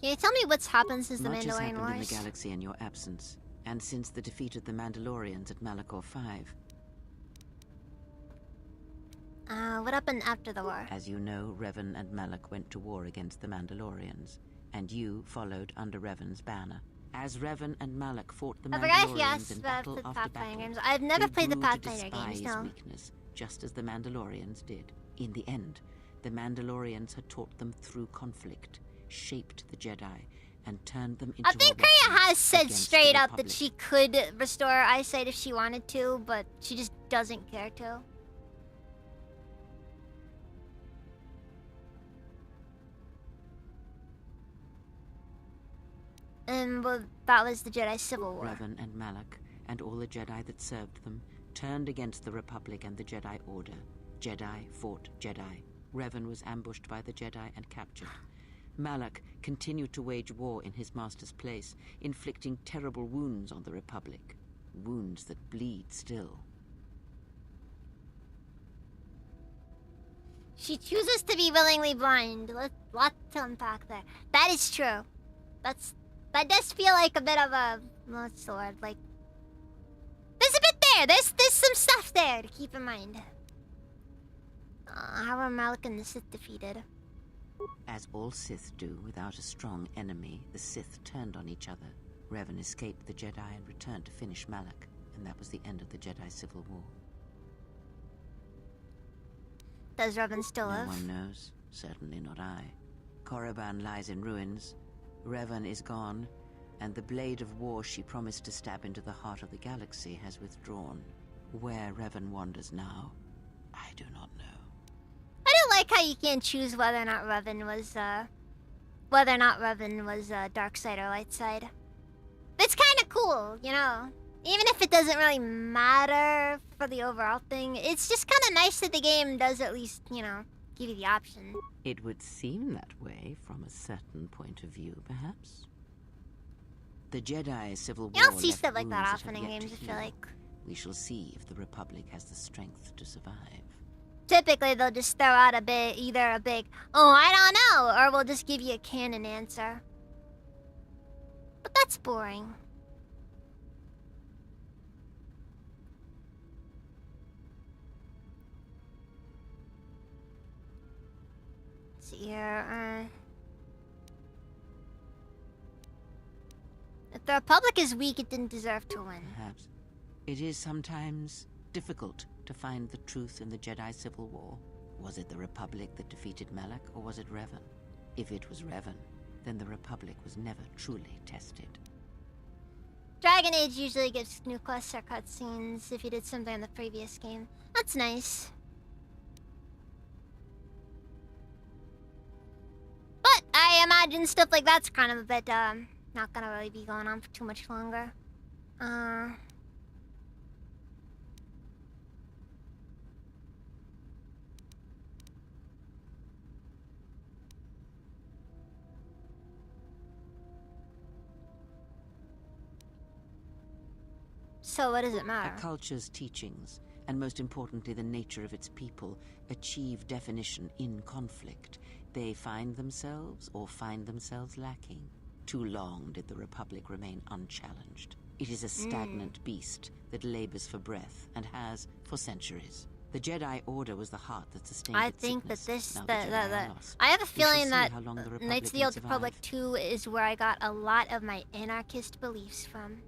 Can you tell me what's happened since the Much has Mandalorian happened in Wars? the galaxy in your absence, and since the defeat of the Mandalorians at Malachor 5. What happened after the war? As you know, Revan and Malak went to war against the Mandalorians, and you followed under Revan's banner. As Revan and Malak fought the I forgot if you Mandalorians asked in about battle the after Pathfinder battle, games. I've never they played the grew to Pathfinder games, despise no. weakness, just as the Mandalorians did. In the end, the Mandalorians had taught them through conflict, shaped the Jedi, and turned them into I think a Kreia weapon has said against the straight up that Republic. she could restore eyesight if she wanted to, but she just doesn't care to. Well, that was the Jedi Civil War. Revan and Malak, and all the Jedi that served them, turned against the Republic and the Jedi Order. Jedi fought Jedi. Revan was ambushed by the Jedi and captured. Malak continued to wage war in his master's place, inflicting terrible wounds on the Republic. Wounds that bleed still. She chooses to be willingly blind. Lots to unpack there. That is true. That does feel like a bit of a... what's the word? Like... there's a bit there. There's some stuff there to keep in mind. How are Malak and the Sith defeated? As all Sith do without a strong enemy, the Sith turned on each other. Revan escaped the Jedi and returned to finish Malak, and that was the end of the Jedi Civil War. Does Revan still live? No one knows. Certainly not I. Korriban lies in ruins. Revan is gone, and the blade of war she promised to stab into the heart of the galaxy has withdrawn. Where Revan wanders now, I do not know. I don't like how you can't choose whether or not Revan was dark side or light side. It's kind of cool, you know. Even if it doesn't really matter for the overall thing, it's just kind of nice that the game does at least, you know, give you the option. It would seem that way from a certain point of view, perhaps. The Jedi Civil War. You don't see left stuff like that wounds often have in yet to games, I feel heal. like. We shall see if the Republic has the strength to survive. Typically, they'll just throw out either a big, oh, I don't know, or we'll just give you a canon answer. But that's boring. see here. If the Republic is weak, it didn't deserve to win. Perhaps. It is sometimes difficult to find the truth in the Jedi Civil War. Was it the Republic that defeated Malak, or was it Revan? If it was Revan, then the Republic was never truly tested. Dragon Age usually gives new quests or cutscenes if you did something in the previous game. That's nice. But I imagine stuff like that's kind of a bit, not gonna really be going on for too much longer. So what does it matter? A culture's teachings, and most importantly the nature of its people, achieve definition in conflict. They find themselves lacking. Too long did the Republic remain unchallenged. It is a stagnant beast that labors for breath, and has for centuries. The Jedi Order was the heart that sustained I its think that sickness. this, Now I have a feeling see that how long the Republic Knights of the can Old Republic survive. 2 is where I got a lot of my anarchist beliefs from.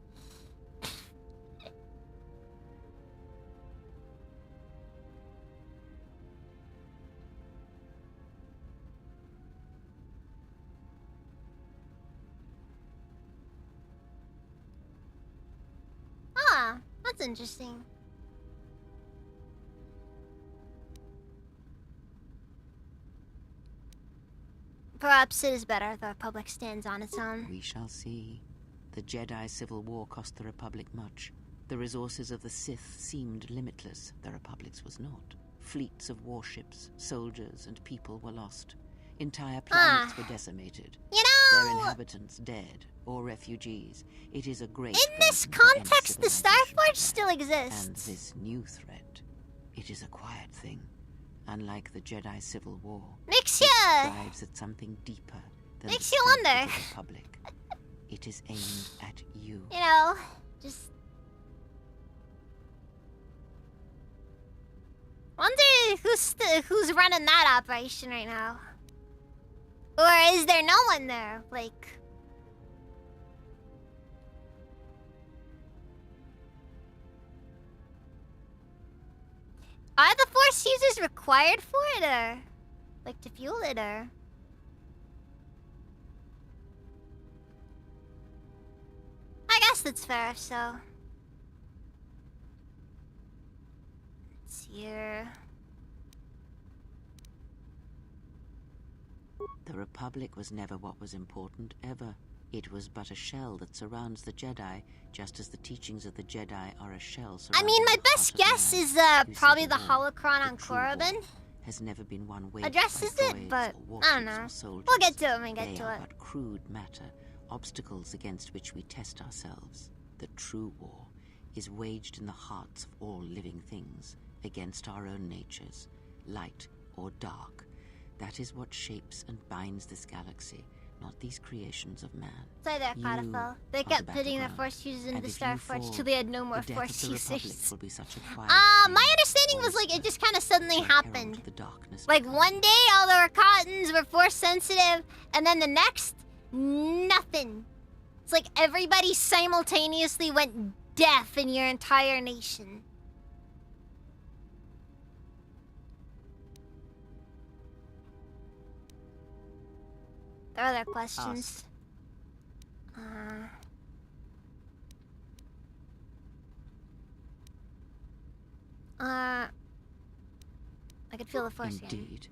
Ah, that's interesting. Perhaps it is better if the Republic stands on its own. We shall see. The Jedi Civil War cost the Republic much. The resources of the Sith seemed limitless. The Republic's was not. Fleets of warships, soldiers, and people were lost. Entire planets were decimated. You know, their inhabitants dead or refugees. It is a great in this burden for any context, the Starforge still and exists. this new threat, it is a quiet thing. Unlike the Jedi Civil War, Makes it ya- strives at something deeper than Makes the you strength wonder. of the Republic. It is aimed at you. You know, just wonder who's running that operation right now, or is there no one there? Like, are the Force users required for it, or like to fuel it, or? I guess that's fair, so. Let's see here. The Republic was never what was important, ever. It was but a shell that surrounds the Jedi, just as the teachings of the Jedi are a shell I surrounding mean, my the best heart of guess man. is You see, probably the war, holocron the on true war, Korriban has never been one waged addresses by it, droids but or I don't warships know. or soldiers. We'll get to it when we get They to are it. but crude matter, obstacles against which we test ourselves. The true war is waged in the hearts of all living things, against our own natures, light or dark. That is what shapes and binds this galaxy, not these creations of man. Say there, You Caudifiel. They are kept the putting their battleground, Force users into and the if you Starforge fall, till they had no more the death Force of the Republic users. will be such a quiet My understanding was like it just kind of suddenly happened. the darkness. Like one day all the Rakatans were Force sensitive, and then the next, nothing. It's like everybody simultaneously went deaf in your entire nation. There are other questions. I could feel the Force again. Indeed.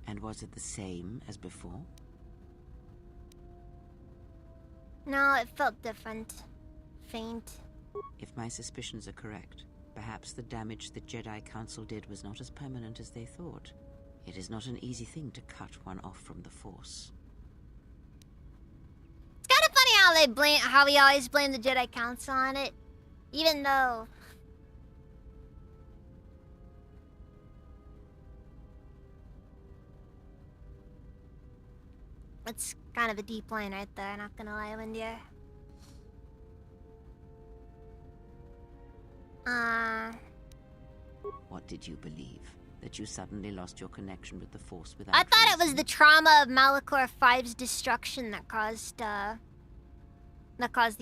And was it the same as before? No, it felt different. Faint. If my suspicions are correct, perhaps the damage the Jedi Council did was not as permanent as they thought. It is not an easy thing to cut one off from the Force. It's kind of funny how we always blame the Jedi Council on it, even though it's kind of a deep line right there. Not gonna lie, Windia. What did you believe? that you suddenly lost your connection with the Force without I thought it was reason. the trauma of Malachor 5's destruction that caused the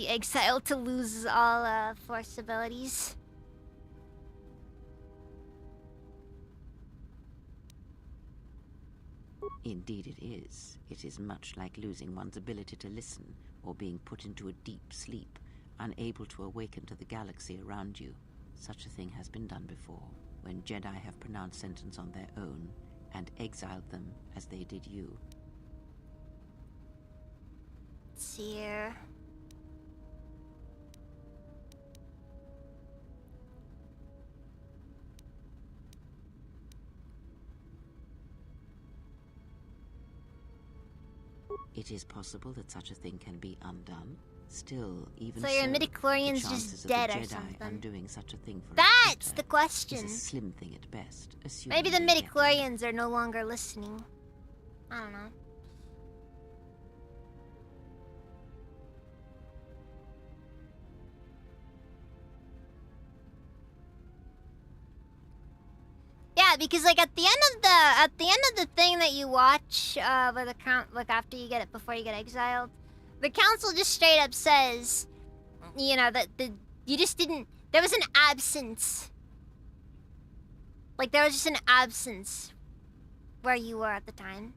exile to lose all Force abilities. Indeed it is. It is much like losing one's ability to listen, or being put into a deep sleep, unable to awaken to the galaxy around you. Such a thing has been done before, when Jedi have pronounced sentence on their own, and exiled them as they did you. Let's see here. It is possible that such a thing can be undone. Still, even So your the midichlorian's chances just of dead the or Jedi something. undoing such a thing for That's a the traitor question. is a slim thing at best. Assuming Maybe the they get midichlorians are no longer listening. I don't know. Yeah, because like at the end of the thing that you watch, where the like after you get it, before you get exiled, the council just straight up says, you know, that you just didn't. There was an absence. Like there was just an absence where you were at the time.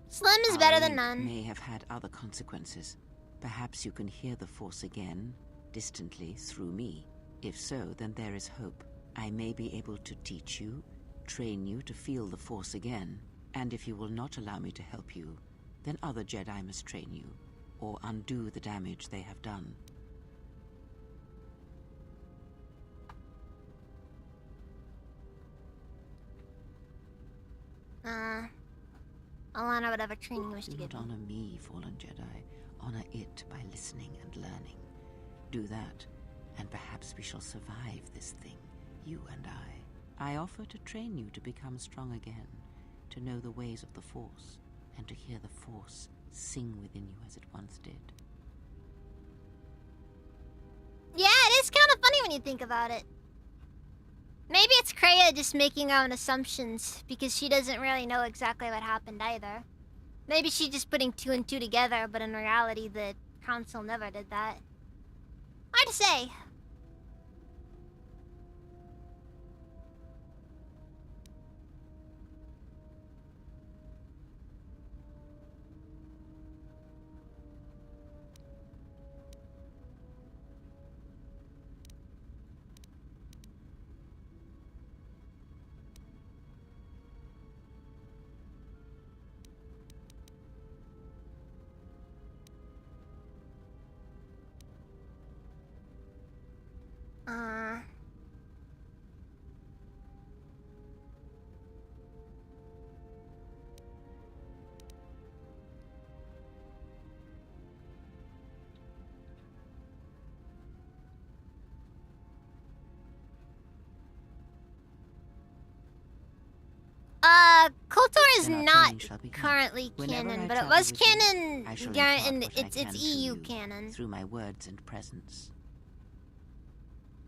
Slim is better than none. May have had other consequences. Perhaps you can hear the Force again, distantly, through me. If so, then there is hope. I may be able to teach you, train you to feel the Force again. And if you will not allow me to help you, then other Jedi must train you, or undo the damage they have done. I'll honor whatever training you wish to Do give not me. honor me, fallen Jedi. Honor it by listening and learning. Do that, and perhaps we shall survive this thing, you and I. I offer to train you to become strong again, to know the ways of the Force, and to hear the Force sing within you as it once did. Yeah, it is kind of funny when you think about it. Maybe it's Kreia just making her own assumptions, because she doesn't really know exactly what happened either. Maybe she's just putting two and two together, but in reality the council never did that. Hard to say. KOTOR is Then our not training shall begin. currently Whenever canon, I but it travel was with you, canon. I shall Yeah, impart and what I it's can to EU you canon. through my words and presence.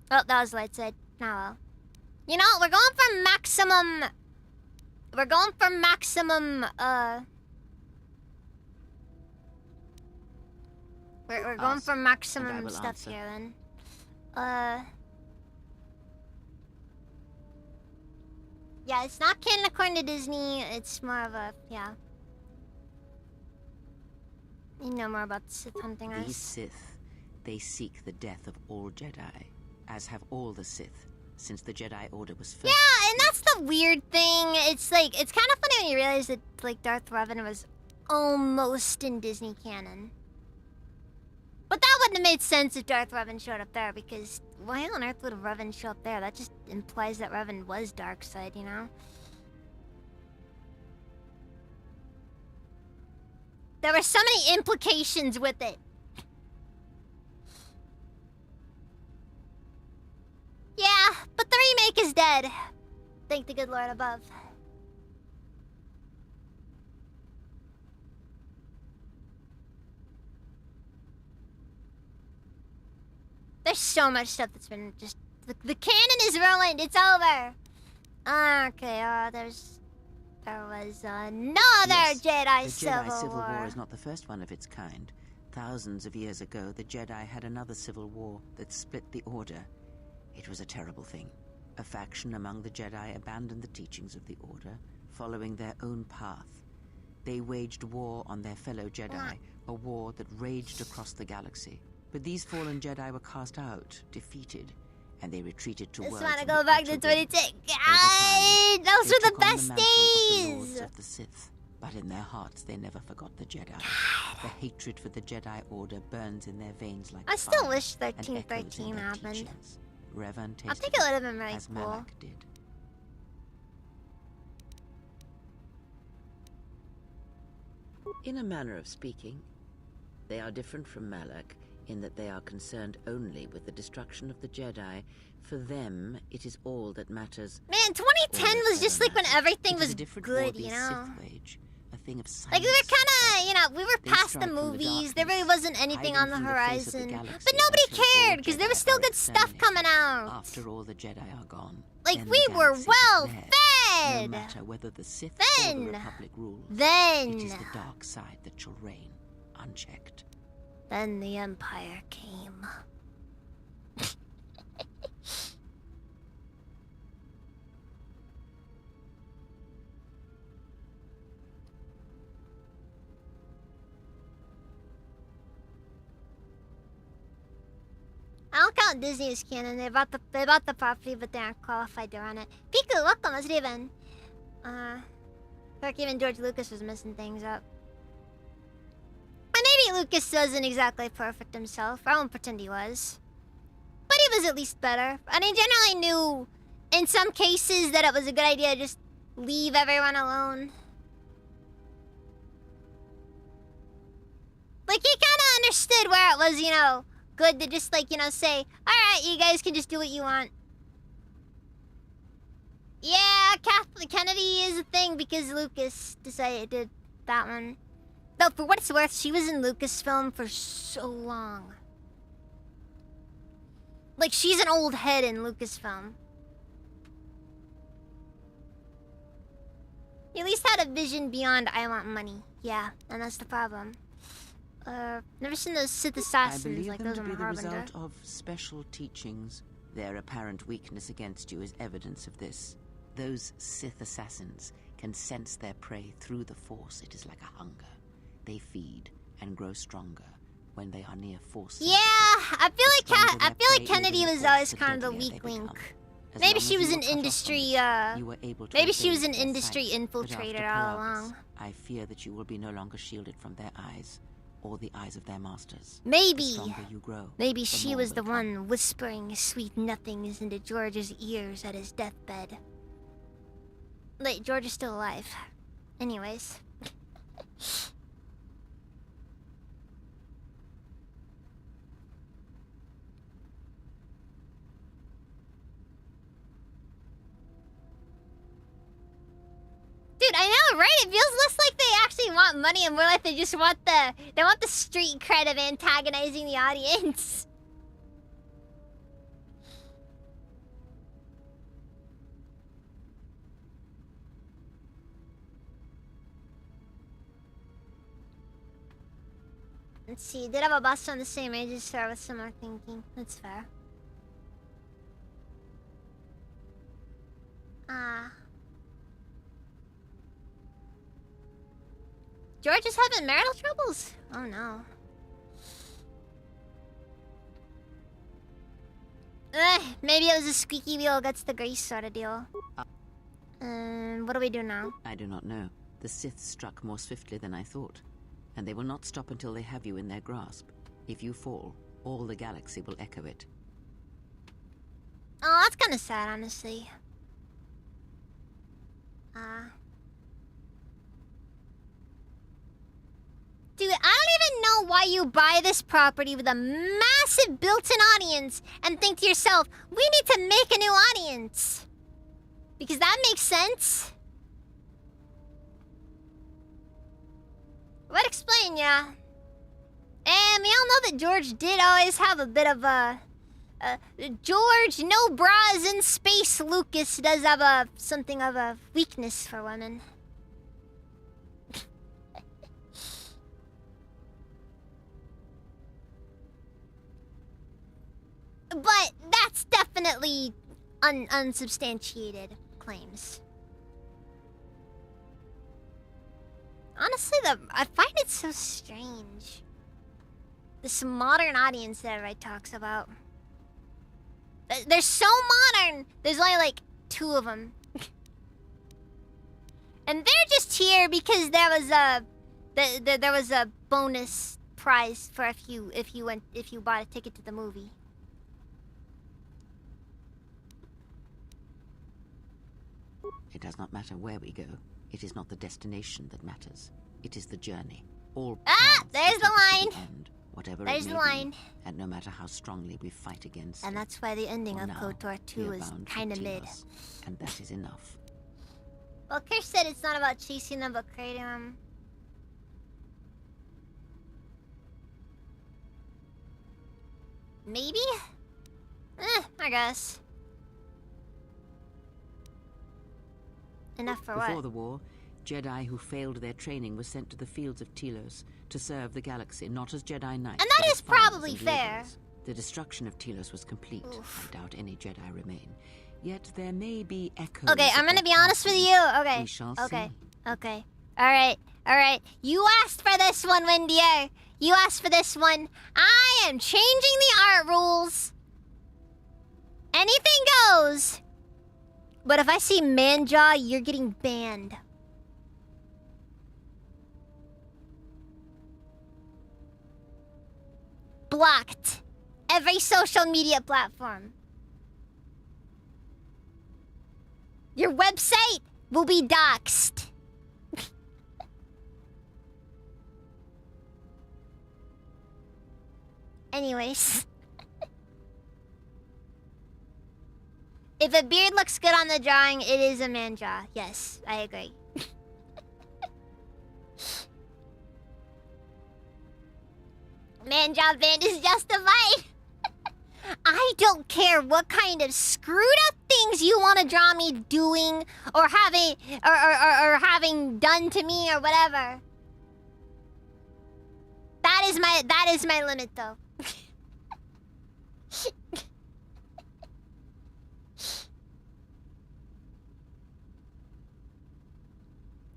Oh, that was light side. Oh well. You know, we're going for maximum. We're going for maximum. We're going Ask, for and I maximum will stuff answer. here then. Yeah, it's not canon according to Disney. It's more of a You know more about the Sith hunting These us. Sith, they seek the death of all Jedi, as have all the Sith, since the Jedi Order was first. Yeah, and that's the weird thing. It's like, it's kind of funny when you realize that, like, Darth Revan was almost in Disney canon. But that wouldn't have made sense if Darth Revan showed up there, because why on earth would Revan show up there? That just implies that Revan was dark side, you know? There were so many implications with it. Yeah, but the remake is dead. Thank the good Lord above. There's so much stuff that's been just... The canon is ruined. It's over. Okay, there was another Jedi Civil War is not the first one of its kind. Thousands of years ago, the Jedi had another civil war that split the Order. It was a terrible thing. A faction among the Jedi abandoned the teachings of the Order, following their own path. They waged war on their fellow Jedi, a war that raged across the galaxy. But these fallen Jedi were cast out, defeated, and they retreated to worlds. I just want to go back to 2010. God, those were the best days. Of the Sith. But in their hearts, they never forgot the Jedi. The hatred for the Jedi Order burns in their veins like I still fire, wish and 1313 echoes in their happened. teachings. Revan I think it would have been really as cool. Malak did. In a manner of speaking, they are different from Malak in that they are concerned only with the destruction of the Jedi. For them, it is all that matters. Man, 2010 was just like when everything was good, you know? A thing of like we were kind of, we were past the movies. There really wasn't anything on the horizon. But nobody cared because there was still good stuff coming out. After all the Jedi are gone. Like we were well fed. No matter whether the Sith then, or the Republic rules, then it is the dark side that shall reign, unchecked. Then the Empire came. I don't count Disney as canon. They bought the property, but they aren't qualified to run it. Piku, welcome, let's even. Like even George Lucas was messing things up. And maybe Lucas wasn't exactly perfect himself. I won't pretend he was. But he was at least better. And he generally knew, in some cases, that it was a good idea to just leave everyone alone. Like, he kind of understood where it was, you know, good to just, like, you know, say, alright, you guys can just do what you want. Yeah, Kathleen Kennedy is a thing because Lucas decided to do that one. Though, for what it's worth, she was in Lucasfilm for so long. Like, she's an old head in Lucasfilm. He at least had a vision beyond I want money. Yeah, and that's the problem. Never seen those Sith assassins like those on the Harbinger. I believe them to be the result of special teachings. Their apparent weakness against you is evidence of this. Those Sith assassins can sense their prey through the Force. It is like a hunger. They feed and grow stronger when they are near Force. Yeah, I feel like Kennedy was always kind of the weak link. Maybe she was an industry, maybe she was an industry infiltrator all along. I fear that you will be no longer shielded from their eyes, or the eyes of their masters. Maybe. The stronger you grow, maybe she was the one whispering sweet nothings into George's ears at his deathbed. Wait, George is still alive. Anyways. Dude, I know, right? It feels less like they actually want money and more like they just want the street cred of antagonizing the audience. Let's see, did have a boss on the same age as her with similar thinking. That's fair. George is having marital troubles? Oh no. Maybe it was a squeaky wheel gets the grease sort of deal. What do we do now? I do not know. The Sith struck more swiftly than I thought, and they will not stop until they have you in their grasp. If you fall, all the galaxy will echo it. Oh, that's kind of sad, honestly. Dude, I don't even know why you buy this property with a massive built-in audience and think to yourself, we need to make a new audience. Because that makes sense. What explain, yeah? And we all know that George did always have a bit of a George, no bras in space, Lucas does have something of a weakness for women. But that's definitely unsubstantiated claims. Honestly, I find it so strange. This modern audience that everybody talks about. They're so modern. There's only like 2 of them. And they're just here because there was a bonus prize for if you bought a ticket to the movie. It does not matter where we go. It is not the destination that matters. It is the journey. All there's the line. Whatever There's it may the line. Be, and no matter how strongly we fight against And it, that's why the ending for of now, KOTOR 2 we are is bound for kind of mid. Telos, and that is enough. Well, Chris said it's not about chasing them, but creating them. Maybe? I guess. Enough for Before what? the war, Jedi who failed their training were sent to the fields of Telos to serve the galaxy, not as Jedi Knights. And that but is as farmers probably and fair. laborers. The destruction of Telos was complete. Oof. I doubt any Jedi remain. Yet there may be echoes. Okay, I'm of gonna that be honest with passing. you. Okay. We shall Okay. see. Okay. Alright. You asked for this one, Windier. You asked for this one. I am changing the art rules. Anything goes. But if I see Manjaw, you're getting banned. Blocked. Every social media platform. Your website will be doxxed. Anyways. If a beard looks good on the drawing, it is a Manjaw. Yes, I agree. Manjaw band is justified. I don't care what kind of screwed up things you want to draw me doing or having or having done to me or whatever. That is my limit though.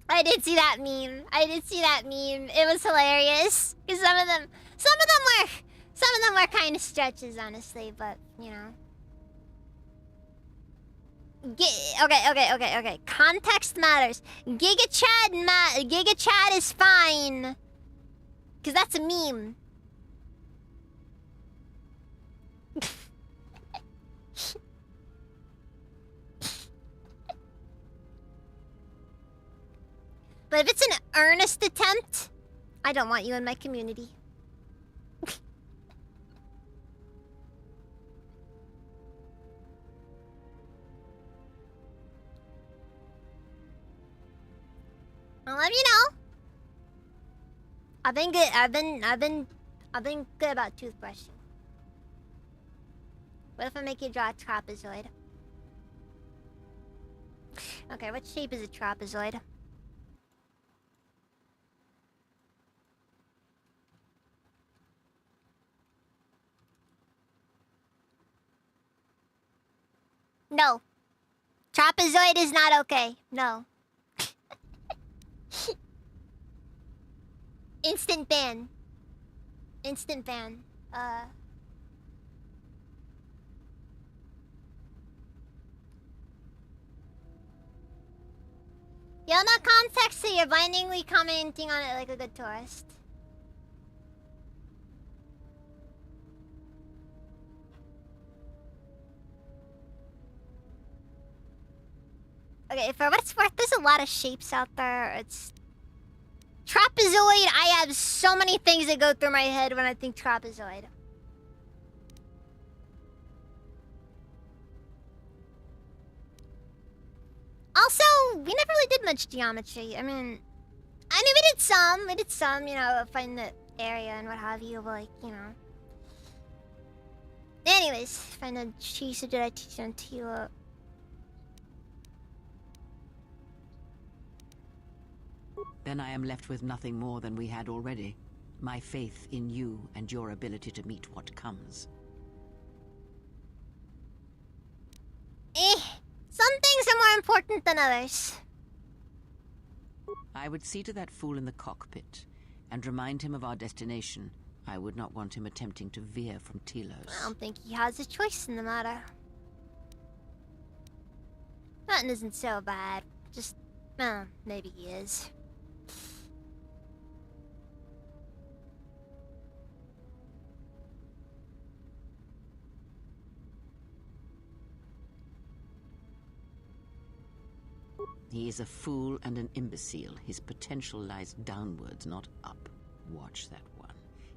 I did see that meme. It was hilarious. Cause some of them were kind of stretches, honestly. But you know. Okay. Context matters. Giga Chad is fine. Cause that's a meme. But if it's an earnest attempt, I don't want you in my community. I'll let you know. I've been good. I've been good about toothbrushing. What if I make you draw a trapezoid? Okay, what shape is a trapezoid? No. Trapezoid is not okay. No. Instant ban. Instant ban. You'll know context, so you're blindingly commenting on it like a good tourist. Okay, for what it's worth, there's a lot of shapes out there. It's... Trapezoid, I have so many things that go through my head when I think trapezoid. Also, we never really did much geometry. I mean, we did some, you know, find the area and what have you, but like, you know. Anyways, find a cheese or did I teach on Tilo? Then I am left with nothing more than we had already. My faith in you and your ability to meet what comes. Some things are more important than others. I would see to that fool in the cockpit and remind him of our destination. I would not want him attempting to veer from Telos. I don't think he has a choice in the matter. Nothing isn't so bad. Just, maybe he is. He is a fool and an imbecile. His potential lies downwards, not up. Watch that one.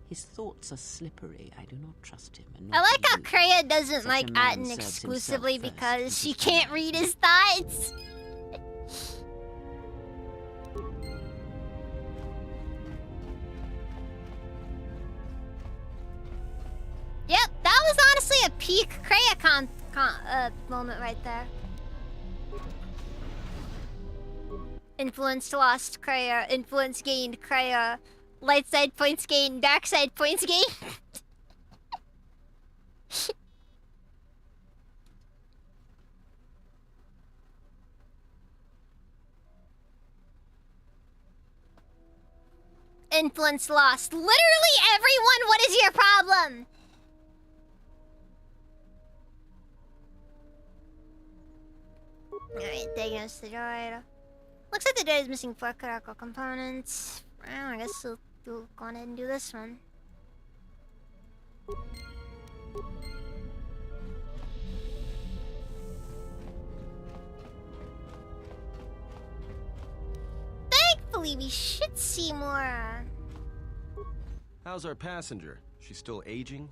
His thoughts are slippery. I do not trust him. And I like how you. Kreia doesn't Such like a man Atton serves exclusively himself because first. she can't read his thoughts. Yep, that was honestly a peak Kreia moment right there. Influence lost Kreia, influence gained Kreia, light side points gained, dark side points gained. Influence lost. Literally everyone, what is your problem? Alright, diagnose the droid. Looks like the droid is missing 4 critical components. Well, I guess we'll go on ahead and do this one. Thankfully, we should see more. How's our passenger? She's still aging?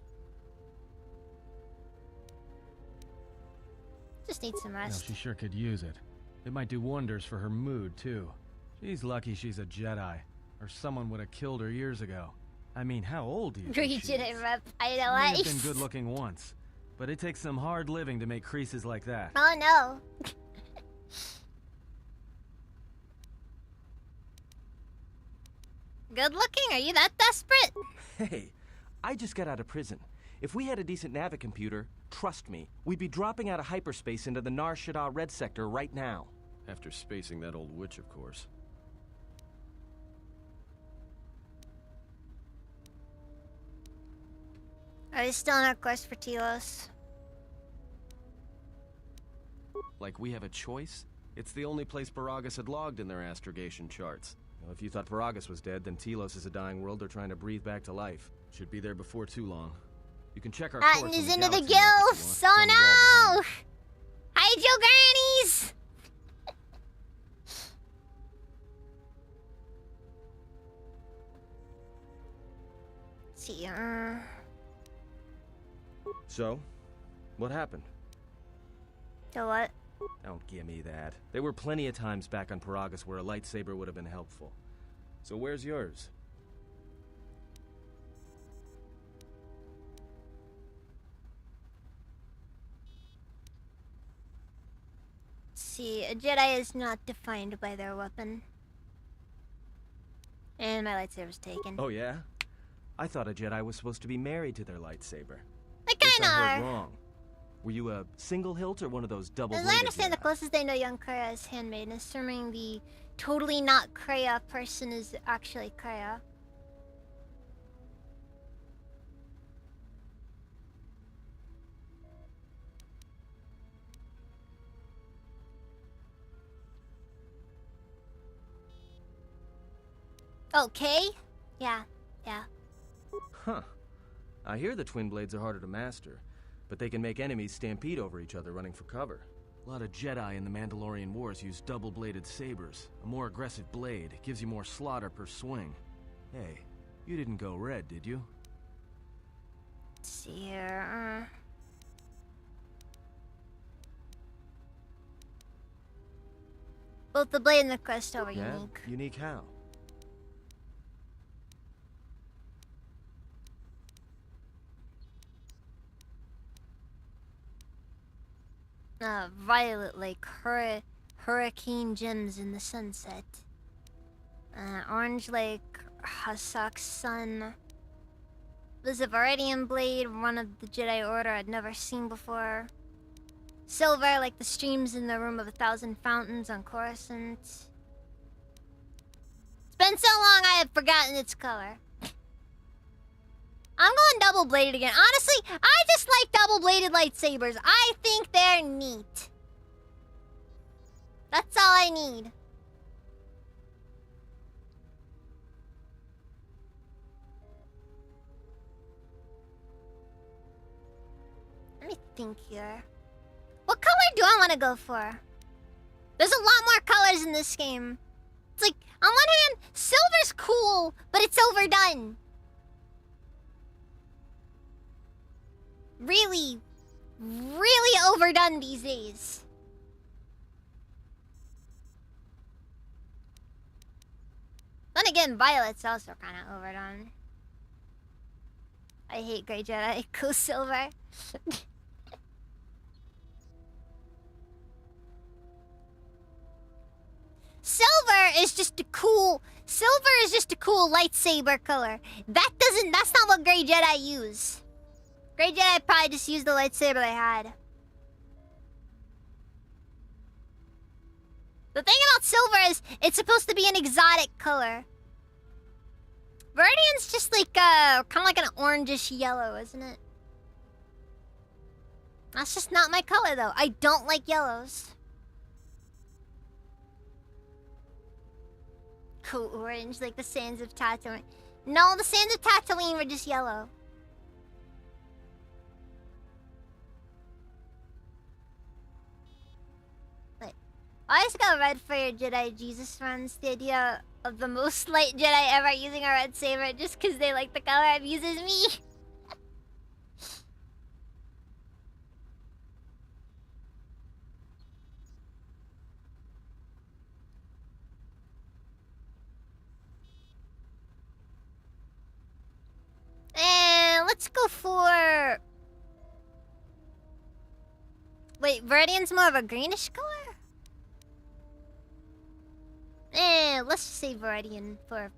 Just need some No, rest. she sure could use it. It might do wonders for her mood, too. She's lucky she's a Jedi, or someone would have killed her years ago. I mean, how old do you think she Jedi is? rep, I She know may what? have been good looking once, but it takes some hard living to make creases like that. Oh no. Good looking? Are you that desperate? Hey, I just got out of prison. If we had a decent navicomputer, trust me, we'd be dropping out of hyperspace into the Nar Shaddaa Red Sector right now. After spacing that old witch, of course. Are you still on our quest for Telos? Like we have a choice? It's the only place Peragus had logged in their astrogation charts. Well, if you thought Peragus was dead, then Telos is a dying world they're trying to breathe back to life. Should be there before too long. You can check our course Atton on is into the galaxy map if you want. gilfs! It's on Oh the wall no! Hide your grannies! Let's see, So, what happened? So what? Don't give me that. There were plenty of times back on Peragus where a lightsaber would have been helpful. So where's yours? See, a Jedi is not defined by their weapon. And my lightsaber's taken. Oh yeah? I thought a Jedi was supposed to be married to their lightsaber. They Guess kinda I heard are. wrong. Were you a single hilt or one of those double As bladed I understand, the closest they know young Kreia is handmaiden, assuming the totally not Kreia person is actually Kreia. Okay. Yeah. Huh. I hear the twin blades are harder to master, but they can make enemies stampede over each other running for cover. A lot of Jedi in the Mandalorian Wars use double-bladed sabers. A more aggressive blade gives you more slaughter per swing. Hey, you didn't go red, did you? Let's see here. Both the blade and the crest are unique. Unique how? violet like hurricane gems in the sunset. Orange like Hasak's sun. There's a Viridian blade, one of the Jedi Order I'd never seen before. Silver like the streams in the Room of 1,000 Fountains on Coruscant. It's been so long I have forgotten its color. I'm going double-bladed again. Honestly, I just like double-bladed lightsabers. I think they're neat. That's all I need. Let me think here. What color do I want to go for? There's a lot more colors in this game. It's like, on one hand, silver's cool, but it's overdone. Really, really overdone these days. Then again, violet's also kind of overdone. I hate Grey Jedi. Cool silver. Silver is just a cool lightsaber color. That's not what Grey Jedi use. Grey Jedi probably just used the lightsaber they had. The thing about silver is it's supposed to be an exotic color. Viridian's just like kind of like an orangish yellow, isn't it? That's just not my color though. I don't like yellows. Cool orange, like the sands of Tatooine. No, the sands of Tatooine were just yellow. Wait, I just got red for your Jedi Jesus friends. The idea of the most light Jedi ever using a red saber just because they like the color abuses me. And let's go for... Wait, Viridian's more of a greenish color? Let's just say Viridian for...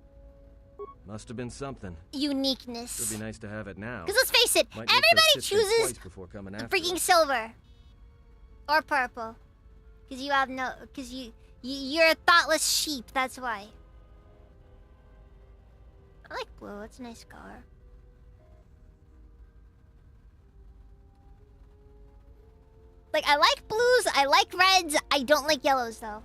Must have been something. uniqueness. It'd be nice to have it now. Because let's face it, Might make everybody those sisters chooses twice before coming the after freaking us. silver. Or purple. Because you have no... Because you're a thoughtless sheep, that's why. I like blue, it's a nice color. Like, I like blues, I like reds, I don't like yellows, though.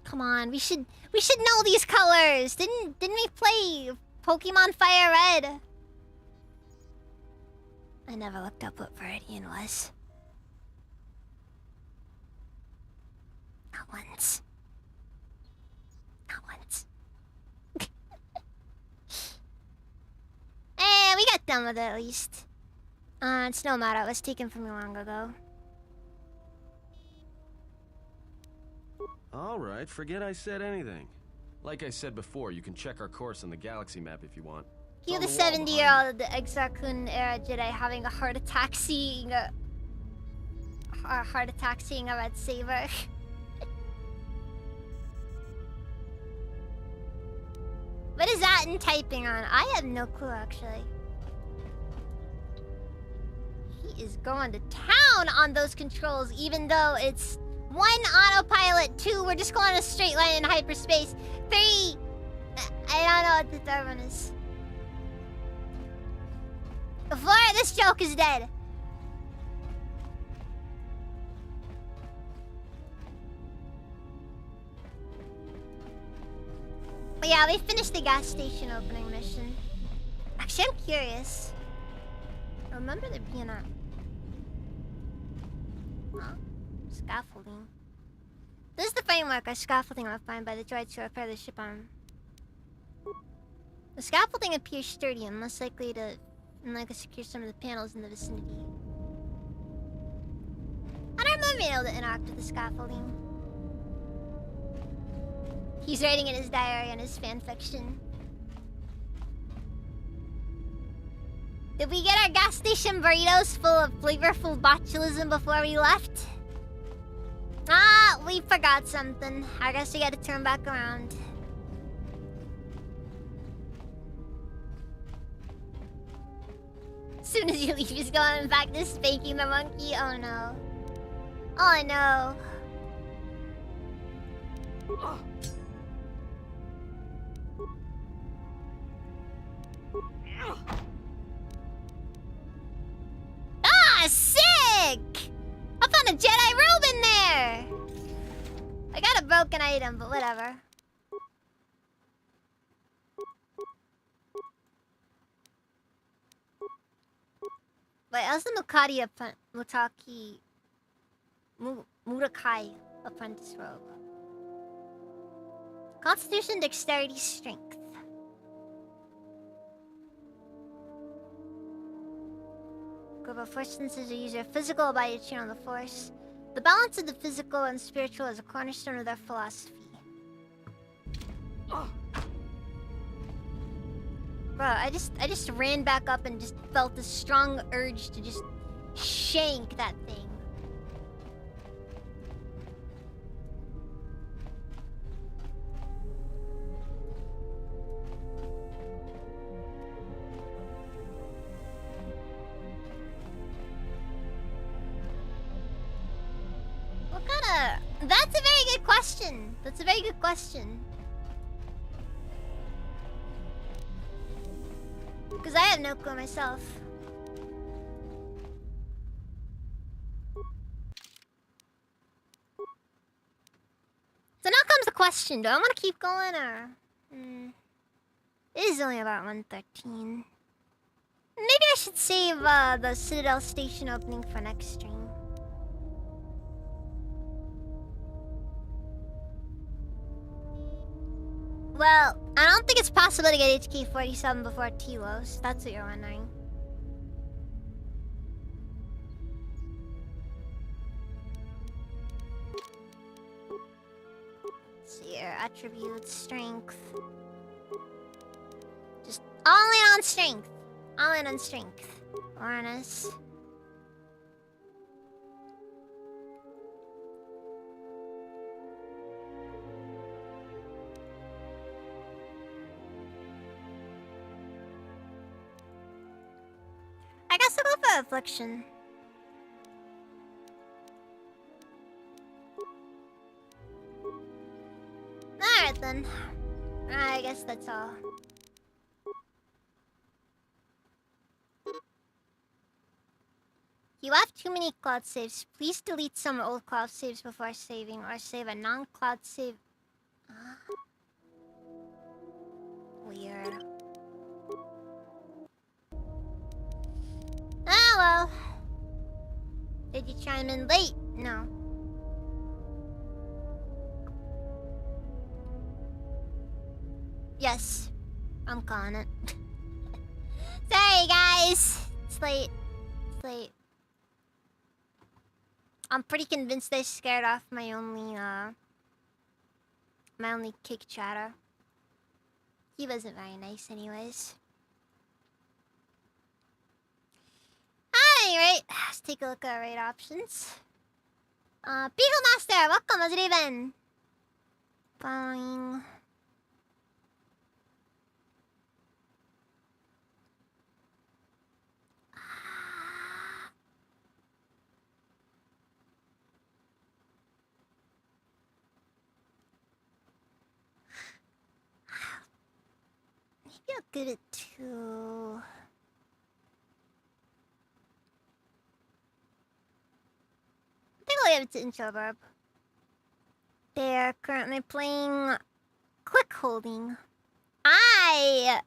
Come on, we should know these colors. Didn't we play Pokemon Fire Red? I never looked up what Viridian was. Not once. Not once. Eh, we got done with it at least. It's no matter. It was taken from me long ago. Alright, forget I said anything. Like I said before, you can check our course on the galaxy map if you want. You're the 70-year-old Exar Kun era Jedi having a heart attack seeing a red saber. What is that in typing on? I have no clue actually. He is going to town on those controls even though it's 1, autopilot, 2, we're just going a straight line in hyperspace, 3, I don't know what the third one is. 4, this joke is dead. But yeah, we finished the gas station opening mission. Actually, I'm curious. I remember there being a... Huh? Scaffolding. This is the framework or scaffolding left behind by the droids to repair the ship arm. The scaffolding appears sturdy and less likely to secure some of the panels in the vicinity. I don't remember being able to interact with the scaffolding. He's writing in his diary and his fanfiction. Did we get our gas station burritos full of flavorful botulism before we left? Ah, we forgot something. I guess we gotta turn back around. As soon as you leave, he's going back to spanking the monkey. Oh no. Oh no. Ah, sick! I found a Jedi robe in there! I got a broken item, but whatever. Wait, how's the Murakai apprentice robe? Constitution, dexterity, strength. Group of force senses use their physical ability to channel the force. The balance of the physical and spiritual is a cornerstone of their philosophy. Bro, I just ran back up and just felt a strong urge to just shank that thing. What kind of... That's a very good question. That's a very good question. Because I have no clue myself. So now comes the question. Do I want to keep going or... It is only about 1:13. Maybe I should save the Citadel Station opening for next stream. Well, I don't think it's possible to get HK-47 before Telos. That's what you're wondering. Let's see here. Attributes, strength. Just all in on strength. All in on strength. Awareness. I guess I'll go for Affliction. Alright then. I guess that's all. You have too many cloud saves. Please delete some old cloud saves before saving, or save a non-cloud save. Weird. Ah, well. Did you chime in late? No. Yes. I'm calling it. Sorry, guys. It's late. It's late. I'm pretty convinced I scared off my only kick chatter. He wasn't very nice anyways. Alright, let's take a look at our raid options. Beagle Master, welcome, how's it even? Following. Maybe I'll get it to... I think I'll give it to Introverb. They're currently playing Quick Holding. I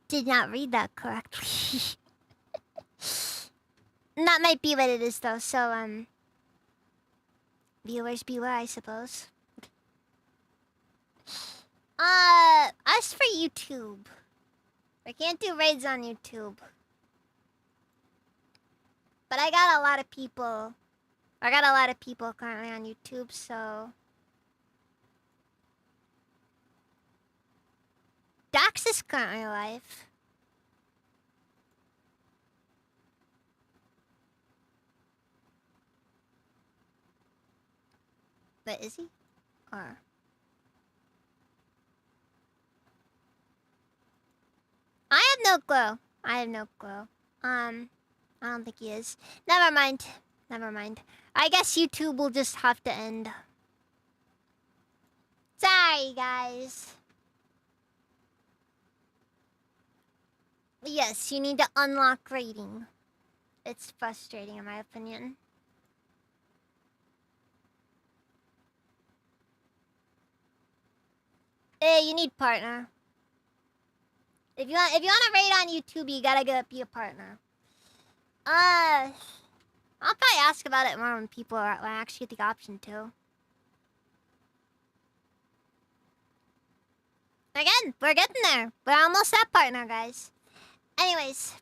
did not read that correctly. That might be what it is though, so viewers beware, I suppose. As for YouTube, I can't do raids on YouTube. But I got a lot of people currently on YouTube, so... Dax is currently live. Wait, is he? Or... I have no clue. I have no clue. I don't think he is. Never mind. Never mind. I guess YouTube will just have to end. Sorry, guys. Yes, you need to unlock rating. It's frustrating in my opinion. Hey, you need partner. If you want to raid on YouTube, you gotta be a partner. I'll probably ask about it more when when I actually get the option to. Again, we're getting there. We're almost at partner, guys. Anyways,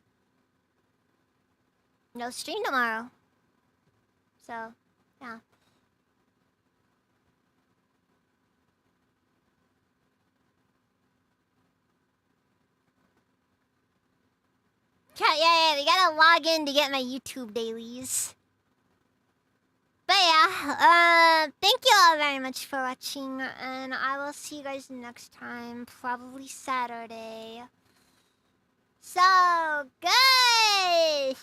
no stream tomorrow. So, yeah. Yeah, we gotta log in to get my YouTube dailies. But yeah, thank you all very much for watching, and I will see you guys next time, probably Saturday. So, good!